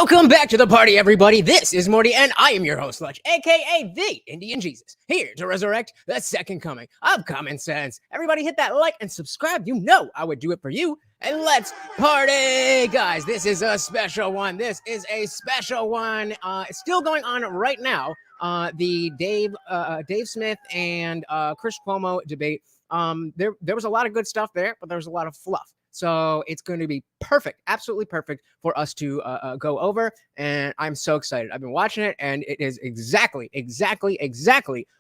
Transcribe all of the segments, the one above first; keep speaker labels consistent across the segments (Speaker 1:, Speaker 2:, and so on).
Speaker 1: Welcome back to the party, everybody. This is Morty, and I am your host, Lutch, aka the Indian Jesus, here to resurrect the second coming of common sense. Everybody hit that like and subscribe. You know I would do it for you. And let's party, guys. This is a special one. It's still going on right now. The Dave Smith and Chris Cuomo debate. There was a lot of good stuff there, but there was a lot of fluff. So it's going to be perfect, absolutely perfect for us to go over. And I'm so excited. I've been watching it, and it is exactly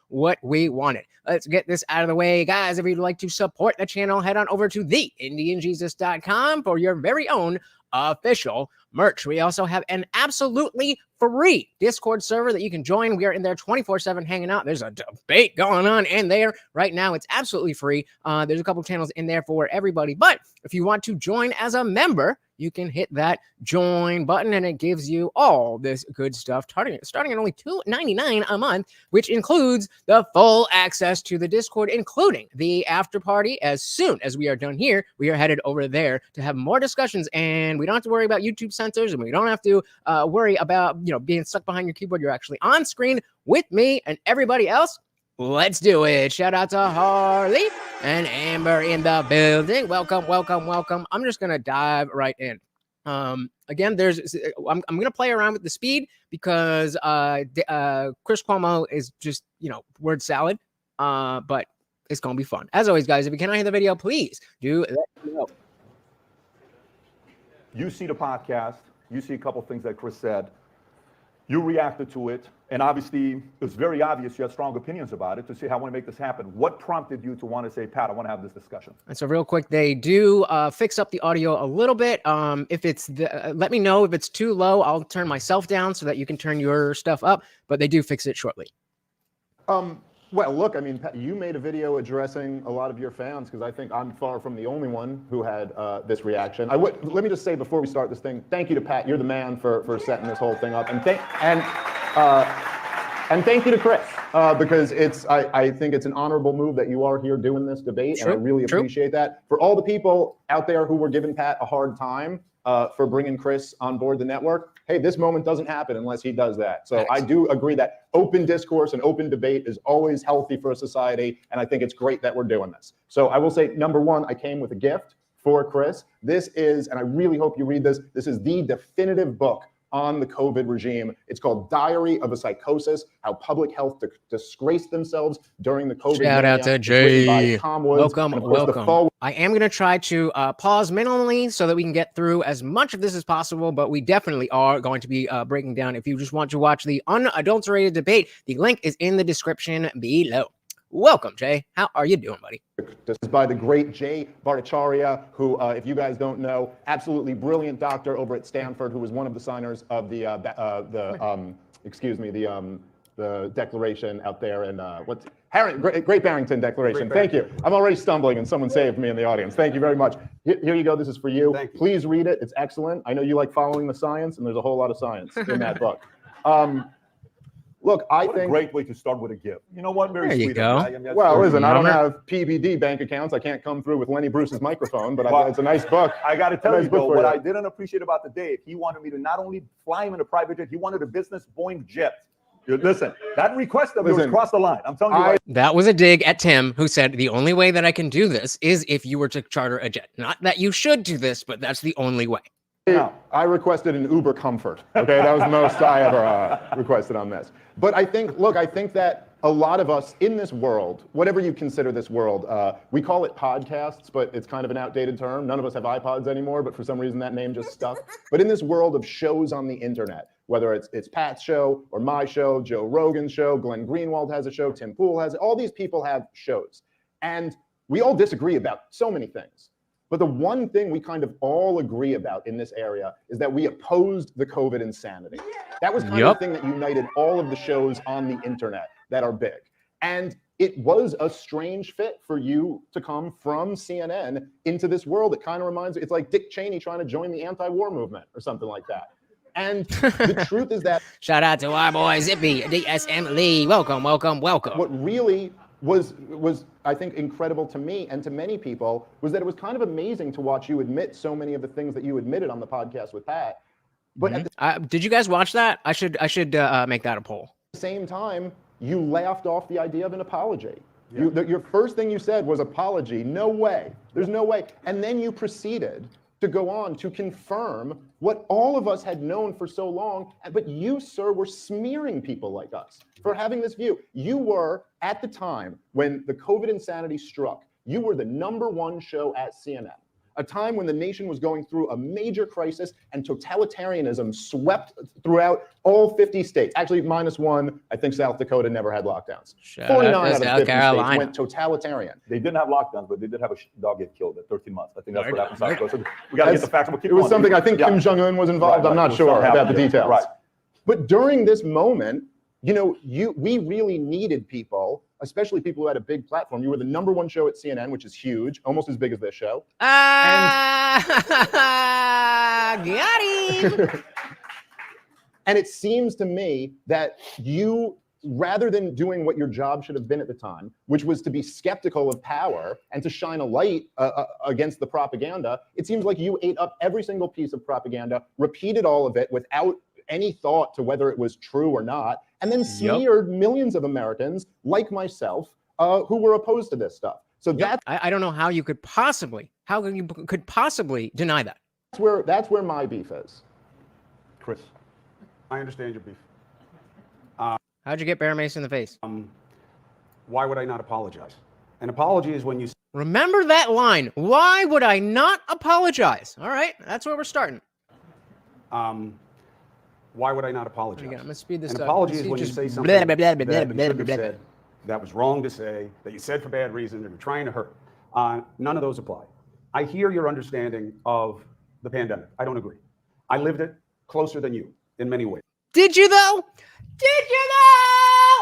Speaker 1: what we wanted. Let's get this out of the way, guys. If you'd like to support the channel, head on over to theindianjesus.com for your very own official merch. We also have an absolutely free Discord server that you can join. We are in there 24/7 hanging out. There's a debate going on in there right now. It's absolutely free. There's a couple channels in there for everybody. But if you want to join as a member, you can hit that join button, and it gives you all this good stuff starting at only $2.99 a month, which includes the full access to the Discord, including the after party. As soon as we are done here, we are headed over there to have more discussions, and we don't have to worry about YouTube censors, and we don't have to worry about being stuck behind your keyboard. You're actually on screen with me and everybody else. Let's do it. Shout out to Harley and Amber in the building. Welcome. I'm just going to dive right in. Again, I'm going to play around with the speed because Chris Cuomo is just, word salad. But it's going to be fun. As always, guys, if you cannot hear the video, please do let me know.
Speaker 2: You see the podcast. You see a couple things that Chris said. You reacted to it, and obviously it was very obvious you had strong opinions about it. To see how I want to make this happen, what prompted you to want to say, Pat, I want to have this discussion?
Speaker 1: And so real quick, they do fix up the audio a little bit. If it's let me know if it's too low. I'll turn myself down so that you can turn your stuff up, but they do fix it shortly.
Speaker 3: Well, look, I mean, Pat, you made a video addressing a lot of your fans, because I think I'm far from the only one who had this reaction. Let me just say before we start this thing, thank you to Pat. You're the man for setting this whole thing up, and thank you to Chris, because I think it's an honorable move that you are here doing this debate, and I really appreciate that. For all the people out there who were giving Pat a hard time for bringing Chris on board the network, hey, this moment doesn't happen unless he does that. So I do agree that open discourse and open debate is always healthy for a society, and I think it's great that we're doing this. So I will say, number one, I came with a gift for Chris. This is, and I really hope you read this, this is the definitive book on the COVID regime. It's called Diary of a Psychosis, How Public Health Disgraced Themselves During the COVID.
Speaker 1: Shout out to Jay. Welcome. I am going to try to pause minimally so that we can get through as much of this as possible, but we definitely are going to be breaking down. If you just want to watch the unadulterated debate, the link is in the description below. Welcome, Jay. How are you doing, buddy?
Speaker 3: This is by the great Jay Bhattacharya, who, if you guys don't know, absolutely brilliant doctor over at Stanford, who was one of the signers of the declaration out there, and Great Barrington Declaration. Thank you. I'm already stumbling, and someone saved me in the audience. Thank you very much. Here you go. This is for you.
Speaker 2: Thank you.
Speaker 3: Please read it. It's excellent. I know you like following the science, and there's a whole lot of science in that book. Look, I think
Speaker 2: a great way to start with a gift. You know what? Very
Speaker 1: there
Speaker 2: sweet.
Speaker 1: You go.
Speaker 3: Well, listen, I don't have PBD bank accounts. I can't come through with Lenny Bruce's microphone, but it's a nice book.
Speaker 2: I got to tell you, though, what I didn't appreciate about the day, he wanted me to not only fly him in a private jet, he wanted a business Boeing jet. Listen, that request of yours crossed the line. I'm telling you right.
Speaker 1: That was a dig at Tim, who said the only way that I can do this is if you were to charter a jet. Not that you should do this, but that's the only way.
Speaker 3: I requested an Uber Comfort. Okay, that was the most I ever requested on this. But I think that a lot of us in this world, whatever you consider this world, we call it podcasts, but it's kind of an outdated term. None of us have iPods anymore, but for some reason that name just stuck. But in this world of shows on the internet, whether it's Pat's show or my show, Joe Rogan's show, Glenn Greenwald has a show, Tim Pool has it, all these people have shows. And we all disagree about so many things. But the one thing we kind of all agree about in this area is that we opposed the COVID insanity. That was kind of the thing that united all of the shows on the internet that are big. And it was a strange fit for you to come from CNN into this world. It kind of reminds me, it's like Dick Cheney trying to join the anti-war movement or something like that. And the truth is that...
Speaker 1: Shout out to our boy Zippy, DSM Lee. Welcome.
Speaker 3: What really was I think incredible to me and to many people was that it was kind of amazing to watch you admit so many of the things that you admitted on the podcast with Pat, But at the
Speaker 1: Did you guys watch that? I should make that a poll.
Speaker 3: same time, you laughed off the idea of an apology. Your first thing you said was apology. No way. There's no way. And then you proceeded to go on to confirm what all of us had known for so long. But you, sir, were smearing people like us for having this view. You were, at the time when the COVID insanity struck, you were the #1 show at CNN. A time when the nation was going through a major crisis and totalitarianism swept throughout all 50 states. Actually, -1. I think South Dakota never had lockdowns. 49 out of 50 states went totalitarian.
Speaker 2: They didn't have lockdowns, but they did have a dog get killed at 13 months. I think that's what happened in South Dakota. So we got to get the facts. It
Speaker 3: was something, I think Kim Jong-un was involved. I'm not sure about the details.
Speaker 2: Right.
Speaker 3: But during this moment, we really needed people, especially people who had a big platform. You were the #1 show at CNN, which is huge, almost as big as this show.
Speaker 1: Got him.
Speaker 3: And it seems to me that you, rather than doing what your job should have been at the time, which was to be skeptical of power and to shine a light against the propaganda, it seems like you ate up every single piece of propaganda, repeated all of it without any thought to whether it was true or not, and then smeared millions of Americans like myself who were opposed to this stuff. So
Speaker 1: I don't know how you could possibly deny that.
Speaker 3: That's where my beef is.
Speaker 2: Chris,
Speaker 4: I understand your beef.
Speaker 1: How'd you get Bear Mace in the face?
Speaker 4: Why would I not apologize? An apology is when you
Speaker 1: Remember that line. Why would I not apologize? All right, that's where we're starting.
Speaker 4: Why would I not apologize?
Speaker 1: Again, I'm gonna speed this
Speaker 4: An
Speaker 1: up.
Speaker 4: apology is when you say something that you shouldn't have said, that was wrong to say, that you said for bad reasons, and you're trying to hurt. None of those apply. I hear your understanding of the pandemic. I don't agree. I lived it closer than you in many ways.
Speaker 1: Did you though?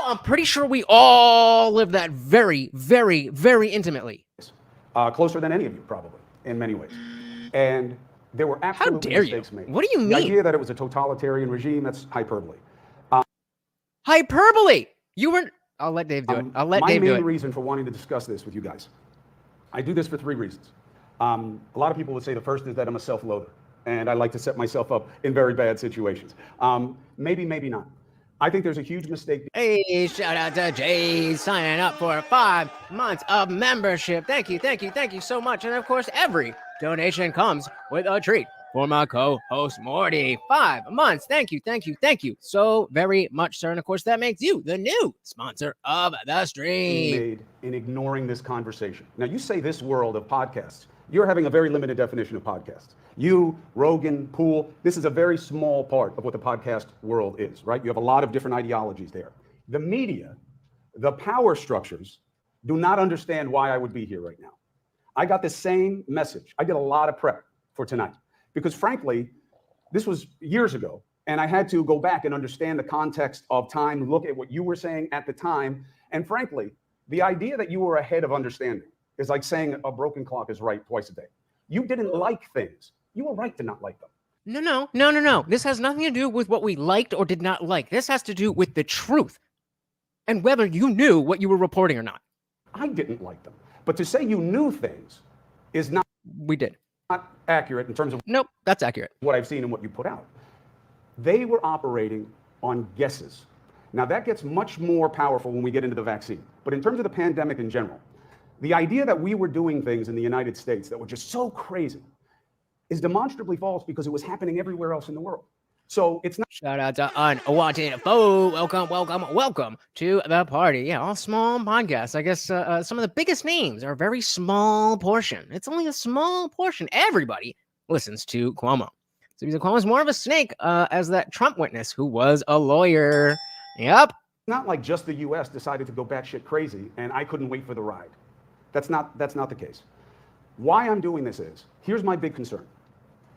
Speaker 1: I'm pretty sure we all lived that very, very, very intimately.
Speaker 4: Closer than any of you, probably, in many ways. And there were absolutely mistakes made.
Speaker 1: What do you mean?
Speaker 4: The idea that it was a totalitarian regime, that's hyperbole.
Speaker 1: Hyperbole! You weren't... I'll let Dave do it. I'll let Dave do it.
Speaker 4: My main reason for wanting to discuss this with you guys, I do this for 3 reasons. A lot of people would say the first is that I'm a self-loather, and I like to set myself up in very bad situations. Maybe, maybe not. I think there's a huge mistake.
Speaker 1: Hey, shout out to Jay signing up for 5 months of membership. Thank you so much. And of course, every donation comes with a treat for my co-host Morty. 5 months. Thank you so very much, sir. And of course, that makes you the new sponsor of the stream.
Speaker 4: Made in ignoring this conversation. Now, you say this world of podcasts. You're having a very limited definition of podcasts. You, Rogan, Poole, this is a very small part of what the podcast world is, right? You have a lot of different ideologies there. The media, the power structures, do not understand why I would be here right now. I got the same message. I did a lot of prep for tonight because, frankly, this was years ago, and I had to go back and understand the context of time, look at what you were saying at the time, and frankly, the idea that you were ahead of understanding is like saying a broken clock is right twice a day. You didn't like things. You were right to not like them.
Speaker 1: No. This has nothing to do with what we liked or did not like. This has to do with the truth and whether you knew what you were reporting or not.
Speaker 4: I didn't like them. But to say you knew things is not accurate in terms of
Speaker 1: Nope, that's accurate.
Speaker 4: What I've seen and what you put out. They were operating on guesses. Now that gets much more powerful when we get into the vaccine. But in terms of the pandemic in general, the idea that we were doing things in the United States that were just so crazy is demonstrably false because it was happening everywhere else in the world. So it's not.
Speaker 1: Shout out to Unwanted Foe. Welcome to the party. Yeah, all small podcasts. I guess some of the biggest names are a very small portion. It's only a small portion. Everybody listens to Cuomo. So because Cuomo's more of a snake as that Trump witness who was a lawyer. Yep.
Speaker 4: Not like just the U.S. decided to go batshit crazy and I couldn't wait for the ride. That's not the case. Why I'm doing this is, here's my big concern.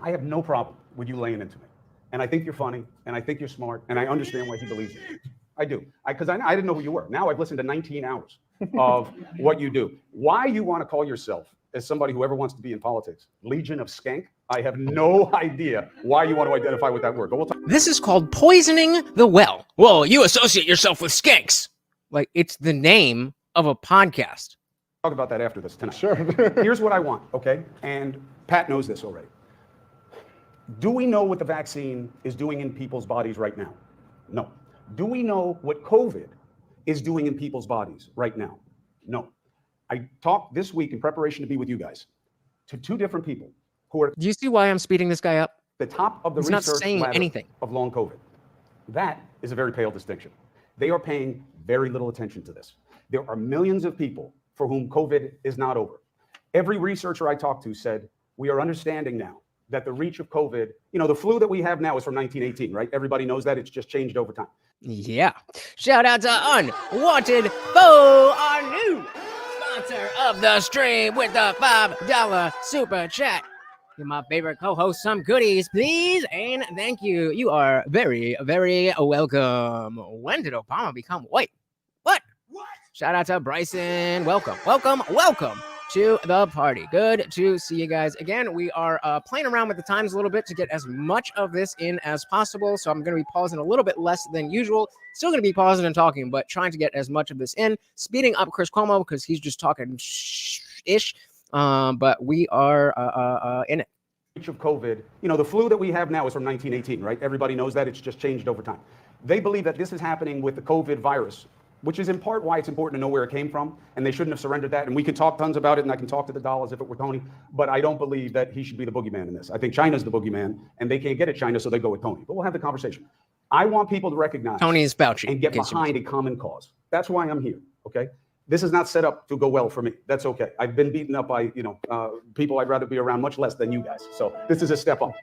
Speaker 4: I have no problem with you laying into me. And I think you're funny, and I think you're smart, and I understand why he believes in you. I do. Because I didn't know who you were. Now I've listened to 19 hours of what you do. Why you want to call yourself, as somebody who ever wants to be in politics, Legion of Skank, I have no idea why you want to identify with that word. But we'll talk.
Speaker 1: This is called poisoning the well. Well, you associate yourself with skanks. Like, it's the name of a podcast.
Speaker 4: Talk about that after this tonight.
Speaker 3: Sure.
Speaker 4: Here's what I want, okay? And Pat knows this already. Do we know what the vaccine is doing in people's bodies right now? No. Do we know what COVID is doing in people's bodies right now? No. I talked this week in preparation to be with you guys to two different people who are
Speaker 1: Do you see why I'm speeding this guy up?
Speaker 4: the top of the
Speaker 1: He's not
Speaker 4: research
Speaker 1: saying
Speaker 4: ladder
Speaker 1: anything.
Speaker 4: of long COVID. That is a very pale distinction. They are paying very little attention to this. There are millions of people for whom COVID is not over. Every researcher I talked to said, we are understanding now that the reach of COVID, the flu that we have now is from 1918, right? Everybody knows that. It's just changed over time.
Speaker 1: Yeah. Shout out to Unwanted Foe, our new sponsor of the stream with the $5 super chat. Give my favorite co-host some goodies, please, and thank you. You are very, very welcome. When did Obama become white? What? Shout out to Bryson. Welcome to the party. Good to see you guys again. We are playing around with the times a little bit to get as much of this in as possible. So I'm going to be pausing a little bit less than usual. Still going to be pausing and talking, but trying to get as much of this in. Speeding up Chris Cuomo because he's just talking ish. But we are in it.
Speaker 4: Reach of COVID, the flu that we have now is from 1918, right? Everybody knows that. It's just changed over time. They believe that this is happening with the COVID virus, which is in part why it's important to know where it came from, and they shouldn't have surrendered that. And we can talk tons about it, and I can talk to the dollars if it were Tony, but I don't believe that he should be the boogeyman in this. I think China's the boogeyman, and they can't get at China, so they go with Tony. But we'll have the conversation. I want people to recognize
Speaker 1: Tony's Fauci
Speaker 4: and get behind a common cause. That's why I'm here, okay? This is not set up to go well for me. That's okay. I've been beaten up by, people I'd rather be around much less than you guys. So this is a step up.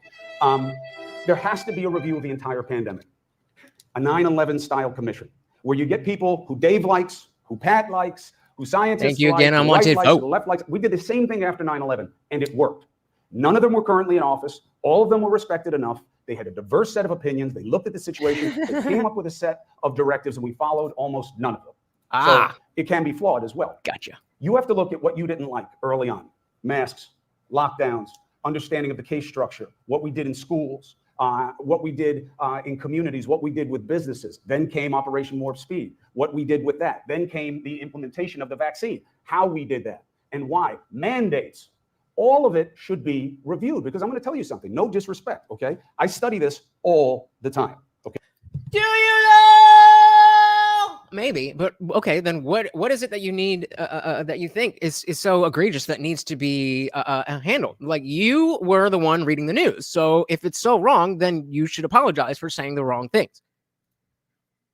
Speaker 4: There has to be a review of the entire pandemic, a 9/11 style commission, where you get people who Dave likes, who Pat likes, who scientists
Speaker 1: Thank you
Speaker 4: like,
Speaker 1: again,
Speaker 4: who
Speaker 1: Unwanted
Speaker 4: right likes,
Speaker 1: Vote.
Speaker 4: who the left likes. We did the same thing after 9/11, and it worked. None of them were currently in office. All of them were respected enough. They had a diverse set of opinions. They looked at the situation. They came up with a set of directives, and we followed almost none of them. So it can be flawed as well.
Speaker 1: Gotcha.
Speaker 4: You have to look at what you didn't like early on. Masks, lockdowns, understanding of the case structure, what we did in schools, what we did in communities, what we did with businesses. Then came Operation Warp Speed, what we did with that. Then came the implementation of the vaccine, how we did that, and why. Mandates. All of it should be reviewed, because I'm going to tell you something. No disrespect, okay? I study this all the time, okay?
Speaker 1: Do you know? Maybe, but okay, then what is it that you need that you think is so egregious that needs to be handled? Like, you were the one reading the news, so if it's so wrong, then you should apologize for saying the wrong things.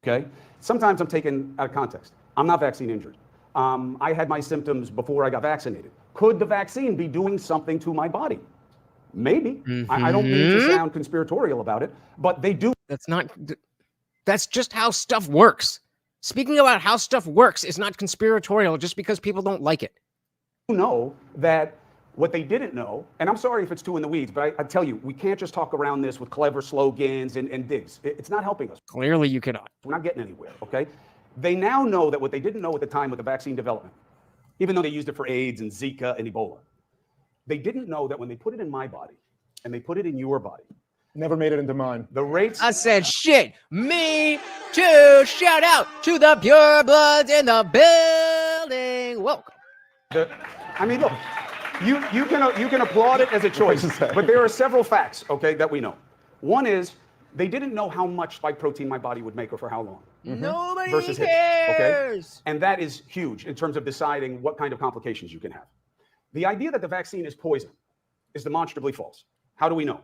Speaker 4: Okay. Sometimes I'm taken out of context. I'm not vaccine injured. I had my symptoms before I got vaccinated. Could the vaccine be doing something to my body? Maybe. I don't mean to sound conspiratorial about it, but they do.
Speaker 1: That's just how stuff works. Speaking about how stuff works is not conspiratorial just because people don't like it.
Speaker 4: You know that what they didn't know, and I'm sorry if it's too in the weeds, but I tell you, we can't just talk around this with clever slogans and digs. It's not helping us.
Speaker 1: Clearly you cannot.
Speaker 4: We're not getting anywhere, okay? They now know that what they didn't know at the time with the vaccine development, even though they used it for AIDS and Zika and Ebola, they didn't know that when they put it in my body and they put it in your body,
Speaker 3: Never made it into mine.
Speaker 4: the rates.
Speaker 1: I said shit. Me too. Shout out to the pure bloods in the building. Welcome.
Speaker 4: Look, you can applaud it as a choice, but there are several facts, okay, that we know. One is they didn't know how much spike protein my body would make or for how long.
Speaker 1: Nobody
Speaker 4: Versus
Speaker 1: cares.
Speaker 4: his, okay? And that is huge in terms of deciding what kind of complications you can have. The idea that the vaccine is poison is demonstrably false. How do we know?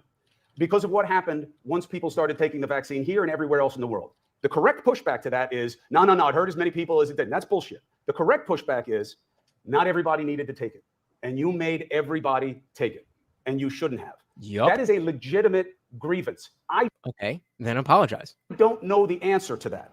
Speaker 4: Because of what happened once people started taking the vaccine here and everywhere else in the world. The correct pushback to that is, no, it hurt as many people as it didn't. That's bullshit. The correct pushback is, not everybody needed to take it. And you made everybody take it. And you shouldn't have.
Speaker 1: Yup.
Speaker 4: That is a legitimate grievance.
Speaker 1: Okay, then apologize.
Speaker 4: Don't know the answer to that.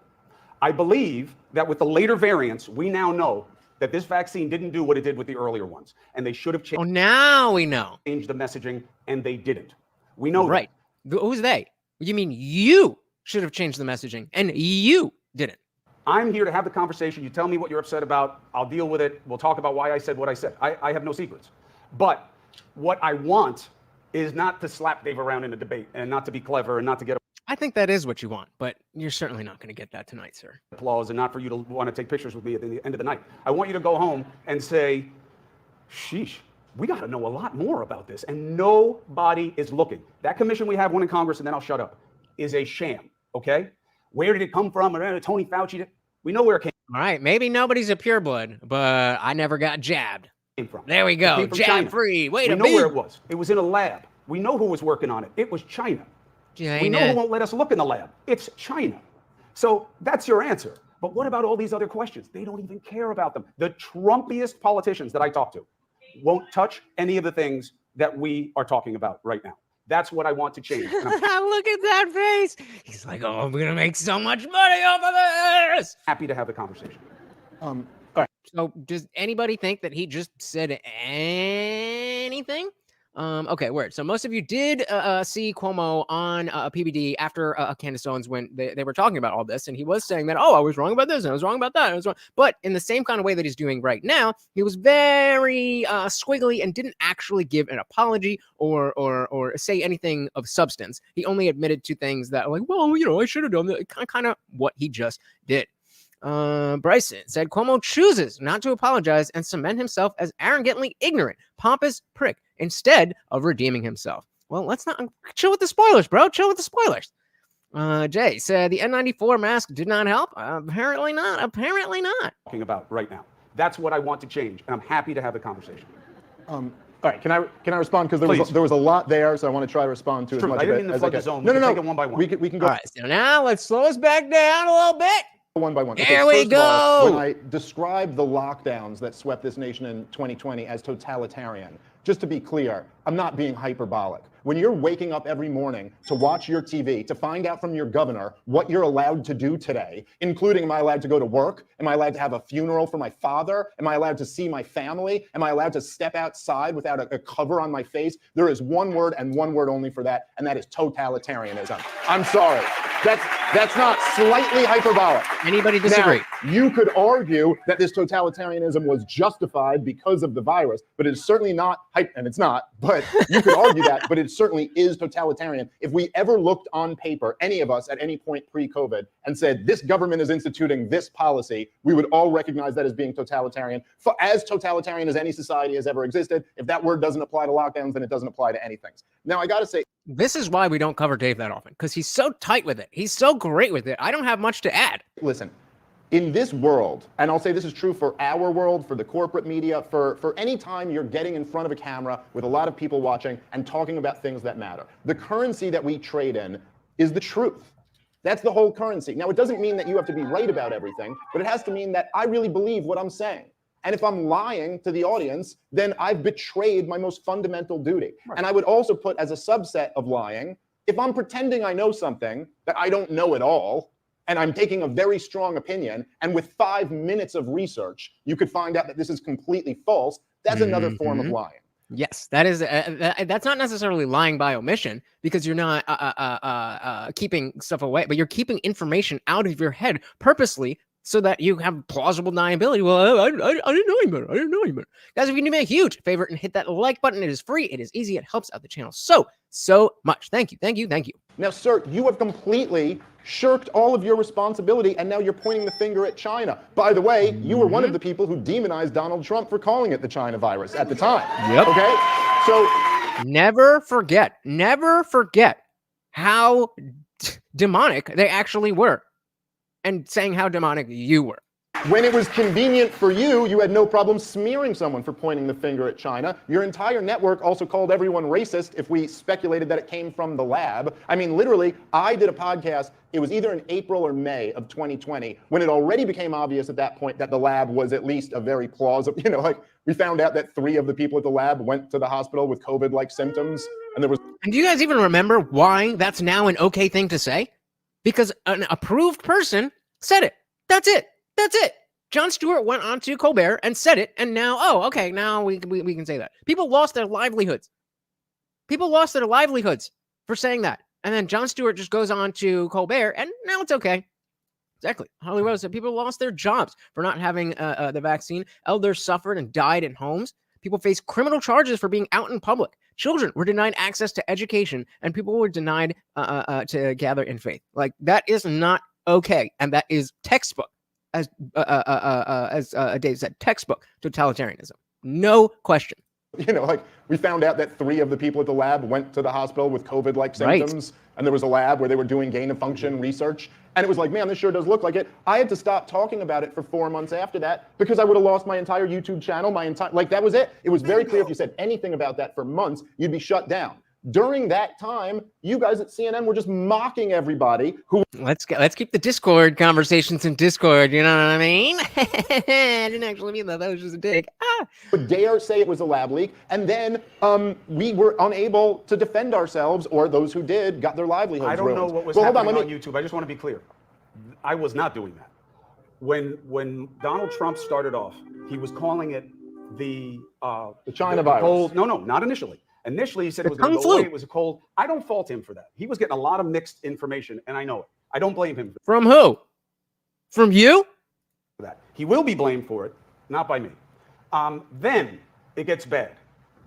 Speaker 4: I believe that with the later variants, we now know that this vaccine didn't do what it did with the earlier ones. And they should have
Speaker 1: Oh, now we know.
Speaker 4: changed the messaging, and they didn't. We know
Speaker 1: Right. Who's they? You mean you should have changed the messaging and you didn't?
Speaker 4: I'm here to have the conversation. You tell me what you're upset about. I'll deal with it. We'll talk about why I said what I said. I have no secrets. But what I want is not to slap Dave around in a debate and not to be clever and not to get
Speaker 1: I think that is what you want, but you're certainly not going to get that tonight, sir.
Speaker 4: applause and not for you to want to take pictures with me at the end of the night. I want you to go home and say, sheesh, we got to know a lot more about this, and nobody is looking. That commission we have one in Congress, and then I'll shut up, is a sham, okay? Where did it come from? Tony Fauci, we know where it came
Speaker 1: All right, maybe nobody's a pureblood, but I never got jabbed.
Speaker 4: from.
Speaker 1: There we go,
Speaker 4: It came from
Speaker 1: jab
Speaker 4: China.
Speaker 1: free. Wait
Speaker 4: we
Speaker 1: a
Speaker 4: know
Speaker 1: minute.
Speaker 4: where it was. It was in a lab. We know who was working on it. It was China. We know who won't let us look in the lab. It's China. So that's your answer. But what about all these other questions? They don't even care about them. The Trumpiest politicians that I talk to won't touch any of the things that we are talking about right now. That's what I want to change. And I'm
Speaker 1: Look at that face. He's like, oh, I'm going to make so much money off of this.
Speaker 4: happy to have the conversation.
Speaker 1: So does anybody think that he just said anything? Okay, word. So most of you did see Cuomo on PBD after Candace Owens when they were talking about all this, and he was saying that, oh, I was wrong about this, and I was wrong about that. I was wrong. But in the same kind of way that he's doing right now, he was very squiggly and didn't actually give an apology or say anything of substance. He only admitted to things that, like, well, you know, I should have done that. Kind of what he just did. Bryson said Cuomo chooses not to apologize and cement himself as arrogantly ignorant, pompous prick instead of redeeming himself. Well, let's not chill with the spoilers, bro. Chill with the spoilers. Jay said the N94 mask did not help. Apparently not. Apparently not.
Speaker 4: Talking about right now. That's what I want to change, and I'm happy to have the conversation.
Speaker 3: All right, can I respond? Because there was a lot there, so I want to try to respond to as much
Speaker 4: I
Speaker 3: of
Speaker 4: didn't
Speaker 3: it
Speaker 4: mean to
Speaker 3: as I
Speaker 4: flood the
Speaker 3: can.
Speaker 4: zone.
Speaker 3: No,
Speaker 4: We
Speaker 3: no,
Speaker 4: can
Speaker 3: no.
Speaker 4: take it one by one.
Speaker 3: We can go
Speaker 1: All right, so now let's slow us back down a little bit.
Speaker 3: one by one.
Speaker 1: There we
Speaker 3: first of all,
Speaker 1: go.
Speaker 3: when I described the lockdowns that swept this nation in 2020 as totalitarian, just to be clear, I'm not being hyperbolic. When you're waking up every morning to watch your TV, to find out from your governor what you're allowed to do today, including am I allowed to go to work? Am I allowed to have a funeral for my father? Am I allowed to see my family? Am I allowed to step outside without a cover on my face? There is one word and one word only for that, and that is totalitarianism. I'm sorry. That's not slightly hyperbolic.
Speaker 1: Anybody disagree?
Speaker 3: Now, you could argue that this totalitarianism was justified because of the virus, but it's certainly not, and it's not, but you could argue that, but it certainly is totalitarian. If we ever looked on paper, any of us at any point pre-COVID, and said this government is instituting this policy, we would all recognize that as being totalitarian. For as totalitarian as any society has ever existed, if that word doesn't apply to lockdowns, then it doesn't apply to anything. Now, I got to say,
Speaker 1: This is why we don't cover Dave that often, because he's so tight with it. He's so great with it. I don't have much to add.
Speaker 3: listen, in this world, and I'll say this is true for our world, for the corporate media, for any time you're getting in front of a camera with a lot of people watching and talking about things that matter, the currency that we trade in is the truth. That's the whole currency. Now, it doesn't mean that you have to be right about everything, but it has to mean that I really believe what I'm saying. And if I'm lying to the audience, then I've betrayed my most fundamental duty. Right. And I would also put as a subset of lying, if I'm pretending I know something that I don't know at all, and I'm taking a very strong opinion, and with 5 minutes of research, you could find out that this is completely false, that's another form of lying.
Speaker 1: Yes, that is. That's not necessarily lying by omission, because you're not keeping stuff away, but you're keeping information out of your head purposely so that you have plausible deniability. Well, I didn't know any better. I didn't know any better. Guys, if you do me a huge favor and hit that like button, it is free. It is easy. It helps out the channel so much. Thank you. Thank you. Thank you.
Speaker 3: Now, sir, you have completely shirked all of your responsibility, and now you're pointing the finger at China. By the way, you were one of the people who demonized Donald Trump for calling it the China virus at the time.
Speaker 1: Yep.
Speaker 3: Okay? So
Speaker 1: never forget how demonic they actually were, and saying how demonic you were.
Speaker 3: when it was convenient for you, you had no problem smearing someone for pointing the finger at China. Your entire network also called everyone racist if we speculated that it came from the lab. I mean, literally, I did a podcast, it was either in April or May of 2020, when it already became obvious at that point that the lab was at least a very plausible, like we found out that 3 of the people at the lab went to the hospital with COVID-like symptoms. And there was.
Speaker 1: And do you guys even remember why that's now an okay thing to say? Because an approved person said it. That's it. That's it. Jon Stewart went on to Colbert and said it, and now, oh, okay, now we can say that. People lost their livelihoods. People lost their livelihoods for saying that. And then Jon Stewart just goes on to Colbert, and now it's okay. Exactly. Holly Rose said people lost their jobs for not having the vaccine. Elders suffered and died in homes. People face criminal charges for being out in public. Children were denied access to education, and people were denied to gather in faith. Like, that is not okay, and that is textbook. As Dave said, textbook totalitarianism. No question.
Speaker 3: You know, like we found out that 3 of the people at the lab went to the hospital with COVID-like symptoms, and there was a lab where they were doing gain of function research, and it was like, man, this sure does look like it. I had to stop talking about it for 4 months after that because I would have lost my entire YouTube channel, like that was it. It was very clear if you said anything about that for months, you'd be shut down. During that time, you guys at CNN were just mocking everybody who.
Speaker 1: Let's keep the Discord conversations in Discord. You know what I mean? I didn't actually mean that. That was just a dig.
Speaker 3: Would dare say it was a lab leak, and then we were unable to defend ourselves, or those who did got their livelihoods
Speaker 4: I don't
Speaker 3: ruined.
Speaker 4: know what was
Speaker 3: Well,
Speaker 4: happening on YouTube. I just want to be clear. I was not doing that. When Donald Trump started off, he was calling it the
Speaker 3: China virus.
Speaker 4: Cold. No, not initially. Initially, he said it was going to go away. It was a cold. I don't fault him for that. He was getting a lot of mixed information, and I know it. I don't blame him for
Speaker 1: From who? From you?
Speaker 4: that. He will be blamed for it, not by me. Then it gets bad.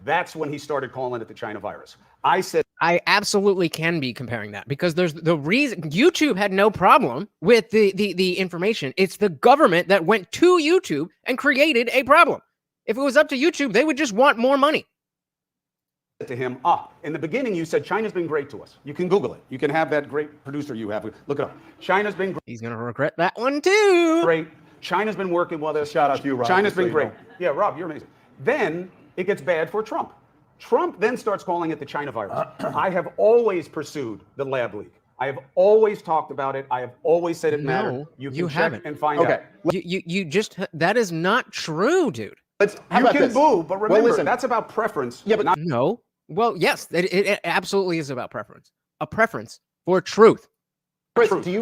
Speaker 4: That's when he started calling it the China virus. I said,
Speaker 1: I absolutely can be comparing that because there's the reason YouTube had no problem with the information. It's the government that went to YouTube and created a problem. If it was up to YouTube, they would just want more money.
Speaker 4: to him, in the beginning you said China's been great to us. You can Google it. You can have that great producer you have. Look it up. China's been great.
Speaker 1: He's going to regret that one too.
Speaker 4: Great. China's been working with us.
Speaker 2: Shout out to you, Rob.
Speaker 4: China's been great. Yeah, Rob, you're amazing. Then it gets bad for Trump. Trump then starts calling it the China virus. I have always pursued the lab leak. I have always talked about it. I have always said it mattered. You can check
Speaker 1: haven't.
Speaker 4: and find out.
Speaker 1: You just, that is not true, dude.
Speaker 4: You can boo, but remember, that's about preference.
Speaker 3: Yeah, but
Speaker 4: not
Speaker 1: No. Well, yes, it absolutely is about preference. A preference for truth.
Speaker 3: Chris, do you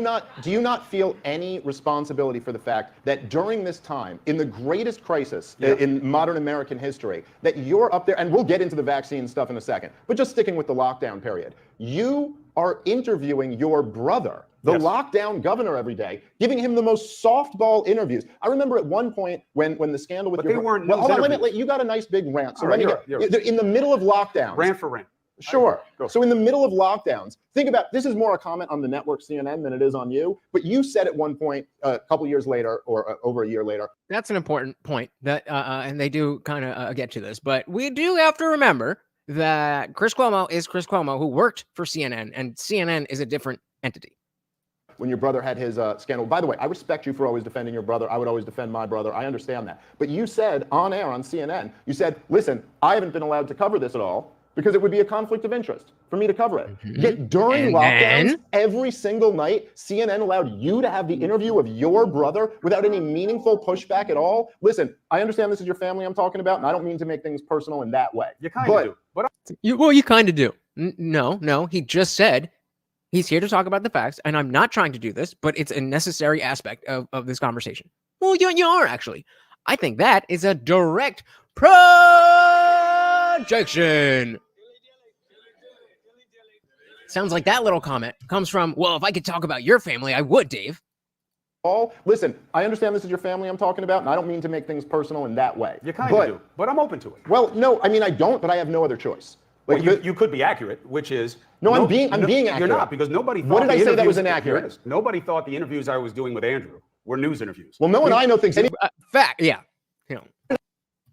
Speaker 3: not feel any responsibility for the fact that during this time, in the greatest crisis in modern American history, that you're up there, and we'll get into the vaccine stuff in a second, but just sticking with the lockdown period, you are interviewing your brother, the lockdown governor, every day, giving him the most softball interviews. I remember at one point when the scandal with
Speaker 4: But they weren't news
Speaker 3: hold on,
Speaker 4: interviews.
Speaker 3: you got a nice big rant. So
Speaker 4: All right,
Speaker 3: let me in the middle of lockdowns.
Speaker 4: rant for rant.
Speaker 3: Sure. So in the middle of lockdowns, think about, this is more a comment on the network CNN than it is on you, but you said at one point a couple years later or over a year later.
Speaker 1: That's an important point that, and they do kind of get to this, but we do have to remember that Chris Cuomo is Chris Cuomo, who worked for CNN, and CNN is a different entity.
Speaker 3: When your brother had his scandal. By the way, I respect you for always defending your brother. I would always defend my brother. I understand that. But you said on air on CNN, you said, listen, I haven't been allowed to cover this at all because it would be a conflict of interest for me to cover it. Yet during lockdowns, every single night, CNN allowed you to have the interview of your brother without any meaningful pushback at all. Listen, I understand this is your family I'm talking about, and I don't mean to make things personal in that way.
Speaker 4: You kind of do. But
Speaker 1: You kind of do. No, he just said he's here to talk about the facts, and I'm not trying to do this, but it's a necessary aspect of this conversation. Well, you are actually. I think that is a direct projection. Sounds like that little comment comes from, well, if I could talk about your family, I would, Dave.
Speaker 3: Listen, I understand this is your family I'm talking about, and I don't mean to make things personal in that way.
Speaker 4: you kind of do. But I'm open to it.
Speaker 3: Well, no, I mean, I don't, but I have no other choice. Like,
Speaker 4: Well, you could be accurate, which is
Speaker 3: I'm being accurate.
Speaker 4: You're not, because nobody thought
Speaker 3: What did
Speaker 4: the
Speaker 3: I say that
Speaker 4: interviews-
Speaker 3: was inaccurate?
Speaker 4: Nobody thought the interviews I was doing with Andrew were news interviews.
Speaker 3: Well, no one I know thinks any.
Speaker 1: Fact, yeah. You know,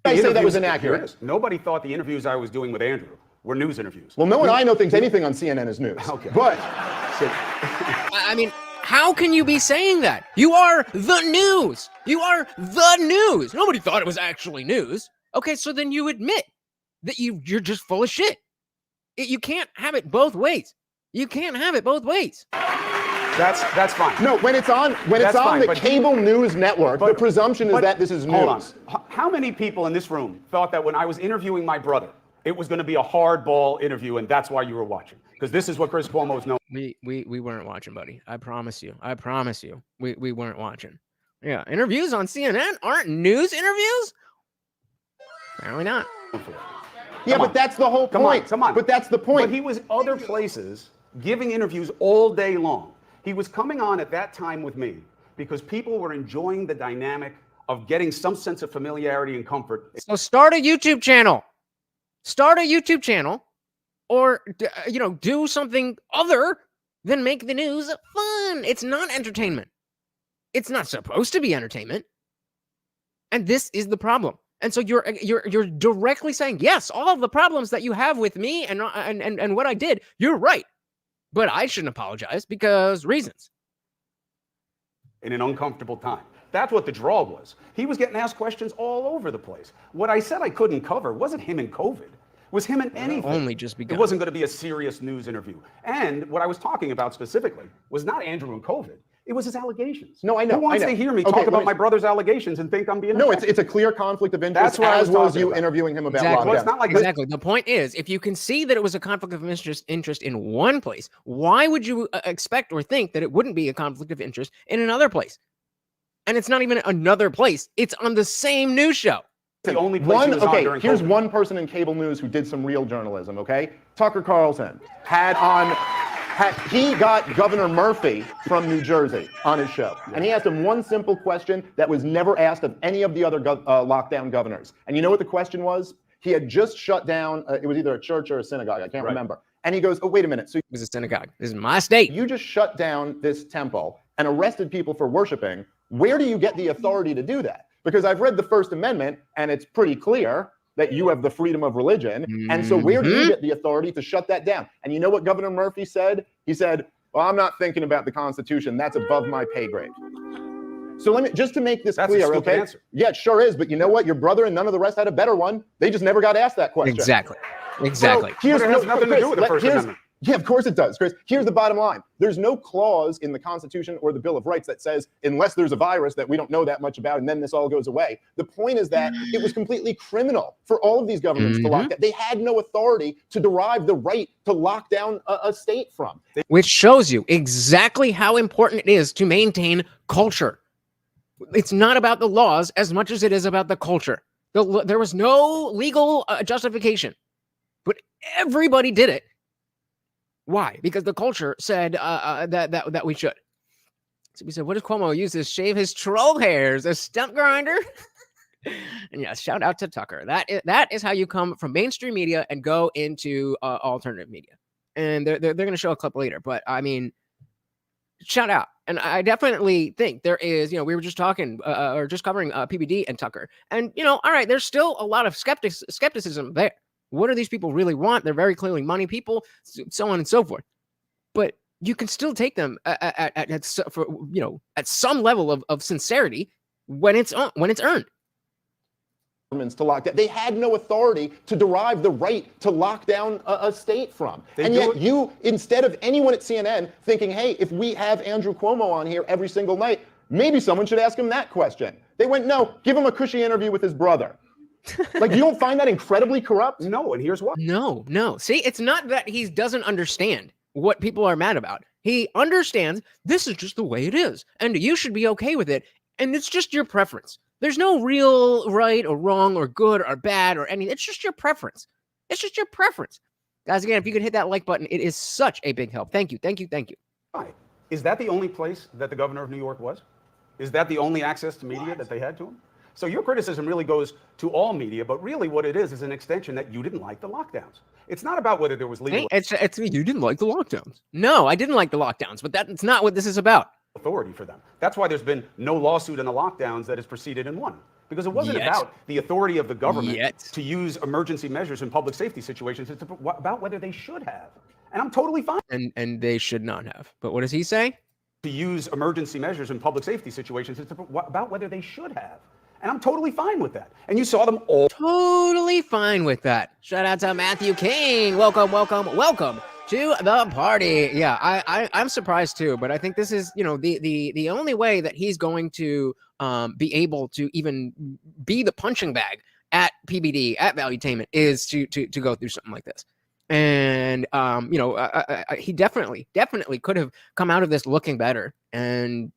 Speaker 3: I say that was
Speaker 4: Interviews-
Speaker 3: inaccurate.
Speaker 4: Nobody thought the interviews I was doing with Andrew were news interviews.
Speaker 3: Well, no one I know thinks anything on CNN is news.
Speaker 4: Okay.
Speaker 3: But
Speaker 1: I mean, how can you be saying that? You are the news. You are the news. Nobody thought it was actually news. Okay, so then you admit that you're just full of shit. You can't have it both ways. You can't have it both ways.
Speaker 4: That's fine.
Speaker 3: no, when it's on
Speaker 4: fine,
Speaker 3: the
Speaker 4: but
Speaker 3: cable news network, the presumption is that this is news.
Speaker 4: Hold on. How many people in this room thought that when I was interviewing my brother, it was going to be a hardball interview, and that's why you were watching? Because this is what Chris Cuomo is known.
Speaker 1: We weren't watching, buddy. I promise you. We weren't watching. Yeah, interviews on CNN aren't news interviews? Apparently not.
Speaker 3: Yeah, but that's the whole point.
Speaker 4: Come on.
Speaker 3: But that's the point.
Speaker 4: But he was other places giving interviews all day long. He was coming on at that time with me because people were enjoying the dynamic of getting some sense of familiarity and comfort.
Speaker 1: So start a YouTube channel. Or, do something other than make the news fun. It's not entertainment. It's not supposed to be entertainment. And this is the problem. And so you're directly saying, yes, all of the problems that you have with me and what I did, you're right. But I shouldn't apologize because reasons.
Speaker 4: In an uncomfortable time. That's what the draw was. He was getting asked questions all over the place. What I said I couldn't cover wasn't him and COVID. It was him and anything.
Speaker 1: Only just begun.
Speaker 4: It wasn't going to be a serious news interview. And what I was talking about specifically was not Andrew and COVID. It was his allegations.
Speaker 3: No, I know.
Speaker 4: Who wants to hear me talk about my brother's allegations and think I'm being
Speaker 3: No, it's a clear conflict of interest,
Speaker 4: That's what
Speaker 3: as was you
Speaker 4: about.
Speaker 3: interviewing him about
Speaker 1: Exactly.
Speaker 3: lockdown.
Speaker 4: Well, it's not like
Speaker 1: Exactly. The point is, if you can see that it was a conflict of interest in one place, why would you expect or think that it wouldn't be a conflict of interest in another place? And it's not even another place. It's on the same news show.
Speaker 4: the only place he was on during
Speaker 3: here's
Speaker 4: COVID.
Speaker 3: one person in cable news who did some real journalism, okay? Tucker Carlson he got Governor Murphy from New Jersey on his show. And he asked him one simple question that was never asked of any of the other lockdown governors. And you know what the question was? He had just shut down, it was either a church or a synagogue, I can't remember. And he goes, oh, wait a minute. So
Speaker 1: It was a synagogue. This is my state.
Speaker 3: you just shut down this temple and arrested people for worshiping. Where do you get the authority to do that? Because I've read the First Amendment, and it's pretty clear that you have the freedom of religion. And so where do you get the authority to shut that down? And you know what Governor Murphy said? He said, well, I'm not thinking about the Constitution. That's above my pay grade. So let me, just to make this
Speaker 4: That's a
Speaker 3: clear,
Speaker 4: stupid
Speaker 3: okay?
Speaker 4: answer.
Speaker 3: Yeah, it sure is. But you know what? Your brother and none of the rest had a better one. They just never got asked that question.
Speaker 1: Exactly.
Speaker 3: So
Speaker 1: Exactly.
Speaker 3: here's
Speaker 4: But it has nothing to do with the First Amendment.
Speaker 3: Yeah, of course it does, Chris. Here's the bottom line. There's no clause in the Constitution or the Bill of Rights that says, unless there's a virus that we don't know that much about, and then this all goes away. The point is that it was completely criminal for all of these governments to lock down. They had no authority to derive the right to lock down a state from.
Speaker 1: Which shows you exactly how important it is to maintain culture. It's not about the laws as much as it is about the culture. There was no legal justification, but everybody did it. Why? Because the culture said that we should. So we said, what does Cuomo use to shave his troll hairs? A stump grinder? And yeah, shout out to Tucker. That is how you come from mainstream media and go into alternative media. And they're going to show a clip later. But I mean, shout out. And I definitely think there is, we were just talking or just covering PBD and Tucker. And, all right, there's still a lot of skepticism there. What do these people really want? They're very clearly money people, so on and so forth. But you can still take them at some level of sincerity when it's earned.
Speaker 3: To lock down. They had no authority to derive the right to lock down a state from. And yet you, instead of anyone at CNN thinking, hey, if we have Andrew Cuomo on here every single night, maybe someone should ask him that question. They went, no, give him a cushy interview with his brother. Like, you don't find that incredibly corrupt?
Speaker 4: No, and here's why.
Speaker 1: No. See, it's not that he doesn't understand what people are mad about. He understands this is just the way it is, and you should be okay with it, and it's just your preference. There's no real right or wrong or good or bad or anything. It's just your preference. It's just your preference. Guys, again, if you could hit that like button, it is such a big help. Thank you.
Speaker 4: Why? Is that the only place that the governor of New York was? Is that the only access to media that they had to him? So your criticism really goes to all media, but really what it is an extension that you didn't like the lockdowns. It's not about whether there was legal
Speaker 1: It's you didn't like the lockdowns. No, I didn't like the lockdowns, but that's not what this is about.
Speaker 4: authority for them. That's why there's been no lawsuit in the lockdowns that has proceeded and won. Because it wasn't about the authority of the government to use emergency measures in public safety situations. It's about whether they should have. And I'm totally fine.
Speaker 1: And they should not have. But what does he say?
Speaker 4: To use emergency measures in public safety situations. It's about whether they should have. And I'm totally fine with that. And you saw them all.
Speaker 1: Totally fine with that. Shout out to Matthew King. Welcome to the party. Yeah, I'm surprised too, but I think this is, the only way that he's going to be able to even be the punching bag at PBD, at Valuetainment, is to go through something like this. And he definitely could have come out of this looking better, and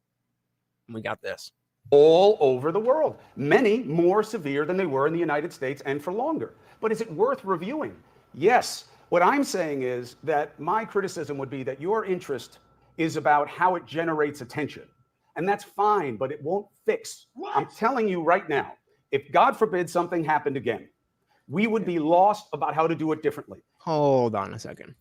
Speaker 1: we got this.
Speaker 4: All over the world, many more severe than they were in the United States and for longer. But is it worth reviewing? Yes. What I'm saying is that my criticism would be that your interest is about how it generates attention. And that's fine, but it won't fix. I'm telling you right now, if God forbid something happened again, we would be lost about how to do it differently.
Speaker 1: Hold on a second.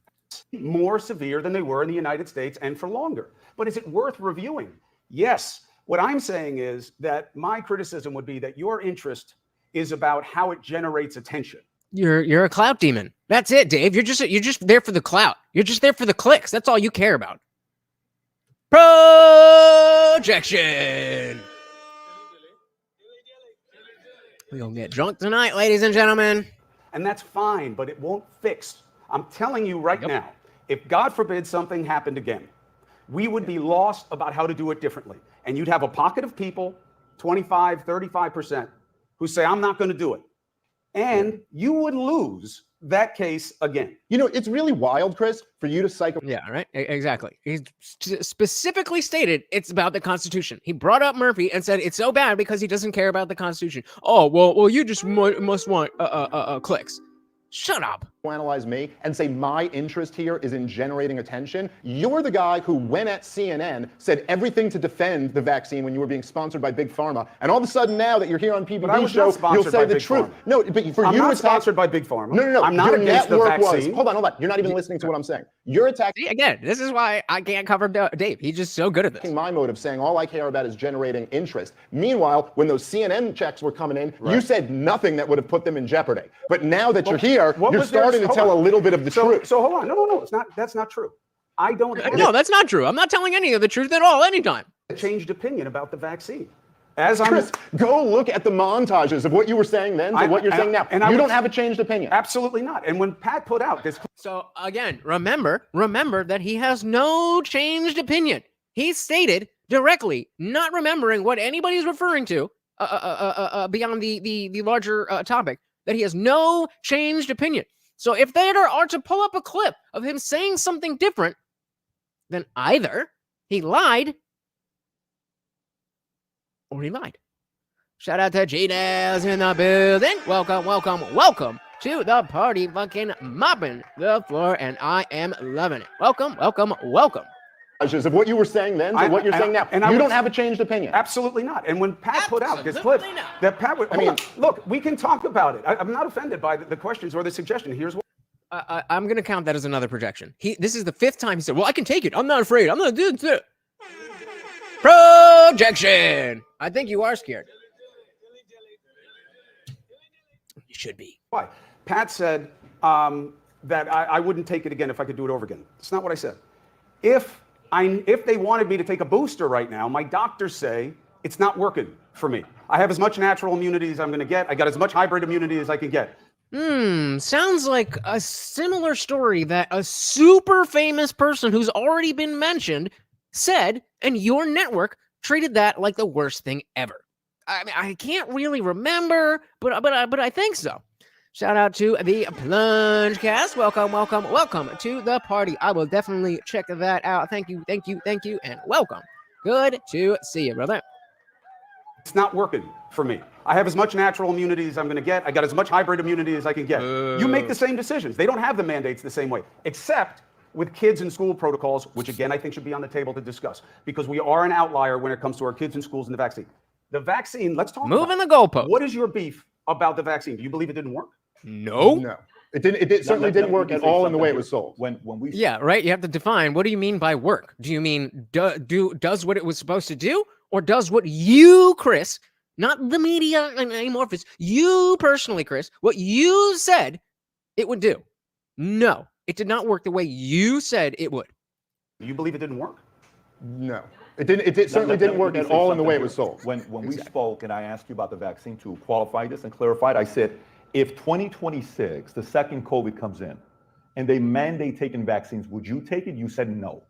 Speaker 4: More severe than they were in the United States and for longer. But is it worth reviewing? Yes. What I'm saying is that my criticism would be that your interest is about how it generates attention.
Speaker 1: You're a clout demon. That's it, Dave. You're just there for the clout. You're just there for the clicks. That's all you care about. Projection. We gonna get drunk tonight, ladies and gentlemen.
Speaker 4: And that's fine, but it won't fix. I'm telling you right now, if God forbid something happened again, we would be lost about how to do it differently. And you'd have a pocket of people, 25, 35%, who say, I'm not going to do it. And you would lose that case again.
Speaker 3: You know, it's really wild, Chris, for you to psycho.
Speaker 1: Yeah, right. Exactly. He specifically stated it's about the Constitution. He brought up Murphy and said it's so bad because he doesn't care about the Constitution. Oh, well, you just must want clicks. Shut up.
Speaker 3: Analyze me and say my interest here is in generating attention. You're the guy who, when at CNN, said everything to defend the vaccine when you were being sponsored by Big Pharma. And all of a sudden now that you're here on PBD show, you'll say the truth. No, but for
Speaker 4: I'm
Speaker 3: you
Speaker 4: not
Speaker 3: to
Speaker 4: sponsored by Big Pharma.
Speaker 3: No.
Speaker 4: I'm not
Speaker 3: your
Speaker 4: against the
Speaker 3: network
Speaker 4: vaccine.
Speaker 3: Hold on. You're not even listening to what I'm saying. You're attacking.
Speaker 1: See, again, this is why I can't cover Dave. He's just so good at this.
Speaker 3: My motive, saying all I care about is generating interest. Meanwhile, when those CNN checks were coming in, you said nothing that would have put them in jeopardy. But now that you're here, you're starting to tell a little bit of the truth.
Speaker 4: So hold on. No, it's not. That's not true. I don't.
Speaker 1: No, that's not true. I'm not telling any of the truth at all, anytime.
Speaker 4: Changed opinion about the vaccine.
Speaker 3: Chris, go look at the montages of what you were saying then to what you're saying now. And you don't have a changed opinion.
Speaker 4: Absolutely not. And when Pat put out this.
Speaker 1: So again, remember that he has no changed opinion. He stated directly, not remembering what anybody's referring to beyond the larger topic, that he has no changed opinion. So if they are to pull up a clip of him saying something different, then either he lied or he lied. Shout out to G-Nails in the building. Welcome to the party, fucking mopping the floor, and I am loving it. Welcome.
Speaker 3: Of what you were saying then to what you're saying now. And you don't have a changed opinion.
Speaker 4: Absolutely not. And when Pat put out this clip, that Pat would, look, we can talk about it. I'm not offended by the questions or the suggestion. Here's what.
Speaker 1: I'm going to count that as another projection. This is the fifth time he said, well, I can take it. I'm not afraid. I'm going to do it. Projection. I think you are scared. You should be.
Speaker 4: Why? Pat said that I wouldn't take it again if I could do it over again. It's not what I said. If they wanted me to take a booster right now, my doctors say it's not working for me. I have as much natural immunity as I'm going to get. I got as much hybrid immunity as I can get.
Speaker 1: Sounds like a similar story that a super famous person who's already been mentioned said, and your network treated that like the worst thing ever. I mean, I can't really remember, but I think so. Shout out to the Plunge Cast. Welcome to the party. I will definitely check that out. Thank you, and welcome. Good to see you, brother.
Speaker 4: It's not working for me. I have as much natural immunity as I'm going to get. I got as much hybrid immunity as I can get. You make the same decisions. They don't have the mandates the same way, except with kids in school protocols, which again, I think should be on the table to discuss, because we are an outlier when it comes to our kids in schools and the vaccine. The vaccine, let's talk
Speaker 1: about the goalpost.
Speaker 4: What is your beef about the vaccine? Do you believe it didn't work?
Speaker 1: No.
Speaker 3: It certainly didn't work at all in the way it was sold.
Speaker 2: When we
Speaker 1: right. You have to define, what do you mean by work? Do you mean does what it was supposed to do, or does what you, Chris, not the media amorphous, you personally, Chris, what you said it would do? No, it did not work the way you said it would.
Speaker 4: You believe it didn't work?
Speaker 3: No. It certainly didn't work at all in the way it was sold.
Speaker 2: When we spoke and I asked you about the vaccine to qualify this and clarify it, I said, if 2026, the second COVID comes in and they mandate taking vaccines, would you take it? You said no.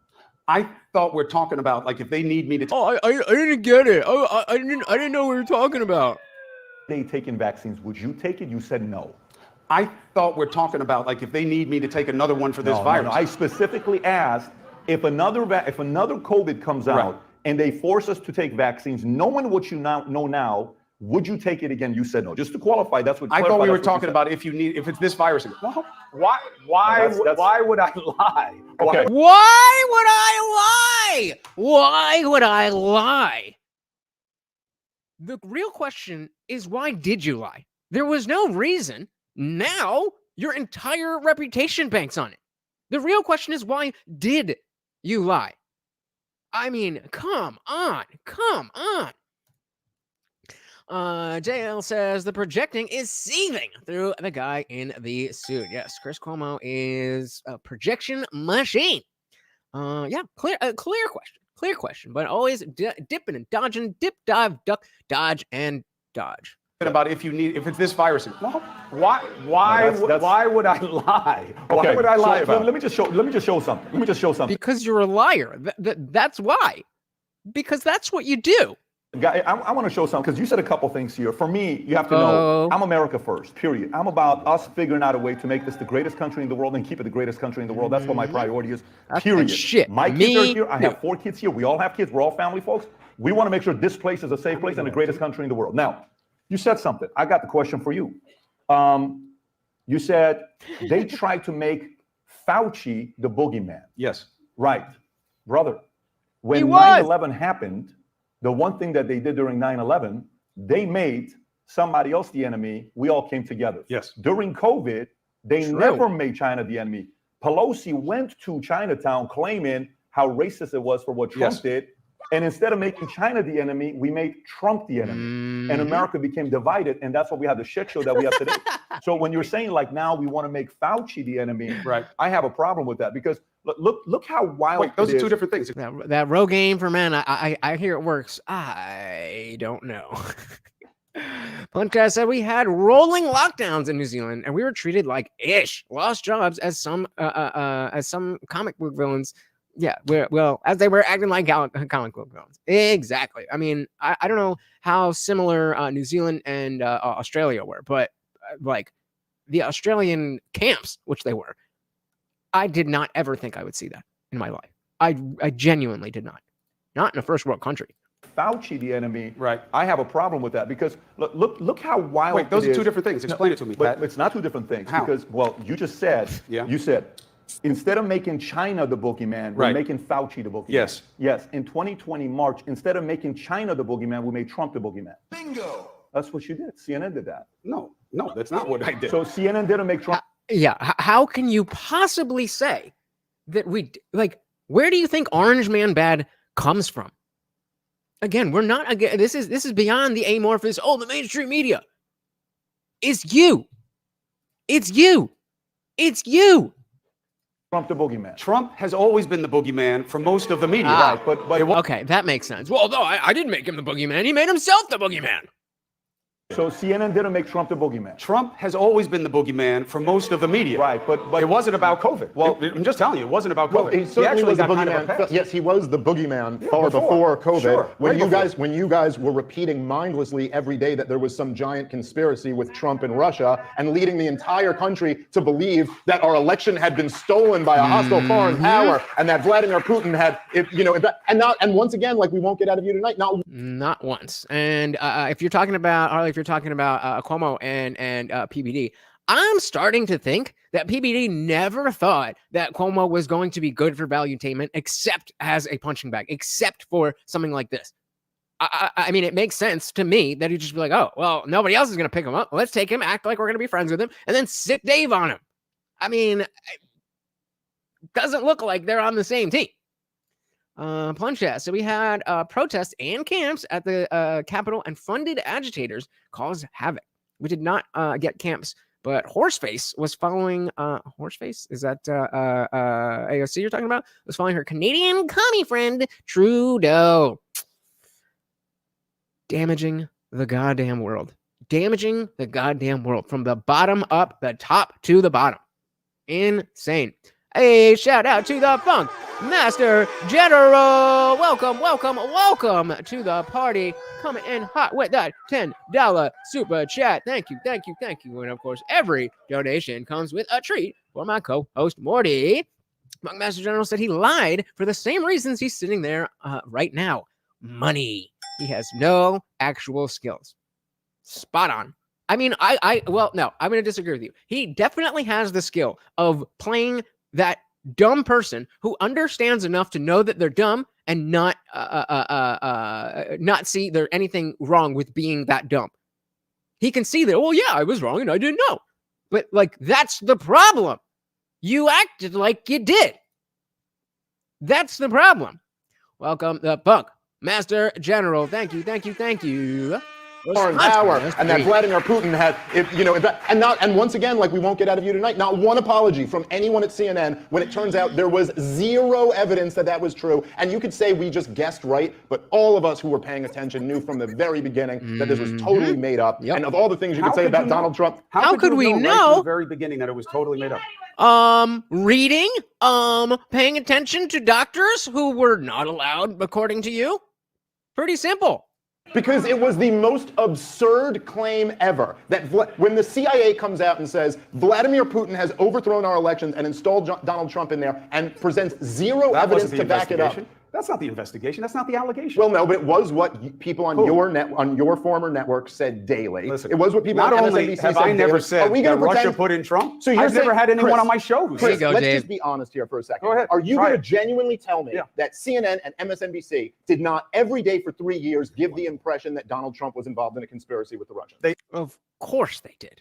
Speaker 4: I thought we're talking about, like, if they need me to.
Speaker 1: I didn't get it. I didn't know what we were talking about.
Speaker 2: They taking vaccines, would you take it? You said no.
Speaker 4: I thought we're talking about, like, if they need me to take another one for this virus.
Speaker 2: No. I specifically asked if another COVID comes out and they force us to take vaccines, knowing what you know now, would you take it again? You said no. Just to qualify, that's what
Speaker 4: I thought we were talking about. If it's this virus, well, why would I lie?
Speaker 3: Okay.
Speaker 1: Why would I lie? Why would I lie? The real question is, why did you lie? There was no reason. Now your entire reputation banks on it. The real question is, why did you lie? I mean, come on. JL says the projecting is seething through the guy in the suit. Yes, Chris Cuomo is a projection machine. Yeah, clear question, but always dipping and dodging, dip, dive, duck, dodge, and dodge.
Speaker 4: About if it's this virus. Well, why would I lie?
Speaker 2: Okay,
Speaker 4: Why would I lie
Speaker 2: so
Speaker 4: about?
Speaker 2: let me just show something.
Speaker 1: Because you're a liar. That's why. Because that's what you do.
Speaker 2: Guy, I want to show something because you said a couple things here. For me, you have to know I'm America first, period. I'm about us figuring out a way to make this the greatest country in the world and keep it the greatest country in the world. That's what my priority is, period.
Speaker 1: Shit.
Speaker 2: My kids are here. I have 4 kids here. We all have kids. We're all family folks. We want to make sure this place is a safe place and the greatest country in the world. Now, you said something. I got the question for you. You said they tried to make Fauci the boogeyman.
Speaker 4: Yes.
Speaker 2: Right. Brother, when 9/11 happened, the one thing that they did during 9/11, they made somebody else the enemy. We all came together.
Speaker 4: Yes.
Speaker 2: During COVID, they never made China the enemy. Pelosi went to Chinatown claiming how racist it was for what Trump did. And instead of making China the enemy, we made Trump the enemy. And America became divided. And that's why we have the shit show that we have today. So when you're saying like now we want to make Fauci the enemy,
Speaker 4: right? I
Speaker 2: have a problem with that because look how wild.
Speaker 4: Wait, those are two different things.
Speaker 1: That Rogaine for men, I hear it works. I don't know. Punchcast said we had rolling lockdowns in New Zealand and we were treated like ish, lost jobs as some comic book villains. Yeah, as they were acting like comic book villains. Exactly. I mean, I don't know how similar New Zealand and Australia were, but like the Australian camps, which they were, I did not ever think I would see that in my life. I genuinely did not. Not in a first world country.
Speaker 2: Fauci the enemy,
Speaker 4: right?
Speaker 2: I have a problem with that because look how wild.
Speaker 4: Wait, those are two different things. Explain it to me, Pat.
Speaker 2: But it's not two different things.
Speaker 4: How?
Speaker 2: Because you just said, you said, instead of making China the boogeyman, we're making Fauci the boogeyman.
Speaker 4: Yes.
Speaker 2: Yes. In 2020 March, instead of making China the boogeyman, we made Trump the boogeyman.
Speaker 5: Bingo.
Speaker 2: That's what you did. CNN did that.
Speaker 4: No, that's not what I did.
Speaker 2: So CNN didn't make Trump.
Speaker 1: How can you possibly say that where do you think Orange Man Bad comes from? Again, we're not again. This is beyond the amorphous. Oh, the mainstream media. It's you. It's you. It's you.
Speaker 2: Trump the boogeyman.
Speaker 4: Trump has always been the boogeyman for most of the media.
Speaker 2: Right, but
Speaker 1: okay, that makes sense. Well, no, I didn't make him the boogeyman. He made himself the boogeyman.
Speaker 2: So CNN didn't make Trump the boogeyman.
Speaker 4: Trump has always been the boogeyman for most of the media.
Speaker 2: Right, but
Speaker 4: it wasn't about COVID. Well, I'm just telling you, it wasn't about COVID.
Speaker 3: Well, he certainly was the boogeyman. Yes, he was the boogeyman far before COVID.
Speaker 4: Sure,
Speaker 3: when you guys were repeating mindlessly every day that there was some giant conspiracy with Trump and Russia, and leading the entire country to believe that our election had been stolen by a hostile foreign power, and that Vladimir Putin had, and once again, like we won't get out of you tonight.
Speaker 1: Not once. And if you're talking about Cuomo and PBD, I'm starting to think that PBD never thought that Cuomo was going to be good for valuetainment, except as a punching bag, except for something like this. I mean, it makes sense to me that he'd just be like, oh, well, nobody else is going to pick him up. Let's take him, act like we're going to be friends with him, and then sit Dave on him. I mean, it doesn't look like they're on the same team. Punchcast. So we had protests and camps at the Capitol, and funded agitators caused havoc. We did not get camps, but Horseface was following. Horseface, is that AOC you're talking about? Was following her Canadian commie friend Trudeau, damaging the goddamn world. Damaging the goddamn world from the bottom up, the top to the bottom. Insane. Hey, shout out to the Funk Master General. Welcome to the party. Coming in hot with that $10 super chat. Thank you. And of course, every donation comes with a treat for my co-host Morty. Funk Master General said he lied for the same reasons he's sitting there right now. Money. He has no actual skills. Spot on. I mean, well, no, I'm going to disagree with you. He definitely has the skill of playing that dumb person who understands enough to know that they're dumb and not see there's anything wrong with being that dumb. He can see that, well, yeah, I was wrong and I didn't know. But like, that's the problem. You acted like you did. That's the problem. Welcome the Funk Master General. Thank you.
Speaker 3: foreign power, and that Vladimir Putin had, and once again, like we won't get out of you tonight, not one apology from anyone at CNN when it turns out there was zero evidence that that was true. And you could say we just guessed right, but all of us who were paying attention knew from the very beginning that this was totally made up. And of all the things you could say about Donald Trump,
Speaker 1: how could we know
Speaker 4: right from the very beginning that it was totally made up?
Speaker 1: Reading, paying attention to doctors who were not allowed, according to you. Pretty simple.
Speaker 3: Because it was the most absurd claim ever that when the CIA comes out and says Vladimir Putin has overthrown our elections and installed Donald Trump in there and presents zero evidence to back it up.
Speaker 4: That's not the investigation. That's not the allegation.
Speaker 3: Well, no, but it was what people on your former network said daily.
Speaker 4: Listen,
Speaker 3: it was what people
Speaker 4: not
Speaker 3: on
Speaker 4: only
Speaker 3: MSNBC
Speaker 4: have
Speaker 3: said
Speaker 4: I never
Speaker 3: daily.
Speaker 4: said that Russia put in Trump.
Speaker 3: So
Speaker 4: I've never had anyone
Speaker 3: Chris,
Speaker 4: on my show who
Speaker 3: Chris,
Speaker 4: said
Speaker 3: let's
Speaker 1: Dave.
Speaker 3: just be honest here for a second.
Speaker 4: Go ahead.
Speaker 3: Are you going to genuinely tell me
Speaker 4: Yeah.
Speaker 3: that CNN and MSNBC did not every day for 3 years give the impression that Donald Trump was involved in a conspiracy with the Russians?
Speaker 1: Of course they did.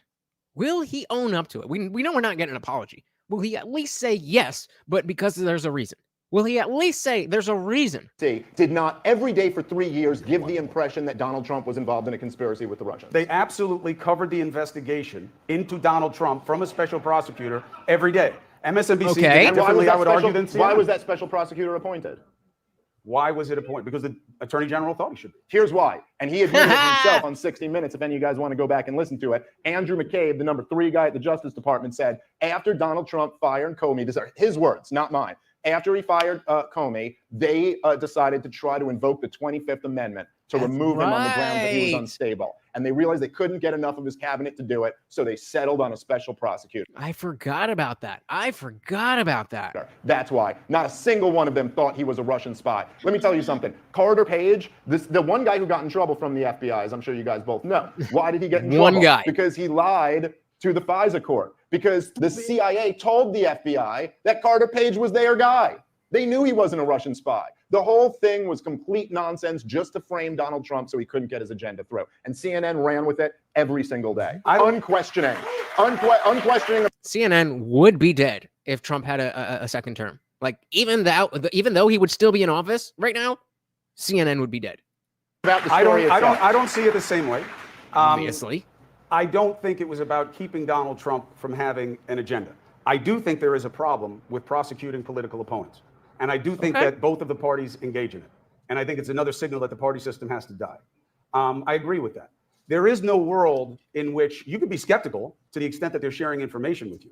Speaker 1: Will he own up to it? We know we're not getting an apology. Will he at least say yes, but because there's a reason? Will he at least say there's a reason?
Speaker 3: Did not every day for 3 years give the impression that Donald Trump was involved in a conspiracy with the Russians?
Speaker 4: They absolutely covered the investigation into Donald Trump from a special prosecutor every day. MSNBC did it differently, I would argue, than CNN.
Speaker 3: Why was that special prosecutor appointed?
Speaker 4: Why was it appointed? Because the Attorney General thought he should be.
Speaker 3: Here's why. And he admitted it himself on 60 Minutes, if any of you guys want to go back and listen to it. Andrew McCabe, the number 3 guy at the Justice Department, said, after Donald Trump fired Comey, these are his words, not mine. After he fired Comey, they decided to try to invoke the 25th Amendment to remove him on the grounds that he was unstable. And they realized they couldn't get enough of his cabinet to do it, so they settled on a special prosecutor.
Speaker 1: I forgot about that.
Speaker 3: That's why. Not a single one of them thought he was a Russian spy. Let me tell you something. Carter Page, the one guy who got in trouble from the FBI, as I'm sure you guys both know. Why did he get in trouble?
Speaker 1: One guy.
Speaker 3: Because he lied to the FISA court. Because the CIA told the FBI that Carter Page was their guy. They knew he wasn't a Russian spy. The whole thing was complete nonsense just to frame Donald Trump so he couldn't get his agenda through. And CNN ran with it every single day. Unquestioning.
Speaker 1: CNN would be dead if Trump had a second term. Like, even though he would still be in office right now, CNN would be dead.
Speaker 4: I don't see it the same way.
Speaker 1: Obviously.
Speaker 4: I don't think it was about keeping Donald Trump from having an agenda. I do think there is a problem with prosecuting political opponents. And I do think that both of the parties engage in it. And I think it's another signal that the party system has to die. I agree with that. There is no world in which you could be skeptical to the extent that they're sharing information with you.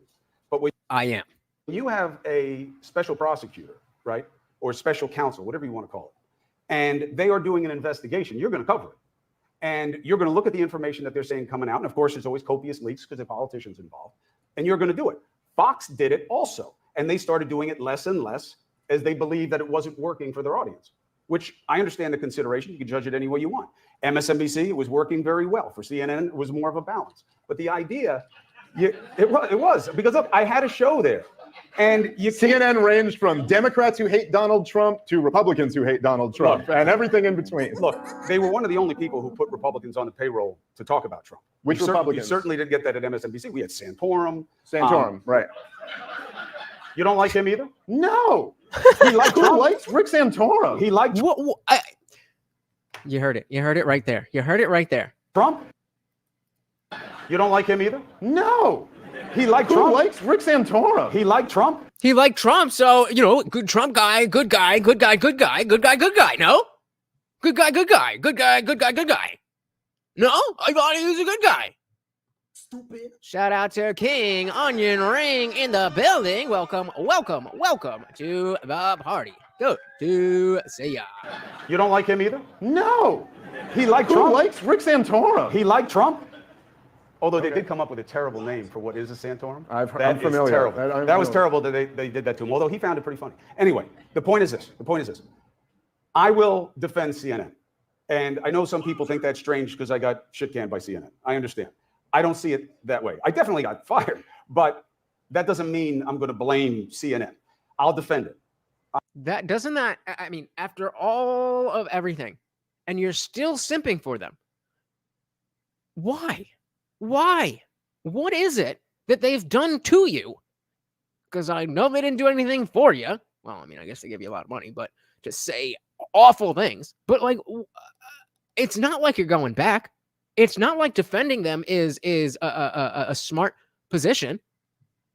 Speaker 4: But when
Speaker 1: I am.
Speaker 4: you have a special prosecutor, right, or special counsel, whatever you want to call it, and they are doing an investigation, you're going to cover it. And you're going to look at the information that they're saying coming out. And of course, there's always copious leaks because there are politicians involved. And you're going to do it. Fox did it also. And they started doing it less and less as they believed that it wasn't working for their audience, which I understand the consideration. You can judge it any way you want. MSNBC, it was working very well. For CNN, it was more of a balance. But the idea, it was. Because look, I had a show there. And
Speaker 3: CNN ranged from Democrats who hate Donald Trump to Republicans who hate Donald Trump and everything in between.
Speaker 4: Look, they were one of the only people who put Republicans on the payroll to talk about Trump.
Speaker 3: Which Republicans?
Speaker 4: You certainly didn't get that at MSNBC. We had Santorum.
Speaker 3: Right.
Speaker 4: You don't like him either?
Speaker 3: No.
Speaker 4: He liked Trump.
Speaker 3: Who likes Rick Santorum?
Speaker 4: He liked
Speaker 1: You heard it. You heard it right there. You heard it right there.
Speaker 4: Trump. You don't like him either?
Speaker 3: No.
Speaker 4: He liked
Speaker 3: Who
Speaker 4: Trump.
Speaker 3: likes Rick Santorum?
Speaker 4: He liked Trump.
Speaker 1: He liked Trump, so, good Trump guy, good guy, good guy, good guy, good guy, good guy, no? Good guy, good guy, good guy, good guy, good guy. No? I thought he was a good guy. Stupid. Shout out to King Onion Ring in the building. Welcome to the party. Good to see ya.
Speaker 4: You don't like him either?
Speaker 3: No.
Speaker 4: He liked
Speaker 3: Who
Speaker 4: Trump.
Speaker 3: likes Rick Santorum?
Speaker 4: He liked Trump. Although they did come up with a terrible name for what is a Santorum.
Speaker 3: I'm
Speaker 4: That is
Speaker 3: familiar.
Speaker 4: terrible. That was terrible that they did that to him, although he found it pretty funny. Anyway, the point is this. I will defend CNN. And I know some people think that's strange because I got shit canned by CNN. I understand. I don't see it that way. I definitely got fired, but that doesn't mean I'm going to blame CNN. I'll defend it.
Speaker 1: After all of everything, and you're still simping for them. Why? What is it that they've done to you? Because I know they didn't do anything for you. Well, I guess they give you a lot of money, but to say awful things. But it's not like you're going back. it's not like defending them is a smart position.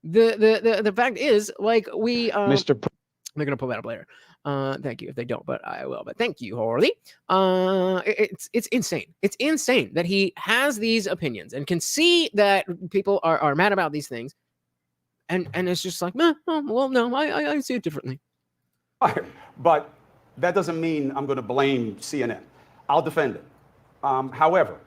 Speaker 1: The fact is, like, we
Speaker 5: Mr.
Speaker 1: they're gonna pull that up later. Thank you if they don't, but I will. But thank you, Harley. It's insane. It's insane that he has these opinions and can see that people are mad about these things, and it's just like, oh, well, no, I see it differently.
Speaker 4: But that doesn't mean I'm going to blame CNN. I'll defend it. However,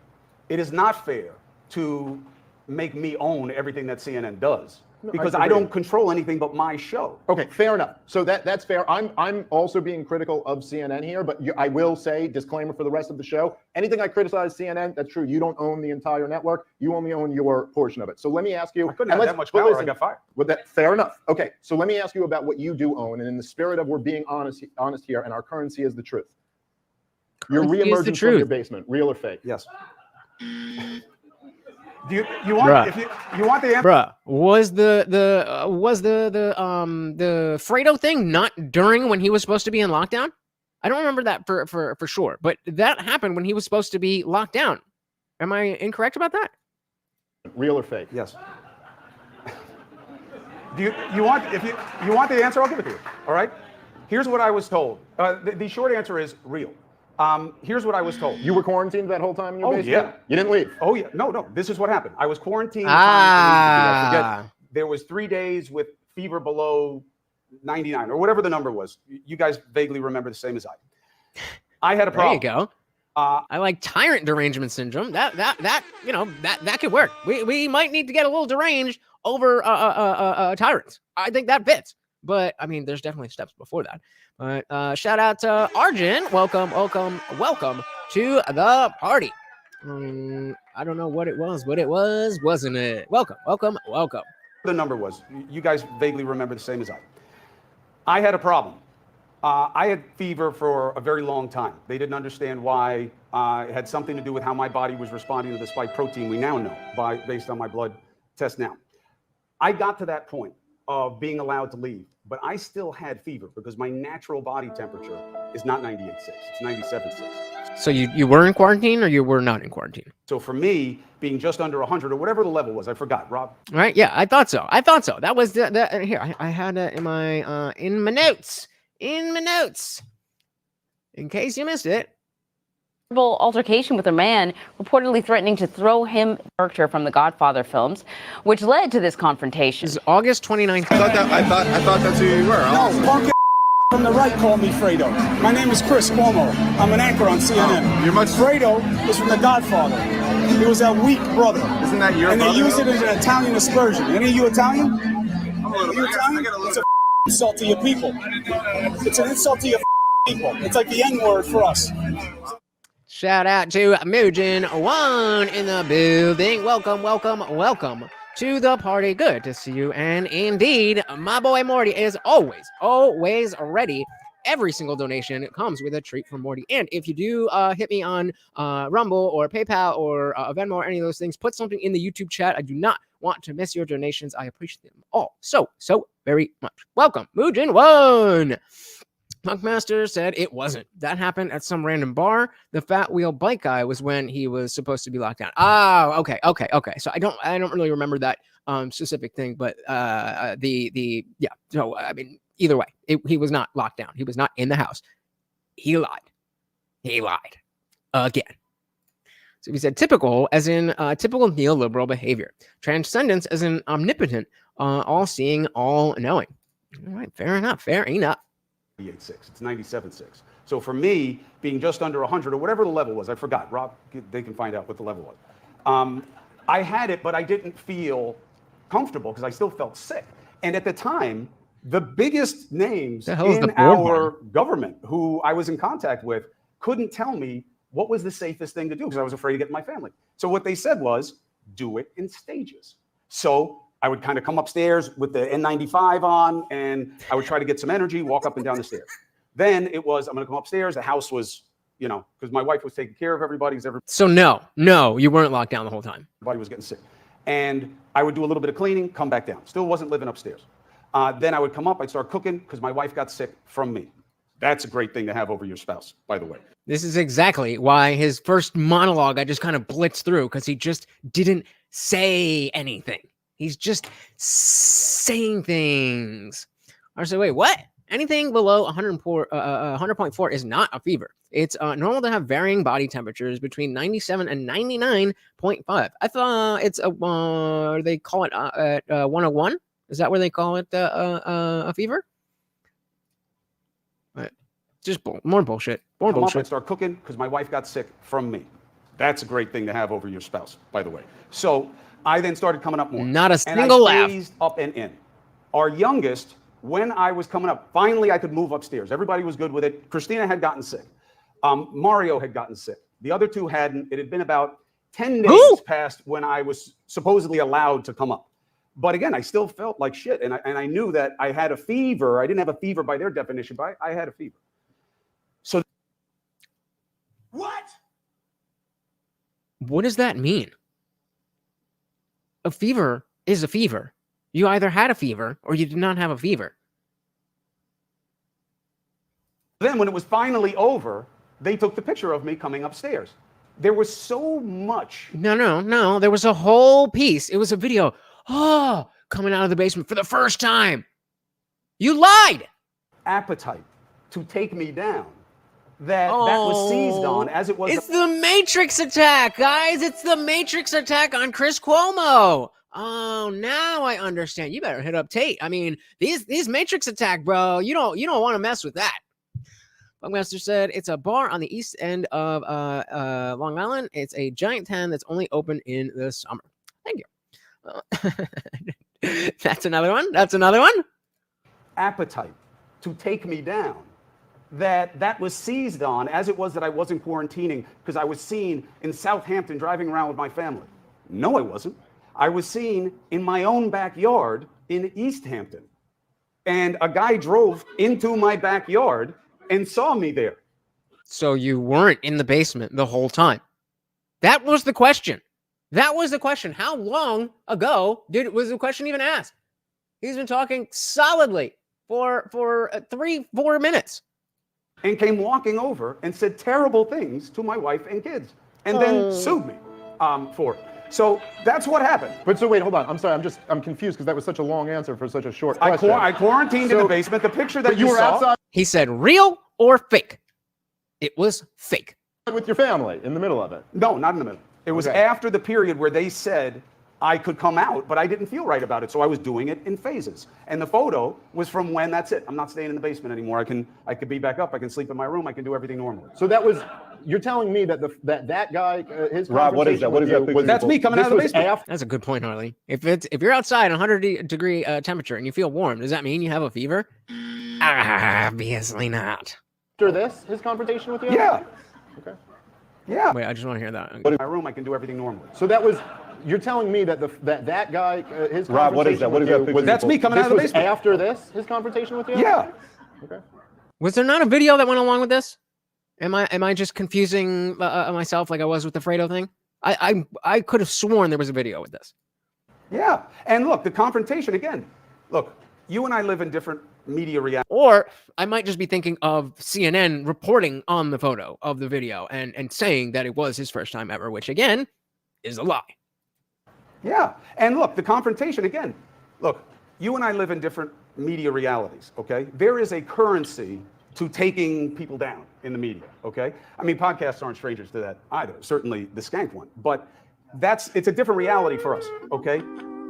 Speaker 4: it is not fair to make me own everything that CNN does, because I don't control anything but my show.
Speaker 3: Okay, fair enough. So that's fair. I'm also being critical of CNN here, but I will say, disclaimer for the rest of the show, anything I criticize CNN, that's true. You don't own the entire network. You only own your portion of it. So let me ask you.
Speaker 4: I couldn't have that much power. I got fired.
Speaker 3: With that, fair enough. Okay, so let me ask you about what you do own, and in the spirit of we're being honest here, and our currency is the truth. Your reemergence from your basement, real or fake?
Speaker 4: Yes. Do you want
Speaker 1: Bruh.
Speaker 4: if you want the answer?
Speaker 1: Bruh, was the Fredo thing not during when he was supposed to be in lockdown? I don't remember that for sure, but that happened when he was supposed to be locked down. Am I incorrect about that?
Speaker 3: Real or fake?
Speaker 4: Yes. Do you want if you want the answer? I'll give it to you. All right. Here's what I was told. The short answer is real. Here's what I was told.
Speaker 3: You were quarantined that whole time in your basement?
Speaker 4: Yeah.
Speaker 3: You didn't leave?
Speaker 4: Oh, yeah. No. This is what happened. I was quarantined.
Speaker 1: Ah.
Speaker 4: I forget. There was 3 days with fever below 99 or whatever the number was. You guys vaguely remember the same as I. I had a problem.
Speaker 1: There you go. I like tyrant derangement syndrome. That could work. We might need to get a little deranged over tyrants. I think that fits. But I mean, there's definitely steps before that. But shout out to Arjun. Welcome to the party. I don't know what it was, but it was, wasn't it? Welcome.
Speaker 4: The number was. You guys vaguely remember the same as I. I had a problem. I had fever for a very long time. They didn't understand why. It had something to do with how my body was responding to the spike protein we now know based on my blood test now. I got to that point of being allowed to leave, but I still had fever because my natural body temperature is not 98.6, it's 97.6.
Speaker 1: So you were in quarantine or you were not in quarantine?
Speaker 4: So for me, being just under 100 or whatever the level was, I forgot, Rob.
Speaker 1: Right? Yeah, I thought so. That was the here. I had it in my notes. In case you missed it.
Speaker 6: Altercation with a man reportedly threatening to throw him character from the Godfather films, which led to this confrontation.
Speaker 1: This is August 29th.
Speaker 5: I thought that's who you were.
Speaker 7: No, punk from the right called me Fredo. My name is Chris Cuomo. I'm an anchor on CNN. Fredo is from the Godfather. He was that weak brother.
Speaker 5: Isn't that your
Speaker 7: And they
Speaker 5: brother?
Speaker 7: use it as an Italian aspersion. Any of you Italian? Are you Italian? It's an insult to your people. It's an insult to your people. It's like the N-word for us.
Speaker 1: Shout out to Mujin One in the building. Welcome to the party. Good to see you. And indeed, my boy Morty is always ready. Every single donation comes with a treat from Morty. And if you do hit me on Rumble or PayPal or Venmo or any of those things, put something in the YouTube chat. I do not want to miss your donations. I appreciate them all so very much. Welcome, Mujin One. Monkmaster said it wasn't. That happened at some random bar. The fat wheel bike guy was when he was supposed to be locked down. Oh, okay. So I don't really remember that specific thing, but yeah. So I mean, either way, he was not locked down. He was not in the house. He lied again. So he said typical, as in typical neoliberal behavior. Transcendence, as in omnipotent, all-seeing, all-knowing. All right, fair enough.
Speaker 4: 98.6, it's 97.6. So for me, being just under 100 or whatever the level was, I forgot. Rob, they can find out what the level was. I had it, but I didn't feel comfortable because I still felt sick. And at the time, the biggest names in our government who I was in contact with couldn't tell me what was the safest thing to do because I was afraid to get my family. So what they said was, do it in stages. So I would kind of come upstairs with the N95 on, and I would try to get some energy, walk up and down the stairs. Then it was, I'm going to come upstairs. The house was, because my wife was taking care of everybody.
Speaker 1: So no, you weren't locked down the whole time.
Speaker 4: Everybody was getting sick. And I would do a little bit of cleaning, come back down. Still wasn't living upstairs. Then I would come up, I'd start cooking because my wife got sick from me. That's a great thing to have over your spouse, by the way.
Speaker 1: This is exactly why his first monologue I just kind of blitzed through, because he just didn't say anything. He's just saying things. I say, wait, what? Anything below 100.4 is not a fever. It's normal to have varying body temperatures between 97 and 99.5. I thought it's they call it at 101. Is that where they call it a fever? Just more bullshit. More bullshit.
Speaker 4: I start cooking because my wife got sick from me. That's a great thing to have over your spouse, by the way. So I then started coming up more.
Speaker 1: Not a single laugh.
Speaker 4: Phased up and in. Our youngest, when I was coming up, finally I could move upstairs. Everybody was good with it. Christina had gotten sick. Mario had gotten sick. The other two hadn't. It had been about 10 days past when I was supposedly allowed to come up. But again, I still felt like shit. And I knew that I had a fever. I didn't have a fever by their definition, but I had a fever. So
Speaker 7: What?
Speaker 1: What does that mean? A fever is a fever. You either had a fever or you did not have a fever.
Speaker 4: then when it was finally over, they took the picture of me coming upstairs. There was so much.
Speaker 1: No. There was a whole piece. It was a video. Oh, coming out of the basement for the first time. You lied.
Speaker 4: Appetite to take me down. That was seized on as it was.
Speaker 1: It's the Matrix attack, guys. It's the Matrix attack on Chris Cuomo. Oh, now I understand. You better hit up Tate. I mean, these Matrix attack, bro. You don't want to mess with that. Buckmaster said it's a bar on the east end of Long Island. It's a giant tent that's only open in the summer. Thank you. That's another one.
Speaker 4: Appetite to take me down. That was seized on as it was that I wasn't quarantining because I was seen in Southampton driving around with my family. No, I wasn't. I was seen in my own backyard in East Hampton. And a guy drove into my backyard and saw me there.
Speaker 1: So you weren't in the basement the whole time. That was the question. How long ago was the question even asked? He's been talking solidly for 3-4 minutes.
Speaker 4: And came walking over and said terrible things to my wife and kids, and then sued me for it. So that's what happened.
Speaker 3: But so wait, hold on. I'm sorry. I'm confused because that was such a long answer for such a short question.
Speaker 4: I quarantined in the basement. The picture that
Speaker 3: you were
Speaker 4: saw,
Speaker 3: outside.
Speaker 1: He said real or fake. It was fake.
Speaker 3: With your family in the middle of it.
Speaker 4: No, not in the middle. It was after the period where they said I could come out, but I didn't feel right about it, so I was doing it in phases. And the photo was from when that's it. I'm not staying in the basement anymore. I could be back up. I can sleep in my room. I can do everything normally.
Speaker 3: So that was. You're telling me that that guy, his
Speaker 2: Rob, what is that? What is that picture?
Speaker 4: That's me coming out of the basement.
Speaker 1: That's a good point, Harley. If you're outside 100-degree temperature and you feel warm, does that mean you have a fever? Obviously not.
Speaker 3: After this, his confrontation with you?
Speaker 4: Yeah.
Speaker 3: Okay.
Speaker 4: Yeah.
Speaker 1: Wait, I just want to hear that.
Speaker 4: In my room, I can do everything normally.
Speaker 3: So that was. You're telling me that that guy, his
Speaker 2: Rob, what is that? What is that picture?
Speaker 4: That's me coming out of the basement.
Speaker 3: After this, his confrontation with you?
Speaker 4: Yeah.
Speaker 3: Okay.
Speaker 1: Was there not a video that went along with this? Am I just confusing myself like I was with the Fredo thing? I could have sworn there was a video with this.
Speaker 4: Yeah. And look, the confrontation again. Look, you and I live in different media realities.
Speaker 1: Or I might just be thinking of CNN reporting on the photo of the video and saying that it was his first time ever, which again is a lie.
Speaker 4: Yeah. And look, the confrontation again. Look, you and I live in different media realities, okay? There is a currency to taking people down in the media, okay? I mean, podcasts aren't strangers to that either, certainly the Skank one. But it's a different reality for us, okay?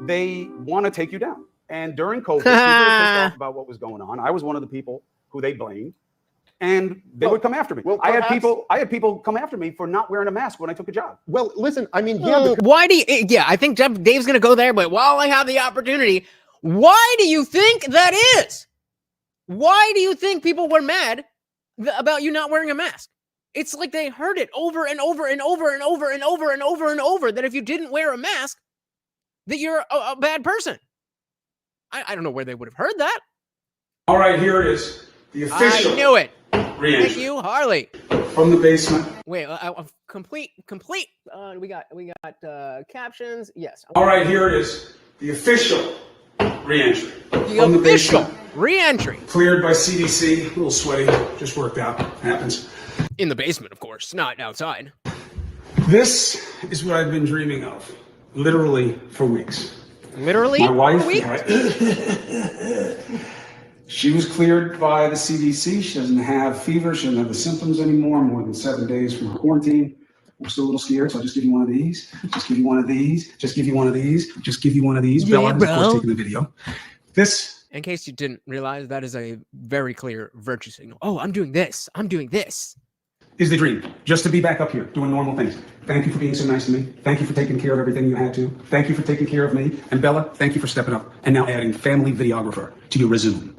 Speaker 4: They want to take you down. And during COVID, people were pissed off about what was going on. I was one of the people who they blamed. And they would come after me.
Speaker 3: Well,
Speaker 4: I had people come after me for not wearing a mask when I took a job.
Speaker 3: Well, listen, I mean,
Speaker 1: why do you, I think Dave's going to go there, but while I have the opportunity, why do you think that is? Why do you think people were mad about you not wearing a mask? It's like they heard it over and over and over and over and over and over and over that if you didn't wear a mask, that you're a bad person. I don't know where they would have heard that.
Speaker 8: All right, here it is. The official.
Speaker 1: I knew it.
Speaker 8: Reentry.
Speaker 1: Thank you, Harley.
Speaker 8: From the basement.
Speaker 1: Wait, complete. We got captions. Yes.
Speaker 8: All right, here it is. The official reentry
Speaker 1: The
Speaker 8: from the
Speaker 1: official
Speaker 8: basement.
Speaker 1: re-entry
Speaker 8: Cleared by CDC. A little sweaty. Just worked out. Happens.
Speaker 1: in the basement, of course, not outside.
Speaker 8: This is what I've been dreaming of, literally for weeks.
Speaker 1: Literally,
Speaker 8: My wife,
Speaker 1: a week?
Speaker 8: She was cleared by the CDC. She doesn't have fever. She doesn't have the symptoms anymore. More than 7 days from her quarantine. We're still a little scared, so I'll just give you one of these. Just give you one of these. Just give you one of these. Just give you one of these.
Speaker 1: Yeah,
Speaker 8: Bella is, of course, taking the video. This.
Speaker 1: In case you didn't realize, that is a very clear virtue signal. Oh, I'm doing this. I'm doing this.
Speaker 8: Is the dream, just to be back up here doing normal things. Thank you for being so nice to me. Thank you for taking care of everything you had to. Thank you for taking care of me. And Bella, thank you for stepping up and now adding family videographer to your resume.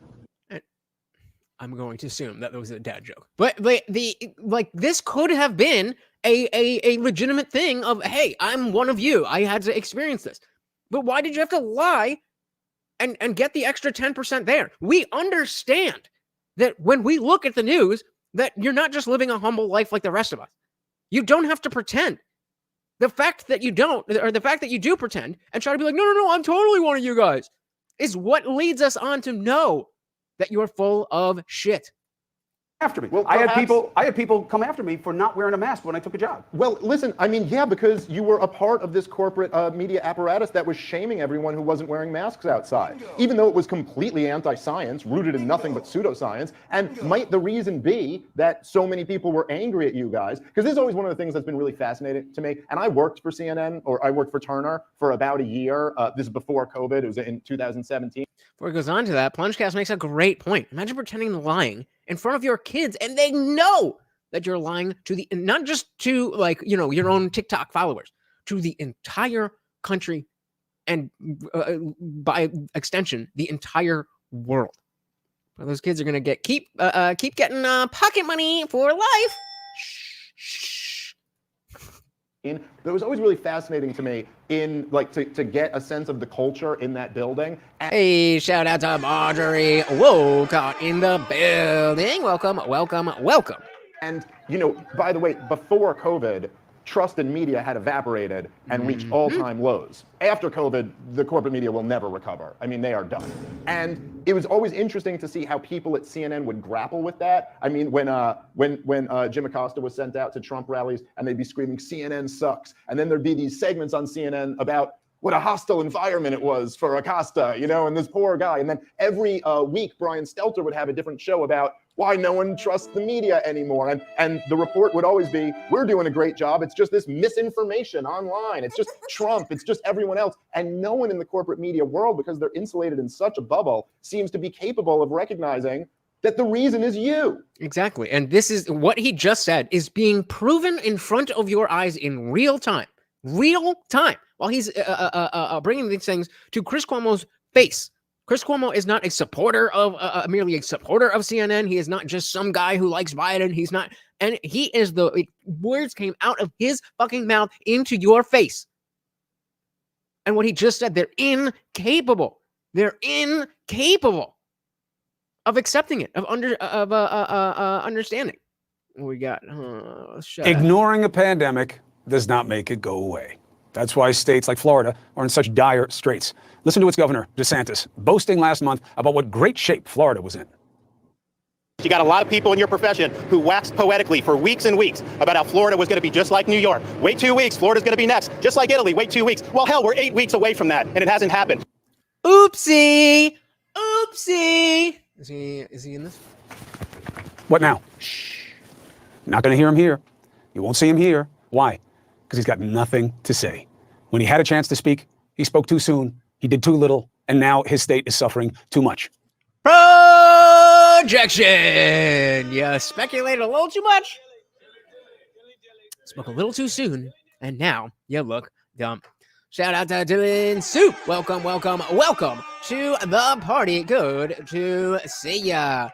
Speaker 1: I'm going to assume that was a dad joke, but this could have been a legitimate thing of, hey, I'm one of you. I had to experience this, but why did you have to lie and get the extra 10% there? We understand that when we look at the news, that you're not just living a humble life like the rest of us. You don't have to pretend. The fact that you don't, or the fact that you do pretend and try to be like, no, I'm totally one of you guys, is what leads us on to know that you're full of shit.
Speaker 4: After me.
Speaker 3: Well,
Speaker 4: I had people come after me for not wearing a mask when I took a job.
Speaker 3: Well, listen, I mean, yeah, because you were a part of this corporate media apparatus that was shaming everyone who wasn't wearing masks outside, even though it was completely anti-science, rooted in nothing but pseudoscience. And might the reason be that so many people were angry at you guys? Because this is always one of the things that's been really fascinating to me. And I worked for CNN, or I worked for Turner for about a year. This is before COVID. It was in 2017.
Speaker 1: Before it goes on to that, Plungecast makes a great point. Imagine pretending to lying in front of your kids, and they know that you're lying to the, not just to, like, you know, your own TikTok followers, to the entire country, and by extension, the entire world. Well, those kids are gonna keep getting pocket money for life. Shh.
Speaker 3: That was always really fascinating to me in to get a sense of the culture in that building.
Speaker 1: Hey, shout out to Marjorie Wolcott in the building. Welcome.
Speaker 3: And, you know, by the way, before COVID, trust in media had evaporated and reached all-time lows. After COVID, the corporate media will never recover. I mean, they are done. And it was always interesting to see how people at CNN would grapple with that. I mean, when Jim Acosta was sent out to Trump rallies and they'd be screaming, CNN sucks. And then there'd be these segments on CNN about what a hostile environment it was for Acosta, you know, and this poor guy. And then every week, Brian Stelter would have a different show about why no one trusts the media anymore. And the report would always be, we're doing a great job. It's just this misinformation online. It's just Trump. It's just everyone else. And no one in the corporate media world, because they're insulated in such a bubble, seems to be capable of recognizing that the reason is you.
Speaker 1: Exactly. And this is what he just said is being proven in front of your eyes in real time. While he's bringing these things to Chris Cuomo's face. Chris Cuomo is not a supporter of merely a supporter of CNN. He is not just some guy who likes Biden. He's not, and he is words came out of his fucking mouth into your face. And what he just said, they're incapable. They're incapable of accepting it, of understanding. What we got?
Speaker 9: Ignoring a pandemic does not make it go away. That's why states like Florida are in such dire straits. Listen to its governor, DeSantis, boasting last month about what great shape Florida was in.
Speaker 10: You got a lot of people in your profession who waxed poetically for weeks and weeks about how Florida was going to be just like New York. Wait 2 weeks, Florida's going to be next. Just like Italy, wait 2 weeks. Well, hell, we're 8 weeks away from that, and it hasn't happened.
Speaker 1: Oopsie. Is he in this?
Speaker 9: What now? Shh. Not going to hear him here. You won't see him here. Why? Because he's got nothing to say. When he had a chance to speak, he spoke too soon, he did too little, and now his state is suffering too much.
Speaker 1: Projection! You speculated a little too much, spoke a little too soon, and now you look dumb. Shout out to Dylan Soup. Welcome to the party. Good to see ya.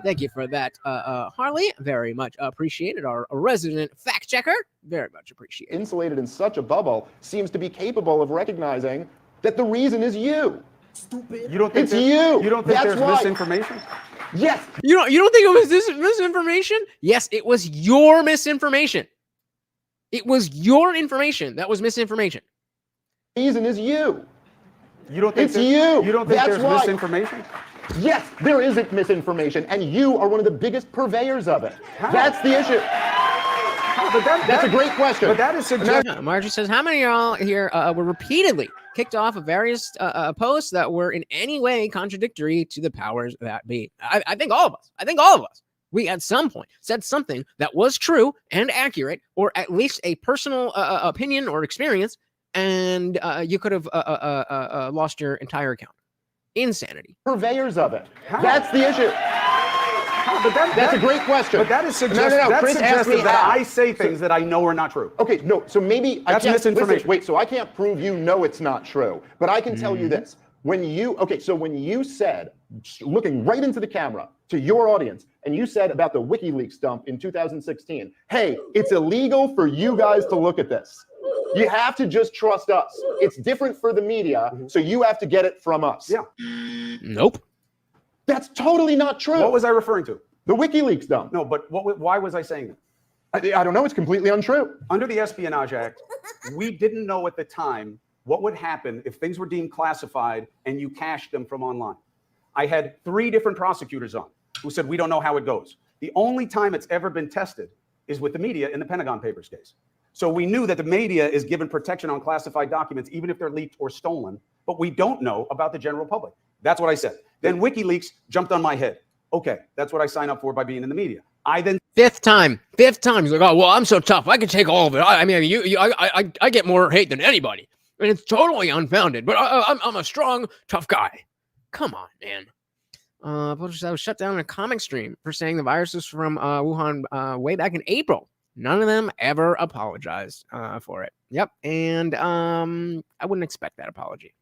Speaker 1: Thank you for that, Harley. Very much appreciated. Our resident fact checker. Very much appreciated.
Speaker 3: Insulated in such a bubble seems to be capable of recognizing that the reason is you.
Speaker 4: Stupid. You don't think
Speaker 3: it's you.
Speaker 4: You don't think
Speaker 3: That's
Speaker 4: there's
Speaker 3: why.
Speaker 4: misinformation?
Speaker 3: Yes.
Speaker 1: You don't think it was this misinformation? Yes, it was your misinformation. It was your information that was misinformation.
Speaker 3: The reason is you.
Speaker 4: You don't think
Speaker 3: it's you.
Speaker 4: You don't think
Speaker 3: That's
Speaker 4: there's
Speaker 3: why.
Speaker 4: misinformation?
Speaker 3: Yes, there is misinformation, and you are one of the biggest purveyors of it.
Speaker 4: How?
Speaker 3: That's the issue.
Speaker 4: But
Speaker 3: That's a great question.
Speaker 4: But that is suggesting.
Speaker 1: Margie says, how many of y'all here were repeatedly kicked off of various posts that were in any way contradictory to the powers that be? I think all of us. I think all of us. We at some point said something that was true and accurate, or at least a personal opinion or experience, and you could have lost your entire account. Insanity.
Speaker 3: Purveyors of it.
Speaker 4: How?
Speaker 3: That's the issue.
Speaker 4: But
Speaker 3: That's a great question.
Speaker 4: But that is suggesting
Speaker 3: No.
Speaker 4: that's
Speaker 3: Chris asked me
Speaker 4: suggesting that
Speaker 3: how.
Speaker 4: I say things that I know are not true.
Speaker 3: Okay, no, so maybe
Speaker 4: That's
Speaker 3: I can't,
Speaker 4: misinformation.
Speaker 3: Listen, wait, so I can't prove you know it's not true, but I can tell you this. When you said, looking right into the camera to your audience, and you said about the WikiLeaks dump in 2016, hey, it's illegal for you guys to look at this. You have to just trust us. It's different for the media, so you have to get it from us.
Speaker 4: Yeah.
Speaker 1: Nope.
Speaker 3: That's totally not true.
Speaker 4: What was I referring to?
Speaker 3: The WikiLeaks dump.
Speaker 4: No, but why was I saying that?
Speaker 3: I don't know. It's completely untrue.
Speaker 4: Under the Espionage Act, we didn't know at the time what would happen if things were deemed classified and you cached them from online. I had 3 different prosecutors on who said, we don't know how it goes. The only time it's ever been tested is with the media in the Pentagon Papers case. So we knew that the media is given protection on classified documents, even if they're leaked or stolen, but we don't know about the general public. That's what I said. Then WikiLeaks jumped on my head. Okay, that's what I signed up for by being in the media. I then
Speaker 1: Fifth time. He's like, oh, well, I'm so tough. I can take all of it. I mean, I get more hate than anybody. And it's totally unfounded, but I'm a strong, tough guy. Come on, man. I was shut down in a comic stream for saying the virus is from Wuhan way back in April. None of them ever apologized for it. Yep. And I wouldn't expect that apology.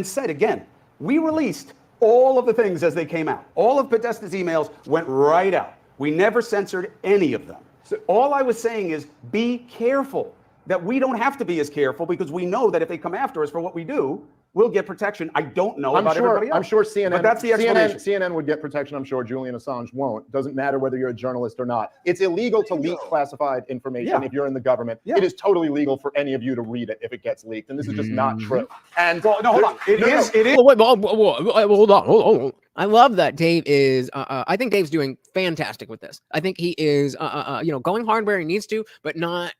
Speaker 4: said again, we released all of the things as they came out. All of Podesta's emails went right out. We never censored any of them. So all I was saying is be careful, that we don't have to be as careful because we know that if they come after us for what we do, we'll get protection. I don't know about everybody else.
Speaker 3: I'm sure CNN,
Speaker 4: but that's the explanation.
Speaker 3: CNN would get protection. I'm sure Julian Assange won't. Doesn't matter whether you're a journalist or not. It's illegal to leak classified information if you're in the government. It is totally legal for any of you to read it if it gets leaked, and this is just not true. And
Speaker 4: well, no, hold on. It is.
Speaker 1: Hold on. I love that Dave is. I think Dave's doing fantastic with this. I think he is, going hard where he needs to, but not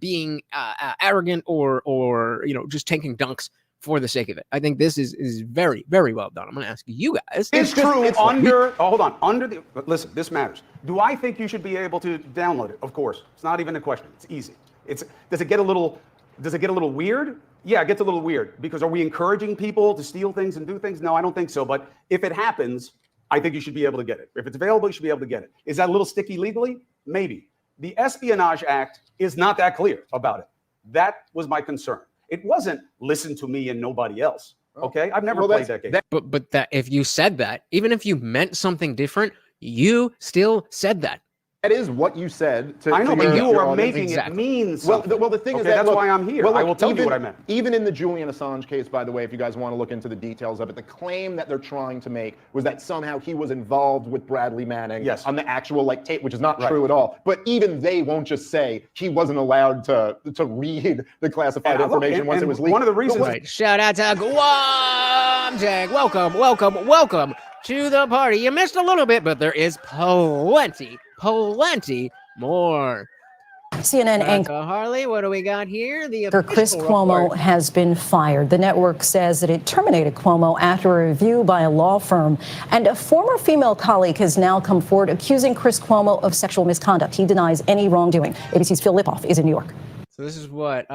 Speaker 1: being arrogant or just taking dunks for the sake of it. I think this is very, very well done. I'm going to ask you guys.
Speaker 4: It's true hold on. Listen, this matters. Do I think you should be able to download it? Of course. It's not even a question. It's easy. Does it get a little weird? Yeah, it gets a little weird because are we encouraging people to steal things and do things? No, I don't think so. But if it happens, I think you should be able to get it. If it's available, you should be able to get it. Is that a little sticky legally? Maybe. The Espionage Act is not that clear about it. That was my concern. It wasn't listen to me and nobody else. Okay, I've never played that game.
Speaker 1: But that if you said that, even if you meant something different, you still said that.
Speaker 3: That is what you said.
Speaker 4: I know, but you are making it mean something.
Speaker 3: Well, the thing is that's
Speaker 4: why I'm here. I will tell you what I meant.
Speaker 3: Even in the Julian Assange case, by the way, if you guys want to look into the details of it, the claim that they're trying to make was that somehow he was involved with Bradley Manning on the actual tape, which is not true at all. But even they won't just say he wasn't allowed to read the classified information once it was leaked.
Speaker 4: One of the reasons.
Speaker 1: Shout out to Guam Jack. Welcome to the party. You missed a little bit, but there is plenty more.
Speaker 11: CNN anchor
Speaker 1: Harley, what do we got here? The
Speaker 11: Chris Cuomo has been fired. The network says that it terminated Cuomo after a review by a law firm. And a former female colleague has now come forward accusing Chris Cuomo of sexual misconduct. He denies any wrongdoing. ABC's Phil Lipoff is in New York.
Speaker 1: So this is what,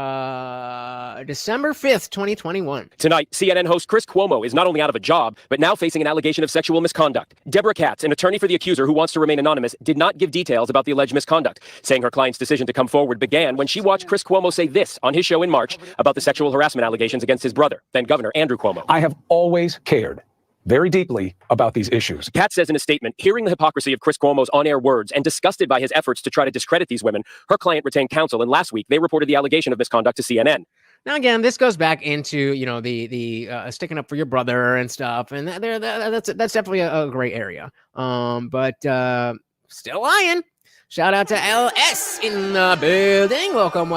Speaker 1: December 5th, 2021.
Speaker 12: Tonight, CNN host Chris Cuomo is not only out of a job, but now facing an allegation of sexual misconduct. Deborah Katz, an attorney for the accuser who wants to remain anonymous, did not give details about the alleged misconduct, saying her client's decision to come forward began when she watched Chris Cuomo say this on his show in March about the sexual harassment allegations against his brother, then Governor Andrew Cuomo.
Speaker 9: I have always cared very deeply about these issues.
Speaker 12: Katz says in a statement, hearing the hypocrisy of Chris Cuomo's on-air words and disgusted by his efforts to try to discredit these women, her client retained counsel, and last week they reported the allegation of misconduct to CNN.
Speaker 1: Now, again, this goes back into, the sticking up for your brother and stuff, and that's definitely a gray area. But still lying. Shout out to LS in the building. Welcome.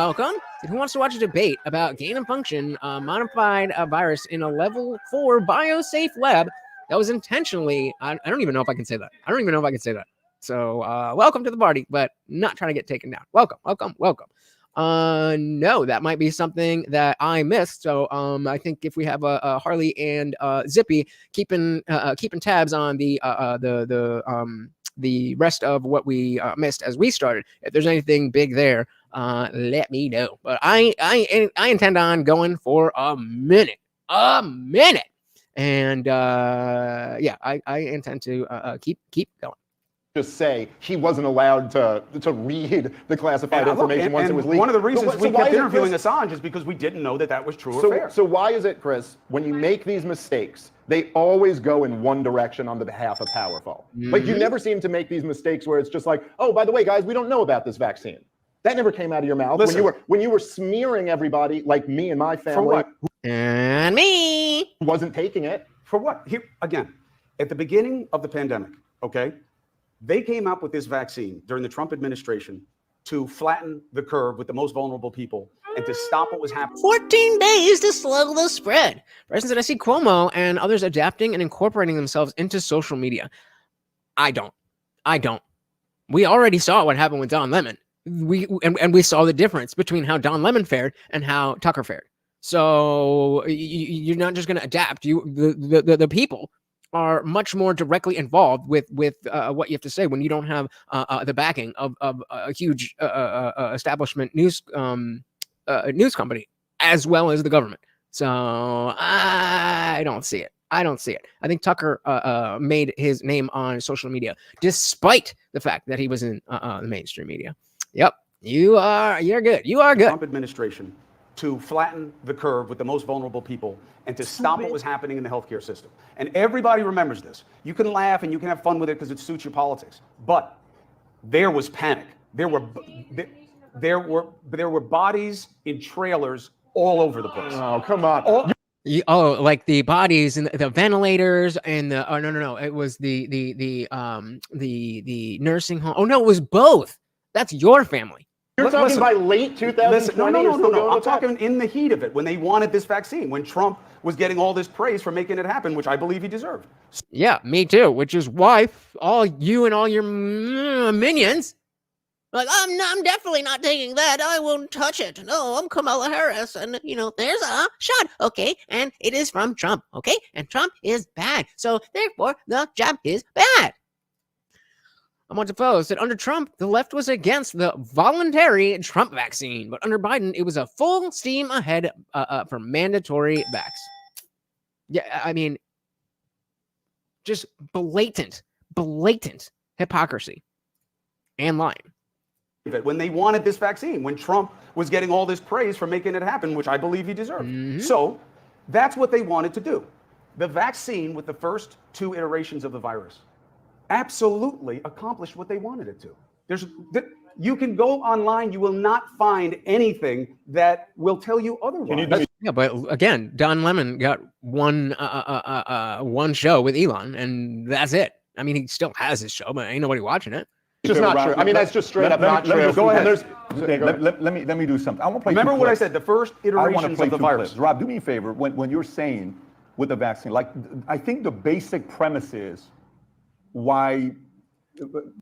Speaker 1: Who wants to watch a debate about gain of function modified virus in a level 4 biosafe lab that was intentionally, I don't even know if I can say that. So welcome to the party, but not trying to get taken down. Welcome. No, that might be something that I missed. So I think if we have a Harley and Zippy keeping tabs on the rest of what we missed as we started, if there's anything big there, let me know. But I intend on going for a minute, and yeah, I intend to keep going.
Speaker 3: Just say he wasn't allowed to read the classified information once it was leaked.
Speaker 4: One of the reasons we kept interviewing Assange is because we didn't know that was true or fair.
Speaker 3: So why is it, Chris, when you make these mistakes, they always go in one direction on the behalf of powerful? Like, you never seem to make these mistakes where it's just like, oh, by the way, guys, we don't know about this vaccine. That never came out of your mouth.
Speaker 4: Listen,
Speaker 3: when you were smearing everybody like me and my family.
Speaker 4: For what?
Speaker 1: And me.
Speaker 3: Who wasn't taking it.
Speaker 4: For what? Here, again, at the beginning of the pandemic, okay, they came up with this vaccine during the Trump administration to flatten the curve with the most vulnerable people and to stop what was happening.
Speaker 1: 14 days to slow the spread. For instance, I see Cuomo and others adapting and incorporating themselves into social media. I don't. We already saw what happened with Don Lemon. We saw the difference between how Don Lemon fared and how Tucker fared. So you're not just going to adapt. The people are much more directly involved with what you have to say when you don't have the backing of a huge establishment news company as well as the government. So I don't see it. I think Tucker made his name on social media despite the fact that he was in the mainstream media. Yep, you're good. You are good.
Speaker 4: Trump administration to flatten the curve with the most vulnerable people and to stop what was happening in the healthcare system. And everybody remembers this. You can laugh and you can have fun with it because it suits your politics. But there was panic. There were bodies in trailers all over the place.
Speaker 3: Oh, come on.
Speaker 1: Like the bodies and the ventilators and the no. It was the nursing home. Oh no, it was both. That's your family.
Speaker 3: You're talking by late 2020?
Speaker 4: No. I'm talking in the heat of it, when they wanted this vaccine, when Trump was getting all this praise for making it happen, which I believe he deserved.
Speaker 1: Yeah, me too, which is why all you and all your minions, like, I'm definitely not taking that. I won't touch it. No, I'm Kamala Harris. And, there's a shot. Okay, and it is from Trump. Okay, and Trump is bad. So, therefore, the jab is bad. I want to post that under Trump, the left was against the voluntary Trump vaccine, but under Biden, it was a full steam ahead for mandatory vax. Yeah, I mean, just blatant hypocrisy and lying.
Speaker 4: When they wanted this vaccine, when Trump was getting all this praise for making it happen, which I believe he deserved. So that's what they wanted to do. The vaccine with the first 2 iterations of the virus absolutely accomplished what they wanted it to. You can go online, you will not find anything that will tell you otherwise.
Speaker 1: Yeah, but again, Don Lemon got one show with Elon, and that's it. I mean, he still has his show, but ain't nobody watching it.
Speaker 3: It's just not true. I mean, that's just straight up not true.
Speaker 2: Go ahead. Let me do something. I want to play.
Speaker 4: Remember what I said? The first iterations of the virus.
Speaker 2: Clips. Rob, do me a favor. When you're saying with the vaccine, like, I think the basic premise is why.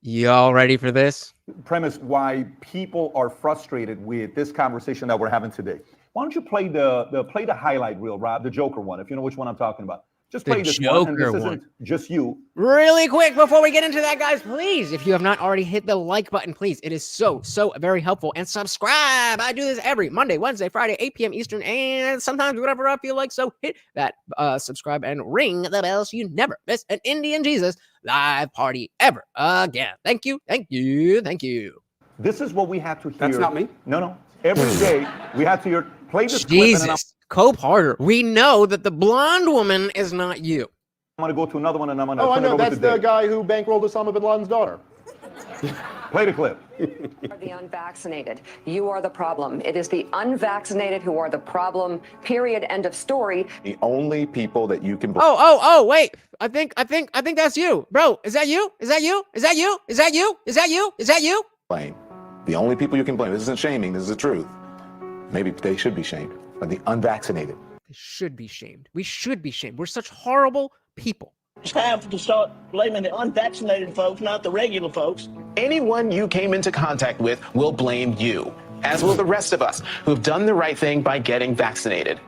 Speaker 1: Y'all ready for this?
Speaker 2: Premise why people are frustrated with this conversation that we're having today. Why don't you play the highlight reel, Rob, the Joker one, if you know which one I'm talking about. Just play this one, and this isn't just you.
Speaker 1: Really quick before we get into that, guys, please, if you have not already hit the like button, please. It is so very helpful. And subscribe. I do this every Monday, Wednesday, Friday, 8 p.m. Eastern, and sometimes whatever I feel like. So hit that subscribe and ring the bell so you never miss an Indian Jesus live party ever again. Thank you.
Speaker 2: This is what we have to hear.
Speaker 4: That's not me.
Speaker 2: No. Every day we have to hear. Play this
Speaker 1: Jesus.
Speaker 2: clip.
Speaker 1: Cope harder. We know that the blonde woman is not you.
Speaker 2: I'm going to go to another one, and I'm going to
Speaker 3: I know. That's the guy who bankrolled Osama bin Laden's daughter.
Speaker 2: Play the clip.
Speaker 13: The unvaccinated. You are the problem. It is the unvaccinated who are the problem. Period. End of story.
Speaker 5: The only people that you can.
Speaker 1: Oh, wait. I think that's you. Bro, is that you?
Speaker 5: Blame. The only people you can blame. This isn't shaming. This is the truth. maybe they should be shamed, are the unvaccinated.
Speaker 1: They should be shamed. We should be shamed. We're such horrible people.
Speaker 14: It's time to start blaming the unvaccinated folks, not the regular folks.
Speaker 15: Anyone you came into contact with will blame you, as will the rest of us who've done the right thing by getting vaccinated.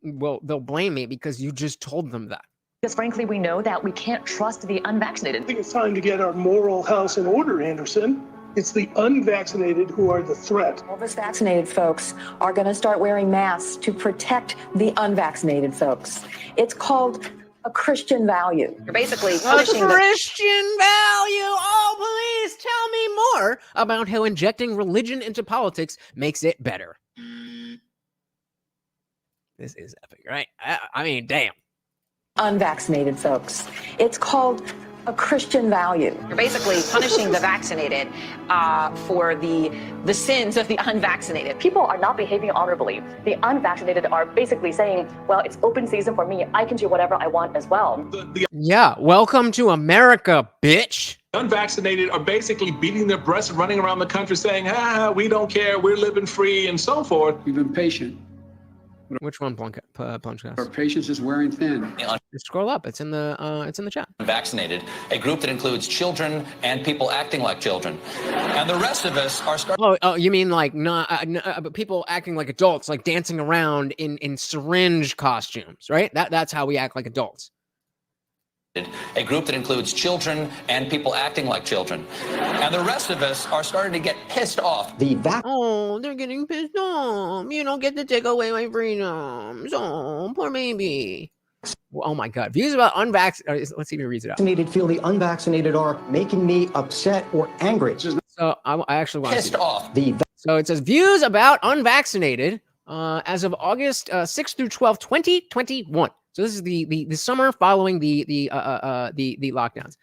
Speaker 1: Well, they'll blame me because you just told them that.
Speaker 16: Because frankly, we know that we can't trust the unvaccinated.
Speaker 17: I think it's time to get our moral house in order, Anderson. It's the unvaccinated who are the threat.
Speaker 13: All of us vaccinated folks are going to start wearing masks to protect the unvaccinated folks. It's called a Christian value. You're basically punishing
Speaker 1: a Christian value. Oh, please tell me more about how injecting religion into politics makes it better. This is epic, right? I mean, damn.
Speaker 13: Unvaccinated folks. It's called a Christian value.
Speaker 16: You're basically punishing the vaccinated for the sins of the unvaccinated.
Speaker 18: People are not behaving honorably. The unvaccinated are basically saying, well, it's open season for me. I can do whatever I want as well.
Speaker 1: Yeah, welcome to America, bitch.
Speaker 19: Unvaccinated are basically beating their breasts and running around the country saying, we don't care, we're living free, and so forth.
Speaker 8: We've been patient.
Speaker 1: Which one, Plunchcast?
Speaker 8: Our patience is wearing thin.
Speaker 1: Just scroll up. It's in the chat.
Speaker 20: Vaccinated, a group that includes children and people acting like children, and the rest of us are starting.
Speaker 1: Oh, you mean like but people acting like adults, like dancing around in syringe costumes, right? That's how we act like adults.
Speaker 20: A group that includes children and people acting like children, and the rest of us are starting to get pissed off.
Speaker 1: Oh, they're getting pissed off. You don't get to take away my freedoms. Oh, poor baby. Oh my God. Views about unvaccinated. Let's see if he reads it out.
Speaker 21: Vaccinated feel the unvaccinated are making me upset or angry.
Speaker 1: So I actually want
Speaker 20: pissed
Speaker 1: to
Speaker 20: off.
Speaker 1: So it says views about unvaccinated as of August 6th through 12th, 2021. So this is the summer following the lockdowns.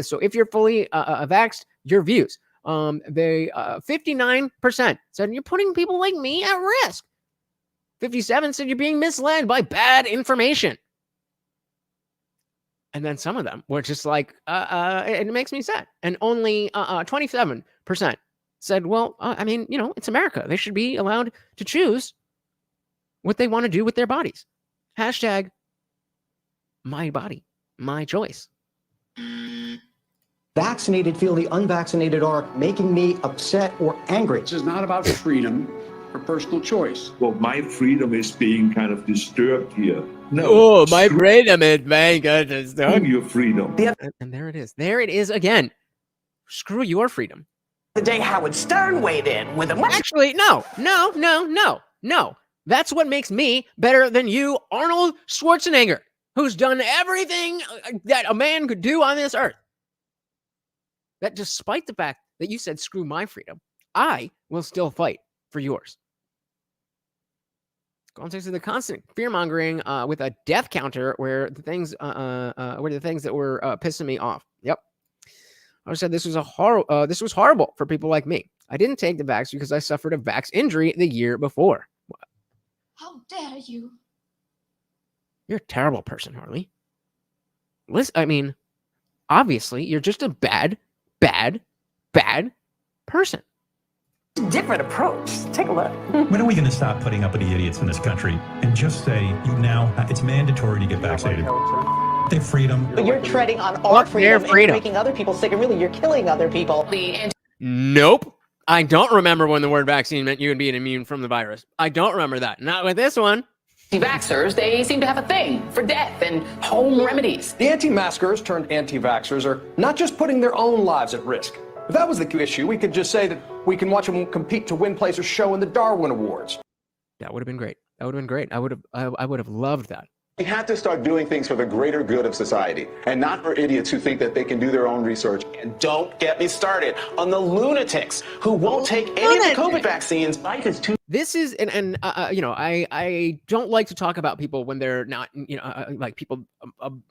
Speaker 1: So if you're fully vaxxed, your views. They 59% said you're putting people like me at risk. 57 said you're being misled by bad information. And then some of them were just like, it makes me sad. And only 27% said, well, I mean, you know, it's America. They should be allowed to choose what they want to do with their bodies. Hashtag my body, my choice.
Speaker 21: Vaccinated feel the unvaccinated are making me upset or angry.
Speaker 8: This is not about freedom or personal choice.
Speaker 22: Well, my freedom is being kind of disturbed here. No.
Speaker 1: Oh, my freedom is being disturbed.
Speaker 22: Your freedom.
Speaker 1: And there it is. There it is again. Screw your freedom.
Speaker 14: The day Howard Stern weighed in with a much.
Speaker 1: Actually, no. That's what makes me better than you, Arnold Schwarzenegger, who's done everything that a man could do on this earth. That despite the fact that you said, screw my freedom, I will still fight for yours. Context of the constant fear-mongering with a death counter were the things that were pissing me off. Yep. I said this was horrible for people like me. I didn't take the vax because I suffered a vax injury the year before.
Speaker 23: How dare you?
Speaker 1: You're a terrible person, Harley. Listen, I mean, obviously, you're just a bad person.
Speaker 14: Different approach. Take a look.
Speaker 24: When are we going to stop putting up with the idiots in this country and just say, it's mandatory to get vaccinated? Their freedom.
Speaker 14: But you're treading on our freedom and making other people sick, and really, you're killing other people.
Speaker 1: Nope. I don't remember when the word vaccine meant you would be immune from the virus. I don't remember that. Not with this one.
Speaker 25: Anti-vaxxers, they seem to have a thing for death and home remedies.
Speaker 26: The anti-maskers turned anti-vaxxers are not just putting their own lives at risk. If that was the issue, we could just say that we can watch them compete to win place or show in the Darwin Awards.
Speaker 1: That would have been great. I would have loved that.
Speaker 5: We have to start doing things for the greater good of society and not for idiots who think that they can do their own research.
Speaker 15: And don't get me started on the lunatics who won't take any of the COVID vaccines.
Speaker 1: This is, I don't like to talk about people when they're not, like people,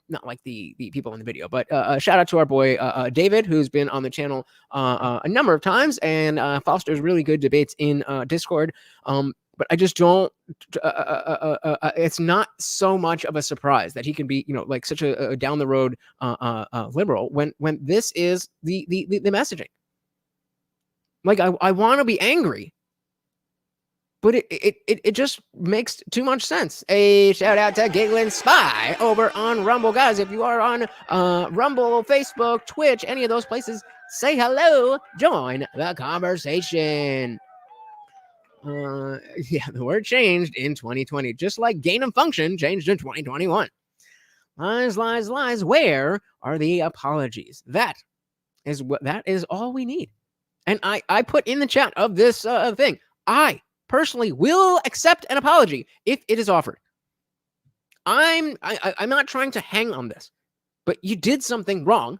Speaker 1: not like the people in the video, but shout out to our boy, David, who's been on the channel a number of times and fosters really good debates in Discord. But I just don't, it's not so much of a surprise that he can be, like such a down the road liberal when this is the messaging. Like, I want to be angry, but it just makes too much sense. A shout out to Galen Spy over on Rumble. Guys, if you are on Rumble, Facebook, Twitch, any of those places, say hello. Join the conversation. Yeah, the word changed in 2020, just like gain of function changed in 2021. Lies, lies, lies. Where are the apologies? That is all we need. And I put in the chat of this thing, I personally will accept an apology if it is offered. I'm not trying to hang on this, but you did something wrong.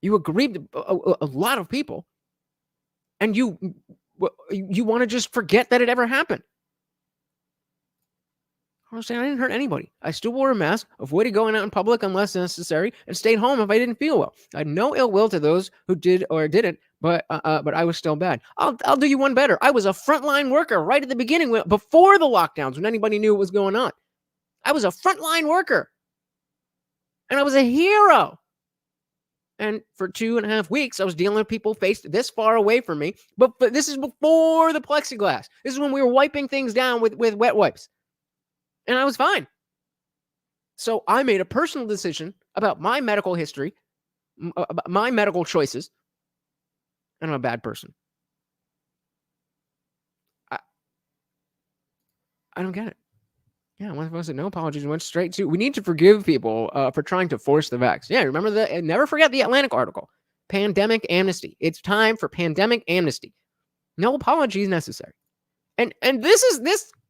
Speaker 1: You aggrieved a lot of people, and you want to just forget that it ever happened. Honestly, I didn't hurt anybody. I still wore a mask, avoided going out in public unless necessary, and stayed home if I didn't feel well. I had no ill will to those who did or didn't, but I was still bad. I'll do you one better. I was a frontline worker right at the beginning, before the lockdowns, when anybody knew what was going on. I was a frontline worker, and I was a hero. And for 2.5 weeks, I was dealing with people faced this far away from me. But this is before the plexiglass. This is when we were wiping things down with wet wipes. And I was fine. So I made a personal decision about my medical history, about my medical choices, and I'm a bad person. I don't get it. Yeah, one of us said no apologies and went straight to, we need to forgive people for trying to force the vax. Yeah, remember never forget the Atlantic article. Pandemic amnesty. It's time for pandemic amnesty. No apologies necessary. And this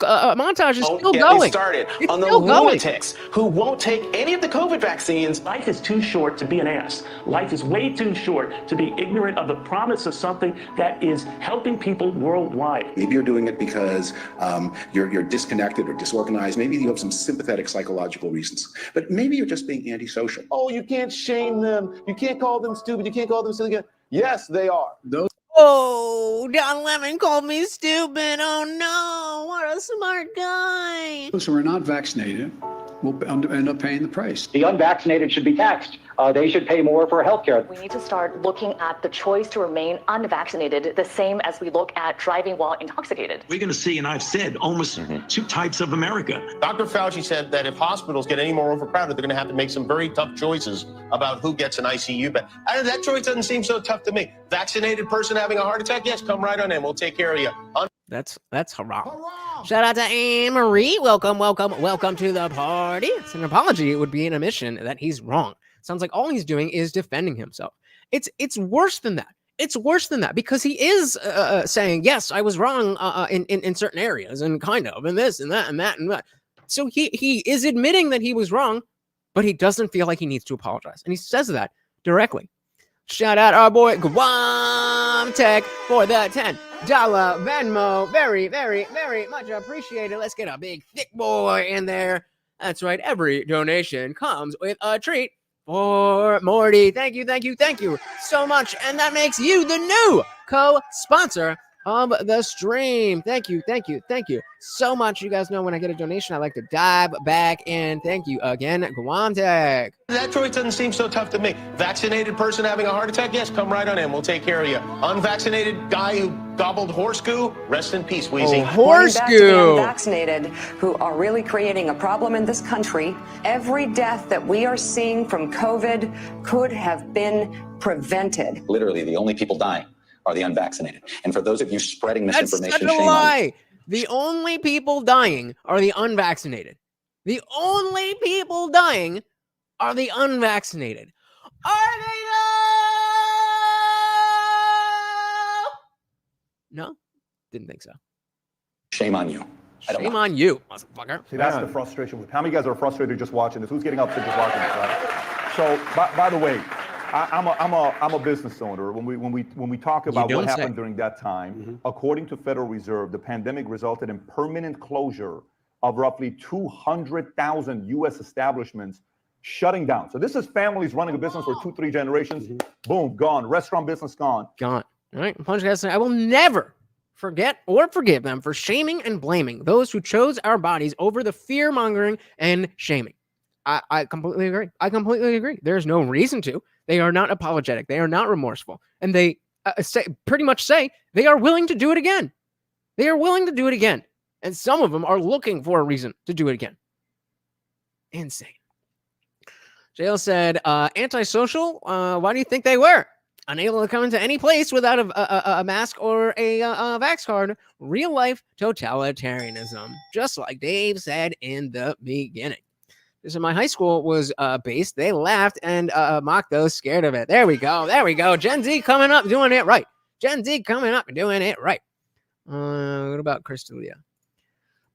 Speaker 1: montage is still going.
Speaker 15: It started
Speaker 1: it's
Speaker 15: on the
Speaker 1: still
Speaker 15: lunatics who won't take any of the COVID vaccines.
Speaker 6: Life is too short to be an ass. Life is way too short to be ignorant of the promise of something that is helping people worldwide.
Speaker 5: Maybe you're doing it because you're disconnected or disorganized. Maybe you have some sympathetic psychological reasons. But maybe you're just being antisocial.
Speaker 15: Oh, you can't shame them. You can't call them stupid. You can't call them silly. Yes, they are.
Speaker 1: Oh, Don Lemon called me stupid. Oh, no. What a smart guy.
Speaker 8: Those who are not vaccinated will end up paying the price.
Speaker 21: The unvaccinated should be taxed. They should pay more for health care.
Speaker 18: We need to start looking at the choice to remain unvaccinated the same as we look at driving while intoxicated.
Speaker 22: We're going to see, and I've said, almost two types of America.
Speaker 15: Dr. Fauci said that if hospitals get any more overcrowded, they're going to have to make some very tough choices about who gets an ICU bed. That choice doesn't seem so tough to me. Vaccinated person having a heart attack? Yes, come right on in. We'll take care of you.
Speaker 1: That's hurrah. Shout out to Anne Marie. Welcome to the party. It's an apology. It would be an admission that he's wrong. Sounds like all he's doing is defending himself. It's worse than that. It's worse than that because he is saying, yes, I was wrong in certain areas and kind of and this and that and that and that. So he is admitting that he was wrong, but he doesn't feel like he needs to apologize. And he says that directly. Shout out our boy Guam Tech for the $10 Venmo. Very, very, very much appreciated. Let's get a big thick boy in there. That's right. Every donation comes with a treat. For Morty, thank you so much. And that makes you the new co-sponsor of the stream. Thank you so much. You guys know when I get a donation, I like to dive back in. Thank you again, Guamtech.
Speaker 15: That choice doesn't seem so tough to me. Vaccinated person having a heart attack? Yes, come right on in. We'll take care of you. Unvaccinated guy who gobbled horse goo? Rest in peace, Wheezy.
Speaker 1: Oh, horse goo.
Speaker 7: Unvaccinated who are really creating a problem in this country. Every death that we are seeing from COVID could have been prevented.
Speaker 20: Literally, the only people dying are the unvaccinated. And for those of you spreading misinformation,
Speaker 1: that's such a lie. The only people dying are the unvaccinated. The only people dying are the unvaccinated. Are they though? No, didn't think so.
Speaker 20: Shame on you.
Speaker 1: Shame on you, motherfucker.
Speaker 2: See, that's the frustration. How many guys are frustrated just watching this? Who's getting upset just watching this, right? So, by the way, I'm a business owner. When we talk about what happened during that time, according to Federal Reserve, the pandemic resulted in permanent closure of roughly 200,000 U.S. establishments shutting down. So this is families running a business for 2-3 generations. Boom, gone. Restaurant business gone.
Speaker 1: Gone. All right, Punch guys, I will never forget or forgive them for shaming and blaming those who chose our bodies over the fear mongering and shaming. I completely agree. There's no reason to. They are not apologetic. They are not remorseful. And they pretty much say they are willing to do it again. They are willing to do it again. And some of them are looking for a reason to do it again. Insane. JL said, antisocial? Why do you think they were? Unable to come into any place without a mask or a vax card. Real life totalitarianism. Just like Dave said in the beginning. So my high school was based. They laughed and mocked those scared of it. There we go. There we go. Gen Z coming up, doing it right. Gen Z coming up and doing it right. What about Crystalia?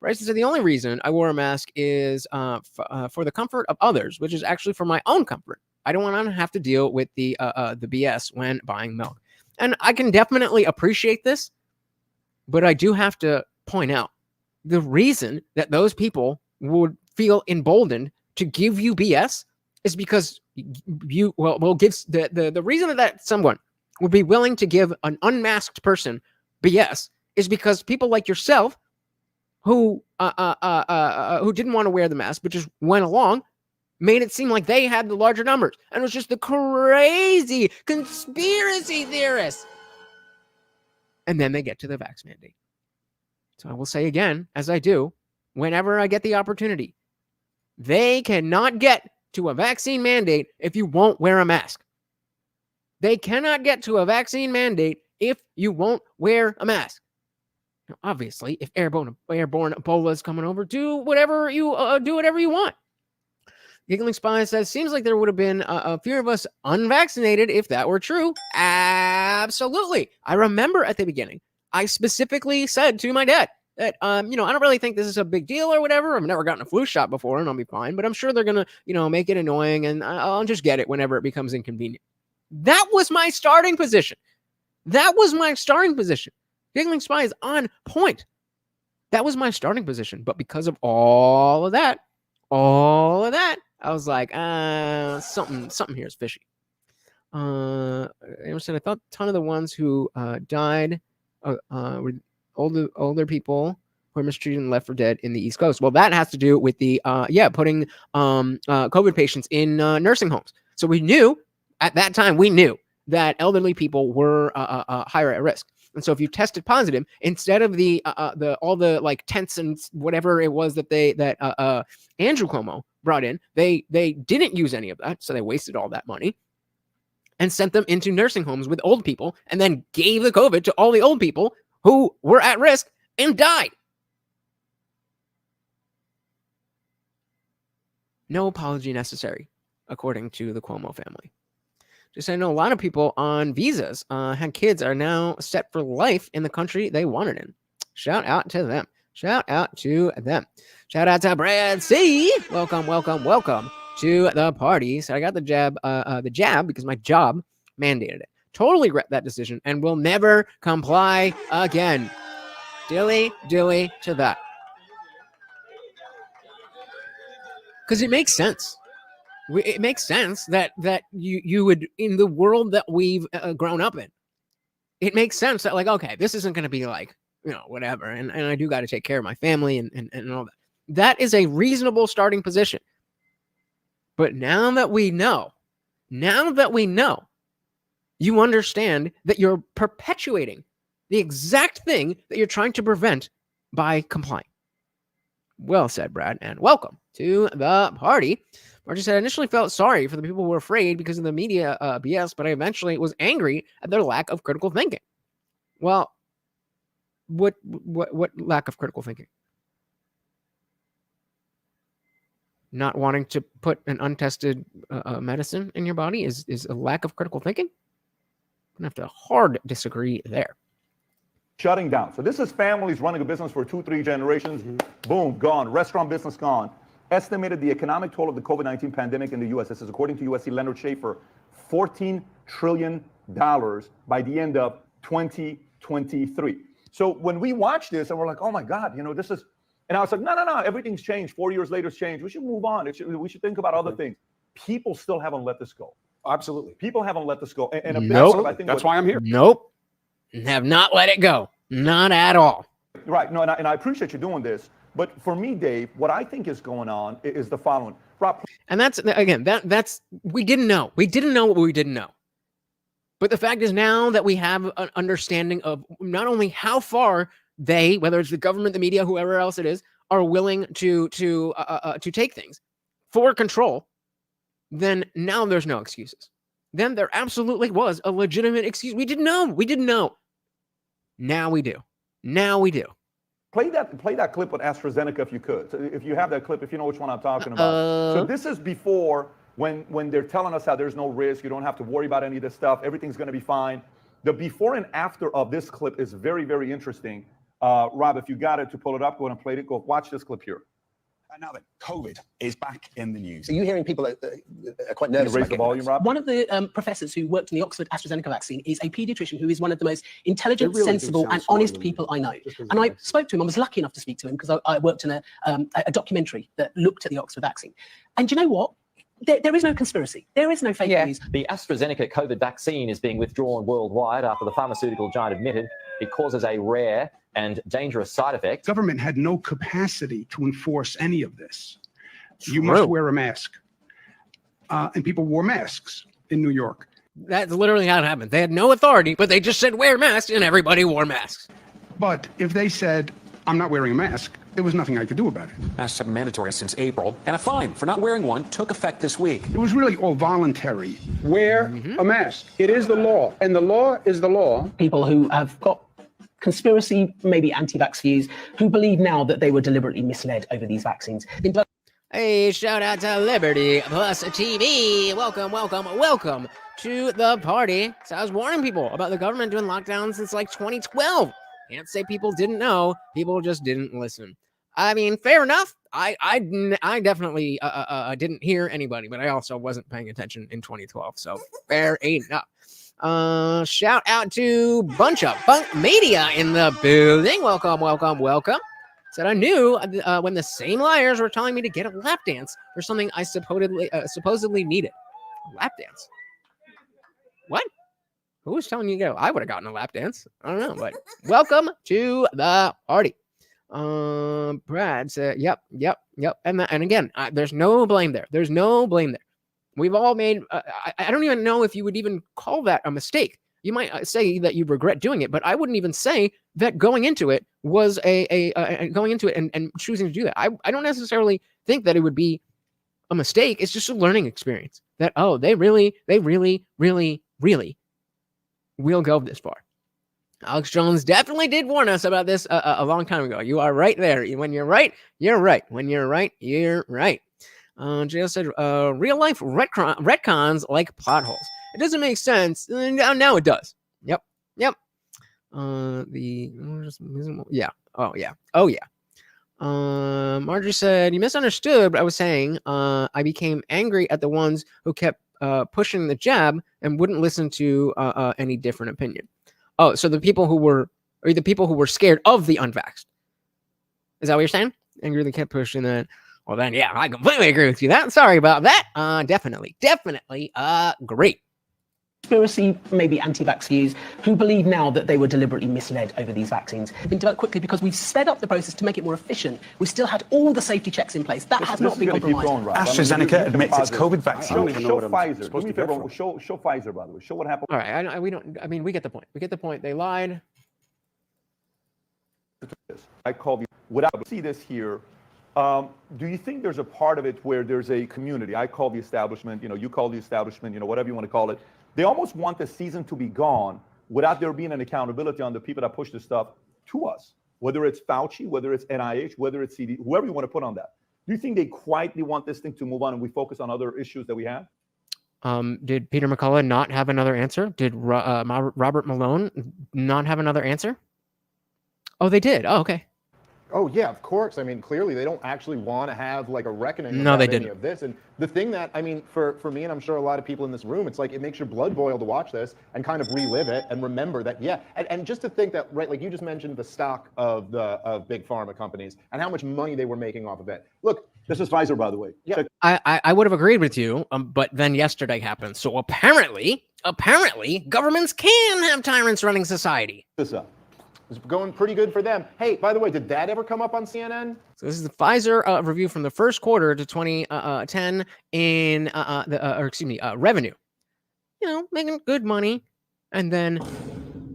Speaker 1: Bryson said the only reason I wore a mask is for the comfort of others, which is actually for my own comfort. I don't want to have to deal with the BS when buying milk. And I can definitely appreciate this, but I do have to point out the reason that those people would feel emboldened to give you BS is because you gives the reason that someone would be willing to give an unmasked person BS is because people like yourself who didn't want to wear the mask but just went along made it seem like they had the larger numbers. And it was just the crazy conspiracy theorists. And then they get to the vax mandate. So I will say again, as I do, whenever I get the opportunity, they cannot get to a vaccine mandate if you won't wear a mask. They cannot get to a vaccine mandate if you won't wear a mask. Now, obviously, if airborne Ebola is coming over, do whatever you want. Giggling Spy says, seems like there would have been a few of us unvaccinated if that were true. Absolutely. I remember at the beginning, I specifically said to my dad that, I don't really think this is a big deal or whatever. I've never gotten a flu shot before and I'll be fine, but I'm sure they're going to, make it annoying and I'll just get it whenever it becomes inconvenient. That was my starting position. Giggling Spy is on point. That was my starting position. But because of all of that, I was like, something here is fishy. Emerson, I thought a ton of the ones who died were older people who are mistreated and left for dead in the East Coast. Well, that has to do with the putting COVID patients in nursing homes. So we knew at that time that elderly people were higher at risk. And so if you tested positive, instead of all the like tents and whatever it was that Andrew Cuomo brought in, they didn't use any of that. So they wasted all that money and sent them into nursing homes with old people and then gave the COVID to all the old people who were at risk and died. No apology necessary, according to the Cuomo family. Just I know a lot of people on visas had kids are now set for life in the country they wanted in. Shout out to them. Shout out to Brad C. Welcome to the party. So I got the jab because my job mandated it. Totally regret that decision and will never comply again. Dilly to that. Because it makes sense. It makes sense that you would, in the world that we've grown up in, it makes sense that like, okay, this isn't going to be like, whatever. And I do got to take care of my family and all that. That is a reasonable starting position. But now that we know, you understand that you're perpetuating the exact thing that you're trying to prevent by complying. Well said, Brad, and welcome to the party. Margie said, I initially felt sorry for the people who were afraid because of the media BS, but I eventually was angry at their lack of critical thinking. Well, what lack of critical thinking? Not wanting to put an untested medicine in your body is a lack of critical thinking? I'm going to have to hard disagree there.
Speaker 2: Shutting down. So this is families running a business for 2-3 generations. Boom, gone. Restaurant business gone. Estimated the economic toll of the COVID-19 pandemic in the U.S. This is according to USC Leonard Schaefer, $14 trillion by the end of 2023. So when we watch this and we're like, oh my God, this is, and I was like, no, everything's changed. 4 years later, it's changed. We should move on. We should think about other things. People still haven't let this go.
Speaker 8: Absolutely.
Speaker 2: People haven't let this go. And
Speaker 8: nope. I think that's why I'm here.
Speaker 1: Nope. Have not let it go. Not at all.
Speaker 2: Right. No, and I appreciate you doing this. But for me, Dave, what I think is going on is the following. Rob,
Speaker 1: and that's, again, that's, we didn't know. We didn't know what we didn't know. But the fact is now that we have an understanding of not only how far they, whether it's the government, the media, whoever else it is, are willing to take things for control, then now there's no excuses. Then there absolutely was a legitimate excuse. We didn't know. We didn't know. Now we do. Now we do.
Speaker 2: Play that clip with AstraZeneca if you could. So if you have that clip, if you know which one I'm talking about. So this is before when they're telling us how there's no risk, you don't have to worry about any of this stuff, everything's going to be fine. The before and after of this clip is very, very interesting. Rob, if you got it to pull it up, go ahead and play it. Go watch this clip here.
Speaker 3: And now that COVID is back in the news.
Speaker 4: So you're hearing people are quite nervous.
Speaker 2: Can you raise the volume, Rob?
Speaker 4: One of the professors who worked in the Oxford AstraZeneca vaccine is a paediatrician who is one of the most intelligent, really sensible, and honest people I know. And I spoke to him. I was lucky enough to speak to him because I worked in a documentary that looked at the Oxford vaccine. And you know what? There is no conspiracy. There is no fake news.
Speaker 9: The AstraZeneca COVID vaccine is being withdrawn worldwide after the pharmaceutical giant admitted it causes a rare and dangerous side effect.
Speaker 8: Government had no capacity to enforce any of this. You must wear a mask. And people wore masks in New York.
Speaker 1: That's literally how it happened. They had no authority, but they just said wear masks, and everybody wore masks.
Speaker 8: But if they said, I'm not wearing a mask, there was nothing I could do about it.
Speaker 10: Masks have been mandatory since April, and a fine for not wearing one took effect this week.
Speaker 8: It was really all voluntary. Wear a mask. It is the law, and the law is the law.
Speaker 4: People who have got conspiracy, maybe anti-vax views, who believe now that they were deliberately misled over these vaccines.
Speaker 1: Hey, shout out to Liberty Plus TV. Welcome, welcome, welcome to the party. So I was warning people about the government doing lockdowns since like 2012. Can't say people didn't know. People just didn't listen. I mean, fair enough. I definitely didn't hear anybody, but I also wasn't paying attention in 2012. So fair enough. Shout out to bunch of bunk media in the building. Welcome, welcome, welcome. Said I knew when the same liars were telling me to get a lap dance for something I supposedly needed. A lap dance? What? Who was telling you to go? I would have gotten a lap dance. I don't know, but welcome to the party. Brad said, yep. And again, there's no blame there. There's no blame there. We've all made, I don't even know if you would even call that a mistake. You might say that you regret doing it, but I wouldn't even say that going into it was going into it and choosing to do that. I don't necessarily think that it would be a mistake. It's just a learning experience that, oh, they really will go this far. Alex Jones definitely did warn us about this a long time ago. You are right there. When you're right, you're right. When you're right, you're right. JL said, real life retcons like plot holes. It doesn't make sense. Now it does. Yep. Marjorie said, you misunderstood what I was saying. I became angry at the ones who kept pushing the jab and wouldn't listen to any different opinion. Oh, so the people who were scared of the unvaxxed. Is that what you're saying? Angry they kept pushing that. Well, then, yeah, I completely agree with you. Sorry about that. Definitely great.
Speaker 4: Conspiracy, maybe anti-vax views, who believe now that they were deliberately misled over these vaccines. Been developed quickly because we've sped up the process to make it more efficient. We still had all the safety checks in place. That has not been compromised.
Speaker 3: AstraZeneca admits its COVID vaccine.
Speaker 2: Show Pfizer. Do me a favor. Show Pfizer, by the way. Show what happened.
Speaker 1: All right. We get the point. We get the point. They lied.
Speaker 2: I call you without see this here. Do you think there's a part of it where there's a community? I call the establishment. You call the establishment. Whatever you want to call it. They almost want the season to be gone without there being an accountability on the people that push this stuff to us, whether it's Fauci, whether it's NIH, whether it's CD, whoever you want to put on that. Do you think they quietly want this thing to move on and we focus on other issues that we have?
Speaker 1: Did Peter McCullough not have another answer? Did Robert Malone not have another answer? Oh, they did. Oh, okay.
Speaker 11: Oh, yeah, of course. I mean, clearly they don't actually want to have like a reckoning
Speaker 1: about
Speaker 11: any of this. And the thing that, I mean, for me, and I'm sure a lot of people in this room, it's like it makes your blood boil to watch this and kind of relive it and remember that, yeah. And just to think that, right, like you just mentioned the stock of big pharma companies and how much money they were making off of it. Look,
Speaker 2: this is Pfizer, by the way.
Speaker 11: Yeah.
Speaker 1: I would have agreed with you, but then yesterday happened. So apparently, governments can have tyrants running society.
Speaker 11: This up. It's going pretty good for them. Hey, by the way, did that ever come up on CNN?
Speaker 1: So this is the Pfizer review from the first quarter to 2010 in revenue. Making good money, and then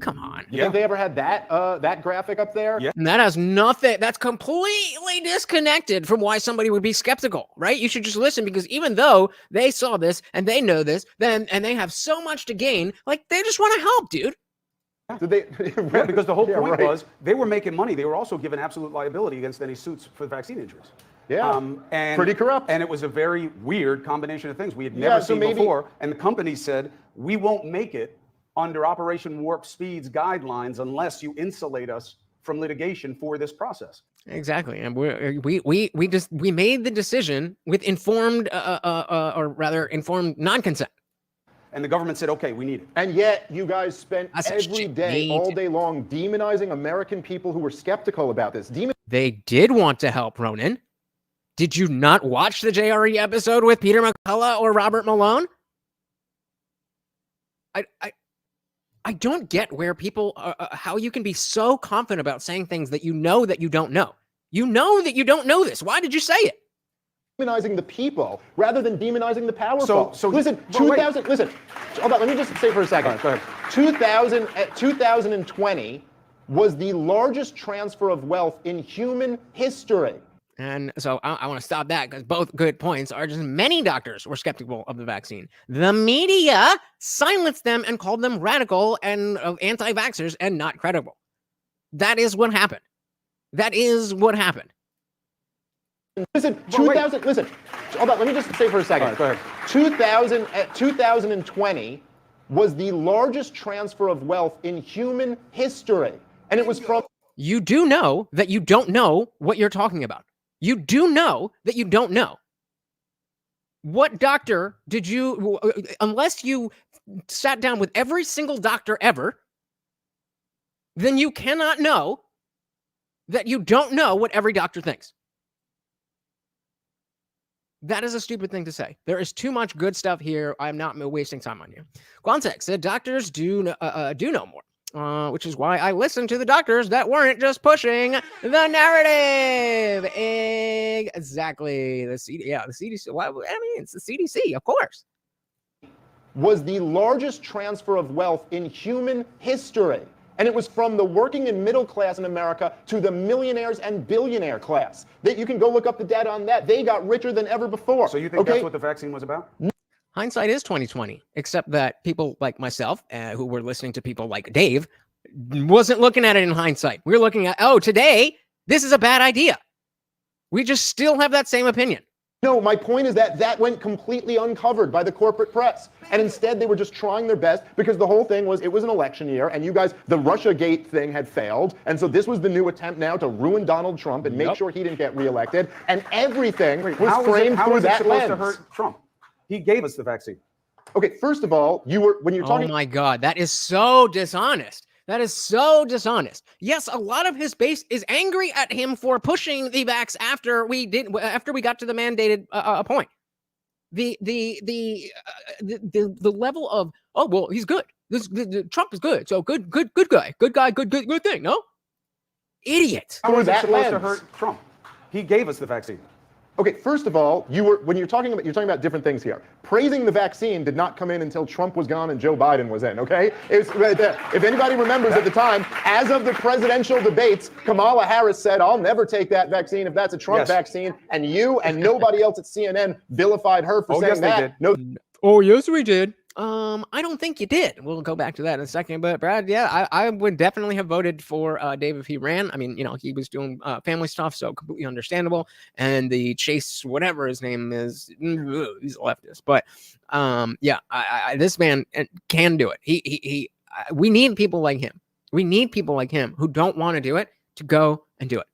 Speaker 1: Come on.
Speaker 11: You think they ever had that that graphic up there?
Speaker 1: Yeah. And that has nothing. That's completely disconnected from why somebody would be skeptical, right? You should just listen, because even though they saw this and they know this, and they have so much to gain, like they just want to help, dude.
Speaker 11: Did they?
Speaker 12: Yeah, because the whole point was they were making money. They were also given absolute liability against any suits for the vaccine injuries.
Speaker 11: Yeah,
Speaker 12: and
Speaker 11: pretty corrupt.
Speaker 12: And it was a very weird combination of things we had never seen before. And the company said, we won't make it under Operation Warp Speed's guidelines unless you insulate us from litigation for this process.
Speaker 1: Exactly. And we made the decision with informed or rather informed non-consent.
Speaker 12: And the government said, okay, we need it.
Speaker 11: And yet you guys spent every day, all day long, demonizing American people who were skeptical about this.
Speaker 1: They did want to help, Ronan. Did you not watch the JRE episode with Peter McCullough or Robert Malone? I don't get where people, how you can be so confident about saying things that you know that you don't know. You know that you don't know this. Why did you say it?
Speaker 11: Demonizing the people rather than demonizing the powerful.
Speaker 12: So
Speaker 11: listen, 2000. Listen, hold on. Let me just say for a second.
Speaker 12: Go ahead.
Speaker 11: 2020 was the largest transfer of wealth in human history.
Speaker 1: And so I want to stop that, because both good points are just many doctors were skeptical of the vaccine. The media silenced them and called them radical and anti-vaxxers and not credible. That is what happened. That is what happened.
Speaker 11: Listen, 2000. Listen, hold on. Let me just say for a second.
Speaker 12: Go ahead.
Speaker 11: 2020 was the largest transfer of wealth in human history, and it was from.
Speaker 1: You do know that you don't know what you're talking about. You do know that you don't know. What doctor did you, unless you sat down with every single doctor ever, then you cannot know that you don't know what every doctor thinks. That is a stupid thing to say. There is too much good stuff here. I'm not wasting time on you. Quantex said doctors do know more, which is why I listened to the doctors that weren't just pushing the narrative. Exactly. The CDC. Well, I mean, it's the CDC, of course.
Speaker 11: Was the largest transfer of wealth in human history. And it was from the working and middle class in America to the millionaires and billionaire class. That you can go look up the data on that. They got richer than ever before.
Speaker 12: So you think that's what the vaccine was about?
Speaker 1: Hindsight is 20/20, except that people like myself, who were listening to people like Dave, wasn't looking at it in hindsight. We were looking at, oh, today, this is a bad idea. We just still have that same opinion.
Speaker 11: No, my point is that that went completely uncovered by the corporate press. And instead, they were just trying their best, because the whole thing was, it was an election year, and you guys, the Russiagate thing had failed. And so this was the new attempt now to ruin Donald Trump and make sure he didn't get reelected. And everything was framed through that lens.
Speaker 12: How was it supposed to hurt Trump? He gave us the vaccine.
Speaker 11: Okay, first of all, when you're talking.
Speaker 1: Oh my God, that is so dishonest. That is so dishonest. Yes, a lot of his base is angry at him for pushing the vax after we got to the mandated point. The level of, oh well, he's good. Trump is good. So good guy, good thing. No, idiot.
Speaker 12: How was it supposed to hurt Trump? He gave us the vaccine.
Speaker 11: Okay, first of all, when you're talking about different things here. Praising the vaccine did not come in until Trump was gone and Joe Biden was in, okay? It was right there. If anybody remembers at the time, as of the presidential debates, Kamala Harris said, I'll never take that vaccine if that's a Trump vaccine. And you and nobody else at CNN vilified her for saying that. No.
Speaker 1: Oh, yes, we did. I don't think you did. We'll go back to that in a second. But Brad, yeah, I would definitely have voted for Dave if he ran. I mean, you know, he was doing family stuff, so completely understandable. And the Chase, whatever his name is, he's a leftist. But yeah, this man can do it. We need people like him. We need people like him who don't want to do it to go and do it.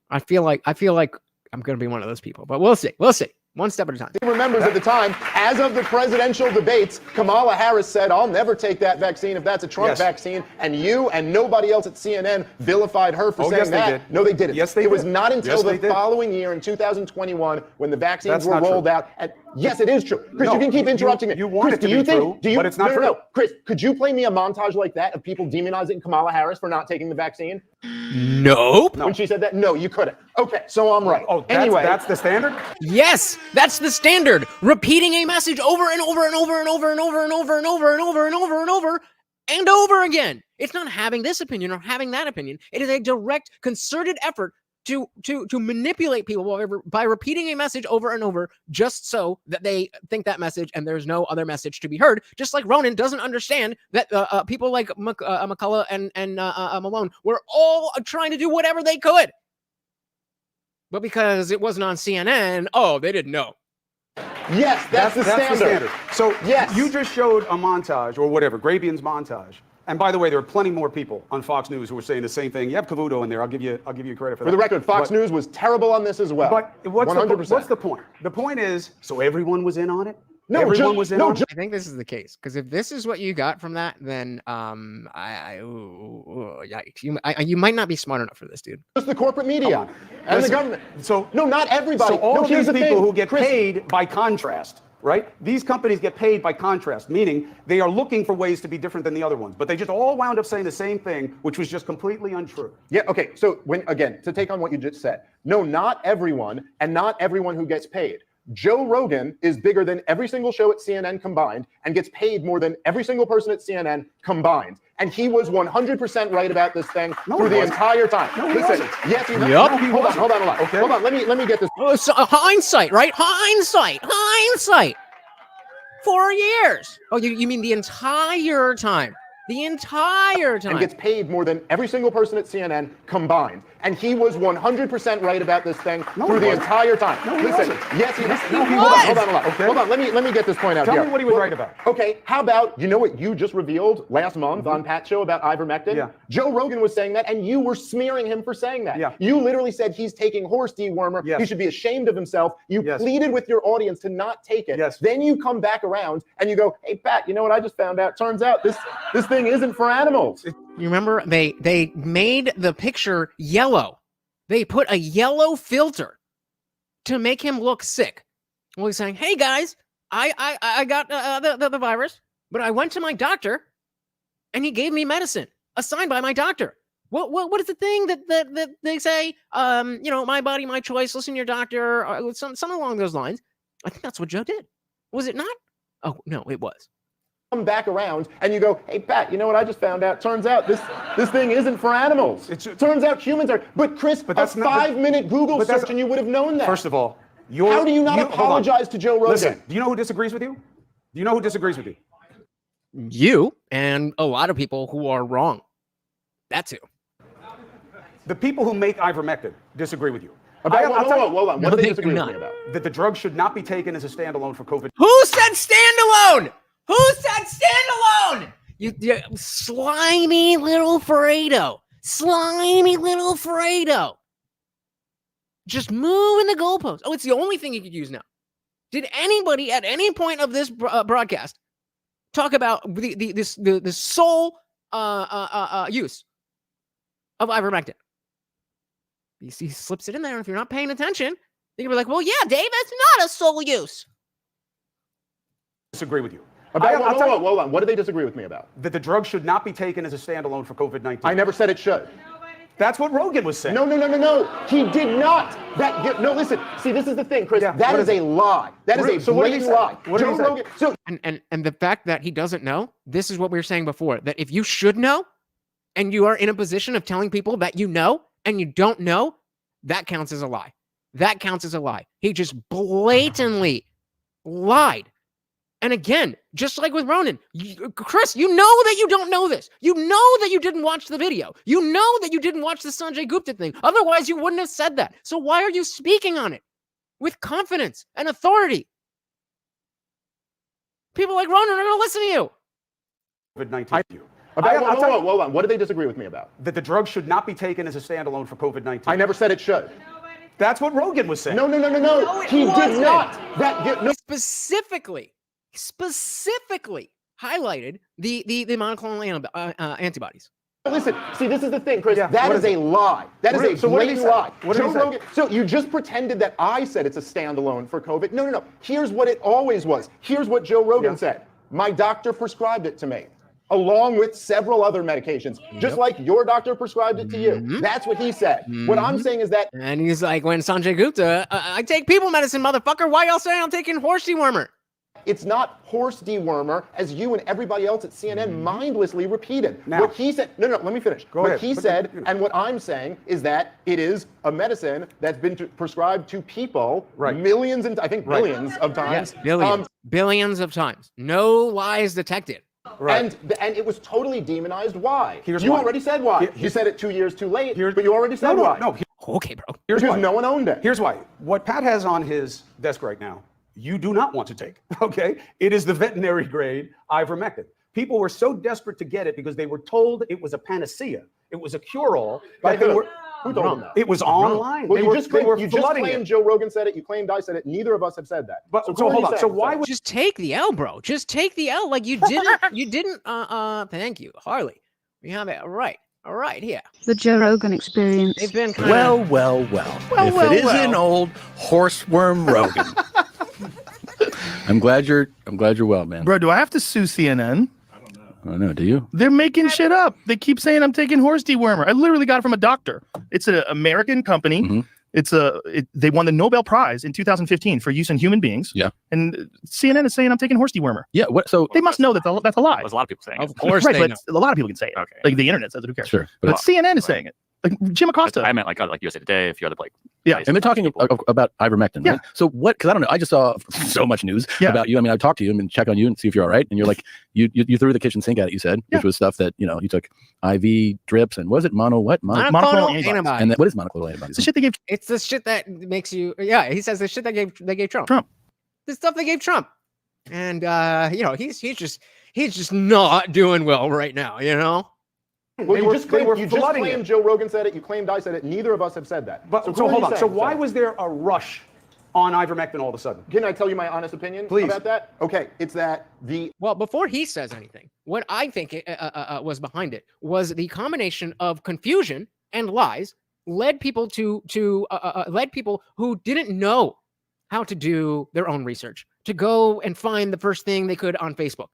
Speaker 1: I feel like I'm going to be one of those people, but we'll see. We'll see. One step at a time.
Speaker 11: He remembers at the time, as of the presidential debates, Kamala Harris said, I'll never take that vaccine if that's a Trump vaccine. And you and nobody else at CNN vilified her for saying that.
Speaker 12: Did.
Speaker 11: No, they didn't.
Speaker 12: Yes, they
Speaker 11: did. It was not until the
Speaker 12: did.
Speaker 11: following year in 2021 when the vaccines were rolled out. And yes, it is true. Chris, you can keep interrupting me.
Speaker 12: You want
Speaker 11: Chris,
Speaker 12: it to be true, but it's not true.
Speaker 11: No. Chris, could you play me a montage like that of people demonizing Kamala Harris for not taking the vaccine?
Speaker 1: Nope.
Speaker 11: When she said that? No, you couldn't. Okay, so I'm right.
Speaker 12: Oh,
Speaker 11: anyway,
Speaker 12: that's the standard?
Speaker 1: Yes, that's the standard. Repeating a message over and over and over and over and over and over and over and over and over and over and over again. It's not having this opinion or having that opinion. It is a direct, concerted effort to manipulate people by repeating a message over and over just so that they think that message and there's no other message to be heard. Just like Ronan doesn't understand that people like McCullough and Malone were all trying to do whatever they could. But because it wasn't on CNN, oh, they didn't know.
Speaker 11: Yes, that's the standard.
Speaker 12: So
Speaker 11: yes,
Speaker 12: you just showed a montage or whatever, Grabian's montage. And by the way, there are plenty more people on Fox News who were saying the same thing. You have Cavuto in there. I'll give you credit for that.
Speaker 11: For the record, Fox News was terrible on this as well.
Speaker 12: But
Speaker 11: 100%.
Speaker 12: what's the point? The point is, so everyone was in on it?
Speaker 1: No,
Speaker 12: everyone was in on it?
Speaker 1: I think this is the case, because if this is what you got from that, then yikes. You might not be smart enough for this, dude.
Speaker 11: Just the corporate media and the government.
Speaker 12: So
Speaker 11: no, not everybody.
Speaker 12: So all of these people who get
Speaker 11: Chris,
Speaker 12: paid by contrast, right? These companies get paid by contrast, meaning they are looking for ways to be different than the other ones, but they just all wound up saying the same thing, which was just completely untrue.
Speaker 11: Yeah, okay. So again, to take on what you just said, no, not everyone, and not everyone who gets paid. Joe Rogan is bigger than every single show at CNN combined and gets paid more than every single person at CNN combined. And he was 100% right about this thing through the entire time. Listen, yes, he was. Hold on. Okay. Hold on. Let me get this.
Speaker 1: Hindsight, right? Hindsight. 4 years. Oh, you mean the entire time? The entire time.
Speaker 11: And gets paid more than every single person at CNN combined. And he was 100% right about this thing through the entire time. Listen, yes, he was. Hold on. Okay. Hold on. Let me get this point out here.
Speaker 12: Tell me what he was right about.
Speaker 11: Okay, how about, you know what you just revealed last month on Pat's show about ivermectin?
Speaker 12: Yeah.
Speaker 11: Joe Rogan was saying that, and you were smearing him for saying that.
Speaker 12: Yeah.
Speaker 11: You literally said he's taking horse dewormer.
Speaker 12: Yes.
Speaker 11: He should be ashamed of himself. You pleaded with your audience to not take it.
Speaker 12: Yes.
Speaker 11: Then you come back around and you go, hey, Pat, you know what I just found out? Turns out this thing isn't for animals.
Speaker 1: You remember they made the picture yellow. They put a yellow filter to make him look sick. Well, he's saying, hey guys, I got the virus, but I went to my doctor and he gave me medicine assigned by my doctor. What is the thing that they say? My body, my choice. Listen to your doctor. Something along those lines. I think that's what Joe did. Was it not? Oh no, it was.
Speaker 11: Come back around and you go, hey Pat, you know what I just found out? Turns out this thing isn't for animals. Turns out humans are. But Chris, a 5-minute Google search and you would have known that.
Speaker 12: First of all,
Speaker 11: how do you not apologize to Joe Rogan?
Speaker 12: Listen, do you know who disagrees with you? Do you know who disagrees with you?
Speaker 1: You and a lot of people who are wrong. That's who.
Speaker 12: The people who make ivermectin disagree with you.
Speaker 11: Hold on. What do they disagree with me about?
Speaker 12: That the drug should not be taken as a standalone for COVID.
Speaker 1: Who said standalone? Who said standalone? You slimy little Fredo. Slimy little Fredo. Just moving the goalposts. Oh, it's the only thing you could use now. Did anybody at any point of this broadcast talk about the sole use of ivermectin? He slips it in there, and if you're not paying attention, you're gonna be like, well, yeah, Dave, that's not a sole use.
Speaker 12: Disagree with you.
Speaker 11: Hold on. What do they disagree with me about?
Speaker 12: That the drug should not be taken as a standalone for COVID-19.
Speaker 11: I never said it should.
Speaker 12: That's what Rogan was saying.
Speaker 11: No. He did not. Listen. See, this is the thing, Chris. That is a lie. That is a blatant lie. Joe Rogan. So,
Speaker 1: and the fact that he doesn't know, this is what we were saying before, that if you should know, and you are in a position of telling people that you know, and you don't know, that counts as a lie. That counts as a lie. He just blatantly lied. And again, just like with Ronan, Chris, you know that you don't know this. You know that you didn't watch the video. You know that you didn't watch the Sanjay Gupta thing. Otherwise, you wouldn't have said that. So why are you speaking on it with confidence and authority? People like Ronan are going to listen to you.
Speaker 12: COVID-19.
Speaker 11: Hold on. What do they disagree with me about?
Speaker 12: That the drug should not be taken as a standalone for COVID-19.
Speaker 11: I never said it should.
Speaker 12: That's what Rogan was saying.
Speaker 11: No. He did not.
Speaker 1: Specifically highlighted the monoclonal antibodies.
Speaker 11: Listen, see, this is the thing, Chris. That is a lie. That is a blatant lie. Joe Rogan. So you just pretended that I said it's a standalone for COVID. No. Here's what it always was. Here's what Joe Rogan said. My doctor prescribed it to me, along with several other medications, just like your doctor prescribed it to you. That's what he said. What I'm saying is that.
Speaker 1: And he's like, when Sanjay Gupta, I take people medicine, motherfucker. Why else am I taking horse dewormer?
Speaker 11: it's not horse dewormer, as you and everybody else at CNN mindlessly repeated.
Speaker 12: Now-
Speaker 11: what he said, no, let me finish.
Speaker 12: Go
Speaker 11: what
Speaker 12: ahead.
Speaker 11: he
Speaker 12: But
Speaker 11: said,
Speaker 12: you know.
Speaker 11: and what I'm saying is that it is a medicine that's been prescribed to people millions and I think billions of times.
Speaker 1: Yes, billions. Billions of times. No lies detected.
Speaker 11: And it was totally demonized. Why?
Speaker 12: Here's
Speaker 11: you
Speaker 12: why.
Speaker 11: already said why. You said it 2 years too late, but you already said why.
Speaker 1: Okay, bro.
Speaker 12: Here's
Speaker 11: because
Speaker 12: why.
Speaker 11: no one owned it.
Speaker 12: Here's why. What Pat has on his desk right now, you do not want to take, okay? It is the veterinary grade ivermectin. People were so desperate to get it because they were told it was a panacea. It was a cure-all.
Speaker 11: By
Speaker 12: that they
Speaker 11: who?
Speaker 12: were,
Speaker 11: Who told them that?
Speaker 12: It was online.
Speaker 11: Well,
Speaker 12: They
Speaker 11: you
Speaker 12: were-
Speaker 11: just
Speaker 12: they were
Speaker 11: claimed, you just
Speaker 12: flooding
Speaker 11: claimed
Speaker 12: it.
Speaker 11: Joe Rogan said it. You claimed I said it. Neither of us have said that.
Speaker 12: But
Speaker 11: so
Speaker 12: so
Speaker 11: who are
Speaker 12: hold
Speaker 11: you
Speaker 12: on. So
Speaker 11: saying?
Speaker 12: why would
Speaker 1: Just take the L, bro. Just take the L. Like you didn't. You didn't. Thank you, Harley. We have it right. All right here.
Speaker 13: The Joe Rogan Experience.
Speaker 1: They've been
Speaker 16: Well, if it isn't old horseworm Rogan. I'm glad you're well, man.
Speaker 17: Bro, do I have to sue CNN?
Speaker 16: I don't know. Do you?
Speaker 17: They're making shit up. They keep saying I'm taking horse dewormer. I literally got it from a doctor. It's an American company. They won the Nobel Prize in 2015 for use in human beings.
Speaker 16: Yeah.
Speaker 17: And CNN is saying I'm taking horse dewormer.
Speaker 16: Yeah. What? So
Speaker 17: they must know that that's a lie.
Speaker 19: There's a lot of people saying
Speaker 1: Of course,
Speaker 17: right,
Speaker 1: they
Speaker 17: but
Speaker 1: know.
Speaker 17: a lot of people can say it.
Speaker 19: Okay.
Speaker 17: Like the internet says it. Who cares?
Speaker 16: Sure.
Speaker 17: But CNN is saying it. Like Jim Acosta.
Speaker 19: I meant like USA Today, a few other
Speaker 17: Yeah.
Speaker 16: And they're talking about ivermectin, right? So what? Because I don't know. I just saw so much news about you. I mean, I talked to you and check on you and see if you're all right. And you're like, you threw the kitchen sink at it. You said, which was stuff that you took IV drips and was it
Speaker 1: Monoclonal antibodies.
Speaker 16: And what is monoclonal antibodies?
Speaker 17: It's the shit they gave.
Speaker 1: It's the shit that makes you. Yeah, he says the shit that they gave Trump. The stuff they gave Trump, and he's just not doing well right now.
Speaker 11: Well, you just claimed
Speaker 12: flooding
Speaker 11: Joe Rogan said it. You claimed I said it. Neither of us have said that.
Speaker 12: But
Speaker 11: who
Speaker 12: so
Speaker 11: are
Speaker 12: hold
Speaker 11: you
Speaker 12: on. So
Speaker 11: saying?
Speaker 12: why was there a rush on ivermectin all of a sudden?
Speaker 11: Can I tell you my honest opinion
Speaker 12: Please.
Speaker 11: about that? Okay, it's that
Speaker 1: Well, before he says anything, what I think was behind it was the combination of confusion and lies led people led people who didn't know how to do their own research to go and find the first thing they could on Facebook.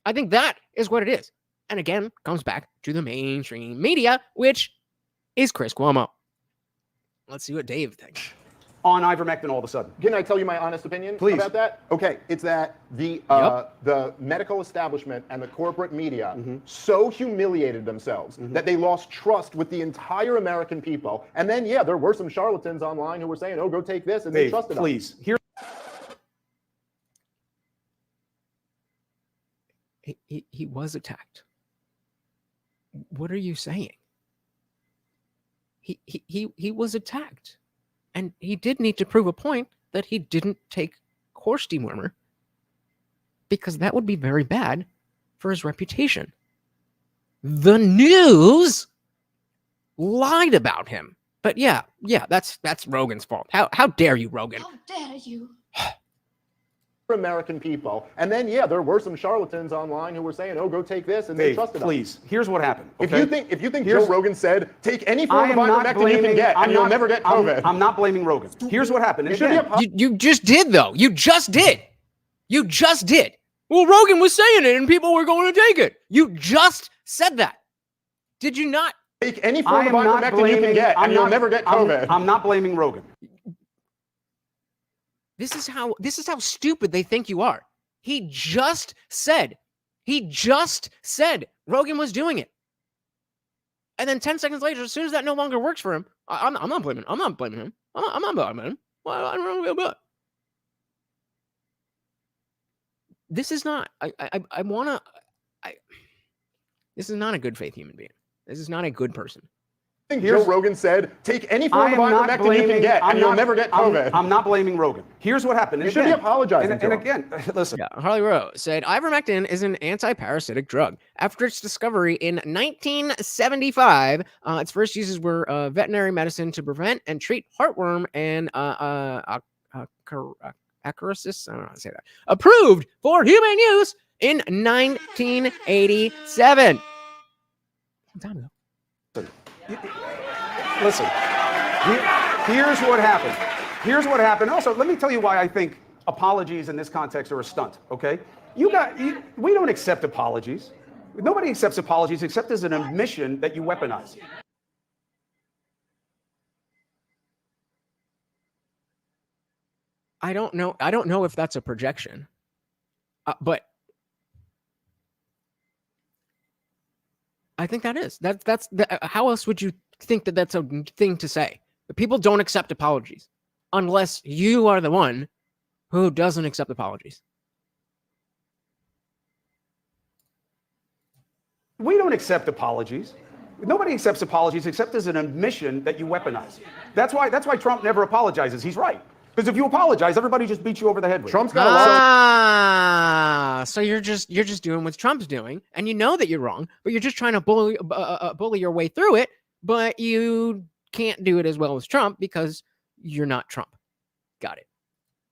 Speaker 1: I think that is what it is. And again, comes back to the mainstream media, which is Chris Cuomo. Let's see what Dave thinks.
Speaker 12: On ivermectin all of a sudden.
Speaker 11: Can I tell you my honest opinion
Speaker 12: Please.
Speaker 11: about that? Okay, it's that the medical establishment and the corporate media so humiliated themselves that they lost trust with the entire American people. And then, there were some charlatans online who were saying, "Oh, go take this," and they
Speaker 12: Dave,
Speaker 11: trusted
Speaker 12: please.
Speaker 11: us.
Speaker 1: He was attacked. What are you saying? He was attacked. And he did need to prove a point that he didn't take horse dewormer because that would be very bad for his reputation. The news lied about him. But that's Rogan's fault. How dare you, Rogan?
Speaker 13: How dare you?
Speaker 11: American people. And then, there were some charlatans online who were saying, "Oh, go take this," and they
Speaker 12: Dave,
Speaker 11: trusted
Speaker 12: please.
Speaker 11: us.
Speaker 12: Here's what happened.
Speaker 11: If
Speaker 12: okay?
Speaker 11: you think Joe Rogan said, "Take any form of ivermectin you can get, and you'll never get COVID,"
Speaker 12: I'm not blaming Rogan. Here's what happened.
Speaker 1: You just did, though. You just did. You just did. Well, Rogan was saying it, and people were going to take it. You just said that. Did you not?
Speaker 11: Take any form of ivermectin you can get, and you'll never get COVID.
Speaker 12: I'm not blaming Rogan.
Speaker 1: This is how stupid they think you are. He just said Rogan was doing it. And then 10 seconds later, as soon as that no longer works for him, I'm not blaming him. I'm not blaming him. I'm not blaming him. Well, I don't know about. This is not. This is not a good faith human being. This is not a good person.
Speaker 11: Joe Rogan said, "Take any form of ivermectin you can get, and you'll never get COVID."
Speaker 12: I'm not blaming Rogan. Here's what happened.
Speaker 11: You should be apologizing
Speaker 12: And
Speaker 11: to him.
Speaker 12: again, listen.
Speaker 1: Yeah, Harley Rose said ivermectin is an anti-parasitic drug. After its discovery in 1975, its first uses were veterinary medicine to prevent and treat heartworm and acarisis. I don't know how to say that. Approved for human use in 1987. Time ago.
Speaker 12: Listen, here's what happened. Here's what happened. Also, let me tell you why I think apologies in this context are a stunt, okay? We don't accept apologies. Nobody accepts apologies except as an admission that you weaponize.
Speaker 1: I don't know if that's a projection. But I think how else would you think that that's a thing to say? People don't accept apologies unless you are the one who doesn't accept apologies.
Speaker 12: We don't accept apologies. Nobody accepts apologies except as an admission that you weaponize. That's why Trump never apologizes. He's right. Because if you apologize, everybody just beats you over the head with it.
Speaker 11: Trump's got a lot
Speaker 1: So you're just doing what Trump's doing, and you know that you're wrong, but you're just trying to bully your way through it, but you can't do it as well as Trump because you're not Trump. Got it.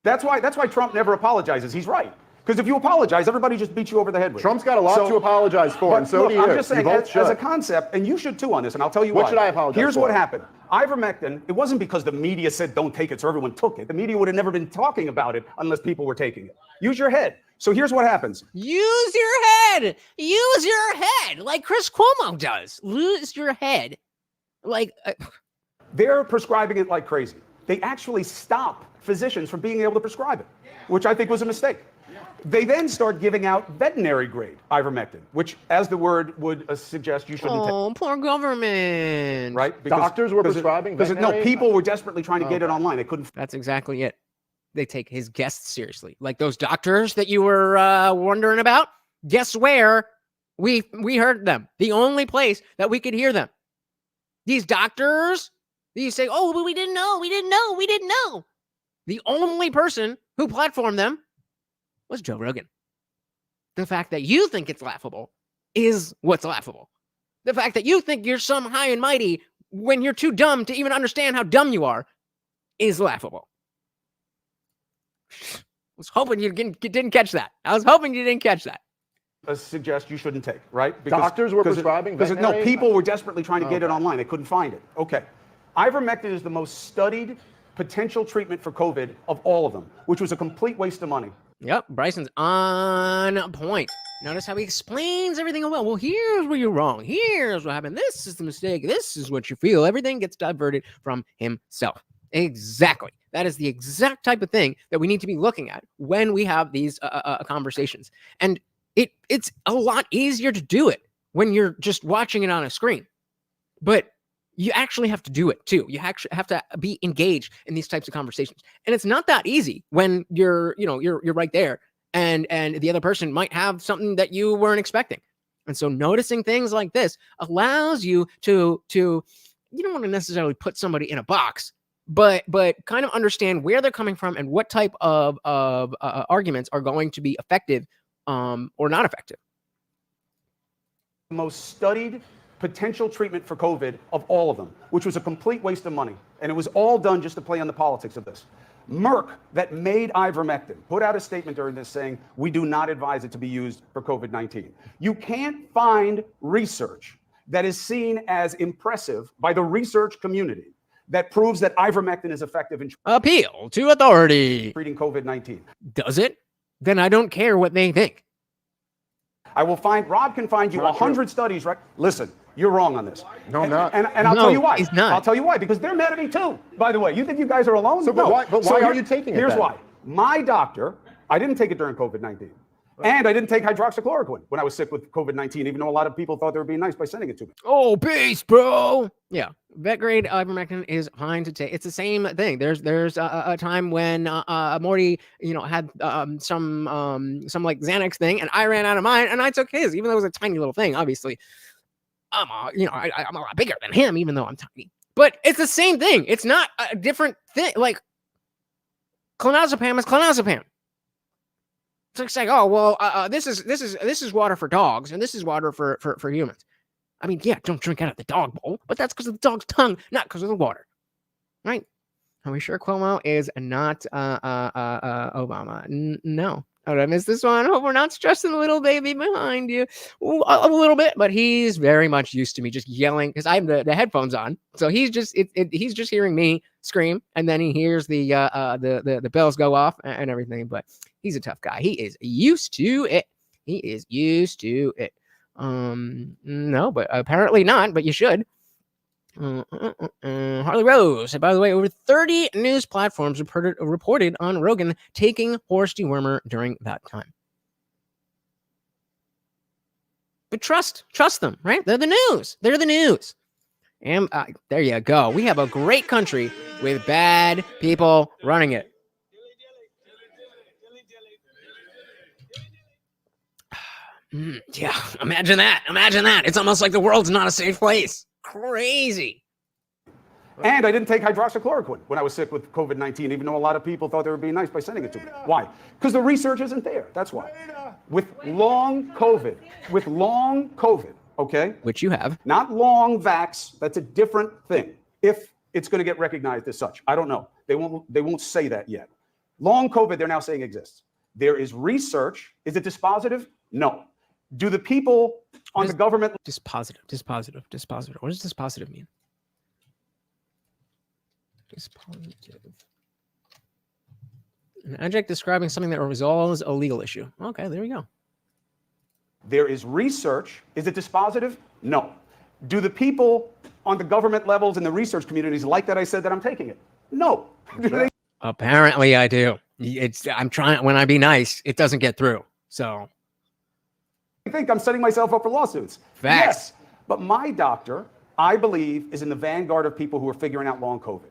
Speaker 12: That's why Trump never apologizes. He's right. Because if you apologize, everybody just beats you over the head with it.
Speaker 11: Trump's got a lot to apologize for, and so
Speaker 12: look,
Speaker 11: do you.
Speaker 12: I'm just saying,
Speaker 11: You both
Speaker 12: as a
Speaker 11: should.
Speaker 12: concept, and you should too on this, and I'll tell you why.
Speaker 11: What should I apologize
Speaker 12: Here's
Speaker 11: for?
Speaker 12: what happened. Ivermectin, it wasn't because the media said don't take it, so everyone took it. The media would have never been talking about it unless people were taking it. Use your head. So here's what happens.
Speaker 1: Use your head. Use your head like Chris Cuomo does. Lose your head. Like
Speaker 12: They're prescribing it like crazy. They actually stop physicians from being able to prescribe it, which I think was a mistake. They then start giving out veterinary grade ivermectin, which, as the word would suggest, you shouldn't take.
Speaker 1: Oh, poor government.
Speaker 12: Right?
Speaker 11: Doctors were prescribing veterinary?
Speaker 12: No, people were desperately trying to get it online. They couldn't.
Speaker 1: That's exactly it. They take his guests seriously. Like those doctors that you were wondering about. Guess where we heard them? The only place that we could hear them. These doctors, you say, oh, but we didn't know. The only person who platformed them was Joe Rogan. The fact that you think it's laughable is what's laughable. The fact that you think you're some high and mighty when you're too dumb to even understand how dumb you are is laughable. I was hoping you didn't catch that.
Speaker 12: Suggest you shouldn't take, right?
Speaker 11: Doctors were prescribing veterinary?
Speaker 12: No, people were desperately trying to get it online. They couldn't find it. Okay. Ivermectin is the most studied potential treatment for COVID of all of them, which was a complete waste of money.
Speaker 1: Yep, Bryson's on point. Notice how he explains everything well. Here's where you're wrong. Here's what happened. This is the mistake. This is what you feel. Everything gets diverted from himself. Exactly. That is the exact type of thing that we need to be looking at when we have these conversations. And it's a lot easier to do it when you're just watching it on a screen. But you actually have to do it too. You actually have to be engaged in these types of conversations. And it's not that easy when you're right there and the other person might have something that you weren't expecting. And so noticing things like this allows you to you don't want to necessarily put somebody in a box, but kind of understand where they're coming from and what type of arguments are going to be effective or not effective.
Speaker 12: Most studied potential treatment for COVID of all of them, which was a complete waste of money. And it was all done just to play on the politics of this. Merck, that made ivermectin, put out a statement during this saying, we do not advise it to be used for COVID-19. You can't find research that is seen as impressive by the research community that proves that ivermectin is effective in
Speaker 1: appeal to authority
Speaker 12: treating COVID-19.
Speaker 1: Does it? Then I don't care what they think.
Speaker 12: Rob can find you 100 studies, right? Listen, you're wrong on this.
Speaker 11: No, I'm not.
Speaker 12: And I'll tell you why.
Speaker 1: He's not.
Speaker 12: I'll tell you why, because they're mad at me too, by the way. You think you guys are alone?
Speaker 11: So,
Speaker 12: no.
Speaker 11: but why are you taking it
Speaker 12: Here's
Speaker 11: then?
Speaker 12: why. My doctor, I didn't take it during COVID-19. And I didn't take hydroxychloroquine when I was sick with COVID-19, even though a lot of people thought they were being nice by sending it to me.
Speaker 1: Oh, peace, bro. Yeah, vet grade ivermectin is fine to take. It's the same thing. There's a time when Morty, had some like Xanax thing, and I ran out of mine, and I took his, even though it was a tiny little thing. Obviously, I'm a lot bigger than him, even though I'm tiny. But it's the same thing. It's not a different thing. Like clonazepam is clonazepam. It's like, oh well, this is water for dogs, and this is water for humans. I mean, yeah, don't drink out of the dog bowl, but that's because of the dog's tongue, not because of the water, right? Are we sure Cuomo is not Obama? No. Oh, did I miss this one? Hope we're not stressing the little baby behind you. Ooh, a little bit, but he's very much used to me just yelling because I have the headphones on, so he's just he's just hearing me scream, and then he hears the bells go off and everything. But he's a tough guy. He is used to it. No, but apparently not. But you should. Harley Rose. By the way, over 30 news platforms reported on Rogan taking horse dewormer during that time. but trust them, right? They're the news. They're the news. And there you go. We have a great country with bad people running it. Yeah, imagine that. Imagine that. It's almost like the world's not a safe place. Crazy.
Speaker 12: And I didn't take hydroxychloroquine when I was sick with COVID-19, even though a lot of people thought they were being nice by sending it to me. Why? Because the research isn't there. That's why. With long COVID, okay?
Speaker 1: Which you have.
Speaker 12: Not long vax. That's a different thing. If it's going to get recognized as such, I don't know. They won't say that yet. Long COVID, they're now saying exists. There is research. Is it dispositive? No. Do the people on the government...
Speaker 1: Dispositive. What does dispositive mean? Dispositive. An adjective describing something that resolves a legal issue. Okay, there we go.
Speaker 12: There is research. Is it dispositive? No. Do the people on the government levels and the research communities like that I said that I'm taking it? No. Do they...
Speaker 1: Apparently I do. I'm trying, when I be nice, it doesn't get through. So
Speaker 12: I think I'm setting myself up for lawsuits.
Speaker 1: Facts.
Speaker 12: Yes, but my doctor, I believe, is in the vanguard of people who are figuring out long COVID.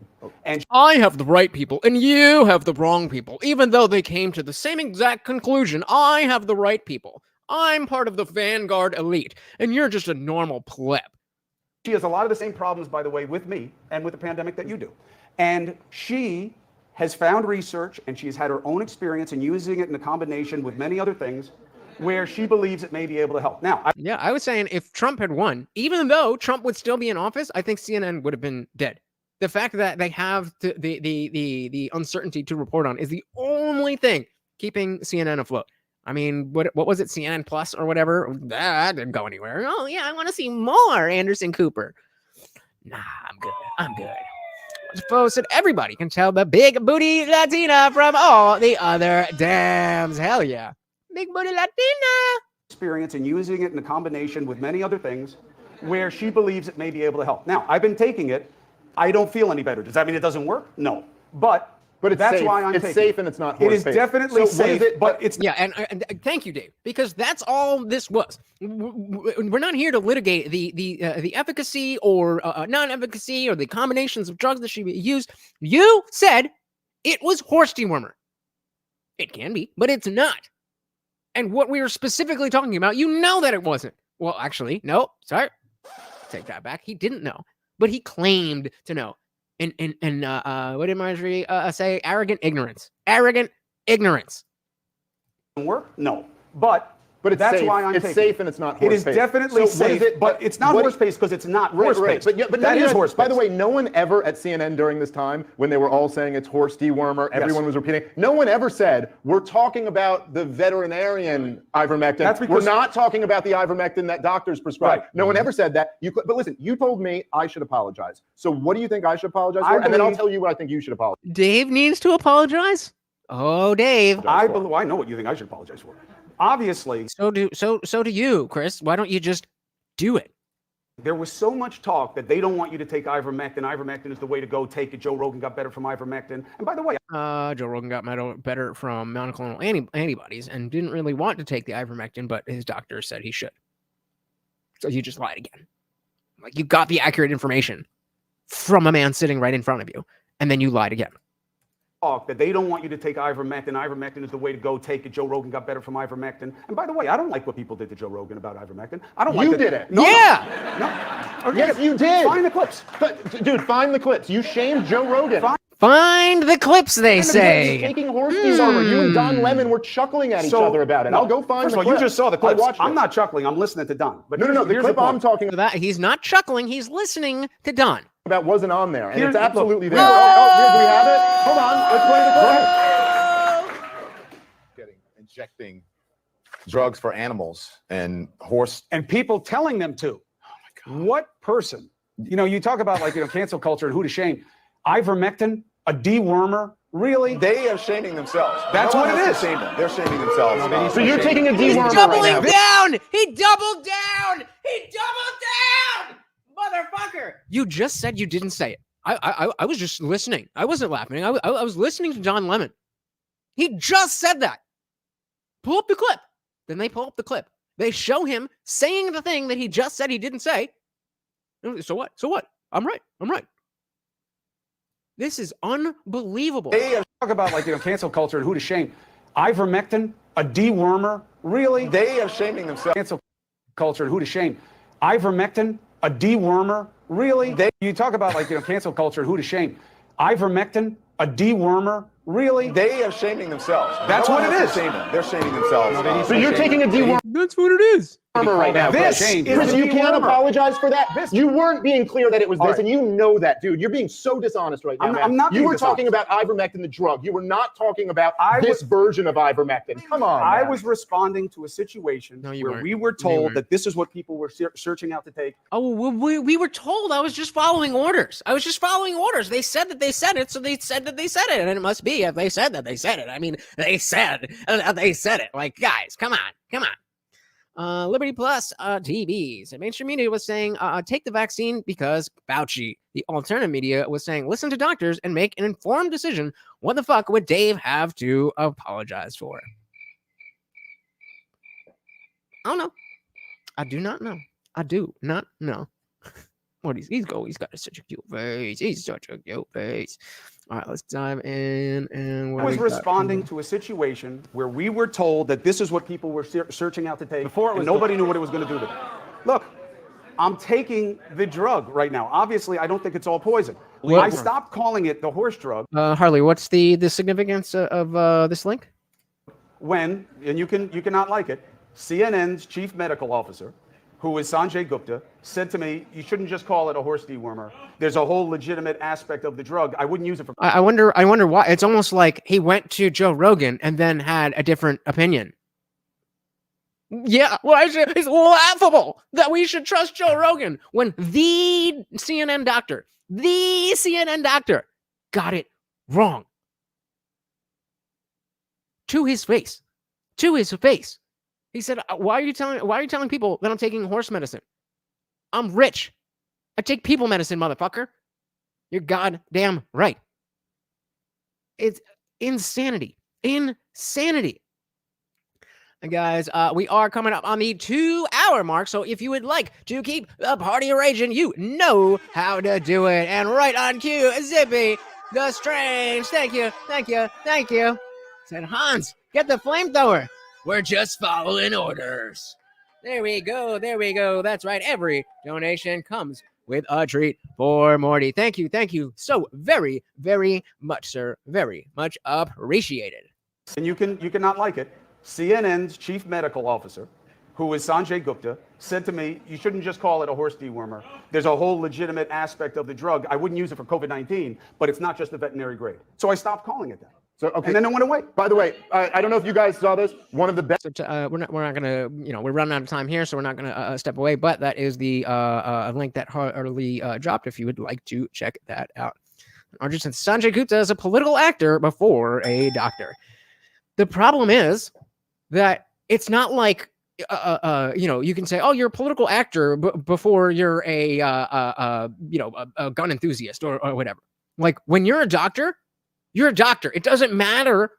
Speaker 12: And
Speaker 1: I have the right people and you have the wrong people. Even though they came to the same exact conclusion, I have the right people. I'm part of the vanguard elite and you're just a normal pleb.
Speaker 12: She has a lot of the same problems, by the way, with me and with the pandemic that you do. And she has found research and she's had her own experience in using it in a combination with many other things where she believes it may be able to help. Now,
Speaker 1: I was saying if Trump had won, even though Trump would still be in office, I think CNN would have been dead. The fact that they have the uncertainty to report on is the only thing keeping CNN afloat. I mean, what was it, CNN Plus or whatever? That didn't go anywhere. Oh yeah, I want to see more Anderson Cooper. Nah, I'm good. Fo said everybody can tell the big booty Latina from all the other dams. Hell yeah. Big booty Latina.
Speaker 12: Experience in using it in a combination with many other things where she believes it may be able to help. Now, I've been taking it. I don't feel any better. Does that mean it doesn't work? No. But
Speaker 11: it's
Speaker 12: that's
Speaker 11: safe.
Speaker 12: why I'm taking
Speaker 11: it. It's safe and it's not
Speaker 12: It is
Speaker 11: horse-based.
Speaker 12: definitely
Speaker 11: So what is
Speaker 12: safe,
Speaker 11: it?
Speaker 12: but it's...
Speaker 1: Yeah, and thank you, Dave, because that's all this was. We're not here to litigate the efficacy or non-efficacy or the combinations of drugs that should be used. You said it was horse dewormer. It can be, but it's not. And what we were specifically talking about, you know that it wasn't. Well, actually, no, sorry. Take that back. He didn't know, but he claimed to know. And what did Marjorie say? Arrogant ignorance. Arrogant ignorance.
Speaker 12: Work? No. But
Speaker 11: it's
Speaker 12: that's
Speaker 11: safe.
Speaker 12: why I'm
Speaker 11: it's
Speaker 12: taking
Speaker 11: safe and it's not
Speaker 12: It
Speaker 11: horse-based.
Speaker 12: is definitely
Speaker 11: So what is
Speaker 12: safe,
Speaker 11: it?
Speaker 12: but it's not horse-based because it's not horse-based.
Speaker 11: Right. But
Speaker 12: that is horse-based.
Speaker 11: By the way, no one ever at CNN during this time, when they were all saying it's horse dewormer, everyone was repeating, no one ever said, we're talking about the veterinarian ivermectin.
Speaker 12: That's because
Speaker 11: we're not talking about the ivermectin that doctors prescribe.
Speaker 12: Right.
Speaker 11: No one ever said that. But listen, you told me I should apologize. So what do you think I should apologize for? And then I'll tell you what I think you should apologize for.
Speaker 1: Dave needs to apologize? Oh, Dave.
Speaker 12: I know what you think I should apologize for. Obviously.
Speaker 1: So do you, Chris. Why don't you just do it?
Speaker 12: There was so much talk that they don't want you to take ivermectin. Ivermectin is the way to go. Take it. Joe Rogan got better from ivermectin. And by the way,
Speaker 1: Joe Rogan got better from monoclonal antibodies and didn't really want to take the ivermectin, but his doctor said he should. So you just lied again. Like you got the accurate information from a man sitting right in front of you, and then you lied again.
Speaker 12: That they don't want you to take ivermectin. Ivermectin is the way to go. Take it. Joe Rogan got better from ivermectin. And by the way, I don't like what people did to Joe Rogan about ivermectin. I don't like
Speaker 11: You did it.
Speaker 12: No,
Speaker 1: Yeah.
Speaker 12: No.
Speaker 11: Yes, you did.
Speaker 12: Find the clips.
Speaker 11: Dude, find the clips. You shamed Joe Rogan.
Speaker 1: Find the clips, they say.
Speaker 11: He's taking horse dewormer. You and Don Lemon were chuckling at each other about it. I'll go find the
Speaker 12: clip.
Speaker 11: clip.
Speaker 12: You just saw the clips.
Speaker 11: I'm
Speaker 12: not chuckling. I'm listening to Don. But
Speaker 11: no. The clip I'm talking
Speaker 1: about. He's not chuckling. He's listening to Don.
Speaker 11: About wasn't on there, and
Speaker 12: Here's
Speaker 11: it's absolutely there.
Speaker 1: Oh!
Speaker 11: Here, do we have it? Hold on. Let's play the clip.
Speaker 6: Injecting drugs for animals and horse.
Speaker 12: And people telling them to. Oh my God. What person? You talk about cancel culture and who to shame. Ivermectin, a dewormer. Really?
Speaker 6: They are shaming themselves.
Speaker 12: That's what it is.
Speaker 6: They're shaming themselves.
Speaker 11: So you're taking a dewormer
Speaker 1: He's doubling
Speaker 11: right now.
Speaker 1: down. He doubled down. He doubled down. Motherfucker. You just said you didn't say it. I was just listening. I wasn't laughing. I was listening to Don Lemon. He just said that. Pull up the clip. Then they pull up the clip. They show him saying the thing that he just said he didn't say. So what? So what? I'm right. I'm right. This is unbelievable.
Speaker 12: They talk about cancel culture and who to shame. Ivermectin, a dewormer, really?
Speaker 6: They are shaming themselves.
Speaker 12: Cancel culture and who to shame. Ivermectin, a dewormer, really? You talk about cancel culture and who to shame. Ivermectin, a dewormer, really?
Speaker 6: They are shaming themselves.
Speaker 12: That's what it is.
Speaker 6: They're shaming themselves.
Speaker 11: So you're taking a dewormer
Speaker 1: That's what it is.
Speaker 11: right now.
Speaker 12: This
Speaker 11: Chris,
Speaker 12: is
Speaker 11: you
Speaker 12: the
Speaker 11: can't
Speaker 12: dewormer.
Speaker 11: apologize for that. You weren't being clear that it was this,
Speaker 12: right.
Speaker 11: and you know that, dude. You're being so dishonest right now, man.
Speaker 12: I'm not
Speaker 11: You
Speaker 12: being
Speaker 11: were talking
Speaker 12: dishonest.
Speaker 11: about ivermectin, the drug. You were not talking about this version of ivermectin. Come on,
Speaker 12: I
Speaker 11: man.
Speaker 12: was responding to a situation
Speaker 1: No, you
Speaker 12: where
Speaker 1: weren't.
Speaker 12: we were
Speaker 1: No, you
Speaker 12: told
Speaker 1: weren't.
Speaker 12: that this is what people were searching out to take.
Speaker 1: Oh, we were told. I was just following orders. I was just following orders. They said that they said it, so they said that they said it, and it must be if they said that they said it. I mean, they said it. Like, guys, come on. Liberty Plus TVs. The mainstream media was saying, take the vaccine because Fauci. The alternative media was saying, listen to doctors and make an informed decision. What the fuck would Dave have to apologize for? I don't know. I do not know. I do not know. What he's got such a cute face. He's such a cute face. All right, let's dive in. And what
Speaker 12: I was
Speaker 1: we got
Speaker 12: responding
Speaker 1: here?
Speaker 12: to a situation where we were told that this is what people were searching out to take, and nobody knew what it was going to do to them. Look, I'm taking the drug right now. Obviously, I don't think it's all poison. I stopped calling it the horse drug
Speaker 1: Harley, what's the significance of this link?
Speaker 12: when, and you cannot like it, CNN's chief medical officer, who is Sanjay Gupta, said to me, you shouldn't just call it a horse dewormer. There's a whole legitimate aspect of the drug. I wouldn't use it for...
Speaker 1: I wonder why. It's almost like he went to Joe Rogan and then had a different opinion. Yeah, well, it's laughable that we should trust Joe Rogan when the CNN doctor got it wrong. To his face. He said, why are you telling people that I'm taking horse medicine? I'm rich. I take people medicine, motherfucker. You're goddamn right. It's insanity. Insanity. And guys, we are coming up on the 2-hour mark. So if you would like to keep the party raging, you know how to do it. And right on cue, Zippy the Strange. Thank you. Said, Hans, get the flamethrower. We're just following orders. There we go. That's right. Every donation comes with a treat for Morty. Thank you so very, very much, sir. Very much appreciated.
Speaker 12: And you cannot like it. CNN's chief medical officer, who is Sanjay Gupta, said to me, you shouldn't just call it a horse dewormer. There's a whole legitimate aspect of the drug. I wouldn't use it for COVID-19, but it's not just a veterinary grade. So I stopped calling it that.
Speaker 11: So, okay.
Speaker 12: And then it went away.
Speaker 11: By the way, I don't know if you guys saw this. One of the best.
Speaker 1: So, we're not gonna, we're running out of time here, so we're not gonna step away. But that is the link that Harley dropped. If you would like to check that out. Arjun said Sanjay Gupta is a political actor before a doctor. The problem is that it's not like you can say, oh, you're a political actor before you're a gun enthusiast or whatever. Like when you're a doctor. You're a doctor. It doesn't matter,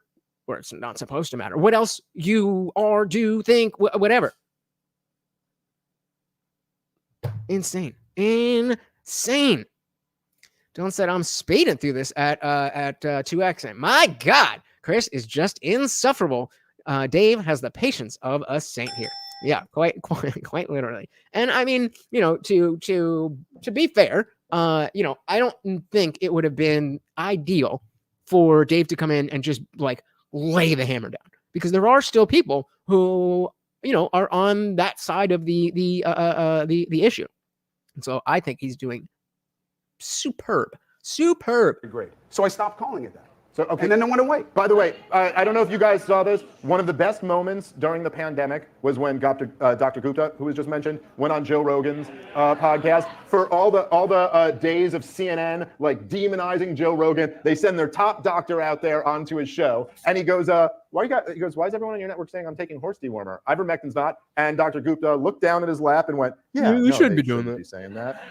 Speaker 1: or it's not supposed to matter, what else you are, do, think, whatever. Insane. Don't say I'm speeding through this at 2x. And my God, Chris is just insufferable. Dave has the patience of a saint here. Yeah, quite literally. And I mean, to be fair, I don't think it would have been ideal for Dave to come in and just like lay the hammer down, because there are still people who are on that side of the issue. And so I think he's doing superb.
Speaker 12: Great. So I stopped calling it that.
Speaker 11: So, okay.
Speaker 12: And then it went away.
Speaker 11: By the way, I don't know if you guys saw this. One of the best moments during the pandemic was when Dr. Gupta, who was just mentioned, went on Joe Rogan's podcast. For all the days of CNN like demonizing Joe Rogan, they send their top doctor out there onto his show, and he goes, He goes, why is everyone on your network saying I'm taking horse dewormer? Ivermectin's not. And Dr. Gupta looked down at his lap and went, yeah,
Speaker 12: you
Speaker 11: no,
Speaker 12: shouldn't
Speaker 11: they
Speaker 12: be doing
Speaker 11: shouldn't
Speaker 12: that.
Speaker 11: be saying that.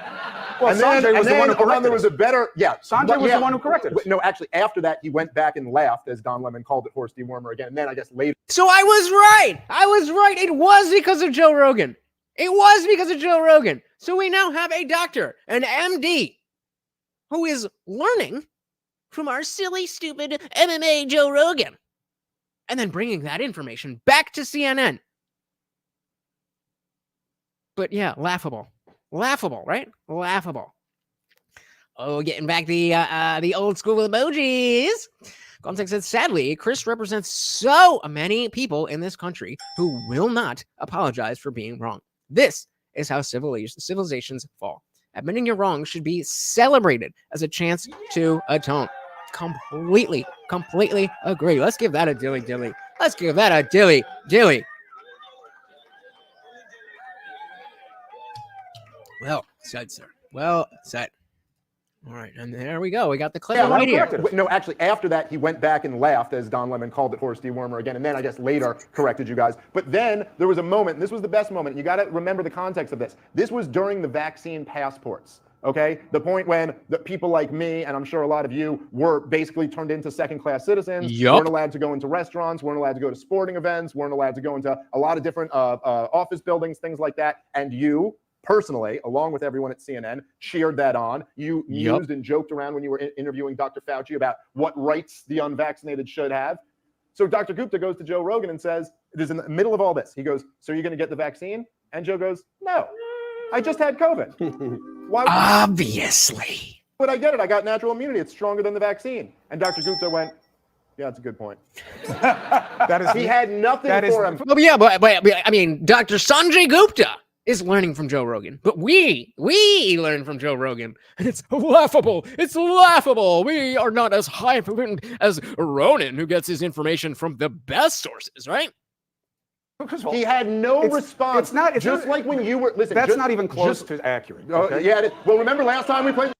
Speaker 12: Well,
Speaker 11: and
Speaker 12: Sanjay
Speaker 11: then,
Speaker 12: was the one who corrected
Speaker 11: there was a
Speaker 12: us.
Speaker 11: better,
Speaker 12: Sanjay was the one who corrected us.
Speaker 11: No, actually, after that, he went back and laughed as Don Lemon called it horse dewormer again. And then I guess later.
Speaker 1: So I was right. I was right. It was because of Joe Rogan. It was because of Joe Rogan. So we now have a doctor, an MD, who is learning from our silly, stupid MMA Joe Rogan, and then bringing that information back to CNN. But yeah, laughable. Laughable, right? Laughable. Oh, getting back the old school emojis. Context says, sadly, Chris represents so many people in this country who will not apologize for being wrong. This is how civilizations fall. Admitting you're wrong should be celebrated as a chance to atone. Completely agree. Let's give that a dilly. Let's give that a dilly. Well said, sir. Well said. All right, and there we go. We got the clip right here.
Speaker 11: No, actually, after that, he went back and laughed as Don Lemon called it horse dewormer again, and then I guess later corrected you guys. But then there was a moment, and this was the best moment. You got to remember the context of this. This was during the vaccine passports. Okay, the point when the people like me, and I'm sure a lot of you, were basically turned into second-class citizens, weren't allowed to go into restaurants, weren't allowed to go to sporting events, weren't allowed to go into a lot of different office buildings, things like that. And you, personally, along with everyone at CNN, cheered that on. You used and joked around when you were interviewing Dr. Fauci about what rights the unvaccinated should have. So Dr. Gupta goes to Joe Rogan and says, it is in the middle of all this. He goes, so you're going to get the vaccine? And Joe goes, no, I just had COVID. Why?
Speaker 1: Obviously.
Speaker 11: But I get it. I got natural immunity. It's stronger than the vaccine. And Dr. Gupta went, yeah, that's a good point. He had nothing for him.
Speaker 1: Well, yeah, but I mean, Dr. Sanjay Gupta is learning from Joe Rogan, but we learn from Joe Rogan, and it's laughable. It's laughable. We are not as highfalutin as Ronan, who gets his information from the best sources, right?
Speaker 11: He had no response.
Speaker 12: It's
Speaker 11: just like when you were. Listen,
Speaker 12: that's not even close to accurate. Okay?
Speaker 11: Yeah. Well, remember last time we played.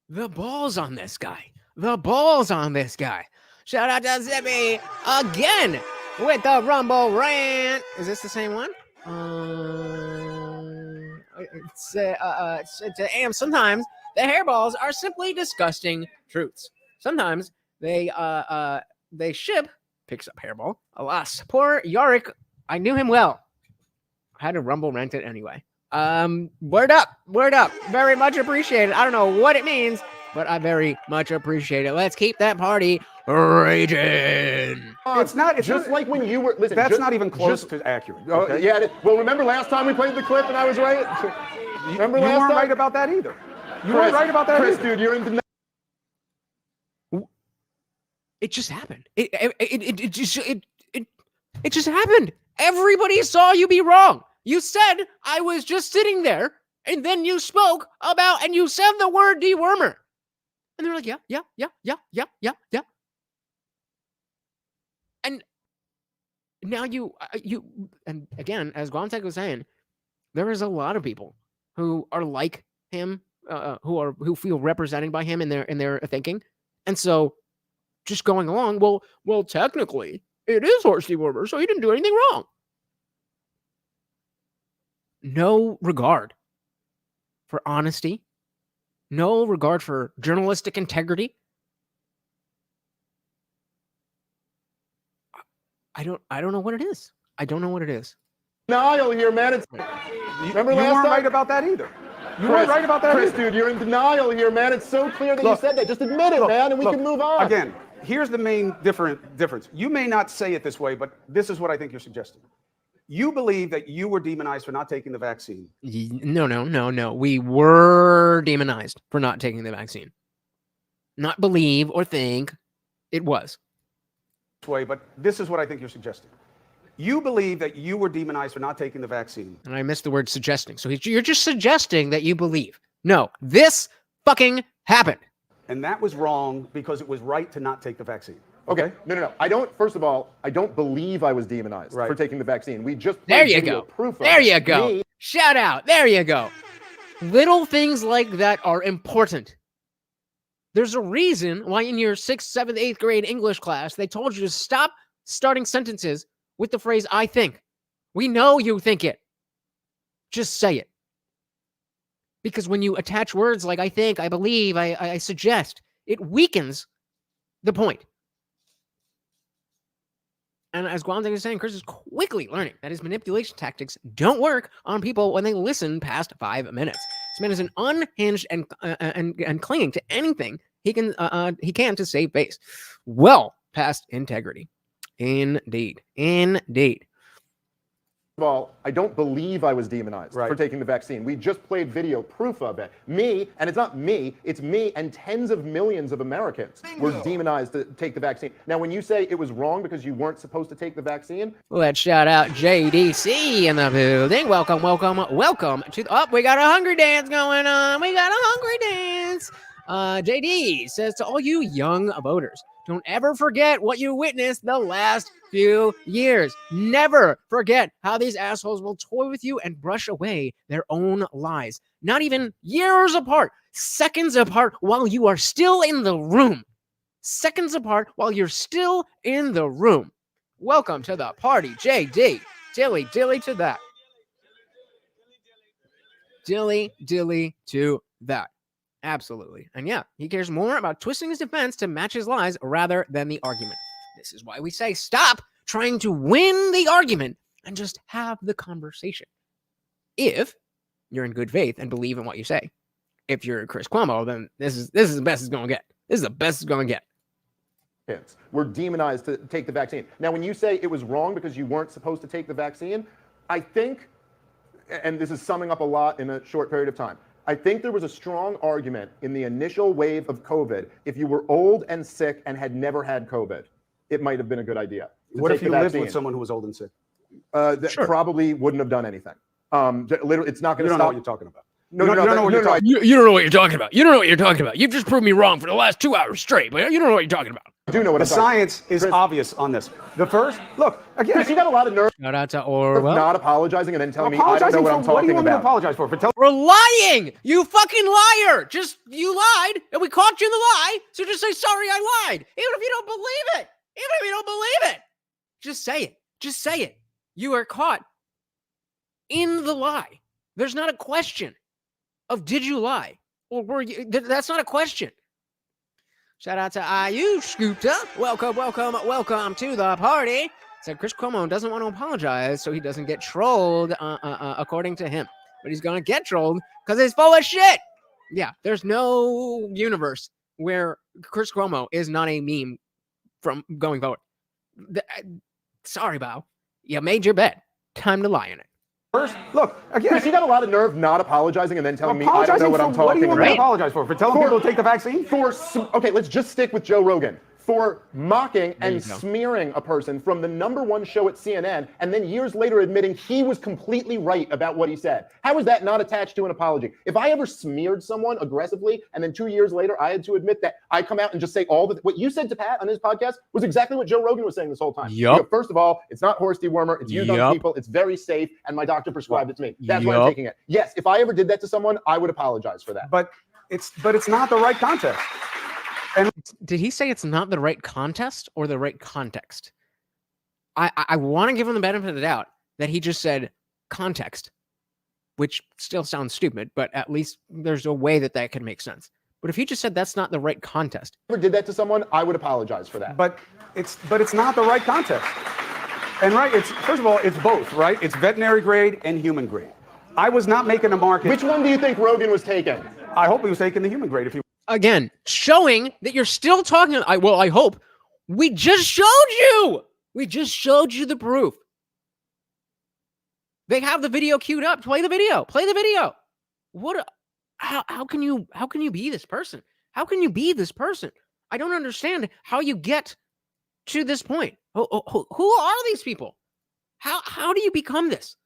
Speaker 1: The balls on this guy. The balls on this guy. Shout out to Zippy again with the Rumble rant. Is this the same one? And sometimes the hairballs are simply disgusting truths. Sometimes they ship picks up hairball. Alas, poor Yorick. I knew him well. I had to Rumble rent it anyway. Word up. Very much appreciated. I don't know what it means, but I very much appreciate it. Let's keep that party raging.
Speaker 11: It's just like when you were. Listen,
Speaker 12: that's not even close to accurate. Okay?
Speaker 11: Yeah. Well, remember last time we played the clip and I was right. Remember
Speaker 12: you
Speaker 11: last
Speaker 12: weren't
Speaker 11: time? Right about that either.
Speaker 12: You weren't right about that
Speaker 11: Chris,
Speaker 12: either.
Speaker 11: Dude, you're in denial.
Speaker 1: It just happened. It just happened. Everybody saw you be wrong. You said I was just sitting there, and then you spoke about and you said the word dewormer. And they're like, yeah. And now you and again, as Guantek was saying, there is a lot of people who are like him, who feel represented by him in their thinking. And so just going along, well, technically, it is horse dewormer, so he didn't do anything wrong. No regard for honesty, no regard for journalistic integrity. I don't know what it is. I don't know what it is.
Speaker 11: Denial here, man. Remember last time?
Speaker 12: You weren't right about that either. You weren't right about that
Speaker 11: Chris,
Speaker 12: either.
Speaker 11: dude, you're in denial here, man. It's so clear that you said that. Just admit it, man, and we can move on.
Speaker 12: Again, here's the main difference. You may not say it this way, but this is what I think you're suggesting. You believe that you were demonized for not taking the vaccine.
Speaker 1: No. We were demonized for not taking the vaccine. Not believe or think. It was.
Speaker 12: Way, but this is what I think you're suggesting. You believe that you were demonized for not taking the vaccine.
Speaker 1: And I missed the word suggesting. So you're just suggesting that you believe. No, this fucking happened.
Speaker 12: And that was wrong because it was right to not take the vaccine.
Speaker 11: Okay. No. First of all, I don't believe I was demonized for taking the vaccine. We just
Speaker 1: there you go.
Speaker 11: Proof of
Speaker 1: there you go.
Speaker 11: Me.
Speaker 1: Shout out. There you go. Little things like that are important. There's a reason why in your 6th, 7th, 8th grade English class, they told you to stop starting sentences with the phrase, I think. We know you think it. Just say it. Because when you attach words like I think, I believe, I suggest, it weakens the point. And as Guanzang is saying, Chris is quickly learning that his manipulation tactics don't work on people when they listen past 5 minutes. This man is an unhinged and clinging to anything he can to save face. Well past integrity. Indeed.
Speaker 11: First of all, I don't believe I was demonized for taking the vaccine. We just played video proof of it. Me, and it's not me, it's me and tens of millions of Americans were demonized to take the vaccine. Now, when you say it was wrong because you weren't supposed to take the vaccine.
Speaker 1: Let's shout out JDC in the building. Welcome to, we got a hungry dance going on. JD says to all you young voters, don't ever forget what you witnessed the last few years. Never forget how these assholes will toy with you and brush away their own lies. Not even years apart, seconds apart while you are still in the room. Seconds apart while you're still in the room. Welcome to the party, JD. Dilly to that. Dilly to that. Absolutely. And yeah, he cares more about twisting his defense to match his lies rather than the argument. This is why we say stop trying to win the argument and just have the conversation. If you're in good faith and believe in what you say. If you're Chris Cuomo, then this is the best it's going to get. This is the best it's going to get.
Speaker 11: Were demonized to take the vaccine. Now, when you say it was wrong because you weren't supposed to take the vaccine, I think, and this is summing up a lot in a short period of time, I think there was a strong argument in the initial wave of COVID. If you were old and sick and had never had COVID, it might have been a good idea.
Speaker 12: What if you lived with someone who was old and sick?
Speaker 11: That probably wouldn't have done anything. Literally, it's not going to stop.
Speaker 12: You don't know what you're talking about.
Speaker 1: You don't know what you're talking about. You don't know what you're talking about. You've just proved me wrong for the last 2 hours straight, but you don't know what you're talking about.
Speaker 11: I do know what
Speaker 12: the science is obvious on this. The first, look, again,
Speaker 11: Chris, you got a lot of nerve.
Speaker 1: Shout out to Orwell.
Speaker 11: Not apologizing and then telling me I don't know what I'm talking about.
Speaker 12: What do you want me to apologize for?
Speaker 1: We're lying. You fucking liar. You lied, and we caught you in the lie. So just say sorry, I lied. Even if you don't believe it. Just say it. Just say it. You are caught in the lie. There's not a question of did you lie or were you. That's not a question. Shout out to IU Scooter. Welcome to the party. Said Chris Cuomo doesn't want to apologize so he doesn't get trolled, according to him. But he's going to get trolled because he's full of shit. Yeah, there's no universe where Chris Cuomo is not a meme from going forward. Sorry, Bao. You made your bed. Time to lie in it.
Speaker 11: First, look, again, Chris, you got a lot of nerve not apologizing and then telling me I don't know what I'm talking about.
Speaker 12: What do you want me to apologize for? For telling people to take the vaccine?
Speaker 11: Okay, let's just stick with Joe Rogan. For mocking and smearing a person from the #1 show at CNN and then years later admitting he was completely right about what he said. How is that not attached to an apology? If I ever smeared someone aggressively and then 2 years later I had to admit that I come out and just say what you said to Pat on his podcast was exactly what Joe Rogan was saying this whole time.
Speaker 1: Yep.
Speaker 11: You know, first of all, it's not horse dewormer, it's used on people, it's very safe, and my doctor prescribed it to me. That's why I'm taking it. Yes, if I ever did that to someone, I would apologize for that.
Speaker 12: But it's not the right context.
Speaker 1: And did he say it's not the right contest or the right context? I want to give him the benefit of the doubt that he just said context, which still sounds stupid, but at least there's a way that could make sense. But if he just said that's not the right contest,
Speaker 11: if I ever did that to someone, I would apologize for that.
Speaker 12: But it's not the right context. And it's first of all, it's both, right? It's veterinary grade and human grade. I was not making a market.
Speaker 11: Which one do you think Rogan was taking?
Speaker 12: I hope he was taking the human grade.
Speaker 1: Again, showing that you're still talking. I hope. We just showed you. We just showed you the proof. They have the video queued up. Play the video. How can you be this person? How can you be this person? I don't understand how you get to this point. Who are these people? How do you become this?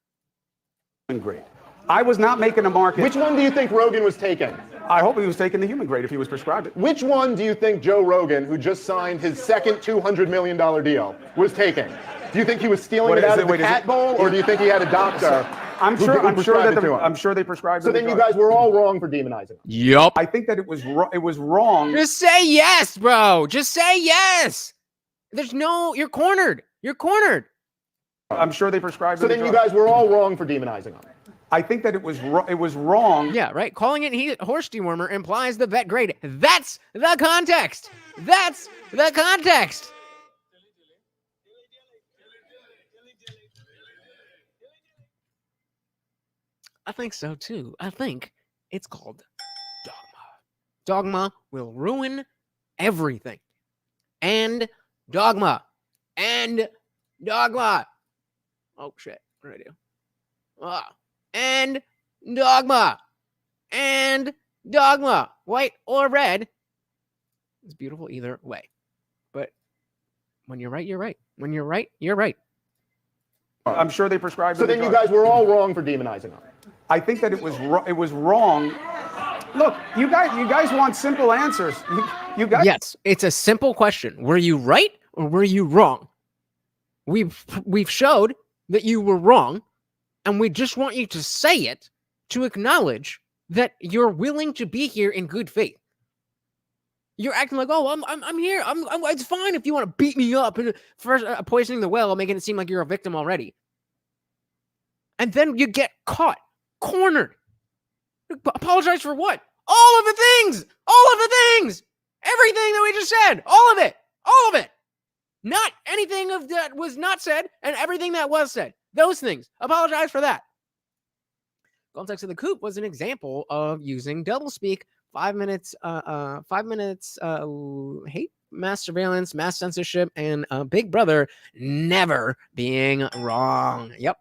Speaker 12: Grade. I was not making a market.
Speaker 11: Which one do you think Rogan was taking?
Speaker 12: I hope he was taking the human grade if he was prescribed it.
Speaker 11: Which one do you think Joe Rogan, who just signed his second $200 million deal, was taking? Do you think he was stealing it out of the cat bowl, or do you think he had a doctor?
Speaker 12: I'm sure they prescribed.
Speaker 11: So then you guys were all wrong for demonizing them.
Speaker 1: Yup.
Speaker 12: I think that it was wrong.
Speaker 1: Just say yes, bro. Just say yes. You're cornered. You're cornered.
Speaker 12: I'm sure they prescribed.
Speaker 11: So then you guys were all wrong for demonizing them.
Speaker 12: I think that it was wrong.
Speaker 1: Yeah, right. Calling it horse dewormer implies the vet grade. That's the context. That's the context. I think so too. I think it's called dogma. Dogma will ruin everything. And dogma. And dogma. Oh shit. What did I do? And dogma. And dogma. White or red. It's beautiful either way. But when you're right, you're right. When you're right, you're right.
Speaker 12: I'm sure they prescribed.
Speaker 11: So then you guys were all wrong for demonizing them.
Speaker 12: I think that it was wrong. Look, you guys want simple answers. You guys.
Speaker 1: Yes, it's a simple question. Were you right or were you wrong? We've showed that you were wrong, and we just want you to say it to acknowledge that you're willing to be here in good faith. You're acting like, oh, I'm here. It's fine if you want to beat me up and first poisoning the well, making it seem like you're a victim already. And then you get caught, cornered. Apologize for what? All of the things. All of the things. Everything that we just said. All of it. All of it. Not anything of that was not said and everything that was said. Those things. Apologize for that. Context of the Coop was an example of using doublespeak. 5 minutes, hate, mass surveillance, mass censorship, and Big Brother never being wrong. Yep.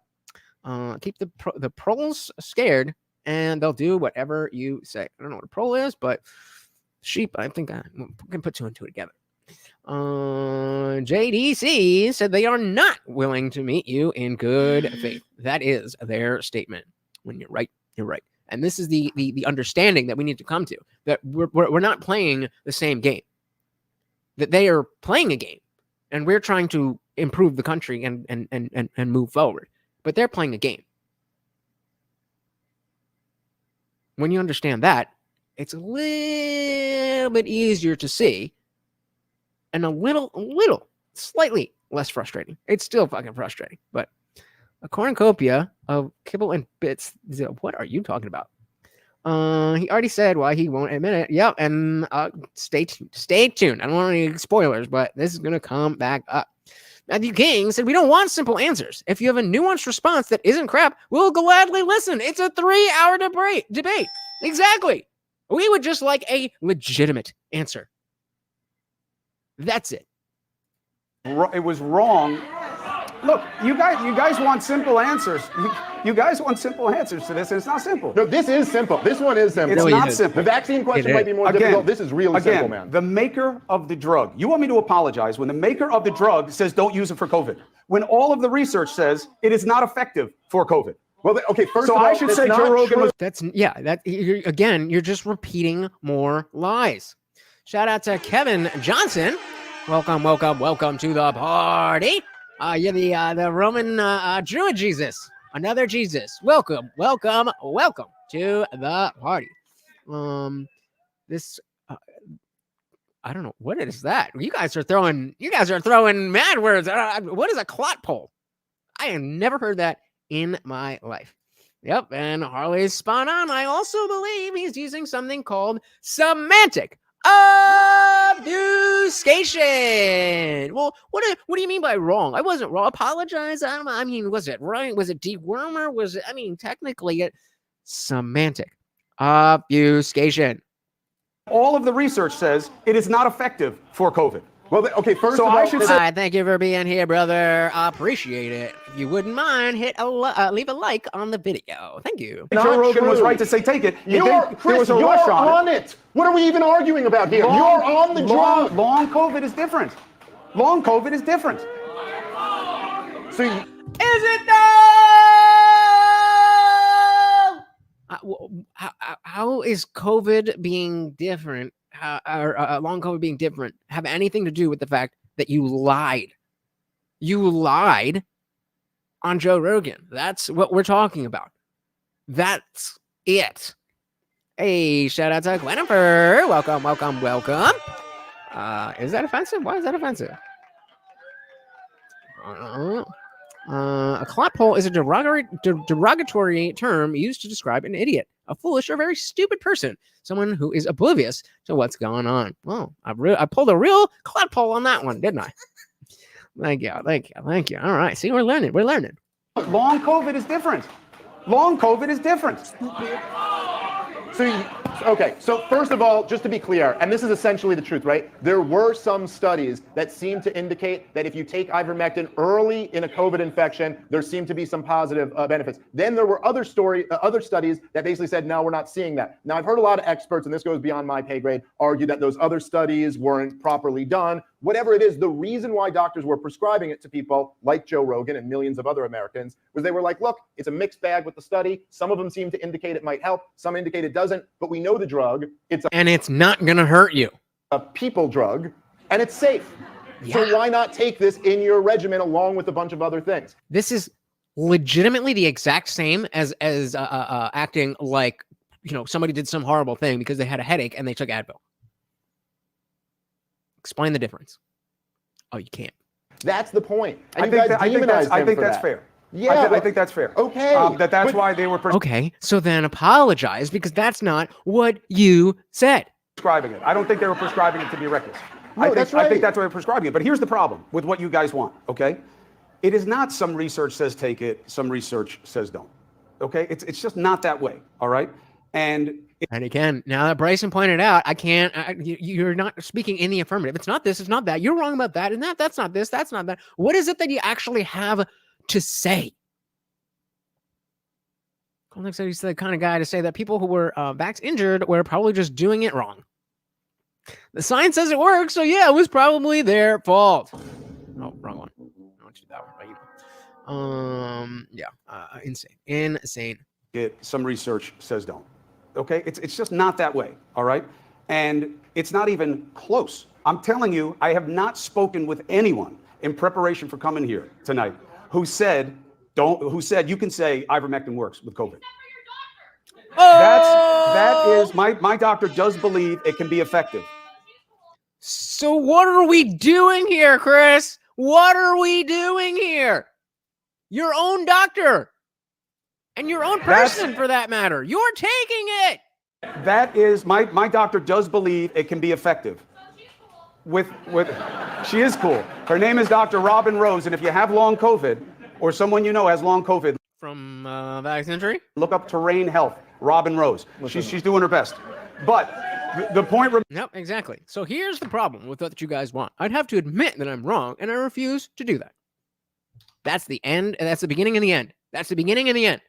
Speaker 1: Keep the proles scared, and they'll do whatever you say. I don't know what a prole is, but sheep, I think I can put two and two together. JDC said they are not willing to meet you in good faith. That is their statement. When you're right, you're right. And this is the understanding that we need to come to, that we're not playing the same game, that they are playing a game, and we're trying to improve the country and move forward. But they're playing a game. When you understand that, it's a little bit easier to see, and a slightly less frustrating. It's still fucking frustrating, but a cornucopia of kibble and bits. What are you talking about? He already said why he won't admit it. Yep, and stay tuned. I don't want any spoilers, but this is gonna come back up. Matthew King said, we don't want simple answers. If you have a nuanced response that isn't crap, we'll gladly listen. It's a 3-hour debate. Exactly. We would just like a legitimate answer. That's it.
Speaker 12: It was wrong. Look, you guys want simple answers. You guys want simple answers to this, and it's not simple.
Speaker 11: No, this is simple. This one is simple.
Speaker 12: It's not simple.
Speaker 11: The vaccine question might be more difficult. This is really simple, man.
Speaker 12: The maker of the drug. You want me to apologize when the maker of the drug says don't use it for COVID, when all of the research says it is not effective for COVID.
Speaker 11: Well, okay, first
Speaker 12: so
Speaker 11: of all,
Speaker 12: I should say Joe Rogan was.
Speaker 1: You're just repeating more lies. Shout out to Kevin Johnson. Welcome to the party. You're the Roman Druid Jesus, another Jesus. Welcome to the party. This I don't know what is that. You guys are throwing mad words. What is a clot pole? I have never heard that in my life. Yep, and Harley's spot on. I also believe he's using something called semantic obfuscation. Well, what do you mean by wrong? I wasn't wrong. Apologize. I mean, was it right? Was it dewormer? Technically it semantic obfuscation.
Speaker 12: All of the research says it is not effective for COVID.
Speaker 11: Well, okay, first
Speaker 12: so
Speaker 11: of all,
Speaker 12: I should say,
Speaker 1: thank you for being here, brother. I appreciate it. If you wouldn't mind, leave a like on the video. Thank you.
Speaker 12: Joe Rogan was right to say take it.
Speaker 11: Chris, you're on it. What are we even arguing about here? You're on the drug.
Speaker 12: Long COVID is different. Long COVID is different.
Speaker 11: So
Speaker 1: is it though? How is COVID being different? Or long COVID being different have anything to do with the fact that you lied? You lied on Joe Rogan. That's what we're talking about. That's it. Hey, shout out to Gwennifer. Welcome, welcome, welcome. Is that offensive? Why is that offensive? A clot-hole is a derogatory term used to describe an idiot, a foolish or very stupid person, someone who is oblivious to what's going on. Well, I pulled a real clot-hole on that one, didn't I? Thank you. All right, see, we're learning.
Speaker 12: Long COVID is different. Long COVID is different.
Speaker 11: So first of all, just to be clear, and this is essentially the truth, right? There were some studies that seem to indicate that if you take ivermectin early in a COVID infection, there seem to be some positive benefits. Then there were other studies that basically said, no, we're not seeing that. Now, I've heard a lot of experts, and this goes beyond my pay grade, argue that those other studies weren't properly done. Whatever it is, the reason why doctors were prescribing it to people like Joe Rogan and millions of other Americans was they were like, look, it's a mixed bag with the study. Some of them seem to indicate it might help. Some indicate it doesn't. But we know the drug.
Speaker 1: And it's not going to hurt you.
Speaker 11: A people drug, and it's safe.
Speaker 1: Yeah.
Speaker 11: So why not take this in your regimen along with a bunch of other things?
Speaker 1: This is legitimately the exact same as acting like, somebody did some horrible thing because they had a headache and they took Advil. Explain the difference. Oh, you can't.
Speaker 11: That's the point. And
Speaker 12: I think that's fair.
Speaker 11: Yeah,
Speaker 12: I think that's fair.
Speaker 11: Okay.
Speaker 12: That's why they were
Speaker 1: okay. So then apologize because that's not what you said.
Speaker 12: Prescribing it. I don't think they were prescribing it to be reckless.
Speaker 11: No, that's right.
Speaker 12: I think that's why they're prescribing it. But here's the problem with what you guys want. Okay, it is not some research says take it, some research says don't. Okay, it's just not that way. All right, and
Speaker 1: again, now that Bryson pointed out, I can't. You're not speaking in the affirmative. It's not this. It's not that. You're wrong about that and that. That's not this. That's not that. What is it that you actually have to say? Kolnick said he's the kind of guy to say that people who were vax injured were probably just doing it wrong. The science says it works, so yeah, it was probably their fault. Oh, wrong one. I want you to do that one. Insane.
Speaker 12: Some research says don't. Okay, it's just not that way. All right, and it's not even close. I'm telling you, I have not spoken with anyone in preparation for coming here tonight who said you can say ivermectin works with COVID. That is my doctor does believe it can be effective.
Speaker 1: So what are we doing here, Chris? What are we doing here? Your own doctor and your own person, for that matter. You're taking it.
Speaker 12: That is my doctor does believe it can be effective. With she is cool. Her name is Dr. Robin Rose, and if you have long COVID or someone you know has long COVID
Speaker 1: from vax injury,
Speaker 12: look up Terrain Health. Robin Rose. She's doing her best. But the point.
Speaker 1: Nope, exactly. So here's the problem with what you guys want. I'd have to admit that I'm wrong, and I refuse to do that. That's the end, and that's the beginning and the end. That's the beginning and the end.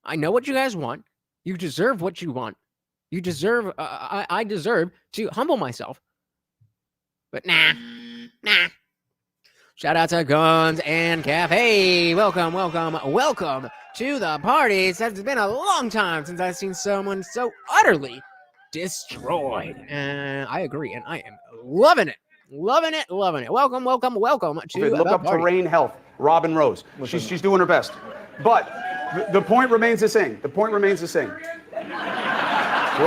Speaker 1: I know what you guys want. You deserve what you want. You deserve. I deserve to humble myself. But nah. Shout out to Guns and Cafe. Welcome to the party. It's been a long time since I've seen someone so utterly destroyed. And I agree, and I am loving it. Loving it. Welcome to
Speaker 12: look up
Speaker 1: party.
Speaker 12: Terrain Health. Robin Rose. She's doing her best. But the point remains the same. What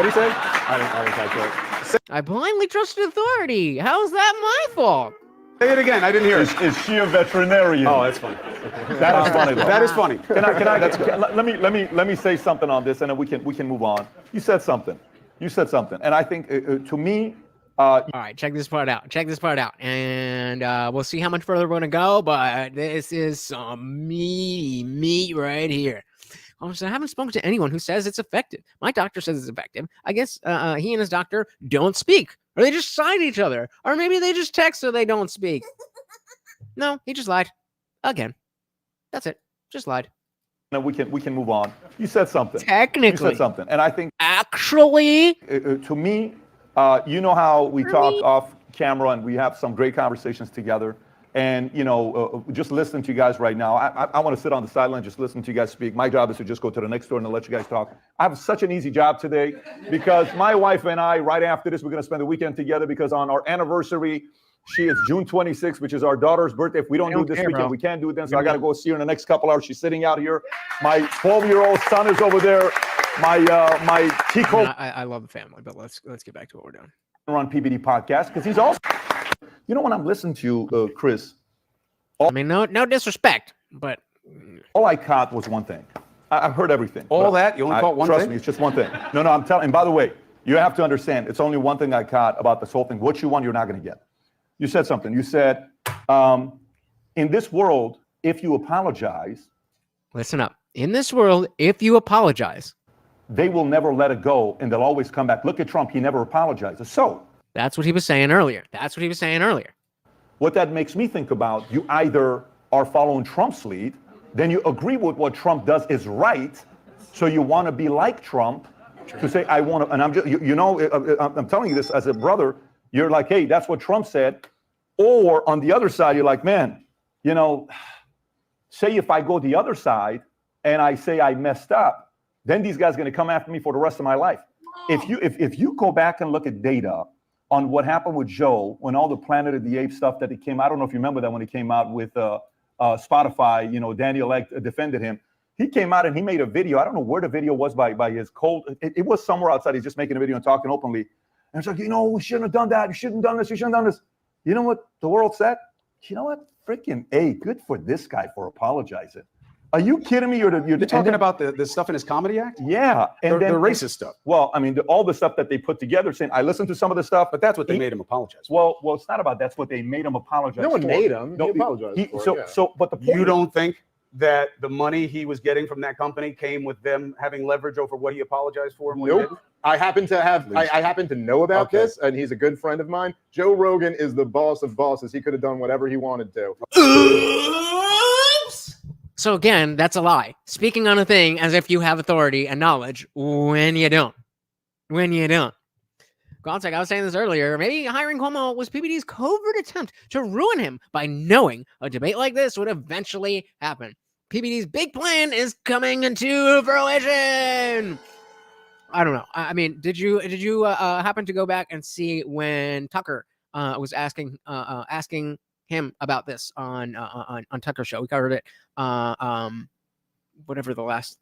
Speaker 12: did he say? I didn't catch it.
Speaker 1: I blindly trusted authority. How's that my fault?
Speaker 12: Say it again. I didn't hear it.
Speaker 2: Is she a veterinarian?
Speaker 12: Oh, that's funny.
Speaker 2: That is funny. Though.
Speaker 12: That is funny.
Speaker 2: Let me say something on this, and then we can move on. You said something, and I think to me.
Speaker 1: All right, check this part out. And we'll see how much further we're going to go, but this is some meat right here. So I haven't spoken to anyone who says it's effective. My doctor says it's effective. I guess he and his doctor don't speak, or they just sign each other, or maybe they just text so they don't speak. No, he just lied again. That's it. Just lied.
Speaker 2: And we can move on. You said something.
Speaker 1: Technically,
Speaker 2: you said something, and I think
Speaker 1: actually,
Speaker 2: to me. You know how we talk off camera and we have some great conversations together. And, just listening to you guys right now, I want to sit on the sideline, just listen to you guys speak. My job is to just go to the next door and let you guys talk. I have such an easy job today because my wife and I, right after this, we're going to spend the weekend together because on our anniversary, She is June 26th, which is our daughter's birthday. If we don't do it this weekend, we can't do it then. So I got to go see her in the next couple hours. She's sitting out here. My 12-year-old son is over there. My Tico.
Speaker 1: I love the family, but let's get back to what we're doing.
Speaker 2: On PBD Podcast, because he's also, you know, when I'm listening to you, Chris.
Speaker 1: I mean, no disrespect, but
Speaker 2: all I caught was one thing. I've heard everything.
Speaker 12: All that? You only caught one thing?
Speaker 2: Trust me, it's just one thing. No, I'm telling. And by the way, you have to understand, it's only one thing I caught about this whole thing. What you want, you're not going to get. You said something. You said, in this world, if you apologize.
Speaker 1: Listen up. In this world, if you apologize.
Speaker 2: They will never let it go, and they'll always come back. Look at Trump. He never apologizes. So.
Speaker 1: That's what he was saying earlier.
Speaker 2: What that makes me think about, you either are following Trump's lead, then you agree with what Trump does is right, so you want to be like Trump, to say, I want to, and I'm just, I'm telling you this as a brother, you're like, hey, that's what Trump said. Or on the other side, you're like, man, you know, say if I go the other side and I say I messed up, then these guys are going to come after me for the rest of my life. If you go back and look at data on what happened with Joe, when all the Planet of the Apes stuff that he came, I don't know if you remember that when he came out with Spotify, you know, Daniel Ek defended him. He came out and he made a video. I don't know where the video was by his cold. It was somewhere outside. He's just making a video and talking openly. And it's like, you know, we shouldn't have done that. You shouldn't have done this. You shouldn't have done this. You know what the world said? You know what? Freaking A, good for this guy for apologizing. Are you kidding me? You're
Speaker 12: talking about the stuff in his comedy act?
Speaker 2: Yeah. And
Speaker 12: the racist stuff.
Speaker 2: Well, I mean, all the stuff that they put together, saying, I listened to some of the stuff.
Speaker 12: But that's what they made him apologize
Speaker 2: for. Well, it's not about that's what they made him apologize for.
Speaker 11: No one made him. He apologized for it.
Speaker 2: But the point
Speaker 12: you don't think that the money he was getting from that company came with them having leverage over what he apologized for?
Speaker 11: Nope. I happen to know about this, and he's a good friend of mine. Joe Rogan is the boss of bosses. He could have done whatever he wanted to.
Speaker 1: So again, that's a lie. Speaking on a thing as if you have authority and knowledge when you don't. Gonzag, I was saying this earlier. Maybe hiring Cuomo was PBD's covert attempt to ruin him by knowing a debate like this would eventually happen. PBD's big plan is coming into fruition. I don't know. I mean, did you happen to go back and see when Tucker was asking him about this on Tucker's show? We covered it whatever the last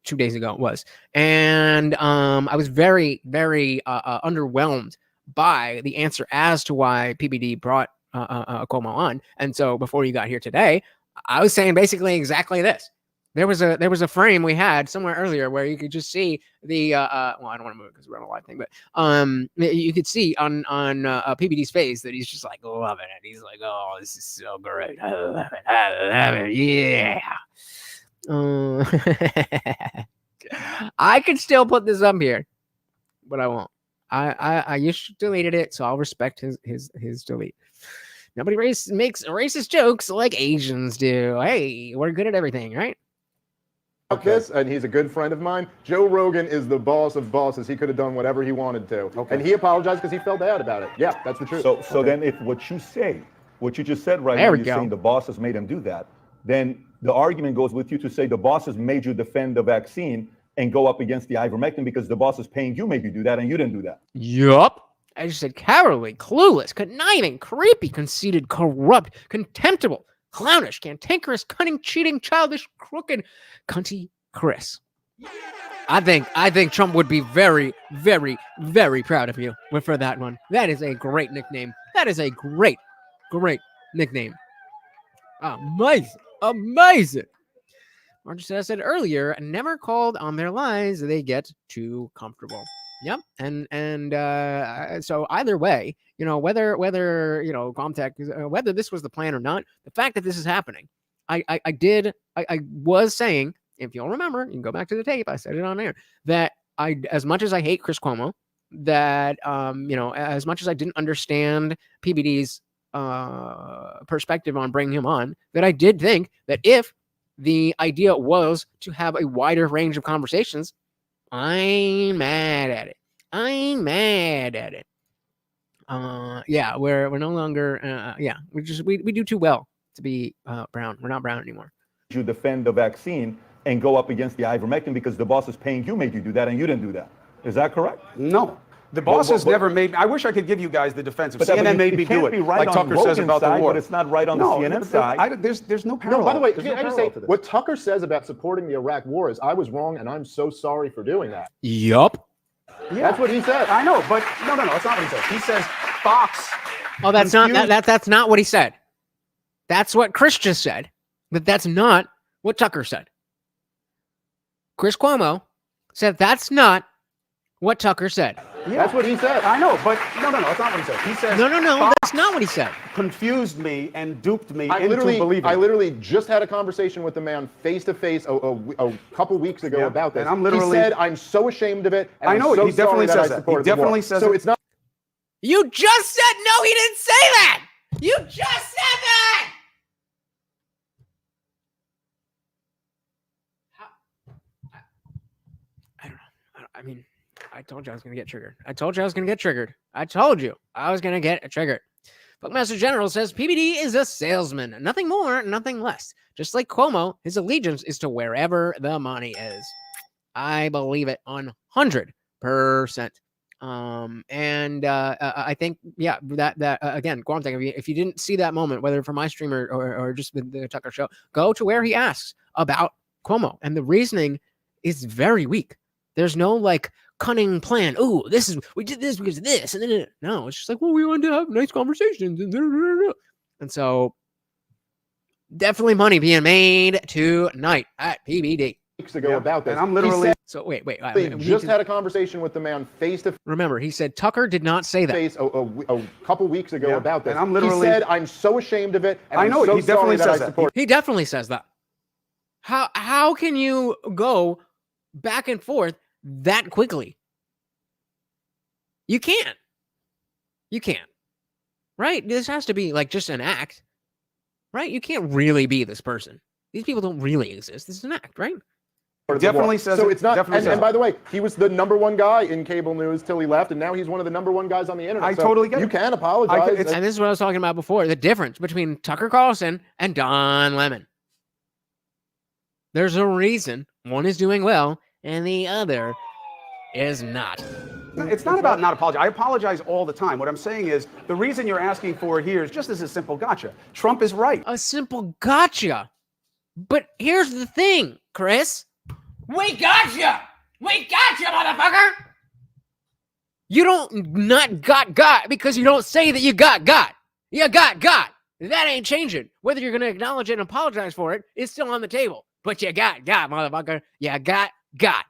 Speaker 1: 2 days ago it was, and I was very, very underwhelmed by the answer as to why PBD brought Cuomo on. And so before you got here today, I was saying basically exactly this. There was a frame we had somewhere earlier where you could just see the well, I don't want to move it because we're on a live thing, but you could see on PBD's face that he's just like loving it. He's like, oh, this is so great. I love it. Yeah. I could still put this up here, but I won't. I just deleted it, so I'll respect his delete. Nobody makes racist jokes like Asians do. Hey, we're good at everything, right?
Speaker 11: This, and he's a good friend of mine. Joe Rogan is the boss of bosses. He could have done whatever he wanted to. And he apologized because he felt bad about it. Yeah, that's the truth.
Speaker 2: So then if what you say, what you just said right now, you're saying the bosses made him do that, then the argument goes with you to say the bosses made you defend the vaccine and go up against the ivermectin because the boss is paying you, made you do that, and you didn't do that.
Speaker 1: Yup. I just said cowardly, clueless, conniving, creepy, conceited, corrupt, contemptible, clownish, cantankerous, cunning, cheating, childish, crooked, cunty Chris. I think Trump would be very, very, very proud of you for that one. That is a great nickname. That is a great, great nickname. Amazing. Or just as I said earlier, never called on their lies. They get too comfortable. Yep. And so either way, you know, whether you know, Comtech, whether this was the plan or not, the fact that this is happening, I was saying, if you'll remember, you can go back to the tape. I said it on air that as much as I hate Chris Cuomo, that you know, as much as I didn't understand PBD's perspective on bringing him on, that I did think that if the idea was to have a wider range of conversations, I'm mad at it. Yeah, we're no longer yeah, we do too well to be brown. We're not brown anymore.
Speaker 2: You defend the vaccine and go up against the ivermectin because the boss is paying you, made you do that, and you didn't do that. Is that correct?
Speaker 12: No. The boss has never made me. I wish I could give you guys the defensive. CNN made me do it.
Speaker 2: Right
Speaker 12: like Tucker says about the war.
Speaker 2: But it's not right on the CNN side.
Speaker 12: There's no parallel.
Speaker 11: No, by the way,
Speaker 12: There's
Speaker 11: can
Speaker 12: no
Speaker 11: I just say,
Speaker 12: parallel to this.
Speaker 11: what Tucker says about supporting the Iraq war is I was wrong, and I'm so sorry for doing that.
Speaker 1: Yup.
Speaker 12: Yeah.
Speaker 11: That's what he said.
Speaker 12: I know, but no, that's not what he says. He says Fox.
Speaker 1: Oh, that's not that's not what he said. That's what Chris just said, but that's not what Tucker said. Chris Cuomo said that's not what Tucker said.
Speaker 12: Yeah.
Speaker 11: That's what he said.
Speaker 12: I know, but no, that's not what he said. He says
Speaker 1: No,
Speaker 12: Fox
Speaker 1: that's not what he said.
Speaker 12: confused me and duped me
Speaker 11: I
Speaker 12: into believing.
Speaker 11: I literally just had a conversation with the man face to face a couple weeks ago about this.
Speaker 12: And I'm literally.
Speaker 11: He said, "I'm so ashamed of it." And
Speaker 12: I know
Speaker 11: I'm so
Speaker 12: he definitely
Speaker 11: sorry
Speaker 12: says
Speaker 11: that.
Speaker 12: that. He definitely says
Speaker 11: so
Speaker 12: it.
Speaker 11: it's not.
Speaker 1: You just said no. He didn't say that. You just said that. I don't know. I mean, I told you I was going to get triggered. I told you I was going to get triggered. Bookmaster General says PBD is a salesman. Nothing more, nothing less. Just like Cuomo, his allegiance is to wherever the money is. I believe it 100%. I think, yeah, that again, Guam, if you didn't see that moment, whether from my stream or just the Tucker show, go to where he asks about Cuomo. And the reasoning is very weak. There's no like cunning plan. Oh, we did this because of this. And then no, it's just like, well, we wanted to have nice conversations. And so definitely money being made tonight at PBD.
Speaker 11: Weeks ago about this.
Speaker 12: And I'm literally.
Speaker 1: So wait.
Speaker 11: We just had a conversation with the man face to face.
Speaker 1: Remember, he said Tucker did not say that.
Speaker 11: A couple weeks ago about this.
Speaker 12: And I'm literally.
Speaker 11: He said, "I'm so ashamed of it." And
Speaker 12: I know
Speaker 11: I'm so
Speaker 12: he definitely
Speaker 11: sorry
Speaker 12: says
Speaker 11: that.
Speaker 1: He definitely says that. How can you go back and forth that quickly? You can't. Right? This has to be like just an act. Right? You can't really be this person. These people don't really exist. This is an act, right?
Speaker 12: Definitely says
Speaker 11: so.
Speaker 12: it.
Speaker 11: It's not.
Speaker 12: Definitely
Speaker 11: And by the way, he was the #1 guy in cable news till he left, and now he's one of the #1 guys on the internet.
Speaker 12: I
Speaker 11: So
Speaker 12: totally get it.
Speaker 11: You can apologize.
Speaker 1: And this is what I was talking about before. The difference between Tucker Carlson and Don Lemon. There's a reason one is doing well and the other is not.
Speaker 12: It's not about not apologizing. I apologize all the time. What I'm saying is the reason you're asking for it here is just as a simple gotcha. Trump is right.
Speaker 1: A simple gotcha. But here's the thing, Chris. We gotcha, motherfucker. You don't not got because you don't say that you got. You got. That ain't changing. Whether you're going to acknowledge it and apologize for it, it's still on the table. But you got, motherfucker. You got.
Speaker 12: I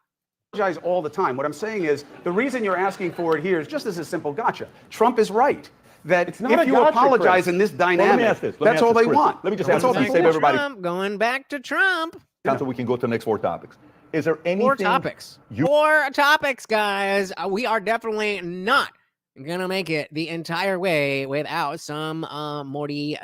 Speaker 12: apologize all the time. What I'm saying is the reason you're asking for it here is just as a simple gotcha. Trump is right. That if
Speaker 11: not a
Speaker 12: you
Speaker 11: gotcha,
Speaker 12: apologize
Speaker 11: Chris.
Speaker 12: in this
Speaker 2: Well,
Speaker 12: dynamic,
Speaker 2: let me ask this.
Speaker 12: that's all they
Speaker 2: Chris.
Speaker 12: want.
Speaker 2: Let me just
Speaker 12: That's
Speaker 2: ask
Speaker 12: all
Speaker 2: this
Speaker 12: they
Speaker 2: and save
Speaker 12: want.
Speaker 2: everybody.
Speaker 1: Going back to Trump.
Speaker 2: So we can go to the next 4 topics. Is there anything?
Speaker 1: 4 topics. 4 topics, guys. We are definitely not gonna make it the entire way without some Morty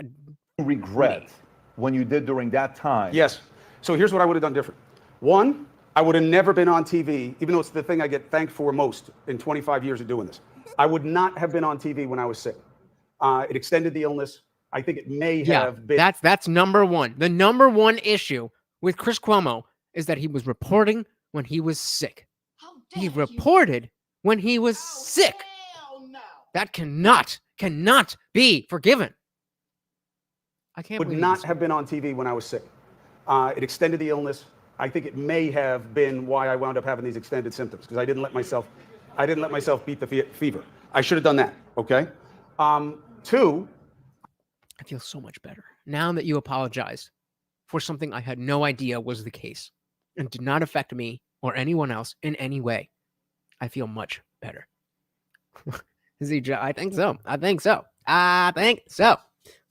Speaker 2: regret when you did during that time?
Speaker 12: Yes. So here's what I would have done different. 1, I would have never been on TV, even though it's the thing I get thanked for most in 25 years of doing this. I would not have been on TV when I was sick. It extended the illness. I think it may have been.
Speaker 1: That's number one. The number one issue with Chris Cuomo is that he was reporting when he was sick. He reported when he was sick. That cannot be forgiven. I can't
Speaker 12: would
Speaker 1: believe
Speaker 12: not
Speaker 1: this.
Speaker 12: have been on TV when I was sick. It extended the illness. I think it may have been why I wound up having these extended symptoms because I didn't let myself beat the fever. I should have done that. Okay. 2.
Speaker 1: I feel so much better now that you apologized for something I had no idea was the case and did not affect me or anyone else in any way. I feel much better. Is he? I think so.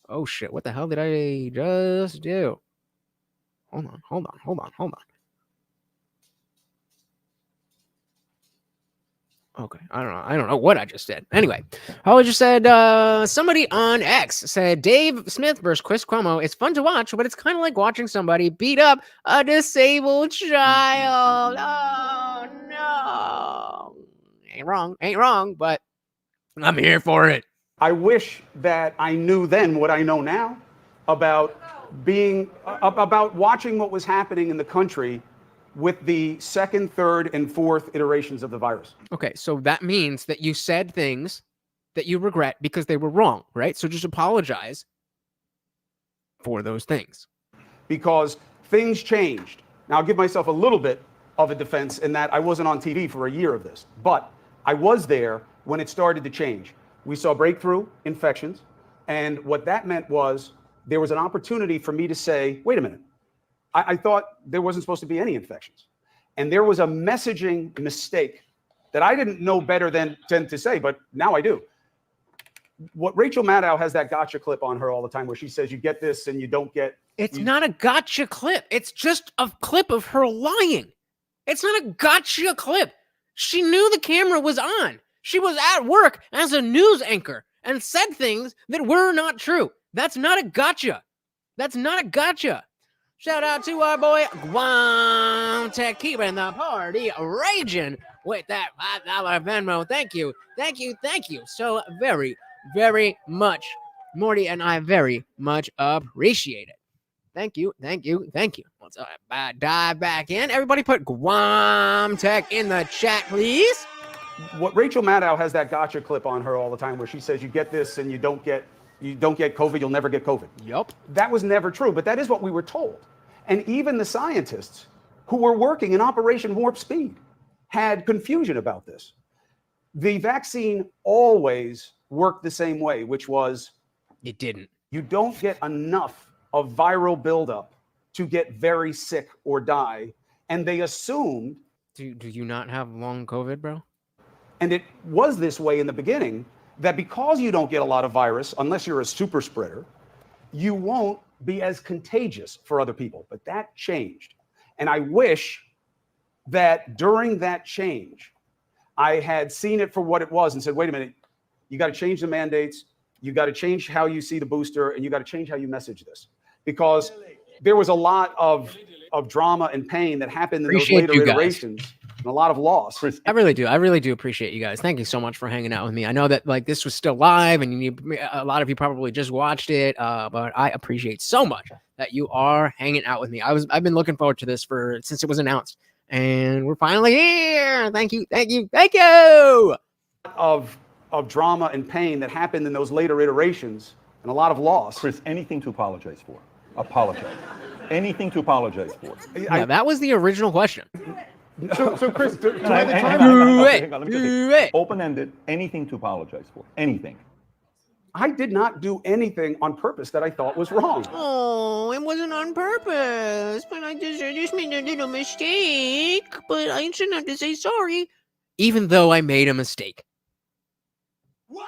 Speaker 1: Oh shit! What the hell did I just do? Hold on. Okay, I don't know what I just said. Anyway, I just said somebody on X said Dave Smith versus Chris Cuomo. It's fun to watch, but it's kind of like watching somebody beat up a disabled child. Oh no, ain't wrong, but I'm here for it.
Speaker 12: I wish that I knew then what I know now about watching what was happening in the country with the second, third, and fourth iterations of the virus.
Speaker 1: Okay, so that means that you said things that you regret because they were wrong, right? So just apologize for those things.
Speaker 12: Because things changed. Now, I'll give myself a little bit of a defense in that I wasn't on TV for a year of this, but I was there when it started to change. We saw breakthrough infections, and what that meant was there was an opportunity for me to say, wait a minute, I thought there wasn't supposed to be any infections. And there was a messaging mistake that I didn't know better than to say, but now I do. What Rachel Maddow has that gotcha clip on her all the time where she says, you get this and you don't get.
Speaker 1: It's not a gotcha clip. It's just a clip of her lying. It's not a gotcha clip. She knew the camera was on. She was at work as a news anchor and said things that were not true. That's not a gotcha. That's not a gotcha. Shout out to our boy Guam Tech, keeping the party raging with that $5 Venmo. Thank you. Thank you. Thank you so very, very much. Morty and I very much appreciate it. Thank you. Thank you. Thank you. Let's dive back in. Everybody put Guam Tech in the chat, please.
Speaker 12: What Rachel Maddow has that gotcha clip on her all the time where she says, you get this and you don't get COVID, you'll never get COVID.
Speaker 1: Yup.
Speaker 12: That was never true, but that is what we were told. And even the scientists who were working in Operation Warp Speed had confusion about this. The vaccine always worked the same way, which was
Speaker 1: it didn't.
Speaker 12: You don't get enough of viral buildup to get very sick or die. And they assumed.
Speaker 1: Do you not have long COVID, bro?
Speaker 12: And it was this way in the beginning, that because you don't get a lot of virus, unless you're a super spreader, you won't be as contagious for other people. But that changed. And I wish that during that change, I had seen it for what it was and said, wait a minute, you got to change the mandates. You got to change how you see the booster, and you got to change how you message this. Because there was a lot of drama and pain that happened in those later iterations. And a lot of loss.
Speaker 1: I really do appreciate you guys. Thank you so much for hanging out with me. I know that like this was still live and a lot of you probably just watched it, but I appreciate so much that you are hanging out with me. I've been looking forward to this since it was announced, and we're finally here. Thank you, thank you, thank you.
Speaker 12: Of drama and pain that happened in those later iterations, and a lot of loss.
Speaker 2: Chris, anything to apologize for. Apologize. Anything to apologize for.
Speaker 1: Yeah, that was the original question.
Speaker 11: So Chris,
Speaker 2: hang on, open-ended, anything to apologize for, anything.
Speaker 12: I did not do anything on purpose that I thought was wrong.
Speaker 1: Oh, it wasn't on purpose, but I just made a little mistake, but I shouldn't have to say sorry, even though I made a mistake.
Speaker 11: What?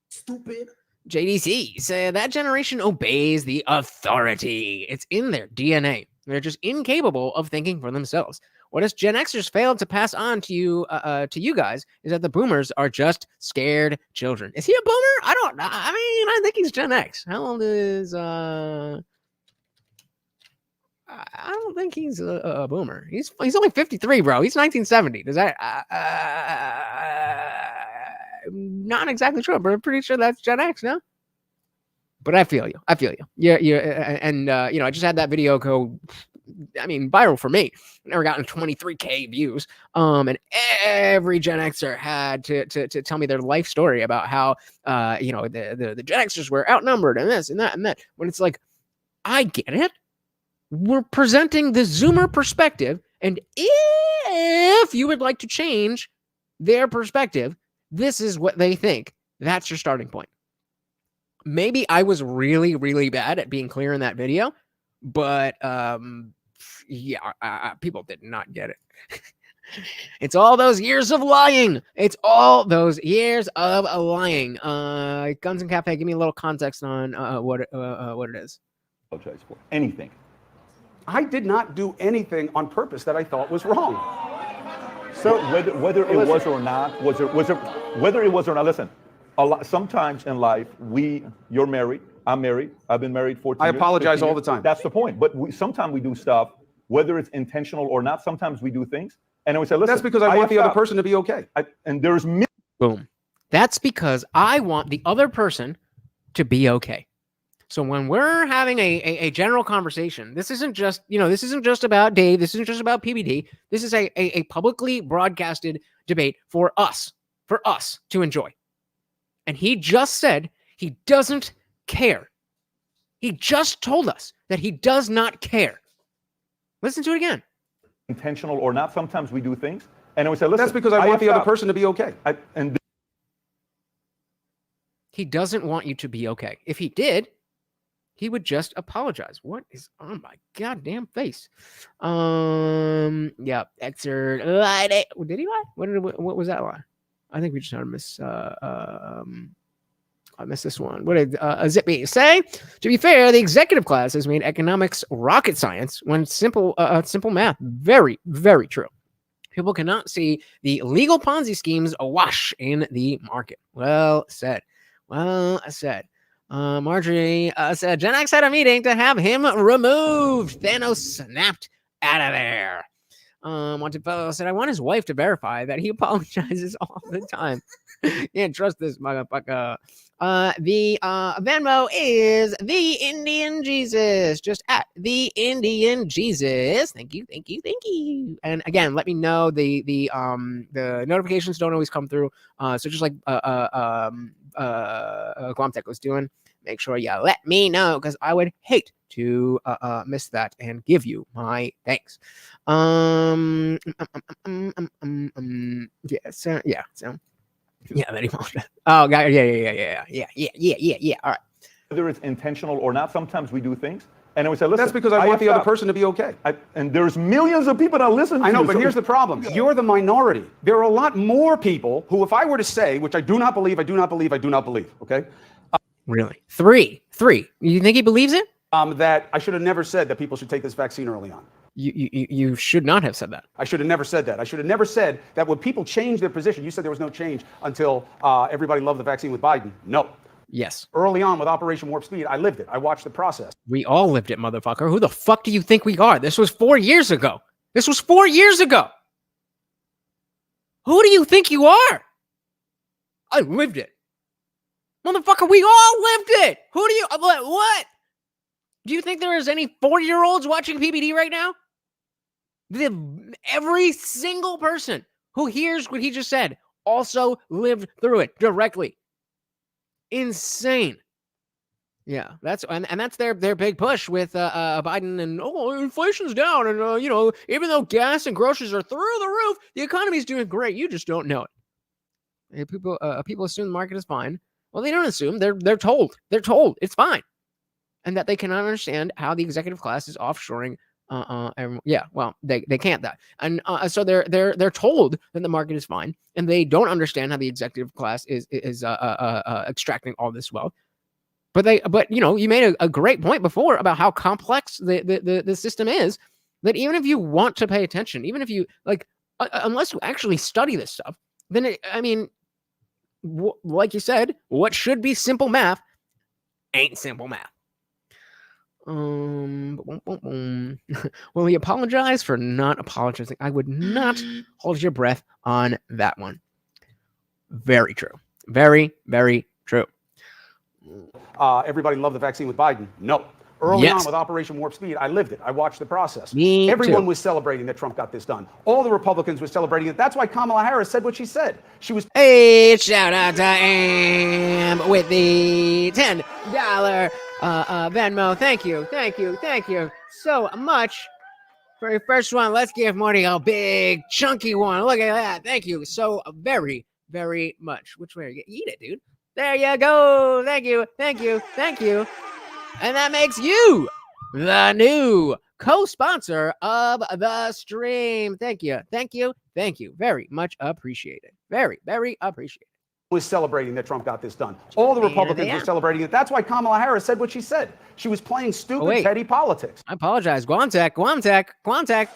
Speaker 11: Stupid.
Speaker 1: JDC said that generation obeys the authority. It's in their DNA. They're just incapable of thinking for themselves. What us Gen Xers failed to pass on to you guys is that the boomers are just scared children. Is he a boomer? I think he's Gen X. How old is I don't think he's a boomer. He's only 53, bro. He's 1970. Does that not exactly sure, but I'm pretty sure that's Gen X, no? But I feel you. Yeah, and I just had that video go viral for me. Never gotten 23K views. And every Gen Xer had to tell me their life story about how the Gen Xers were outnumbered and this and that and that. When it's like, I get it. We're presenting the Zoomer perspective, and if you would like to change their perspective, this is what they think. That's your starting point. Maybe I was really, really bad at being clear in that video, but people did not get it. It's all those years of lying. It's all those years of lying. Guns and Cafe, give me a little context on what it is.
Speaker 2: Apologize for anything.
Speaker 12: I did not do anything on purpose that I thought was wrong.
Speaker 2: So whether it was or not, whether it was or not, listen, sometimes in life, you're married, I'm married, I've been married 14 years.
Speaker 12: I apologize all the time.
Speaker 2: That's the point. But sometimes we do stuff, whether it's intentional or not, sometimes we do things, and then we say, listen.
Speaker 12: That's because I want the other person to be okay.
Speaker 1: Boom. That's because I want the other person to be okay. So when we're having a general conversation, this isn't just, this isn't just about Dave. This isn't just about PBD. This is a publicly broadcasted debate for us to enjoy. And he just said he doesn't care. He just told us that he does not care. Listen to it again.
Speaker 2: Intentional or not, sometimes we do things. And we say, listen,
Speaker 12: that's because I want the other person to be okay.
Speaker 1: He doesn't want you to be okay. If he did, he would just apologize. What is on my goddamn face? Yeah, excerpt. Did he lie? What was that lie? I think we just had to miss. I missed this one. What did Zippy say? To be fair, the executive class has made economics rocket science when simple math. Very, very true. People cannot see the legal Ponzi schemes awash in the market. Well said. Well said. Marjorie said Gen X had a meeting to have him removed. Thanos snapped out of there. Wanted Fellow said, I want his wife to verify that he apologizes all the time. Can't trust this motherfucker. The Venmo is the Indian Jesus. Just at the Indian Jesus. Thank you. And again, let me know the notifications don't always come through. So just like Glomtech was doing, make sure you let me know because I would hate to miss that and give you my thanks. Yeah, very much. Oh, God, yeah. All right.
Speaker 2: Whether it's intentional or not, sometimes we do things, and we say, listen.
Speaker 12: That's because I want the other person to be okay.
Speaker 2: And there's millions of people that listen to
Speaker 12: I know,
Speaker 2: you,
Speaker 12: but here's the problem. You're the minority. There are a lot more people who, if I were to say, which I do not believe, okay?
Speaker 1: Really? Three. You think he believes it?
Speaker 12: That I should have never said that people should take this vaccine early on.
Speaker 1: You should not have said that.
Speaker 12: I should have never said that. I should have never said that when people change their position, you said there was no change until everybody loved the vaccine with Biden. No.
Speaker 1: Yes.
Speaker 12: Early on with Operation Warp Speed, I lived it. I watched the process.
Speaker 1: We all lived it, motherfucker. Who the fuck do you think we are? This was 4 years ago. Who do you think you are? I lived it. Motherfucker, we all lived it. Who do you, what? Do you think there is any 4-year-olds watching PBD right now? Every single person who hears what he just said also lived through it directly. Insane. Yeah, that's their big push with Biden and inflation's down and even though gas and groceries are through the roof, the economy's doing great. You just don't know it. People assume the market is fine. Well, they don't assume. They're told. They're told it's fine, and that they cannot understand how the executive class is offshoring. They can't that, and so they're told that the market is fine, and they don't understand how the executive class is extracting all this wealth. But you made a great point before about how complex the system is. That even if you want to pay attention, even if you unless you actually study this stuff, then like you said, what should be simple math ain't simple math. Will he apologize for not apologizing? I would not hold your breath on that one. Very true. Very, very true.
Speaker 12: Everybody loved the vaccine with Biden. No. Early on with Operation Warp Speed, I lived it. I watched the process. Everyone was celebrating that Trump got this done. All the Republicans were celebrating it. That's why Kamala Harris said what she said. She was...
Speaker 1: Hey, shout out to Am with the $10 Venmo. Thank you so much for your first one. Let's give Morty a big chunky one. Look at that. Thank you so very, very much. Which way are you? Eat it, dude. There you go. Thank you. And that makes you the new co-sponsor of the stream. Thank you. Very much appreciated. Very, very appreciated.
Speaker 12: Was celebrating that Trump got this done. All the Republicans were celebrating it. That's why Kamala Harris said what she said. She was playing stupid, petty politics.
Speaker 1: I apologize. Guamtech.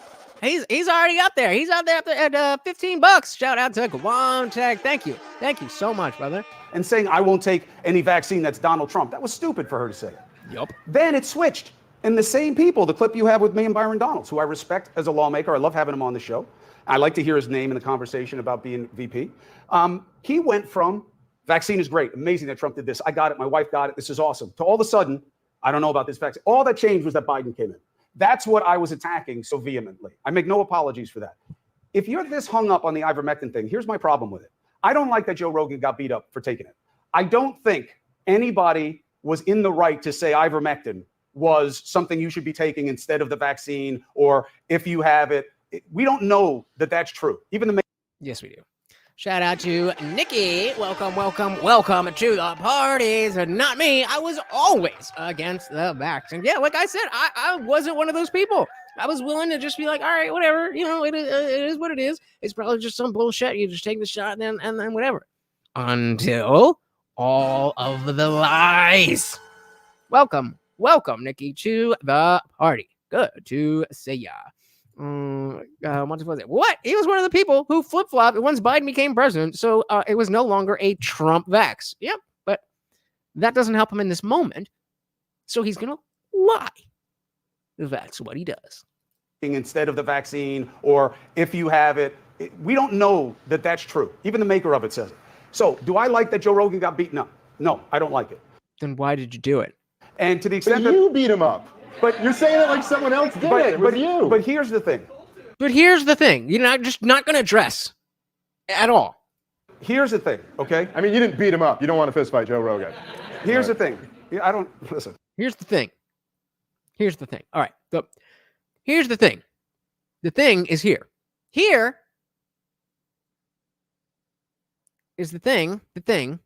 Speaker 1: He's already up there. He's out there at $15. Shout out to Guamtech. Thank you so much, brother.
Speaker 12: And saying, I won't take any vaccine that's Donald Trump. That was stupid for her to say.
Speaker 1: Yup.
Speaker 12: Then it switched. And the same people, the clip you have with me and Byron Donalds, who I respect as a lawmaker. I love having him on the show. I like to hear his name in the conversation about being VP. He went from vaccine is great, amazing that Trump did this. I got it. My wife got it. This is awesome. To all of a sudden, I don't know about this vaccine. All that changed was that Biden came in. That's what I was attacking so vehemently. I make no apologies for that. If you're this hung up on the ivermectin thing, here's my problem with it. I don't like that Joe Rogan got beat up for taking it. I don't think anybody was in the right to say ivermectin was something you should be taking instead of the vaccine, or if you have it. We don't know that that's true. Even the
Speaker 1: Yes, we do. Shout out to Nikki. Welcome, welcome, welcome to the parties. Not me. I was always against the vaccine. Yeah, like I said, I wasn't one of those people. I was willing to just be like, all right, whatever. You know, it is what it is. It's probably just some bullshit. You just take the shot and then whatever. Until all of the lies. Welcome, Nikki, to the party. Good to see ya. What? He was one of the people who flip-flopped once Biden became president, so it was no longer a Trump vax. Yep, but that doesn't help him in this moment, so he's gonna lie. That's what he does.
Speaker 12: Instead of the vaccine, or if you have it, we don't know that that's true. Even the maker of it says it. So, do I like that Joe Rogan got beaten up? No, I don't like it.
Speaker 1: Then why did you do it?
Speaker 12: And to the extent
Speaker 11: that you beat him up. But you're saying it like someone else did it. It was you.
Speaker 12: But here's the thing.
Speaker 1: You're not going to address at all.
Speaker 12: Here's the thing, okay?
Speaker 11: I mean, you didn't beat him up. You don't want to fist fight Joe Rogan.
Speaker 12: Here's the thing. I don't listen.
Speaker 1: Here's the thing. All right. So here's the thing. The thing is here. Here is the thing. The thing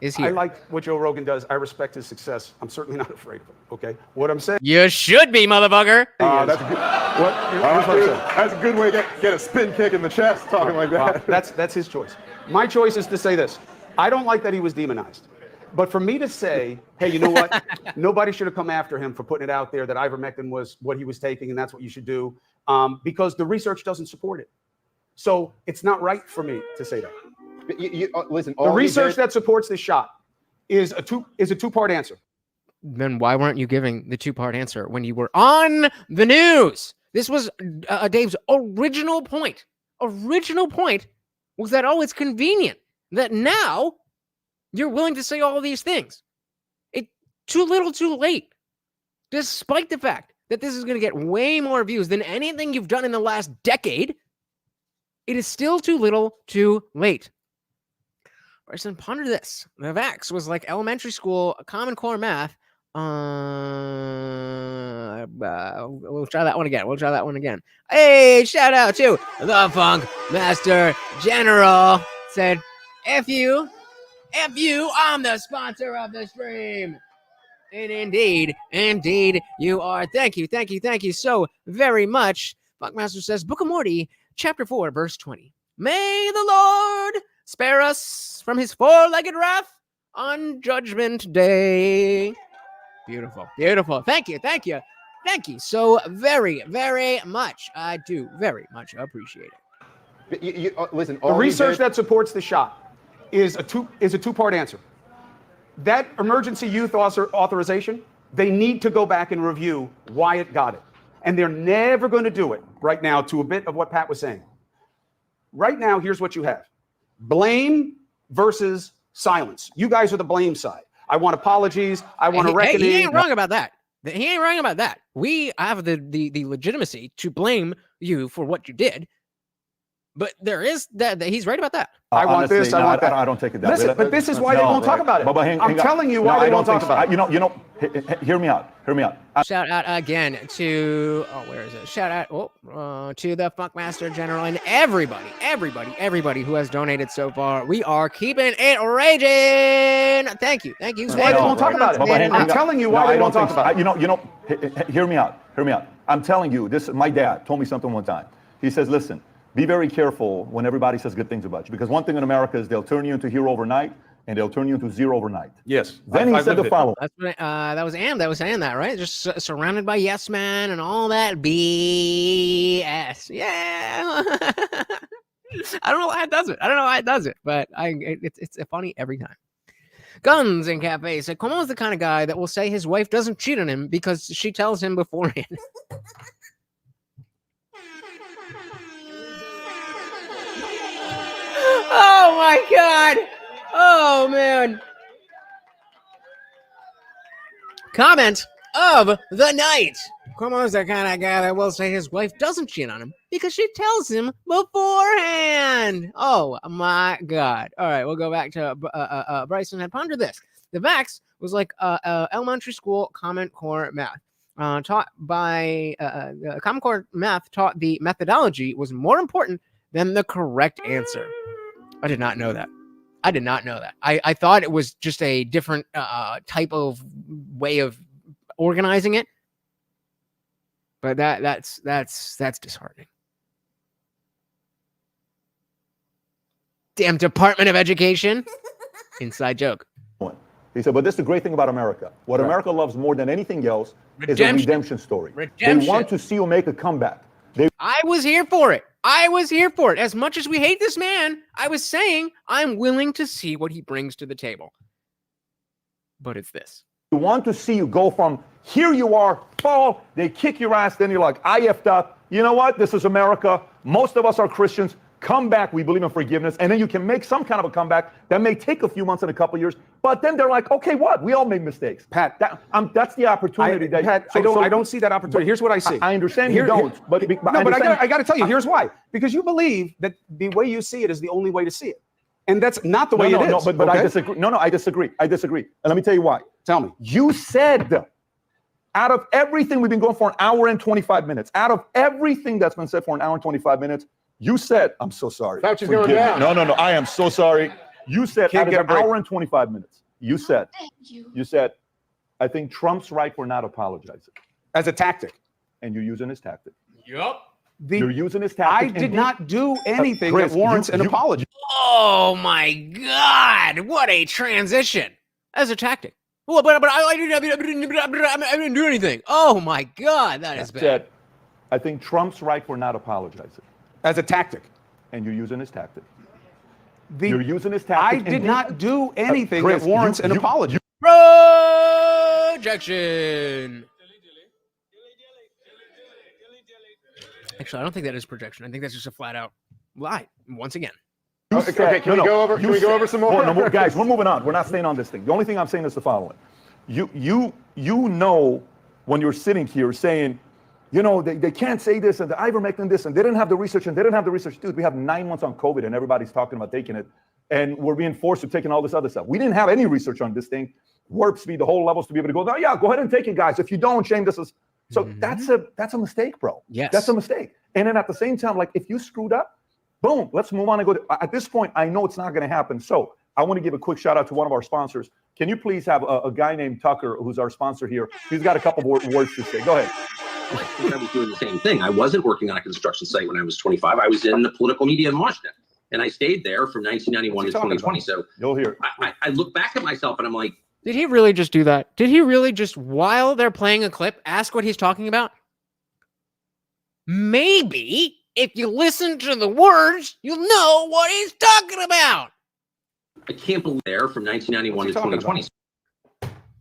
Speaker 1: is here.
Speaker 12: I like what Joe Rogan does. I respect his success. I'm certainly not afraid of him. Okay. What I'm saying.
Speaker 1: You should be, motherfucker.
Speaker 11: That's good. That's a good way to get a spin kick in the chest talking like that.
Speaker 12: Well, that's his choice. My choice is to say this. I don't like that he was demonized. But for me to say, hey, you know what? Nobody should have come after him for putting it out there that ivermectin was what he was taking and that's what you should do, because the research doesn't support it. So it's not right for me to say that.
Speaker 11: Listen,
Speaker 12: the research that supports this shot is a two-part answer.
Speaker 1: Then why weren't you giving the two-part answer when you were on the news? This was Dave's original point. Original point was that, oh, it's convenient that now you're willing to say all these things. It's too little too late. Despite the fact that this is going to get way more views than anything you've done in the last decade, it is still too little too late. Bryson, ponder this. The vax was like elementary school Common Core math. We'll try that one again. Hey, shout out to the Funk Master General. Said, F you, I'm the sponsor of the stream. And indeed, you are. Thank you so very much. Funkmaster says, Book of Morty, chapter 4, verse 20. May the Lord spare us from his four-legged wrath on Judgment Day. Beautiful. Thank you so very, very much. I do very much appreciate it.
Speaker 11: Listen,
Speaker 12: the research that supports the shot is a two-part answer. That emergency use authorization, they need to go back and review why it got it. And they're never going to do it right now, to a bit of what Pat was saying. Right now, here's what you have. Blame versus silence. You guys are the blame side. I want apologies. I want a reckoning.
Speaker 1: He ain't wrong about that. We have the legitimacy to blame you for what you did. But there is that hear me out.
Speaker 2: I want this. I want that. I don't take it that way.
Speaker 12: Listen, but this is why they won't talk about it. I'm telling you why they don't talk about it.
Speaker 2: Hear me out.
Speaker 1: Shout out again to where is it? Shout out to the Funkmaster General and everybody who has donated so far. We are keeping it raging. Thank you.
Speaker 12: Why they won't talk about it. I'm telling you why they don't talk about it.
Speaker 2: Hear me out. I'm telling you this. My dad told me something one time. He says, listen, be very careful when everybody says good things about you, because one thing in America is they'll turn you into hero overnight and they'll turn you into zero overnight.
Speaker 12: Yes.
Speaker 2: Then he said the following.
Speaker 1: That's what that was Ann that was saying that, right? Just surrounded by yes men and all that BS. Yeah. I don't know why it does it. But it's funny every time. Guns in Cafe said, Cuomo's the kind of guy that will say his wife doesn't cheat on him because she tells him beforehand. Oh my God! Oh man! comment of the night. Cuomo's the kind of guy that will say his wife doesn't cheat on him because she tells him beforehand. Oh my God. All right, we'll go back to Bryson had pondered this. The vax was like elementary school Common Core math. Taught by Common Core math taught the methodology was more important than the correct answer. I did not know that. I did not know that. I thought it was just a different type of way of organizing it. But that's disheartening. Damn Department of Education. Inside joke.
Speaker 2: He said, but this is the great thing about America. What America loves more than anything else is a redemption story. They want to see you make a comeback.
Speaker 1: I was here for it. I was here for it. As much as we hate this man, I was saying I'm willing to see what he brings to the table. But it's this.
Speaker 2: They want to see you go from here you are, fall, they kick your ass, then you're like, I effed up. You know what? This is America. Most of us are Christians. Come back, we believe in forgiveness, and then you can make some kind of a comeback that may take a few months and a couple of years, but then they're like, okay, what? We all make mistakes.
Speaker 12: Pat,
Speaker 2: that's the opportunity.
Speaker 12: Pat, I don't see that opportunity. Here's what I see.
Speaker 2: I understand you don't, but
Speaker 12: I got to tell you, here's why. Because you believe that the way you see it is the only way to see it, and that's not the way it is.
Speaker 2: No, but I disagree. No, I disagree. I disagree, and let me tell you why.
Speaker 12: Tell me.
Speaker 2: You said, out of everything we've been going for an hour and 25 minutes, out of everything that's been said for an hour and 25 minutes. You said, I'm so sorry.
Speaker 11: Fauci's going down.
Speaker 2: No, I am so sorry. You said out of an hour and 25 minutes, you said, I think Trump's right for not apologizing.
Speaker 12: As a tactic.
Speaker 2: And you're using his tactic.
Speaker 1: Yup.
Speaker 2: You're using his tactic.
Speaker 12: I did not do anything that warrants an apology.
Speaker 1: Oh my God. What a transition. As a tactic. Well, but I didn't do anything. Oh my God. That is bad.
Speaker 2: Said, I think Trump's right for not apologizing.
Speaker 12: As a tactic.
Speaker 2: And you're using his tactic. You're using his tactic.
Speaker 12: I did not do anything that warrants an apology.
Speaker 1: Projection. Actually, I don't think that is projection. I think that's just a flat out lie. Once again.
Speaker 11: Okay, can we go over some more?
Speaker 2: No, guys, we're moving on. We're not staying on this thing. The only thing I'm saying is the following. You know when you're sitting here saying, you know, they can't say this and the ivermectin this and they didn't have the research and they didn't have the research. Dude, we have 9 months on COVID and everybody's talking about taking it and we're being forced to taking all this other stuff. We didn't have any research on this thing. Warp speed, the whole levels to be able to go, yeah, go ahead and take it, guys. If you don't, shame this is. So that's a mistake, bro.
Speaker 1: Yes.
Speaker 2: That's a mistake. And then at the same time, like if you screwed up, boom, let's move on and go. At this point, I know it's not going to happen. So I want to give a quick shout out to one of our sponsors. Can you please have a guy named Tucker, who's our sponsor here? He's got a couple of words to say. Go ahead.
Speaker 5: I was doing the same thing. I wasn't working on a construction site when I was 25. I was in the political media in Washington, and I stayed there from 1991 to 2020. So
Speaker 2: you'll hear.
Speaker 5: I look back at myself and I'm like,
Speaker 1: did he really just do that? Did he really just, while they're playing a clip, ask what he's talking about? Maybe if you listen to the words, you'll know what he's talking about.
Speaker 5: I can't believe there from 1991 to 2020.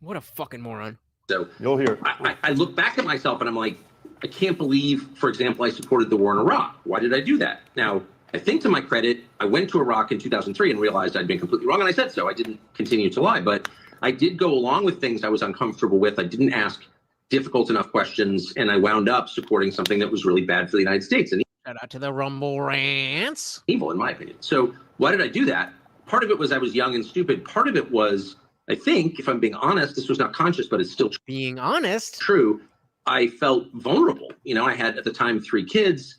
Speaker 1: What a fucking moron.
Speaker 5: So
Speaker 2: you'll hear.
Speaker 5: I look back at myself and I'm like, I can't believe, for example, I supported the war in Iraq. Why did I do that? Now, I think to my credit, I went to Iraq in 2003 and realized I'd been completely wrong. And I said so. I didn't continue to lie, but I did go along with things I was uncomfortable with. I didn't ask difficult enough questions. And I wound up supporting something that was really bad for the United States. And
Speaker 1: shout out to the Rumble Rants.
Speaker 5: Evil, in my opinion. So why did I do that? Part of it was I was young and stupid. Part of it was, I think, if I'm being honest, this was not conscious, but it's still true.
Speaker 1: Being honest.
Speaker 5: True. I felt vulnerable. You know, I had at the time 3 kids.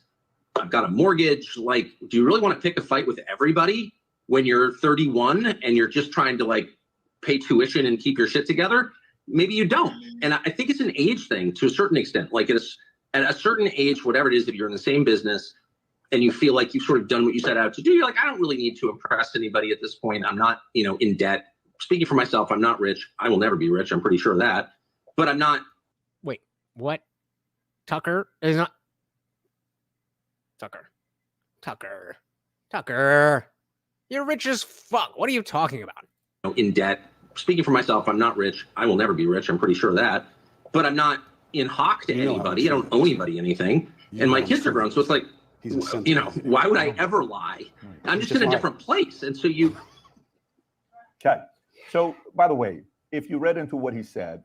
Speaker 5: I've got a mortgage. Like, do you really want to pick a fight with everybody when you're 31 and you're just trying to like pay tuition and keep your shit together? Maybe you don't. And I think it's an age thing to a certain extent. Like at a certain age, whatever it is, if you're in the same business and you feel like you've sort of done what you set out to do, you're like, I don't really need to impress anybody at this point. I'm not, you know, in debt. Speaking for myself, I'm not rich. I will never be rich. I'm pretty sure of that. But I'm not.
Speaker 1: Wait, what? Tucker is not. Tucker. You're rich as fuck. What are you talking about?
Speaker 5: In debt. Speaking for myself, I'm not rich. I will never be rich. I'm pretty sure of that. But I'm not in hock to anybody. I don't owe anybody anything. And my kids are grown. So it's like, you know, why would I ever lie? I'm just in a different place. And so you.
Speaker 2: Okay. So, by the way, if you read into what he said,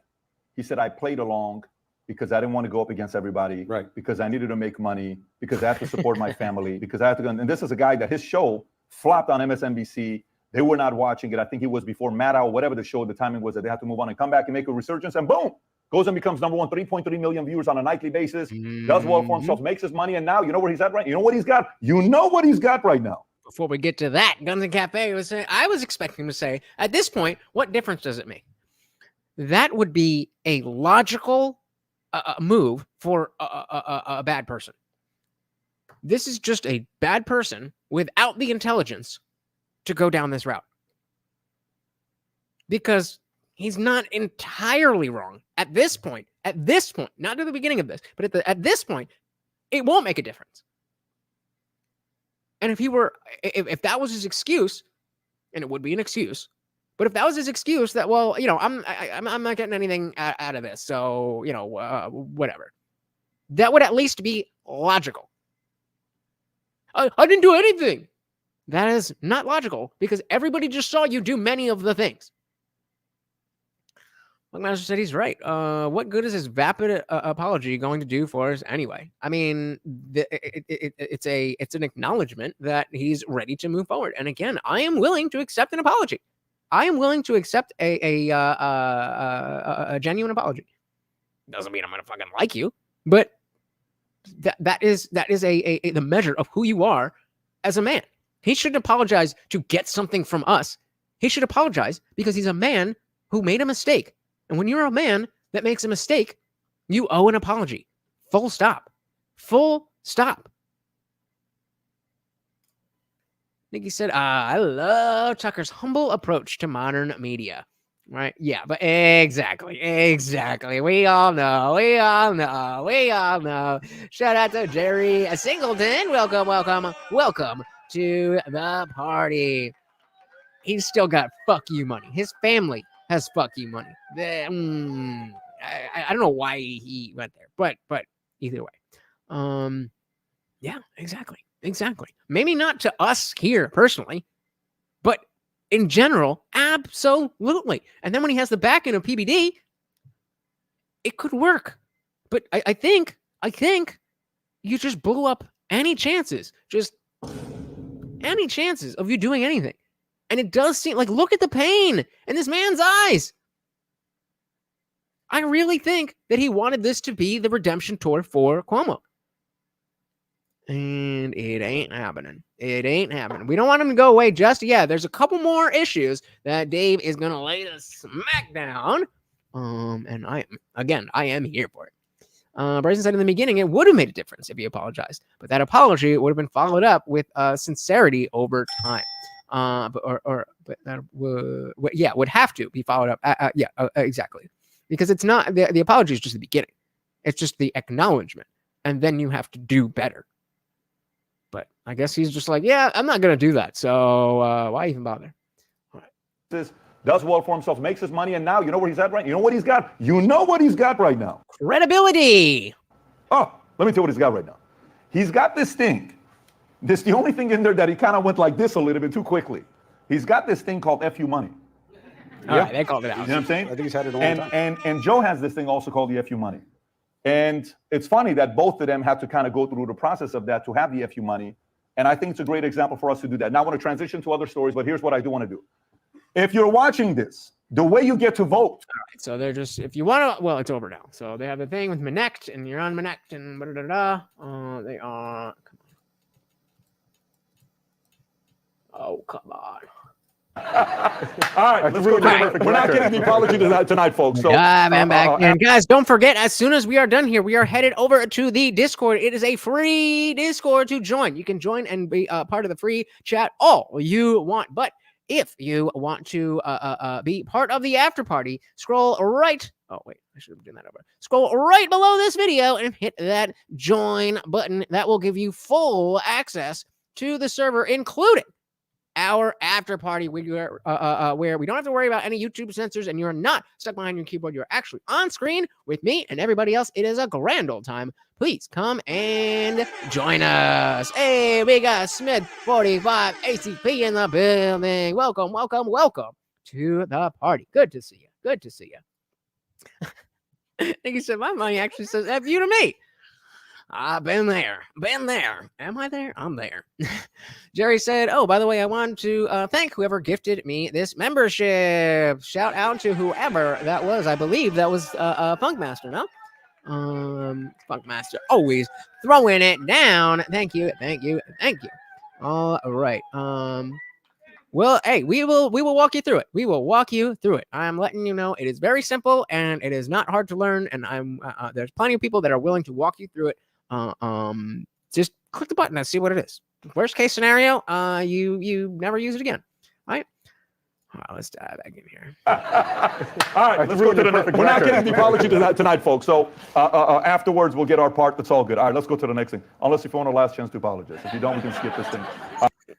Speaker 2: He said, I played along because I didn't want to go up against everybody, right? Because I needed to make money, because I have to support my family, because I have to go. And this is a guy that his show flopped on MSNBC. They were not watching it. I think it was before Maddow, whatever the show, the timing was that they had to move on and come back and make a resurgence, and boom, goes and becomes number one, 3.3 million viewers on a nightly basis, does well for himself, makes his money, and now you know where he's at right? You know what he's got? You know what he's got right now.
Speaker 1: Before we get to that, Guns and Cafe was saying, I was expecting him to say, at this point, what difference does it make? That would be a logical move for a bad person. This is just a bad person without the intelligence to go down this route. Because he's not entirely wrong at this point, not at the beginning of this, but at this point, it won't make a difference. And if that was his excuse, and it would be an excuse, but if that was his excuse that, well, you know, I'm not getting anything out of this, so, you know, whatever, that would at least be logical. I didn't do anything. That is not logical, because everybody just saw you do many of the things. Master said he's right. What good is his vapid apology going to do for us anyway? I mean, it's an acknowledgement that he's ready to move forward. And again, I am willing to accept an apology. I am willing to accept a genuine apology. Doesn't mean I'm gonna fucking like you, but that is the measure of who you are as a man. He shouldn't apologize to get something from us. He should apologize because he's a man who made a mistake. And when you're a man that makes a mistake, you owe an apology. Full stop. Full stop. Nikki said, I love Tucker's humble approach to modern media. Right? Yeah, but exactly. We all know. Shout out to Jerry Singleton. Welcome to the party. He's still got fuck you money. His family has fuck you money. I don't know why he went there, but either way. Yeah, exactly. Maybe not to us here personally, but in general, absolutely. And then when he has the backing of PBD, it could work. But I think you just blew up any chances of you doing anything. And it does seem like, look at the pain in this man's eyes. I really think that he wanted this to be the redemption tour for Cuomo. And it ain't happening. We don't want him to go away just yet. There's a couple more issues that Dave is going to lay the smack down. And I am here for it. Bryson said in the beginning, it would have made a difference if he apologized. But that apology would have been followed up with sincerity over time. But that would have to be followed up. Exactly. Because it's not, the apology is just the beginning. It's just the acknowledgement. And then you have to do better. But I guess he's just like, yeah, I'm not going to do that. So why even bother?
Speaker 2: This does well for himself, makes his money, and now you know where he's at right now. You know what he's got? You know what he's got right now?
Speaker 1: Credibility.
Speaker 2: Oh, let me tell you what he's got right now. He's got this thing. This the only thing in there that he kind of went like this a little bit too quickly. He's got this thing called FU money.
Speaker 1: All right, they called it out.
Speaker 2: You know what I'm saying?
Speaker 12: I think he's had it a long time.
Speaker 2: And Joe has this thing also called the FU money. And it's funny that both of them had to kind of go through the process of that to have the FU money. And I think it's a great example for us to do that. Now I want to transition to other stories, but here's what I do want to do. If you're watching this, the way you get to vote.
Speaker 1: All right, so they're just, if you want to, well, it's over now. So they have the thing with Manect, and you're on Manect, and they are, come on. Oh, come on.
Speaker 2: All right, let's go. We're not getting the apology tonight, folks. So,
Speaker 1: I'm back. And guys, don't forget, as soon as we are done here, we are headed over to the Discord. It is a free Discord to join. You can join and be part of the free chat all you want. But if you want to be part of the after party, scroll right. Oh, wait, I should have done that over. Scroll right below this video and hit that join button. That will give you full access to the server, including our after party where we don't have to worry about any YouTube censors and you're not stuck behind your keyboard. You're actually on screen with me and everybody else. It is a grand old time. Please come and join us. Hey, we got Smith 45 ACP in the building. Welcome to the party. Good to see you. I think he said, my money actually says F you to me. I've been there. Am I there? I'm there. Jerry said, oh, by the way, I want to thank whoever gifted me this membership. Shout out to whoever that was. I believe that was Funkmaster, no? Funkmaster always throwing it down. Thank you. All right. Well, hey, we will walk you through it. I'm letting you know it is very simple and it is not hard to learn. And there's plenty of people that are willing to walk you through it. Just click the button and see what it is. Worst case scenario, you never use it again. All right. All right, let's dive back in here.
Speaker 2: All right, let's go to the next. We're not getting the apology tonight, folks. So afterwards, we'll get our part. That's all good. All right, let's go to the next thing. Unless if you want a last chance to apologize. If you don't, we can skip this thing.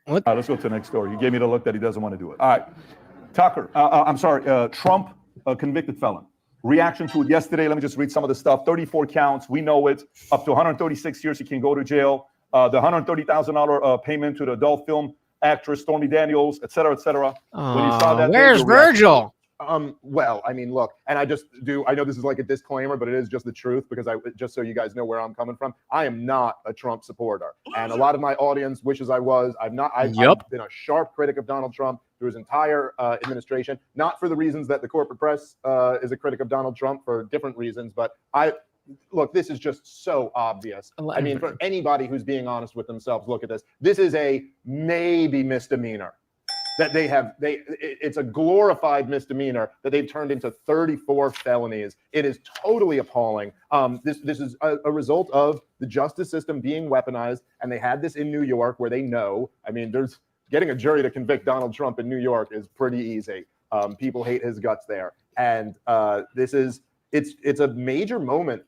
Speaker 2: All right, let's go to the next story. He gave me the look that he doesn't want to do it. All right, Tucker. Trump, a convicted felon. Reaction to it yesterday. Let me just read some of the stuff. 34 counts. We know it. Up to 136 years, he can go to jail. The $130,000 payment to the adult film actress Stormy Daniels, et cetera, et cetera. When you saw that,
Speaker 1: where's Virgil?
Speaker 11: Well, I mean, look, and I know this is like a disclaimer, but it is just the truth because just so you guys know where I'm coming from, I am not a Trump supporter. And a lot of my audience wishes I was. I've been a sharp critic of Donald Trump through his entire administration, not for the reasons that the corporate press is a critic of Donald Trump, for different reasons, but look, this is just so obvious. I mean, for anybody who's being honest with themselves, look at this. This is a maybe misdemeanor that it's a glorified misdemeanor that they've turned into 34 felonies. It is totally appalling. This is a result of the justice system being weaponized, and they had this in New York where they know, I mean, getting a jury to convict Donald Trump in New York is pretty easy. People hate his guts there. And it's a major moment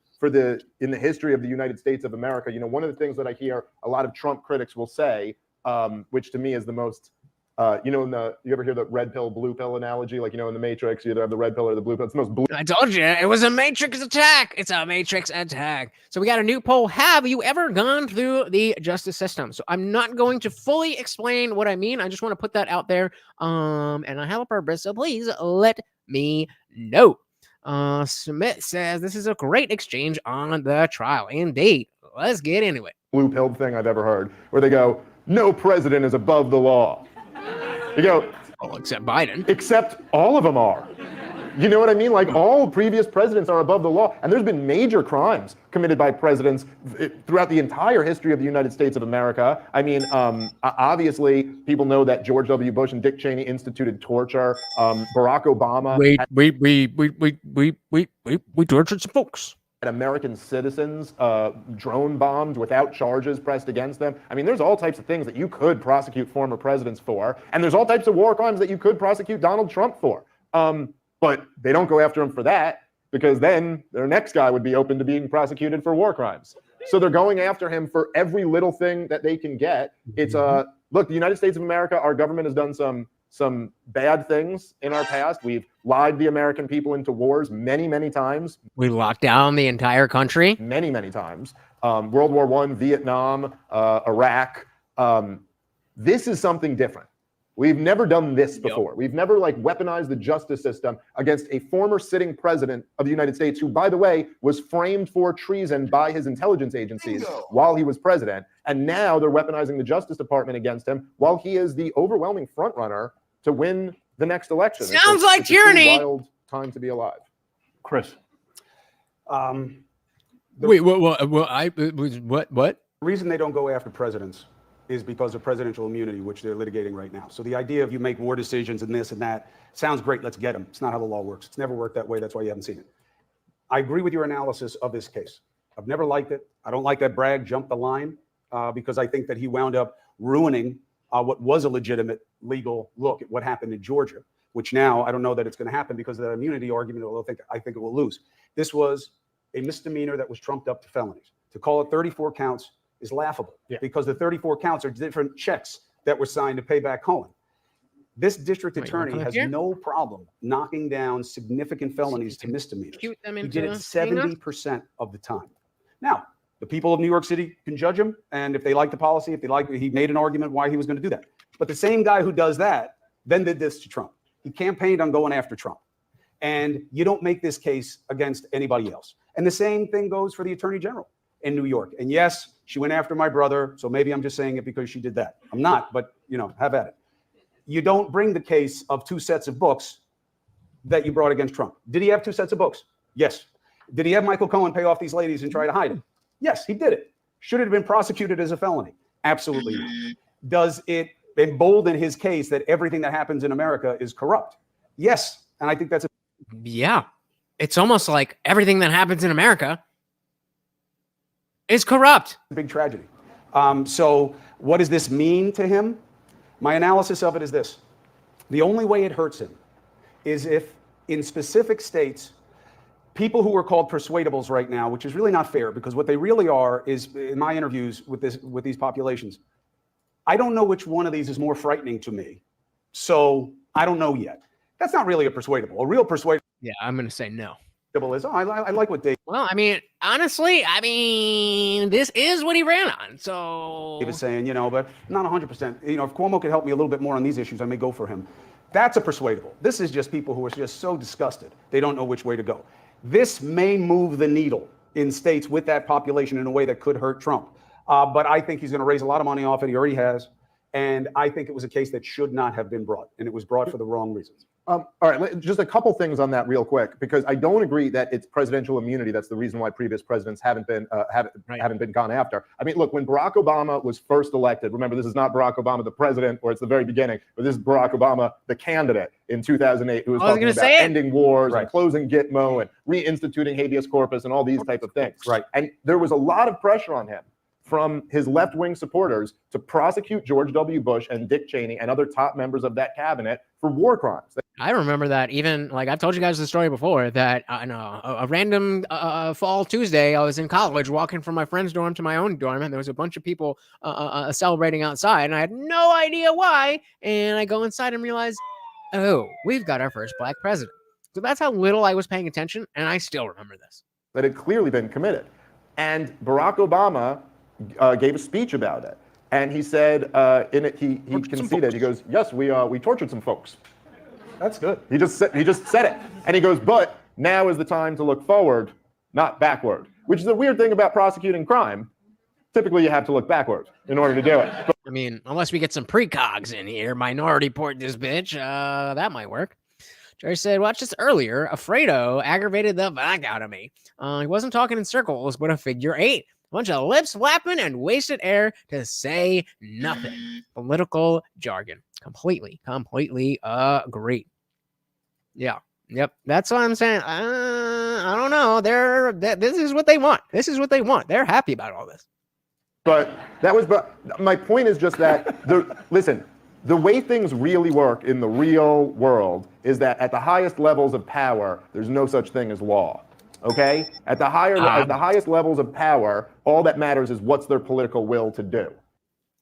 Speaker 11: in the history of the United States of America. You know, one of the things that I hear a lot of Trump critics will say, which to me is the most, you ever hear the red pill, blue pill analogy? Like, in the Matrix, you either have the red pill or the blue pill. It's the most blue.
Speaker 1: I told you, it was a Matrix attack. It's a Matrix attack. So we got a new poll. Have you ever gone through the justice system? So I'm not going to fully explain what I mean. I just want to put that out there. And I have a purpose, so please let me know. Smith says this is a great exchange on the trial. Indeed. Let's get into it.
Speaker 11: Blue pill thing I've ever heard, where they go, no president is above the law. You go,
Speaker 1: except Biden.
Speaker 11: Except all of them are. You know what I mean? Like, all previous presidents are above the law. And there's been major crimes committed by presidents throughout the entire history of the United States of America. I mean, obviously, people know that George W. Bush and Dick Cheney instituted torture. Barack Obama.
Speaker 1: We tortured some folks.
Speaker 11: American citizens drone bombed without charges pressed against them. I mean, there's all types of things that you could prosecute former presidents for, and there's all types of war crimes that you could prosecute Donald Trump for. But they don't go after him for that, because then their next guy would be open to being prosecuted for war crimes. So they're going after him for every little thing that they can get. It's look, the United States of America, our government has done some bad things in our past. We've lied the American people into wars many, many times.
Speaker 1: We locked down the entire country
Speaker 11: many, many times. World War I, Vietnam, Iraq. This is something different. We've never done this before. We've never weaponized the justice system against a former sitting president of the United States, who, by the way, was framed for treason by his intelligence agencies while he was president. And now they're weaponizing the Justice Department against him while he is the overwhelming frontrunner to win the next election.
Speaker 1: Sounds like tyranny.
Speaker 11: It's a wild time to be alive.
Speaker 2: Chris.
Speaker 12: Wait, what? The reason they don't go after presidents is because of presidential immunity, which they're litigating right now. So the idea of you make war decisions and this and that sounds great. Let's get them. It's not how the law works. It's never worked that way. That's why you haven't seen it. I agree with your analysis of this case. I've never liked it. I don't like that Bragg jumped the line because I think that he wound up ruining what was a legitimate legal look at what happened in Georgia, which now I don't know that it's going to happen because of that immunity argument. I think it will lose. This was a misdemeanor that was trumped up to felonies. To call it 34 counts is laughable because the 34 counts are different checks that were signed to pay back Cohen. This district attorney has no problem knocking down significant felonies to misdemeanors. He did it 70% of the time. Now, the people of New York City can judge him, and if they like the policy, if they like, he made an argument why he was going to do that. But the same guy who does that then did this to Trump. He campaigned on going after Trump. And you don't make this case against anybody else. And the same thing goes for the attorney general in New York. And yes, she went after my brother. So maybe I'm just saying it because she did that. I'm not, but have at it. You don't bring the case of 2 sets of books that you brought against Trump. Did he have 2 sets of books? Yes. Did he have Michael Cohen pay off these ladies and try to hide it? Yes, he did it. Should it have been prosecuted as a felony? Absolutely not. Does it embolden his case that everything that happens in America is corrupt? Yes. And I think that's
Speaker 1: yeah. It's almost like everything that happens in America is corrupt.
Speaker 12: Big tragedy. So what does this mean to him? My analysis of it is this. The only way it hurts him is if in specific states, people who are called persuadables right now, which is really not fair because what they really are is, in my interviews with these populations, I don't know which one of these is more frightening to me. So I don't know yet. That's not really a persuadable. A real persuadable.
Speaker 1: Yeah, I'm going to say no.
Speaker 12: Is, I like what Dave.
Speaker 1: Well, I mean, honestly, this is what he ran on. So
Speaker 12: he was saying, but not 100%. If Cuomo could help me a little bit more on these issues, I may go for him. That's a persuadable. This is just people who are just so disgusted. They don't know which way to go. This may move the needle in states with that population in a way that could hurt Trump. But I think he's going to raise a lot of money off it. He already has. And I think it was a case that should not have been brought. And it was brought for the wrong reasons.
Speaker 11: All right, just a couple things on that real quick, because I don't agree that it's presidential immunity. That's the reason why previous presidents haven't been gone after. I mean, look, when Barack Obama was first elected, remember, this is not Barack Obama, the president, or it's the very beginning, but this is Barack Obama, the candidate in 2008, who was talking about ending wars and closing Gitmo and reinstituting habeas corpus and all these type of things.
Speaker 12: Right.
Speaker 11: And there was a lot of pressure on him from his left-wing supporters to prosecute George W. Bush and Dick Cheney and other top members of that cabinet for war crimes.
Speaker 1: I remember that even, like I've told you guys the story before, that a random fall Tuesday, I was in college walking from my friend's dorm to my own dorm, and there was a bunch of people celebrating outside, and I had no idea why. And I go inside and realize, oh, we've got our first black president. So that's how little I was paying attention, and I still remember this.
Speaker 11: That had clearly been committed. And Barack Obama gave a speech about it. And he said in it, he conceded, he goes, yes, we tortured some folks.
Speaker 12: That's good.
Speaker 11: He just said it. And he goes, but now is the time to look forward, not backward, which is a weird thing about prosecuting crime. Typically, you have to look backward in order to do it. But
Speaker 1: I mean, unless we get some precogs in here, minority port this bitch, that might work. Jerry said, watch this earlier. Alfredo aggravated the fuck out of me. He wasn't talking in circles, but a figure 8. A bunch of lips flapping and wasted air to say nothing. Political jargon. Completely agree. Yeah. Yep. That's what I'm saying. I don't know. This is what they want. This is what they want. They're happy about all this.
Speaker 11: But my point is just that, listen, the way things really work in the real world is that at the highest levels of power, there's no such thing as law. Okay? At the highest levels of power, all that matters is what's their political will to do.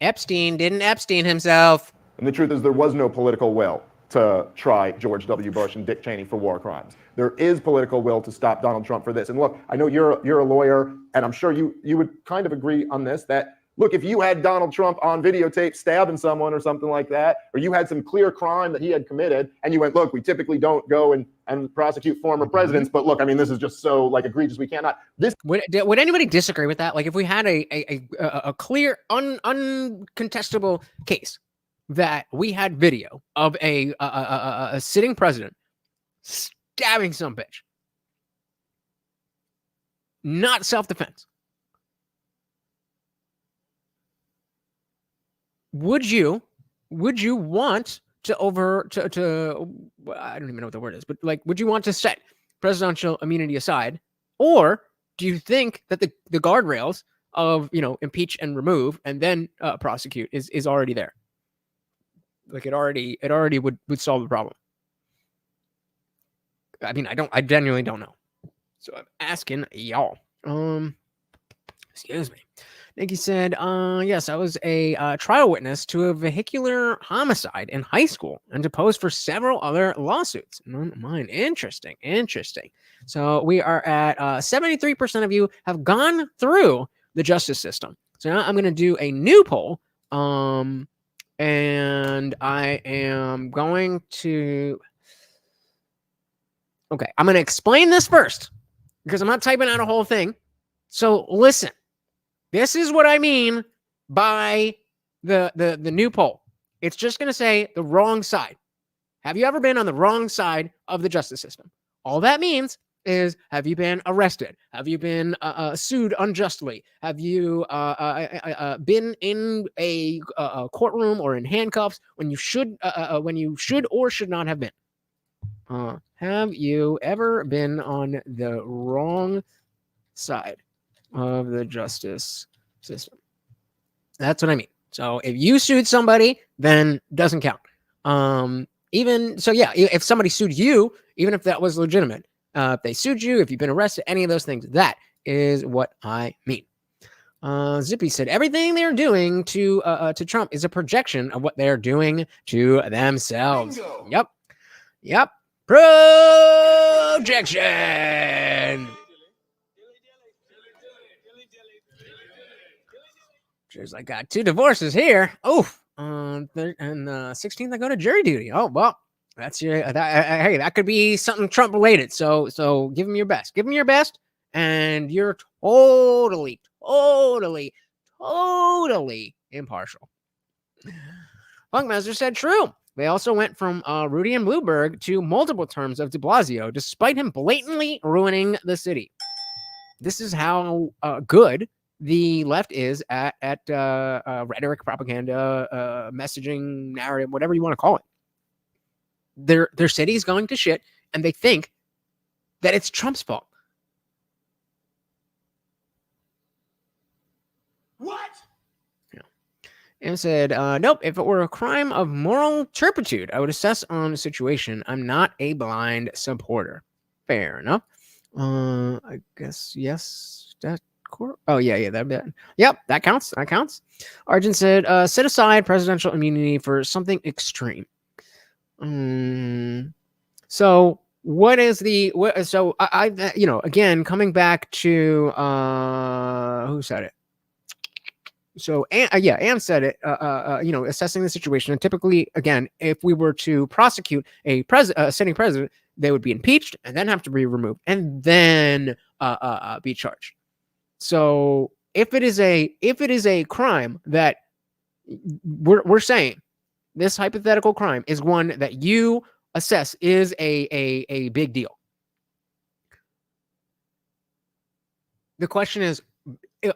Speaker 1: Epstein didn't Epstein himself.
Speaker 11: And the truth is there was no political will to try George W. Bush and Dick Cheney for war crimes. There is political will to stop Donald Trump for this. And look, I know you're a lawyer, and I'm sure you would kind of agree on this, that look, if you had Donald Trump on videotape stabbing someone or something like that, or you had some clear crime that he had committed, and you went, look, we typically don't go and prosecute former presidents, but look, I mean, this is just so egregious, we cannot.
Speaker 1: Would anybody disagree with that? Like, if we had a clear, uncontestable case that we had video of a sitting president stabbing some bitch, not self-defense. Would you want to I don't even know what the word is, but like, would you want to set presidential immunity aside, or do you think that the guardrails of, impeach and remove and then prosecute is already there? Like, it already would solve the problem. I mean, I genuinely don't know. So I'm asking y'all. Excuse me. Nikki said, yes, I was a trial witness to a vehicular homicide in high school and deposed for several other lawsuits. None of mine. Interesting. So we are at 73% of you have gone through the justice system. So now I'm going to do a new poll. And I am going to Okay, I'm going to explain this first because I'm not typing out a whole thing. So listen, this is what I mean by the new poll. It's just going to say the wrong side. Have you ever been on the wrong side of the justice system? All that means is, have you been arrested? Have you been sued unjustly? Have you been in a courtroom or in handcuffs when you should or should not have been? Have you ever been on the wrong side of the justice system? That's what I mean. So if you sued somebody, then doesn't count. Even so, yeah, if somebody sued you, even if that was legitimate, if they sued you, if you've been arrested, any of those things, that is what I mean. Zippy said everything they're doing to Trump is a projection of what they're doing to themselves. Bingo. Yep. Projection. There's I got 2 divorces here. Oh, and 16th I go to jury duty. Oh well, that's your. Hey, that could be something Trump related. So give him your best. Give him your best, and you're totally impartial. Funkmaster said true. They also went from Rudy and Bloomberg to multiple terms of de Blasio, despite him blatantly ruining the city. This is how good the left is at rhetoric, propaganda, messaging, narrative, whatever you want to call it. Their city is going to shit, and they think that it's Trump's fault.
Speaker 12: What?
Speaker 1: And said, nope, if it were a crime of moral turpitude, I would assess on the situation. I'm not a blind supporter. Fair enough. I guess, yes. Oh, yeah, that. Yep, that counts. Arjun said, set aside presidential immunity for something extreme. So what is so I again, coming back to, who said it? So, Ann said it, assessing the situation. And typically, again, if we were to prosecute a sitting president, they would be impeached and then have to be removed and then be charged. So if it is a crime that we're saying this hypothetical crime is one that you assess is a big deal. The question is,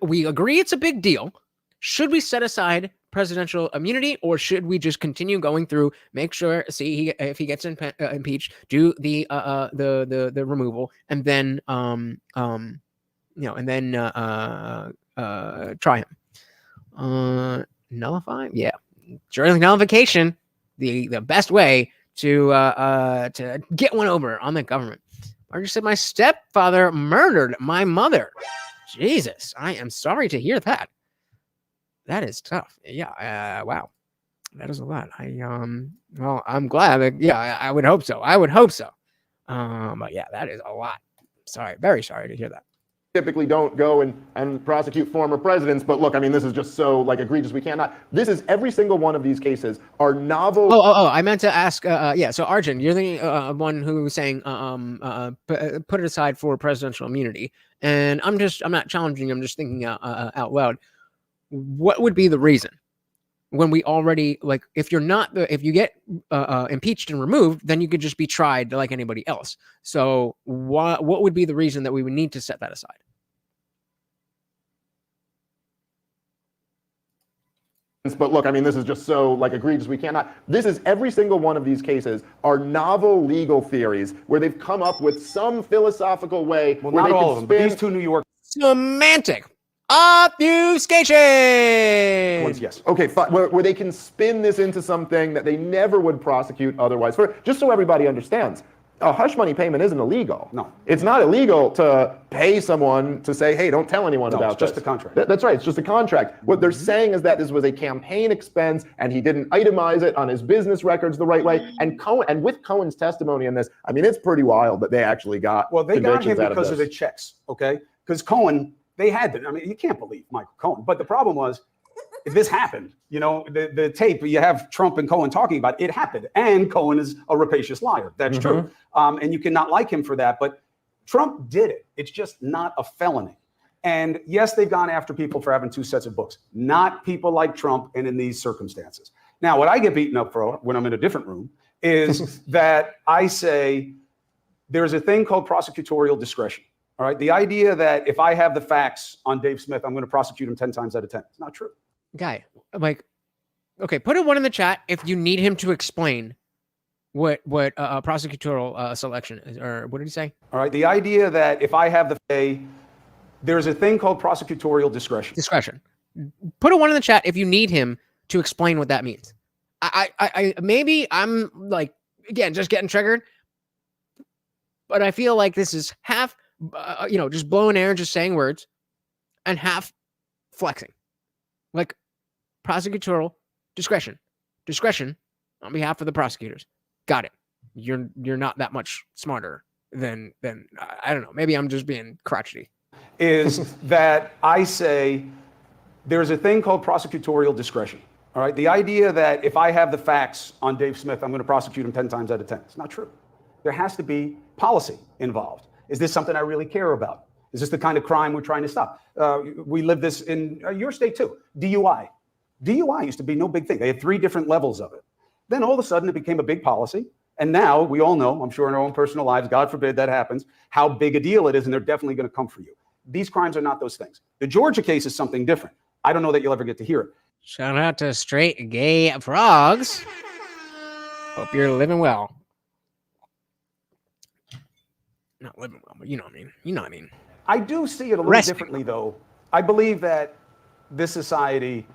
Speaker 1: we agree it's a big deal. Should we set aside presidential immunity, or should we just continue going through, make sure, see if he gets impeached, do the removal, and then try him? Nullify? Yeah. During nullification, the best way to get one over on the government. Margaret said, my stepfather murdered my mother. Jesus, I am sorry to hear that. That is tough. Yeah. Wow. That is a lot. Well, I'm glad that, I would hope so. But yeah, that is a lot. Sorry. Very sorry to hear that.
Speaker 11: Typically don't go and prosecute former presidents, but look, I mean, this is just so egregious. We cannot. This is every single one of these cases are novel.
Speaker 1: Oh, I meant to ask. So Arjun, you're the one who was saying put it aside for presidential immunity, and I'm not challenging. I'm just thinking out loud. What would be the reason when we already, if you get impeached and removed, then you could just be tried like anybody else. So what would be the reason that we would need to set that aside?
Speaker 11: But look, I mean, this is just so egregious. We cannot. This is every single one of these cases are novel legal theories where they've come up with some philosophical way.
Speaker 12: Well,
Speaker 11: where
Speaker 12: not
Speaker 11: they
Speaker 12: all
Speaker 11: can
Speaker 12: of them, but
Speaker 11: spin
Speaker 12: these 2 New York
Speaker 1: semantic obfuscation.
Speaker 11: Yes. Okay. Where they can spin this into something that they never would prosecute otherwise. Just so everybody understands, a hush money payment isn't illegal.
Speaker 12: No.
Speaker 11: It's not illegal to pay someone to say, hey, don't tell anyone about
Speaker 12: it's just
Speaker 11: this.
Speaker 12: a contract.
Speaker 11: That's right. It's just a contract. What they're saying is that this was a campaign expense and he didn't itemize it on his business records the right way. And with Cohen's testimony in this, I mean, it's pretty wild that they actually got
Speaker 12: they got him
Speaker 11: convictions
Speaker 12: because of the checks, okay? Because Cohen, they had to. I mean, you can't believe Michael Cohen. But the problem was, this happened. You know, the tape you have Trump and Cohen talking about, it happened. And Cohen is a rapacious liar. That's true. And you cannot like him for that. But Trump did it. It's just not a felony. And yes, they've gone after people for having 2 sets of books, not people like Trump and in these circumstances. Now, what I get beaten up for when I'm in a different room is that I say there's a thing called prosecutorial discretion. All right. The idea that if I have the facts on Dave Smith, I'm going to prosecute him 10 times out of 10. It's not true.
Speaker 1: Guy, like, okay, put a 1 in the chat if you need him to explain what prosecutorial selection is, or what did he say?
Speaker 12: All right. The idea that if I have there's a thing called prosecutorial discretion.
Speaker 1: Discretion. Put a 1 in the chat if you need him to explain what that means. I maybe I'm like, again, just getting triggered, but I feel like this is half, just blowing air, just saying words, and half flexing. Like prosecutorial discretion on behalf of the prosecutors. Got it. You're not that much smarter than I don't know. Maybe I'm just being crotchety.
Speaker 12: Is that I say there's a thing called prosecutorial discretion. All right. The idea that if I have the facts on Dave Smith, I'm going to prosecute him 10 times out of 10. It's not true. There has to be policy involved. Is this something I really care about? Is this the kind of crime we're trying to stop? We live this in your state too. DUI. DUI used to be no big thing. They had 3 different levels of it. Then all of a sudden it became a big policy. And now we all know, I'm sure in our own personal lives, God forbid that happens, how big a deal it is. And they're definitely going to come for you. These crimes are not those things. The Georgia case is something different. I don't know that you'll ever get to hear it.
Speaker 1: Shout out to straight gay frogs. Hope you're living well. Not living well, but you know what I mean. You know what I mean.
Speaker 12: I do see it a little differently, though. I believe that this society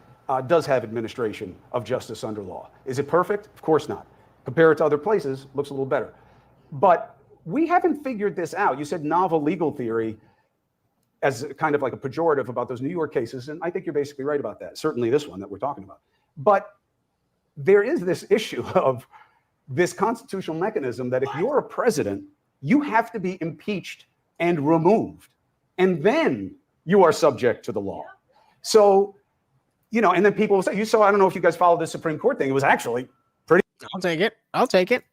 Speaker 12: does have administration of justice under law. Is it perfect? Of course not. Compare it to other places, looks a little better. But we haven't figured this out. You said novel legal theory as kind of like a pejorative about those New York cases, and I think you're basically right about that. Certainly this one that we're talking about. But there is this issue of this constitutional mechanism that if you're a president, you have to be impeached and removed, and then you are subject to the law. So, and then people will say, I don't know if you guys followed the Supreme Court thing. It was actually pretty.
Speaker 1: I'll take it.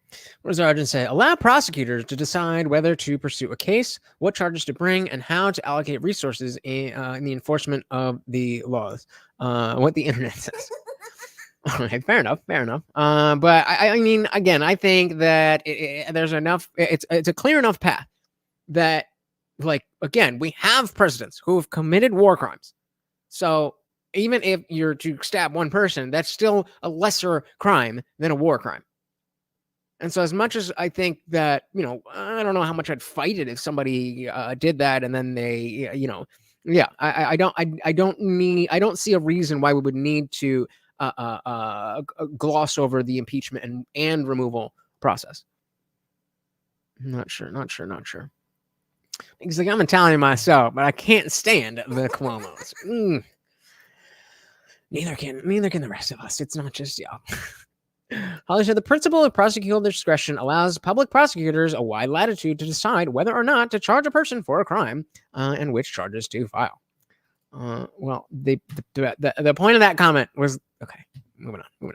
Speaker 1: What does the Argent say? Allow prosecutors to decide whether to pursue a case, what charges to bring, and how to allocate resources in the enforcement of the laws. What the internet says. All right, fair enough. But I mean, again, I think that there's enough. It's a clear enough path that, like, again, we have presidents who have committed war crimes. So even if you're to stab one person, that's still a lesser crime than a war crime. And so as much as I think that, I don't know how much I'd fight it if somebody did that and then they, I don't see a reason why we would need to gloss over the impeachment and removal process. Not sure. Because like I'm Italian myself, but I can't stand the Cuomos. Neither can the rest of us. It's not just y'all. Holly said the principle of prosecutorial discretion allows public prosecutors a wide latitude to decide whether or not to charge a person for a crime and which charges to file. Well, the point of that comment was okay. Moving on.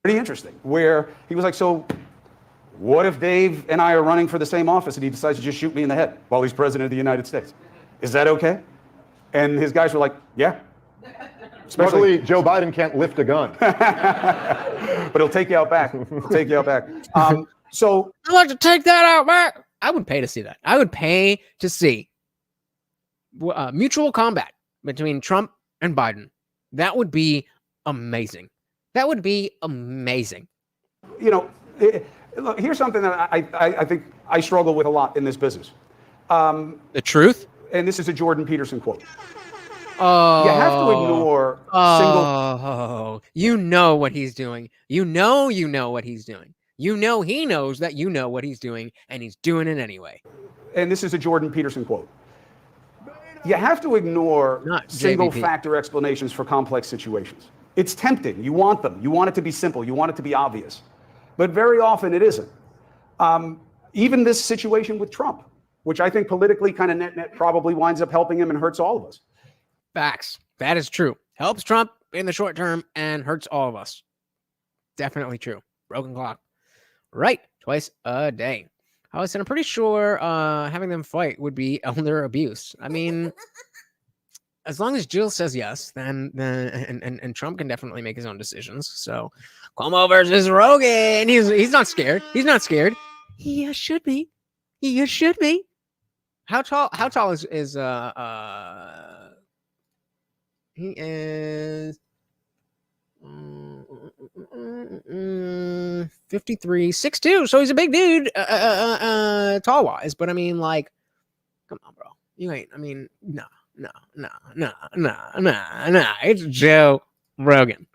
Speaker 12: Pretty interesting. Where he was like, so what if Dave and I are running for the same office and he decides to just shoot me in the head while he's president of the United States? Is that okay? And his guys were like, yeah.
Speaker 11: Especially Joe Biden can't lift a gun.
Speaker 12: But he'll take you out back. So
Speaker 1: I'd like to take that out back. I would pay to see that. I would pay to see mutual combat between Trump and Biden. That would be amazing.
Speaker 12: Look, here's something that I think I struggle with a lot in this business.
Speaker 1: The truth?
Speaker 12: And this is a Jordan Peterson quote.
Speaker 1: Oh,
Speaker 12: you have to ignore
Speaker 1: you know what he's doing. You know what he's doing. He knows that you know what he's doing, and he's doing it anyway.
Speaker 12: And this is a Jordan Peterson quote. You have to ignore single factor explanations for complex situations. It's tempting. You want them. You want it to be simple. You want it to be obvious. But very often it isn't. Even this situation with Trump, which I think politically kind of net probably winds up helping him and hurts all of us.
Speaker 1: Facts. That is true. Helps Trump, in the short term and hurts all of us. Definitely true. Broken clock. Right. Twice a day. I said, I'm pretty sure having them fight would be elder abuse. I mean, as long as Jill says yes, then and Trump can definitely make his own decisions. So Cuomo versus Rogan. He's not scared. He's not scared. He should be. He should be. How tall is he is 53, 6'2", so he's a big dude, tall wise. But I mean, like, come on, bro. You ain't. I mean, nah. It's Joe Rogan.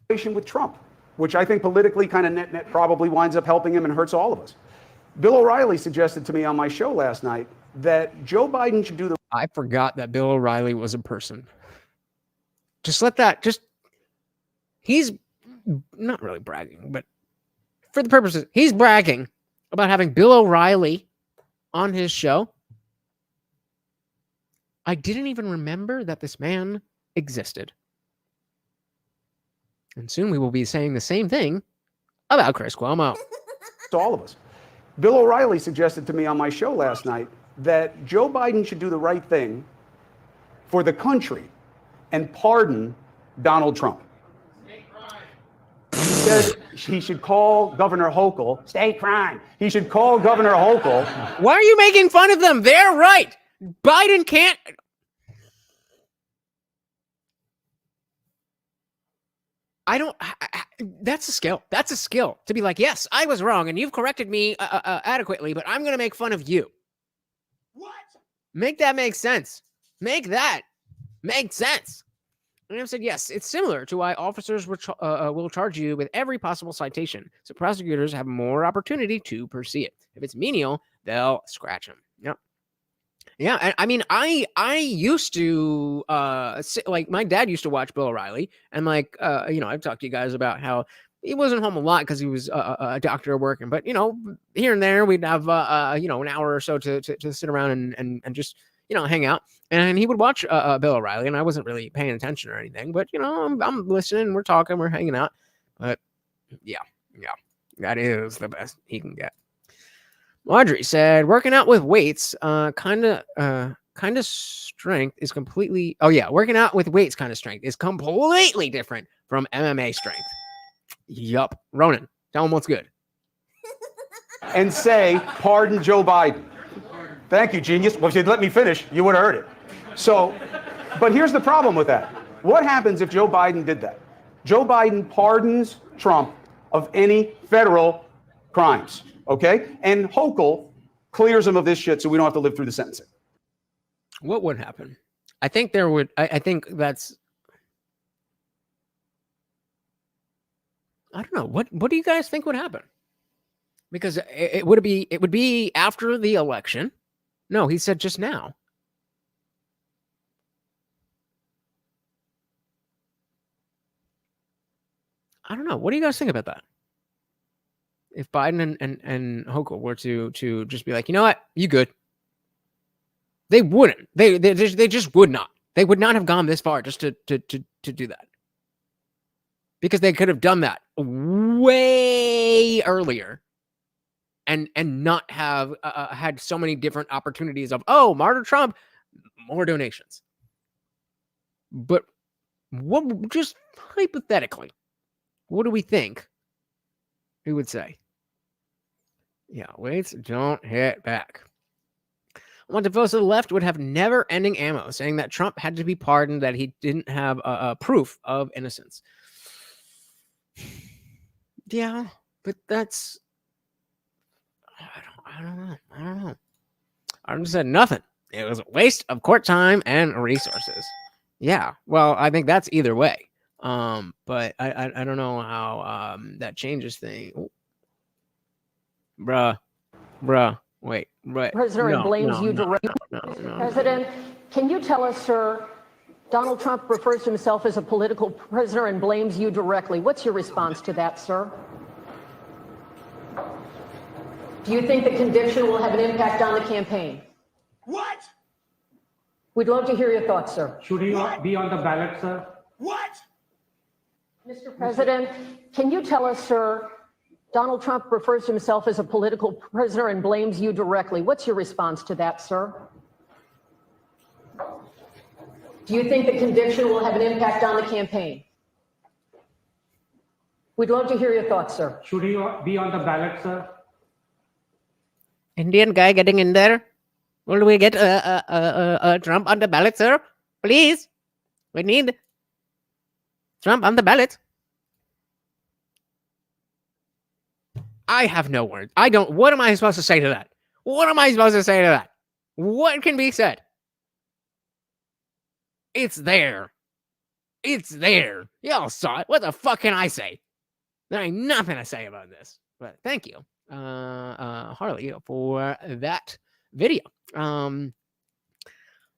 Speaker 12: With Trump, which I think politically kind of net probably winds up helping him and hurts all of us. Bill O'Reilly suggested to me on my show last night that Joe Biden should do the.
Speaker 1: I forgot that Bill O'Reilly was a person. Just let that. He's not really bragging, but for the purposes, he's bragging about having Bill O'Reilly on his show. I didn't even remember that this man existed. And soon we will be saying the same thing about Chris Cuomo.
Speaker 12: To all of us. Bill O'Reilly suggested to me on my show last night that Joe Biden should do the right thing for the country and pardon Donald Trump. He says he should call Governor Hochul state crime. He should call Governor Hochul.
Speaker 1: Why are you making fun of them? They're right. Biden can't. That's a skill. That's a skill to be like, yes, I was wrong and you've corrected me adequately, but I'm going to make fun of you. What? Make that make sense. Make that make sense. And I've said, yes, it's similar to why officers will charge you with every possible citation. So prosecutors have more opportunity to pursue it. If it's menial, they'll scratch them. Yep. Yeah. I mean, I used to, like, my dad used to watch Bill O'Reilly. And, like, I've talked to you guys about how he wasn't home a lot because he was a doctor working. But, here and there, we'd have, an hour or so to sit around and just, hang out. And he would watch Bill O'Reilly, and I wasn't really paying attention or anything. But, I'm listening, we're talking, we're hanging out. But, yeah, that is the best he can get. Audrey said, working out with weights, kind of strength is completely. Oh, yeah, working out with weights kind of strength is completely different from MMA strength. Yup. Ronan, tell him what's good.
Speaker 12: And say, pardon Joe Biden. Thank you, genius. Well, if you'd let me finish, you would have heard it. So, but here's the problem with that. What happens if Joe Biden did that? Joe Biden pardons Trump of any federal crimes, okay? And Hochul clears him of this shit so we don't have to live through the sentencing.
Speaker 1: What would happen? I think there would. I think that's. I don't know. What do you guys think would happen? Because it would be after the election. No, he said just now. I don't know. What do you guys think about that? If Biden and Hochul were to just be like, you know what, you good. They wouldn't. They just would not. They would not have gone this far just to do that. Because they could have done that way earlier. And not have had so many different opportunities of, martyr Trump, more donations. But what, just hypothetically, what do we think he would say? Yeah, weights don't hit back. One of those to the left would have never-ending ammo, saying that Trump had to be pardoned, that he didn't have proof of innocence. Yeah, but that's... I don't know. I just said nothing. It was a waste of court time and resources. Yeah, well, I think that's either way. But I don't know how that changes things. Bruh. Wait.
Speaker 14: Prisoner blames you directly.
Speaker 1: No.
Speaker 14: President, can you tell us, sir, Donald Trump refers to himself as a political prisoner and blames you directly. What's your response to that, sir? Do you think the conviction will have an impact on the campaign? What? We'd love to hear your thoughts, sir.
Speaker 21: Should he be on the ballot, sir?
Speaker 14: What? Mr. President, can you tell us, sir, Donald Trump refers to himself as a political prisoner and blames you directly. What's your response to that, sir? Do you think the conviction will have an impact on the campaign? We'd love to hear your thoughts, sir.
Speaker 18: Should he be on the ballot, sir?
Speaker 1: Indian guy getting in there. Will we get Trump on the ballot, sir? Please. We need Trump on the ballot. I have no words. I don't. What am I supposed to say to that? What am I supposed to say to that? What can be said? It's there. It's there. Y'all saw it. What the fuck can I say? There ain't nothing to say about this. But thank you, Harley, for that video.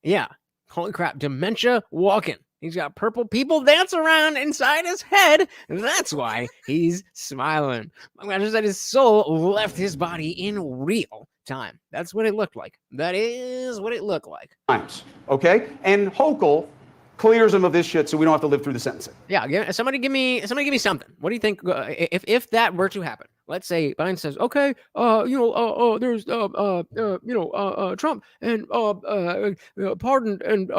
Speaker 1: Yeah. Holy crap. Dementia walking. He's got purple people dance around inside his head. That's why he's smiling. I'm going to say his soul left his body in real time. That's what it looked like. That is what it looked like.
Speaker 12: Okay? And Hochul clears him of this shit so we don't have to live through the sentencing.
Speaker 1: Yeah, somebody give me something. What do you think if that were to happen? Let's say Biden says, okay, there's Trump and pardoned and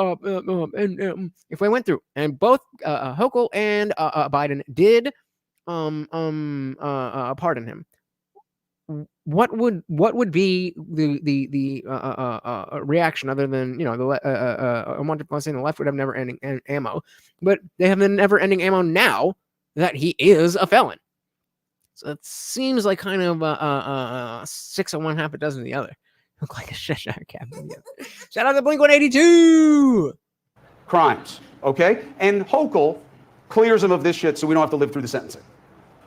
Speaker 1: if we went through and both Hochul and Biden did pardon him, what would be the reaction other than I'm saying the left would have never ending ammo, but they have the never ending ammo now that he is a felon. So it seems like kind of 6 of one, half a dozen of the other. Look like a Cheshire Cat. Shout out to Blink-182.
Speaker 12: Crimes, okay? And Hochul clears him of this shit so we don't have to live through the sentencing.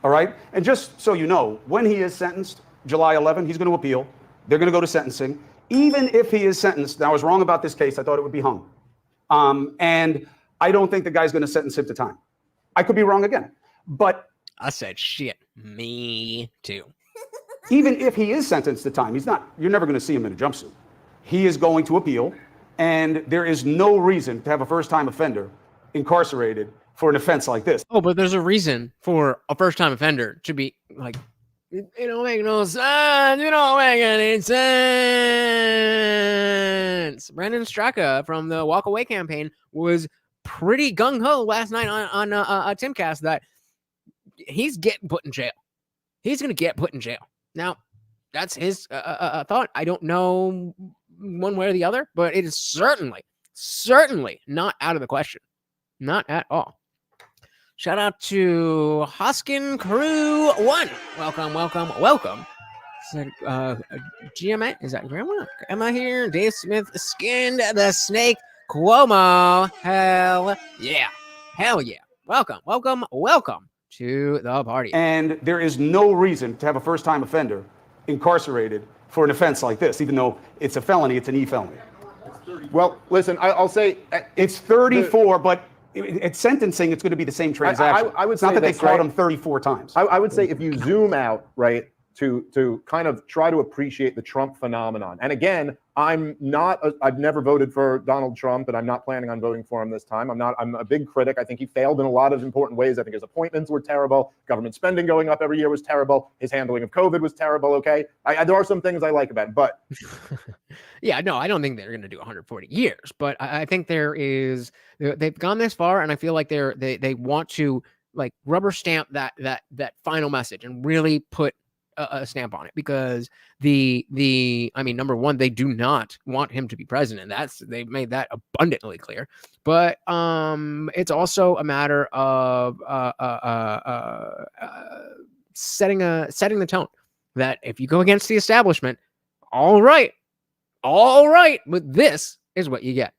Speaker 12: All right? And just so you know, when he is sentenced, July 11, he's going to appeal. They're going to go to sentencing. Even if he is sentenced, now I was wrong about this case. I thought it would be hung. And I don't think the guy's going to sentence him to time. I could be wrong again. But
Speaker 1: I said shit. Me too.
Speaker 12: Even if he is sentenced to time, you're never going to see him in a jumpsuit. He is going to appeal, and there is no reason to have a first-time offender incarcerated for an offense like this.
Speaker 1: Oh, but there's a reason for a first-time offender to be like, it don't make no sense. You don't make any sense. Brandon Straka from the Walk Away campaign was pretty gung-ho last night on Timcast that he's getting put in jail. He's going to get put in jail. Now, that's his thought. I don't know one way or the other, but it is certainly not out of the question. Not at all. Shout out to Hoskin Crew 1. Welcome. GMA, is that Grandma? Emma here. Dave Smith skinned the snake. Cuomo. Hell yeah. Welcome to the party.
Speaker 12: And there is no reason to have a first-time offender incarcerated for an offense like this, even though it's a felony, it's an e-felony.
Speaker 11: Well, listen, I'll say
Speaker 12: it's 34, but at sentencing, it's going to be the same transaction.
Speaker 11: I would
Speaker 12: it's not
Speaker 11: say
Speaker 12: that they
Speaker 11: this,
Speaker 12: caught
Speaker 11: right?
Speaker 12: him 34 times.
Speaker 11: I would say if you zoom out, right, to kind of try to appreciate the Trump phenomenon. And again, I've never voted for Donald Trump, and I'm not planning on voting for him this time. I'm a big critic. I think he failed in a lot of important ways. I think his appointments were terrible. Government spending going up every year was terrible. His handling of COVID was terrible. Okay. There are some things I like about it, but.
Speaker 1: Yeah, no, I don't think they're going to do 140 years, but I think they've gone this far, and I feel like they want to like rubber stamp that final message and really put a stamp on it, because number one, they do not want him to be president. They've made that abundantly clear. But it's also a matter of setting the tone that if you go against the establishment, all right, but this is what you get.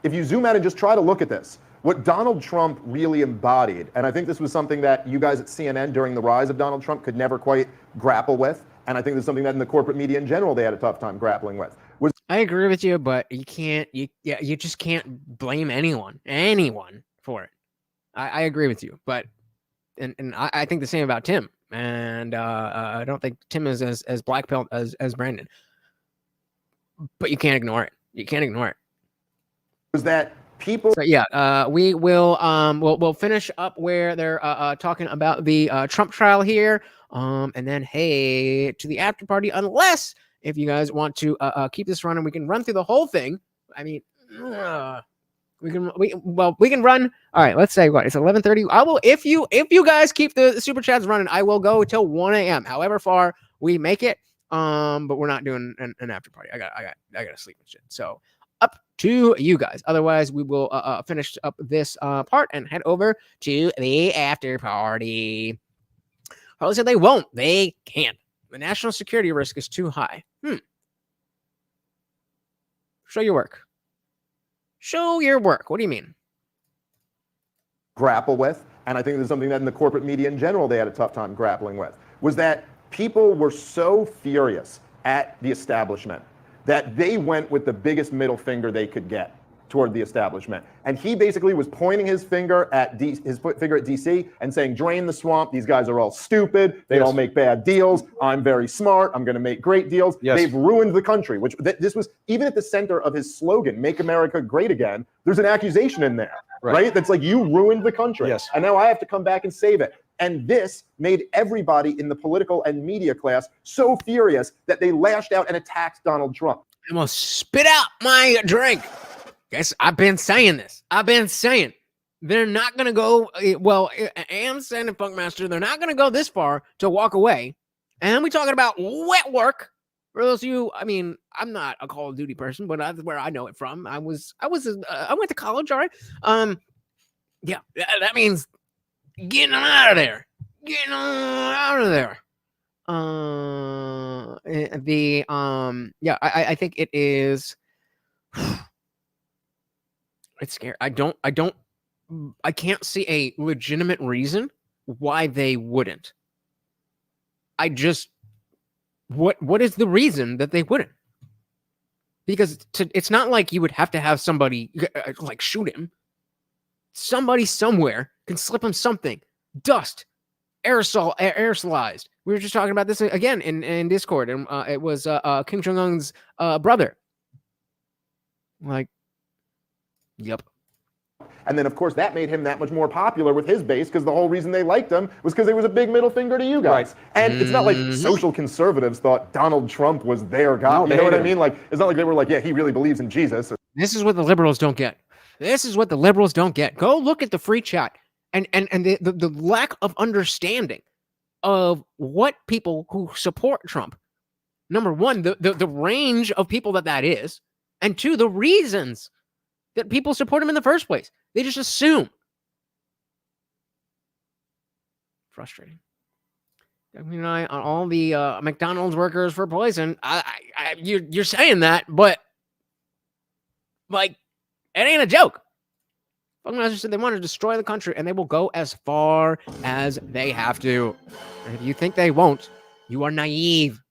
Speaker 11: If you zoom out and just try to look at this, what Donald Trump really embodied, and I think this was something that you guys at CNN during the rise of Donald Trump could never quite grapple with, and I think there's something that in the corporate media in general they had a tough time grappling with.
Speaker 1: I agree with you, but you just can't blame anyone for it. I agree with you, but and I think the same about Tim, and I don't think Tim is as black pilled as Brandon, but you can't ignore it.
Speaker 11: Was that people.
Speaker 1: So yeah, we will we'll finish up where they're talking about the Trump trial here, and then hey to the after party. Unless if you guys want to keep this running, we can run through the whole thing. I mean, we can run. All right, let's say what it's 11:30. I will if you guys keep the super chats running, I will go till 1 a.m. However far we make it. But we're not doing an after party. I got to sleep and shit. So up to you guys. Otherwise, we will finish up this part and head over to the after party. Harley said they won't. They can't. The national security risk is too high. Show your work. Show your work. What do you mean?
Speaker 11: Grapple with, and I think there's something that in the corporate media in general they had a tough time grappling with, was that people were so furious at the establishment that they went with the biggest middle finger they could get toward the establishment. And he basically was pointing his finger at DC and saying, drain the swamp. These guys are all stupid. They all make bad deals. I'm very smart. I'm going to make great deals. They've ruined the country, which this was even at the center of his slogan, Make America Great Again. There's an accusation in there, right? That's like, you ruined the country. And now I have to come back and save it. And this made everybody in the political and media class so furious that they lashed out and attacked Donald Trump.
Speaker 1: I'm going to spit out my drink. Guess I've been saying this. I've been saying they're not going to go. Well, and Sand Funkmaster, they're not going to go this far to walk away. And we're talking about wet work. For those of you, I mean, I'm not a Call of Duty person, but that's where I know it from. I went to college, all right. Yeah, that means getting them out of there. Getting them out of there. Yeah, I think it is. It's scary. I can't see a legitimate reason why they wouldn't. What is the reason that they wouldn't? Because it's not like you would have to have somebody like shoot him. Somebody somewhere can slip him something. Dust, aerosolized. We were just talking about this again in Discord, and it was Kim Jong-un's brother. Like, yep.
Speaker 11: And then, of course, that made him that much more popular with his base, because the whole reason they liked him was because there was a big middle finger to you guys. And it's not like social conservatives thought Donald Trump was their guy.
Speaker 12: No,
Speaker 11: you know what I mean? Like, it's not like they were like, yeah, he really believes in Jesus.
Speaker 1: This is what the liberals don't get. This is what the liberals don't get. Go look at the free chat and the lack of understanding of what people who support Trump. Number one, the range of people that is, and two, the reasons that people support him in the first place. They just assume. Frustrating. I mean, on all the McDonald's workers for poison. You're saying that, but like, it ain't a joke. Funkmaster said they want to destroy the country, and they will go as far as they have to. And if you think they won't, you are naive.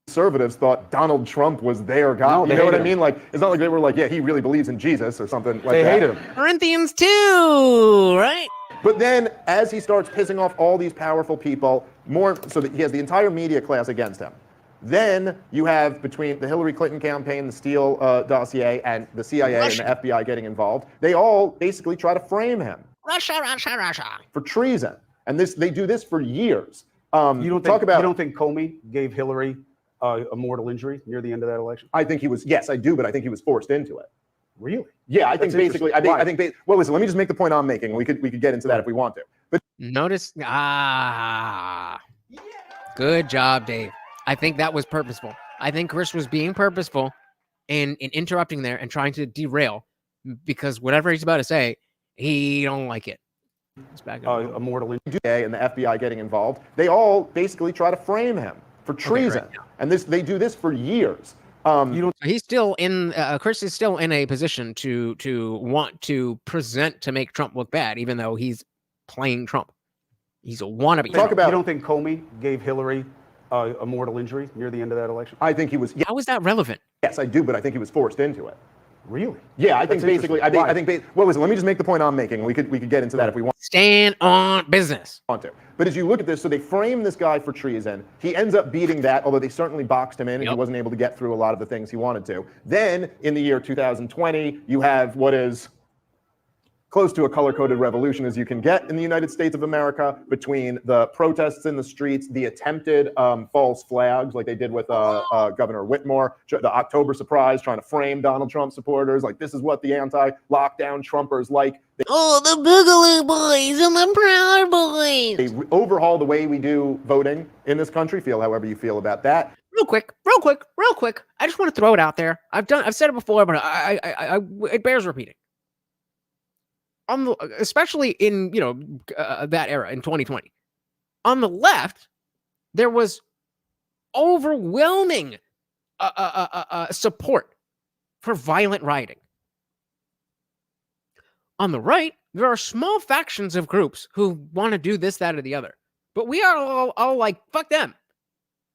Speaker 11: Conservatives thought Donald Trump was their guy.
Speaker 12: No,
Speaker 11: you know what I mean? Like, it's not like they were like, yeah, he really believes in Jesus or something like that.
Speaker 12: They hate him.
Speaker 1: Corinthians 2, right?
Speaker 11: But then, as he starts pissing off all these powerful people, more so that he has the entire media class against him. Then you have, between the Hillary Clinton campaign, the Steele dossier, and the CIA and the FBI getting involved, they all basically try to frame him.
Speaker 1: Russia.
Speaker 11: For treason. And they do this for years.
Speaker 12: You don't think Comey gave Hillary a mortal injury near the end of that election?
Speaker 11: I think he was, yes, I do, but I think he was forced into it.
Speaker 12: Really?
Speaker 11: Yeah, I think basically, well, listen, let me just make the point I'm making. We could get into that if we want to. But
Speaker 1: notice, good job, Dave. I think that was purposeful. I think Chris was being purposeful in interrupting there and trying to derail, because whatever he's about to say, he don't like it. It's back
Speaker 11: a mortal injury and the FBI getting involved. They all basically try to frame him for treason.
Speaker 1: Okay, right.
Speaker 11: And they do this for years.
Speaker 1: He's still in. Chris is still in a position to want to present to make Trump look bad, even though he's playing Trump. He's a wannabe.
Speaker 12: You don't think Comey gave Hillary a mortal injury near the end of that election?
Speaker 11: I think he was. Yeah.
Speaker 1: How is that relevant?
Speaker 11: Yes, I do, but I think he was forced into it.
Speaker 12: Really?
Speaker 11: Yeah, I think basically. Well, listen. Let me just make the point I'm making. We could get into that if we want.
Speaker 1: Stand on business.
Speaker 11: Want to. But as you look at this, so they frame this guy for treason. He ends up beating that, although they certainly boxed him in, and he wasn't able to get through a lot of the things he wanted to. Then, in the year 2020, you have what is close to a color-coded revolution as you can get in the United States of America, between the protests in the streets, the attempted false flags like they did with Governor Whitmore, the October surprise, trying to frame Donald Trump supporters like this is what the anti-lockdown Trumpers like.
Speaker 21: Oh, the Boogaloo Boys and the Proud Boys.
Speaker 11: They overhaul the way we do voting in this country. Feel however you feel about that.
Speaker 1: Real quick. I just want to throw it out there. I've said it before, but it bears repeating. Especially in that era in 2020, on the left, there was overwhelming support for violent rioting. On the right, there are small factions of groups who want to do this, that, or the other. But we are all like, fuck them.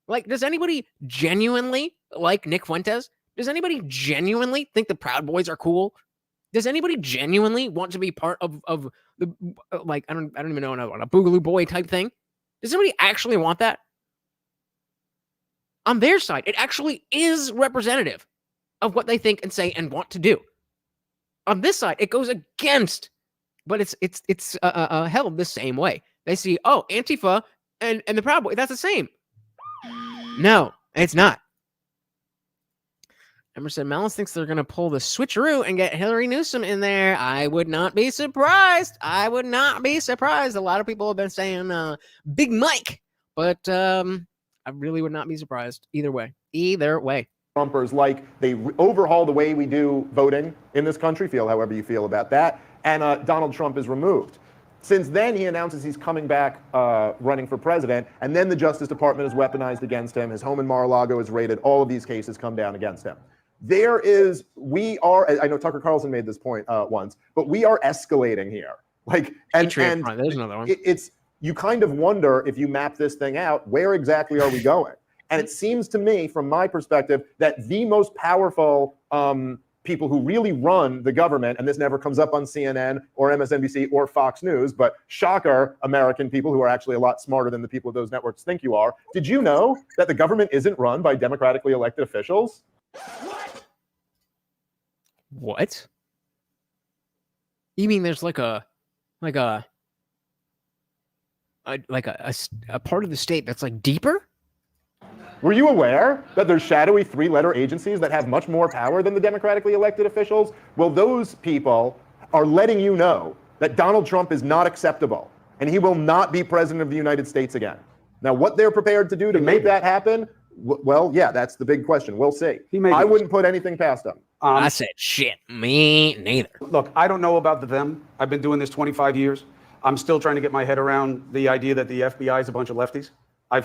Speaker 1: Like, does anybody genuinely like Nick Fuentes? Does anybody genuinely think the Proud Boys are cool? Does anybody genuinely want to be part of the like I don't even know another one, a Boogaloo Boy type thing? Does anybody actually want that? On their side, it actually is representative of what they think and say and want to do. On this side, it goes against, but it's held the same way. They see, oh, Antifa and the Proud Boy, that's the same. No, it's not. Emerson Mellis thinks they're going to pull the switcheroo and get Hillary Newsom in there. I would not be surprised. A lot of people have been saying Big Mike, but I really would not be surprised either way. Trumpers like they overhaul the way we do voting in this country. Feel however you feel about that. And Donald Trump is removed. Since then, he announces he's coming back running for president, and then the Justice Department is weaponized against him. His home in Mar-a-Lago is raided. All of these cases come down against him. I know Tucker Carlson made this point once, but we are escalating here. There's another one. You kind of wonder, if you map this thing out, where exactly are we going? And it seems to me, from my perspective, that the most powerful people who really run the government, and this never comes up on CNN or MSNBC or Fox News, but shocker, American people who are actually a lot smarter than the people of those networks think you are. Did you know that the government isn't run by democratically elected officials? What? You mean there's like a part of the state that's like deeper?
Speaker 11: Were you aware that there's shadowy 3-letter agencies that have much more power than the democratically elected officials? Well, those people are letting you know that Donald Trump is not acceptable and he will not be president of the United States again. Now, what they're prepared to do to make that happen, well, yeah, that's the big question. We'll see. I wouldn't put anything past him.
Speaker 1: I said, shit, me neither.
Speaker 12: Look, I don't know about them. I've been doing this 25 years. I'm still trying to get my head around the idea that the FBI is a bunch of lefties. I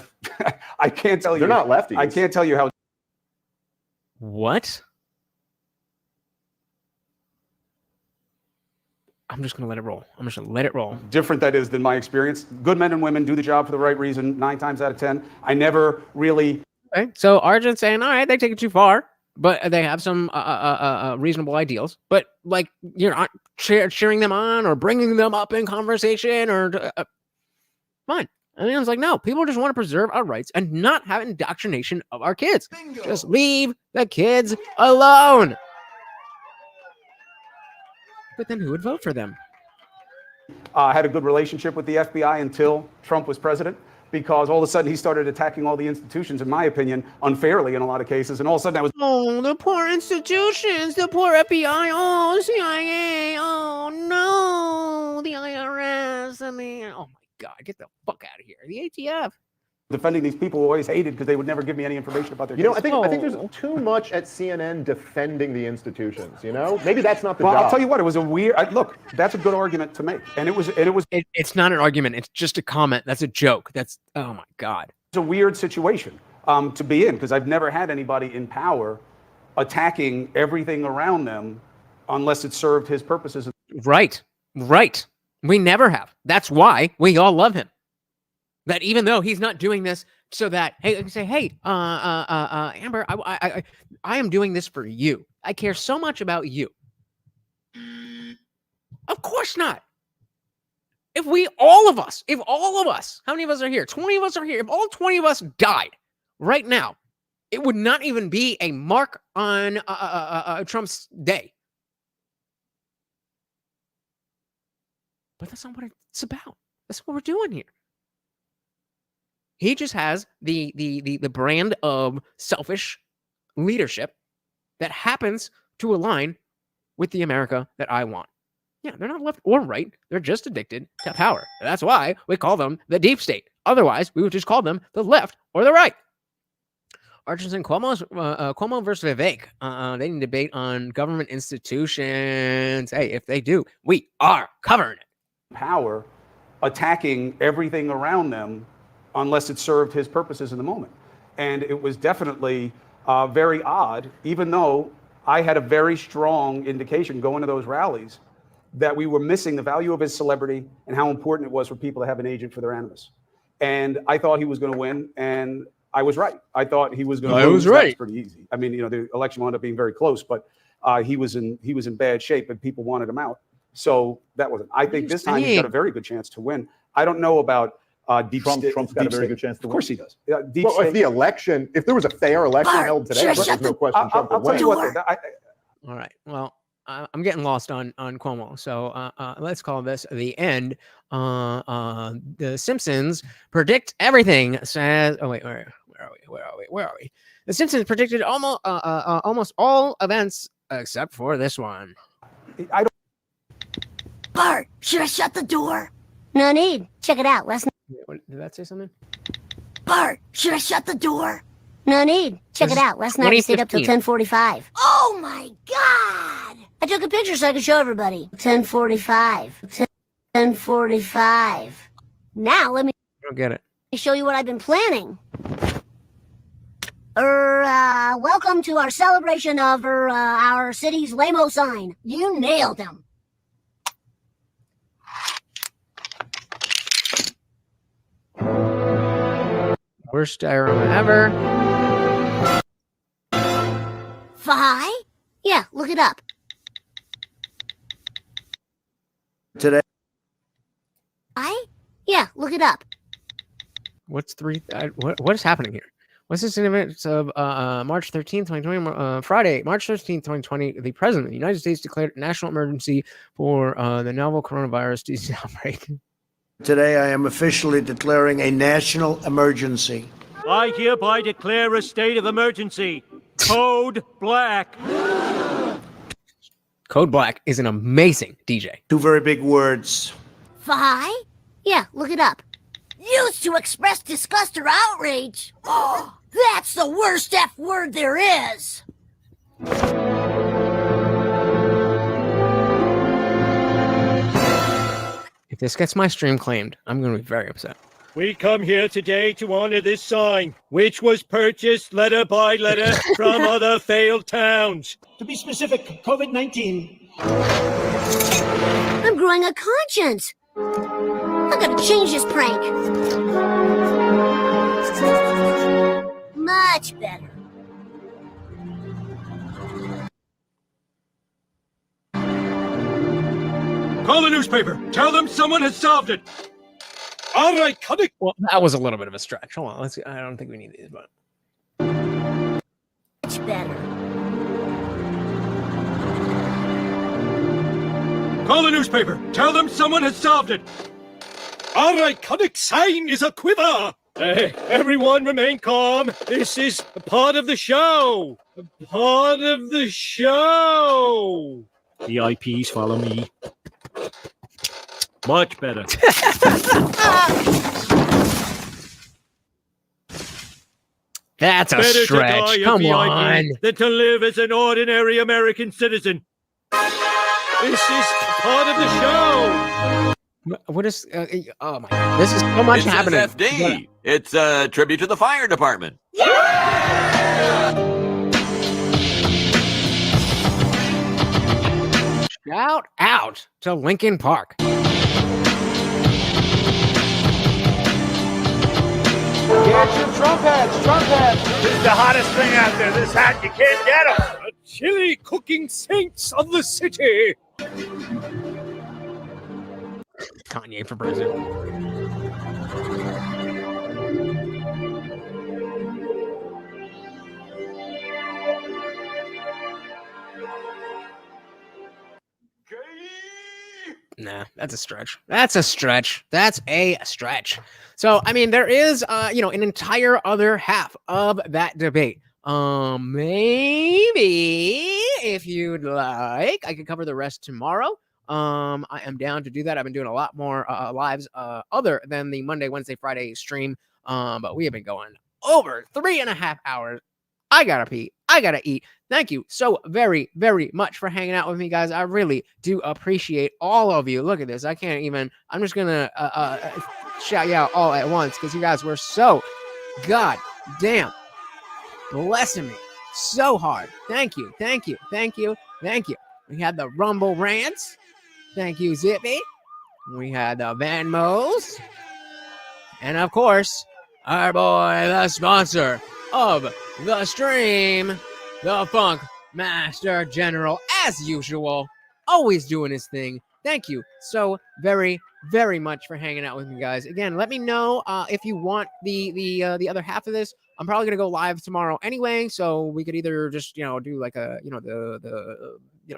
Speaker 12: can't tell you.
Speaker 11: They're not lefties.
Speaker 12: I can't tell you how.
Speaker 1: What? I'm just going to let it roll.
Speaker 12: Different that is than my experience. Good men and women do the job for the right reason 9 times out of 10. I never really.
Speaker 1: Okay. So Arjun's saying, all right, they take it too far, but they have some reasonable ideals. But like, you're not cheering them on or bringing them up in conversation or fine. And I was like, no, people just want to preserve our rights and not have indoctrination of our kids. Bingo. Just leave the kids alone. But then who would vote for them?
Speaker 12: I had a good relationship with the FBI until Trump was president, because all of a sudden he started attacking all the institutions, in my opinion, unfairly in a lot of cases. And all of a sudden I was,
Speaker 1: oh, the poor institutions, the poor FBI, oh, CIA, oh, no, the IRS, I mean, oh, my God, get the fuck out of here. The ATF.
Speaker 12: Defending these people who always hated because they would never give me any information about their
Speaker 11: case. I think there's too much at CNN defending the institutions, Maybe that's not the job.
Speaker 12: I'll tell you what, it was a weird, look, that's a good argument to make. And
Speaker 1: it's not an argument. It's just a comment. That's a joke. Oh my God.
Speaker 12: It's a weird situation to be in, because I've never had anybody in power attacking everything around them unless it served his purposes.
Speaker 1: Right. We never have. That's why we all love him. That even though he's not doing this so that, hey, say, hey, Amber, I am doing this for you. I care so much about you. Of course not. If all of us, how many of us are here? 20 of us are here. If all 20 of us died right now, it would not even be a mark on Trump's day. But that's not what it's about. That's what we're doing here. He just has the brand of selfish leadership that happens to align with the America that I want. Yeah, they're not left or right. They're just addicted to power. That's why we call them the deep state. Otherwise, we would just call them the left or the right. Archison, Cuomo versus Vivek. They need to debate on government institutions. Hey, if they do, we are covering it.
Speaker 12: Power attacking everything around them unless it served his purposes in the moment. And it was definitely very odd, even though I had a very strong indication going to those rallies that we were missing the value of his celebrity and how important it was for people to have an agent for their animus. And I thought he was going to win, and I was right. I thought he was going to lose. That was pretty easy. I mean, the election wound up being very close, but he was in bad shape, and people wanted him out. So that wasn't. I think this time he's got a very good chance to win. I don't know about
Speaker 2: Trump's got a very good chance to win.
Speaker 12: Of course he does.
Speaker 11: If there was a fair election held today, there's no question Trump would win.
Speaker 12: I'll tell you what.
Speaker 1: All right. Well, I'm getting lost on Cuomo. So let's call this the end. The Simpsons predict everything. Says, oh wait, where are we? The Simpsons predicted almost all events except for this one.
Speaker 12: I don't.
Speaker 21: Bart, should I shut the door? No need. Check it out. Last night.
Speaker 1: Did that say something?
Speaker 21: Bart, should I shut the door? No need. Check it out. Last night I stayed up till 10:45. Oh my God! I took a picture so I could show everybody. 10:45. 10:45. Now let me.
Speaker 1: I don't get it.
Speaker 21: Show you what I've been planning. Welcome to our celebration of our city's lame-o sign. You nailed him.
Speaker 1: Worst diorama ever.
Speaker 21: Fi? Yeah, look it up.
Speaker 15: Today.
Speaker 21: Yeah, look it up.
Speaker 1: What's what is happening here? What's this in events of March 13th, 2020? Friday, March 13th, 2020, the President of the United States declared a national emergency for the novel coronavirus disease outbreak.
Speaker 15: Today, I am officially declaring a national emergency.
Speaker 22: I hereby declare a state of emergency. Code Black.
Speaker 1: Code Black is an amazing DJ.
Speaker 15: Two very big words.
Speaker 21: Fi? Yeah, look it up. Used to express disgust or outrage. Oh, that's the worst F word there is.
Speaker 1: If this gets my stream claimed, I'm going to be very upset.
Speaker 22: We come here today to honor this sign, which was purchased letter by letter from other failed towns.
Speaker 23: To be specific, COVID-19.
Speaker 21: I'm growing a conscience. I gotta change this prank. Much better.
Speaker 22: Call the newspaper. Tell them someone has solved it. All right, cut it.
Speaker 1: Well, that was a little bit of a stretch. Hold on. Let's see. I don't think we need these, but.
Speaker 21: Much better.
Speaker 22: Call the newspaper. Tell them someone has solved it. Our iconic sign is a quiver. Everyone remain calm. This is a part of the show. A part of the show. The IPs follow me. Much better.
Speaker 1: That's a
Speaker 22: better
Speaker 1: stretch.
Speaker 22: To die
Speaker 1: Come
Speaker 22: VIP
Speaker 1: on.
Speaker 22: than to live as an ordinary American citizen. This is part of the show.
Speaker 1: What is? Oh my God! This is so much happening.
Speaker 24: FD. It's a tribute to the fire department.
Speaker 1: Shout out to Lincoln Park.
Speaker 11: Get your Trump hats,
Speaker 22: This is the hottest thing out there. This hat, you can't get them. The chili cooking saints of the city.
Speaker 1: Kanye for president. Nah, that's a stretch. That's a stretch. That's a stretch. So, I mean, there is, an entire other half of that debate. Maybe if you'd like, I could cover the rest tomorrow. I am down to do that. I've been doing a lot more lives other than the Monday, Wednesday, Friday stream. But we have been going over 3.5 hours. I gotta pee. I gotta eat. Thank you so very, very much for hanging out with me, guys. I really do appreciate all of you. Look at this. I'm just gonna shout you out all at once because you guys were so goddamn blessing me so hard. Thank you. Thank you. Thank you. Thank you. We had the Rumble rants. Thank you, Zippy. We had the Venmos. And of course, our boy, the sponsor of the stream, the Funk Master General, as usual, always doing his thing. Thank you so very, very much for hanging out with me, guys. Again, let me know if you want the other half of this. I'm probably gonna go live tomorrow anyway, so we could either just do like a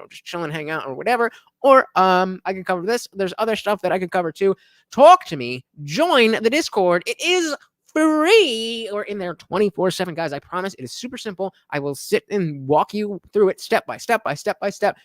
Speaker 1: just chill and hang out or whatever, or I can cover this. There's other stuff that I can cover too. Talk to me. Join the Discord. It is free or in there 24/7, guys. I promise it is super simple. I will sit and walk you through it step by step by step by step.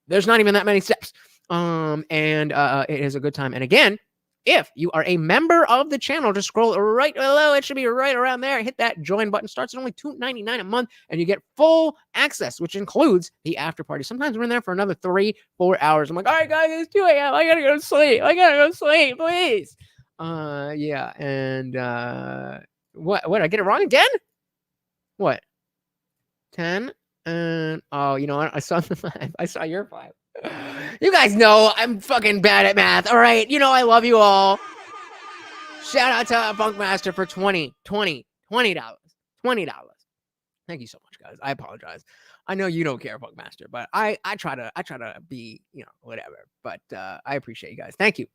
Speaker 1: There's not even that many steps. And it is a good time. And again, if you are a member of the channel, just scroll right below. It should be right around there. Hit that join button. Starts at only $2.99 a month, and you get full access, which includes the after party. Sometimes we're in there for another 3-4 hours. I'm like, all right, guys, it's 2 a.m. I gotta go to sleep. Please. Yeah, and what? I get it wrong again? What? 10? And oh, you know what? I saw the 5. I saw your 5. You guys know I'm fucking bad at math. All right, I love you all. Shout out to Funkmaster for $20. Thank you so much, guys. I apologize. I know you don't care, Funkmaster, but I try to be, whatever. But I appreciate you guys. Thank you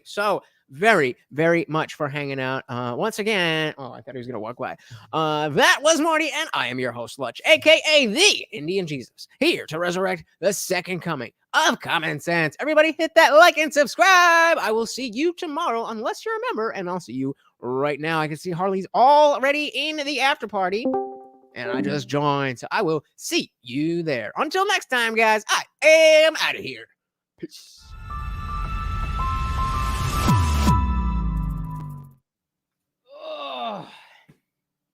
Speaker 1: so very, very much for hanging out. Once again, I thought he was gonna walk by. That was Marty, and I am your host, Lutch, aka the Indian Jesus, here to resurrect the second coming of common sense. Everybody hit that like and subscribe. I will see you tomorrow, unless you're a member, and I'll see you right now. I can see Harley's already in the after party. And I just joined, so I will see you there. Until next time, guys, I am out of here. Peace.